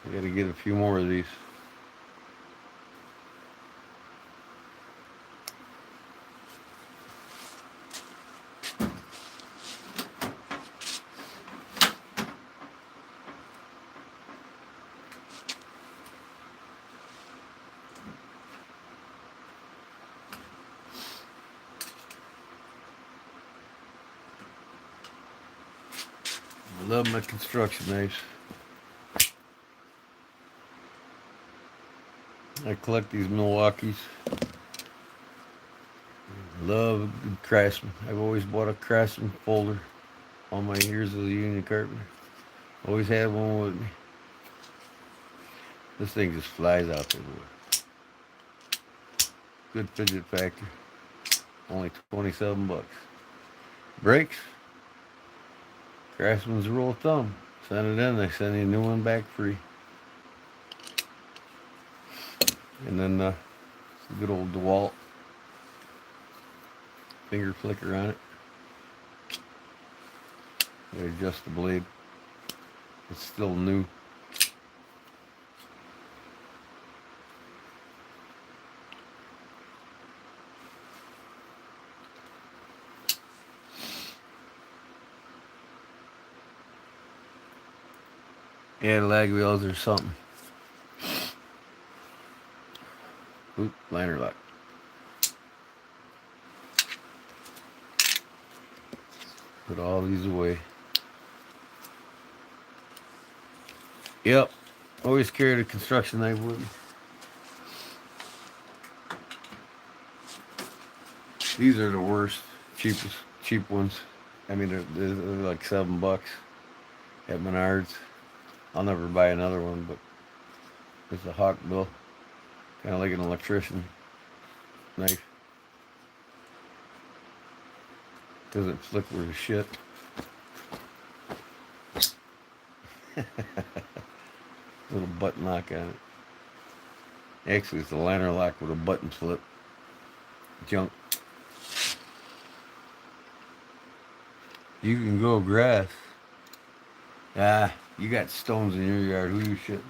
I gotta get a few more of these. I love my construction knives. I collect these Milwaukees. Love a good Craftsman. I've always bought a Craftsman folder all my years as a union carpenter. Always had one with me. This thing just flies out the door. Good fidget factor. Only 27 bucks. Brakes. Craftsman's rule of thumb. Send it in, they send you a new one back free. And then the good old DeWalt finger flicker on it. They adjust the blade. It's still new. Yeah, lag wheels or something. Oop, liner lock. Put all these away. Yep. Always carried a construction knife with me. These are the worst, cheap ones. I mean, they're like $7 at Menards. I'll never buy another one, but it's a hawk bill, kind of like an electrician knife. Doesn't flick worth shit. Little button lock on it. Actually, it's a liner lock with a button flip. Junk. You can grow grass. Ah, you got stones in your yard. Who you shitting?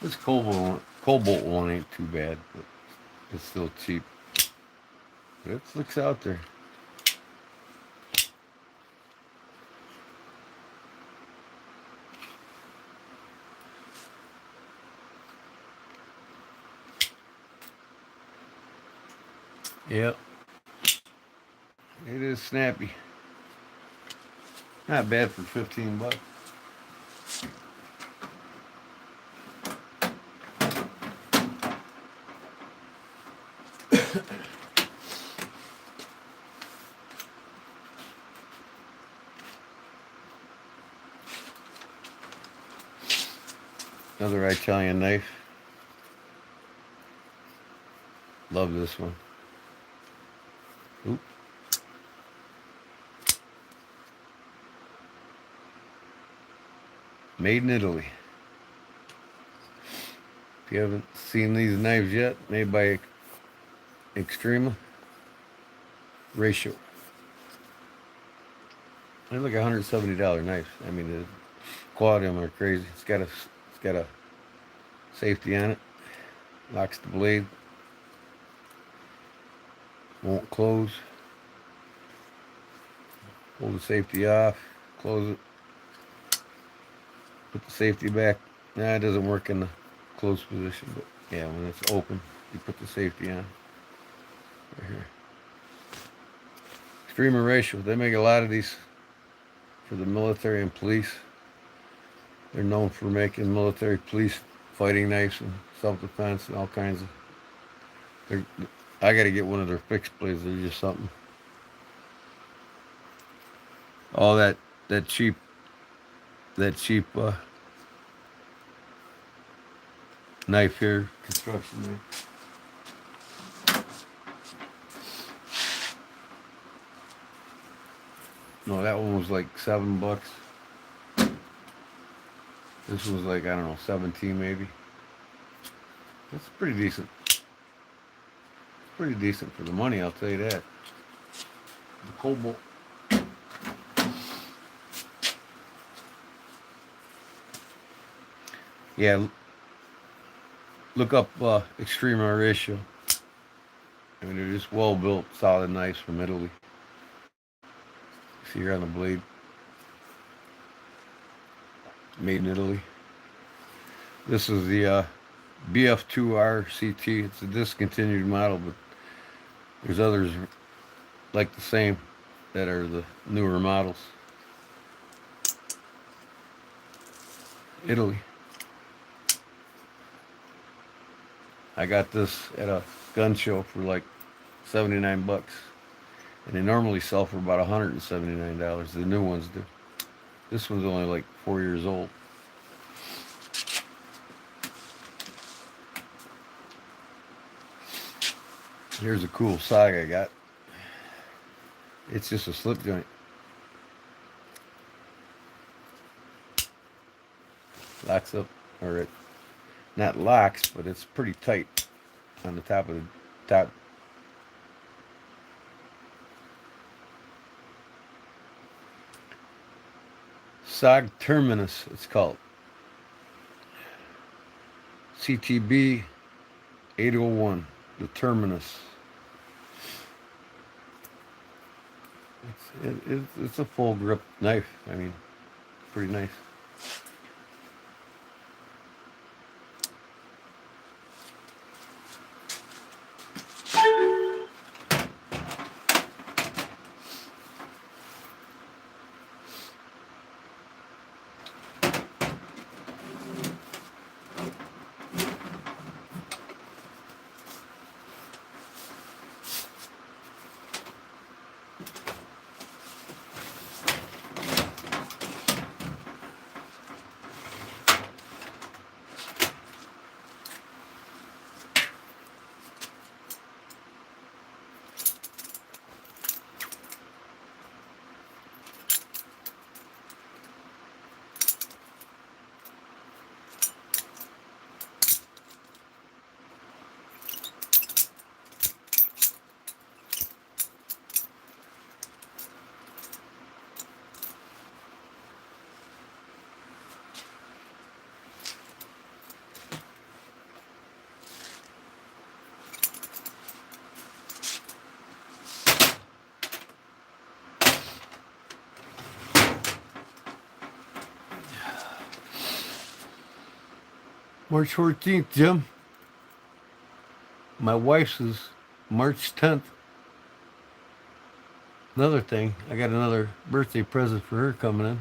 This cobalt one ain't too bad, but it's still cheap. But it looks out there. Yep. It is snappy. Not bad for $15. Another Italian knife. Love this one. Oop. Made in Italy. If you haven't seen these knives yet, made by Extrema Ratio. They're like $170 knives. I mean, the quality of them are crazy. It's got a safety on it. Locks the blade. Won't close. Pull the safety off. Close it. Put the safety back. Nah, it doesn't work in the closed position, but yeah, when it's open, you put the safety on. Right here. Extrema Ratio. They make a lot of these for the military and police. They're known for making military police fighting knives and self-defense and all kinds of. I got to get one of their fixed blades. They're just something. All that cheap knife here, construction knife. No, that one was like $7. This was like, I don't know, 17 maybe. That's pretty decent. Pretty decent for the money, I'll tell you that. The cobalt. Yeah, look up Extrema Ratio. I mean, they're just well-built, solid knives from Italy. See here on the blade. Made in Italy. This is the BF2R CT. It's a discontinued model, but there's others like the same that are the newer models. Italy. I got this at a gun show for like $79, and they normally sell for about $179. The new ones do. This one's only like 4 years old. Here's a cool sag I got. It's just a slip joint. Locks up, or it not locks, but it's pretty tight on the top of the top. SOG Terminus, it's called. CTB 801, the Terminus. It's a full grip knife. I mean, pretty nice. March 14th, Jim. My wife's is March 10th. Another thing, I got another birthday present for her coming in.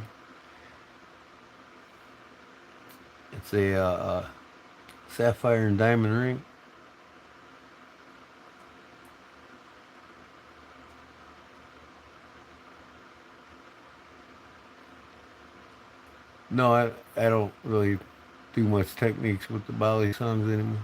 It's a sapphire and diamond ring. No, I don't really do much techniques with the Bali songs anymore.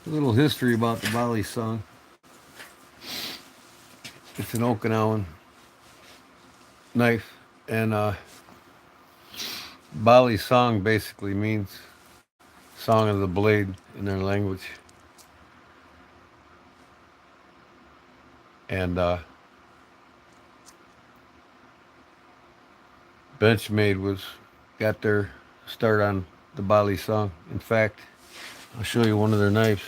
A little history about the Bali song. It's an Okinawan knife, and Bali song basically means song of the blade in their language. And Benchmade was got their start on the Bali song. In fact, I'll show you one of their knives.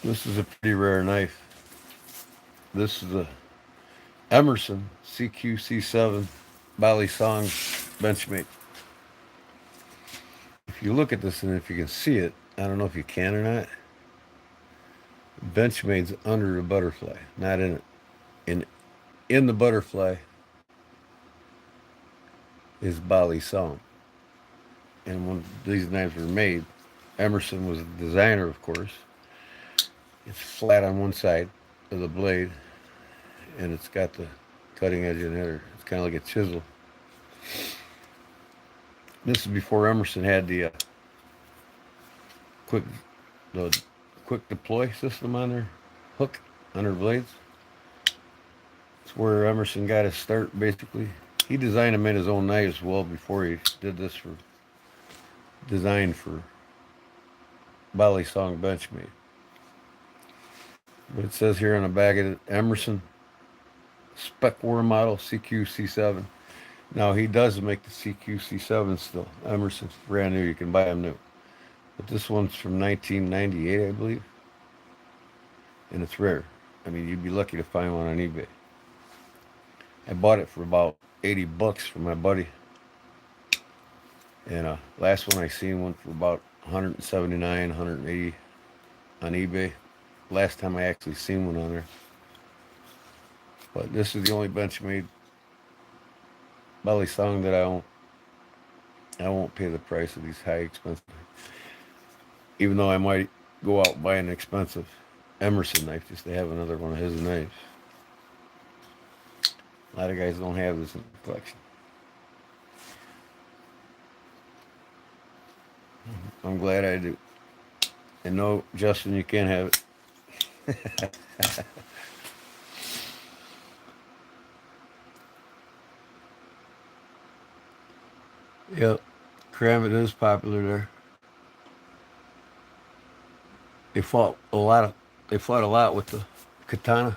This is a pretty rare knife. This is a Emerson CQC7 Bali Song Benchmade. If you look at this and if you can see it, I don't know if you can or not. Benchmade's under the butterfly, not in it. In the butterfly is Bali Song. And when these knives were made, Emerson was the designer, of course. It's flat on one side of the blade, and it's got the cutting edge in there. It's kind of like a chisel. This is before Emerson had quick the quick deploy system on their hook on their blades. It's where Emerson got his start, basically. He designed and made his own knives well before he did this for design for Bali Song Benchmade. But it says here on the back of it, Emerson Spec War model CQC7. Now he does make the CQC7 still. Emerson's brand new. You can buy them new. But this one's from 1998, I believe. And it's rare. I mean, you'd be lucky to find one on eBay. I bought it for about 80 bucks from my buddy. And last one I seen one for about 179, 180 on eBay. Last time I actually seen one on there. But this is the only Benchmade Bali Song that I own. I won't pay the price of these high expensive. Even though I might go out and buy an expensive Emerson knife just to have another one of his knives. A lot of guys don't have this in the collection. I'm glad I do. And no, Justin, you can't have it. Yep, Kramit is popular there. They fought a lot of. They fought a lot with the katana.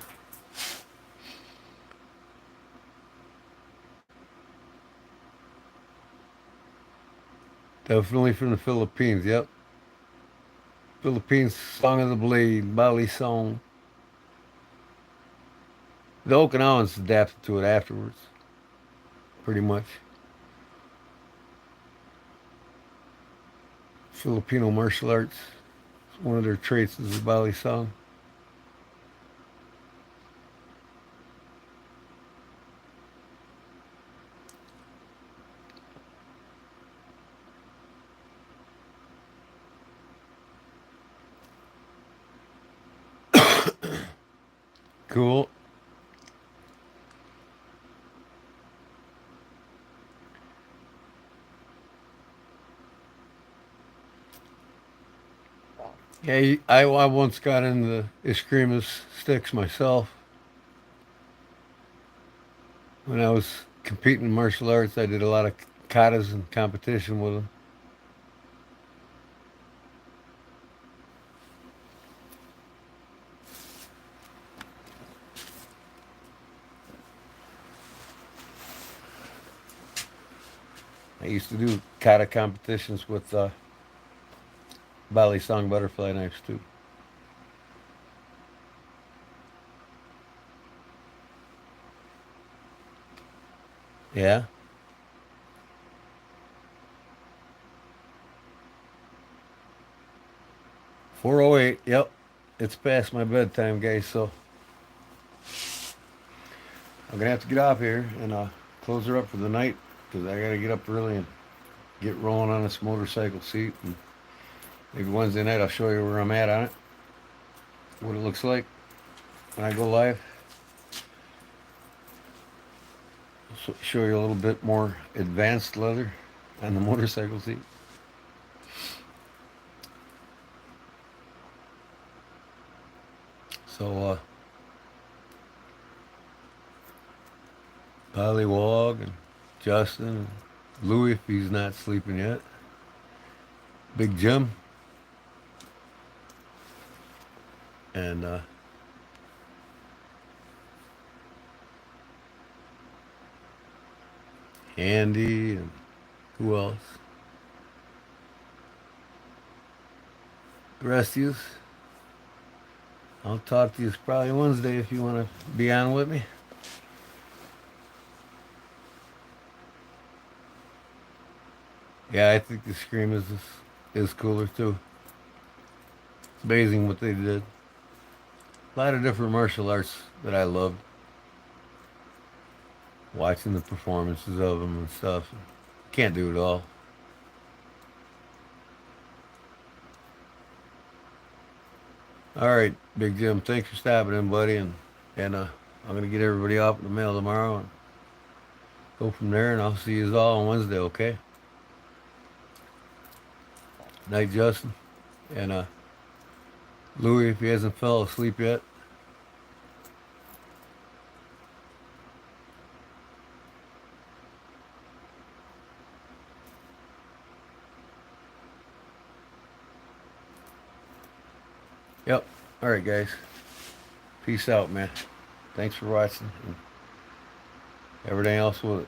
Definitely from the Philippines. Yep, Philippines Song of the Blade, Bali Song. The Okinawans adapted to it afterwards, pretty much. Filipino martial arts. One of their traits is the Bali Song. Cool. Yeah, I once got into escrimas sticks myself. When I was competing in martial arts, I did a lot of katas and competition with them. I used to do kata competitions with Bali Song butterfly knives too. Yeah, 4:08. Yep, it's past my bedtime, guys. So I'm gonna have to get off here and close her up for the night because I gotta get up early and get rolling on this motorcycle seat. And maybe Wednesday night I'll show you where I'm at on it, what it looks like when I go live. Show you a little bit more advanced leather on the motorcycle seat. So, Pollywog and Justin and Louie, if he's not sleeping yet. Big Jim and Andy and who else? The rest of you. I'll talk to you probably Wednesday if you want to be on with me. Yeah, I think the Scream is cooler too. It's amazing what they did. A lot of different martial arts that I loved. Watching the performances of them and stuff. Can't do it all. All right, Big Jim. Thanks for stopping in, buddy. And I'm gonna get everybody off in the mail tomorrow and go from there. And I'll see you all on Wednesday. Okay. Night, Justin. And Louis, if he hasn't fell asleep yet. Yep. All right, guys. Peace out, man. Thanks for watching. And everything else with it.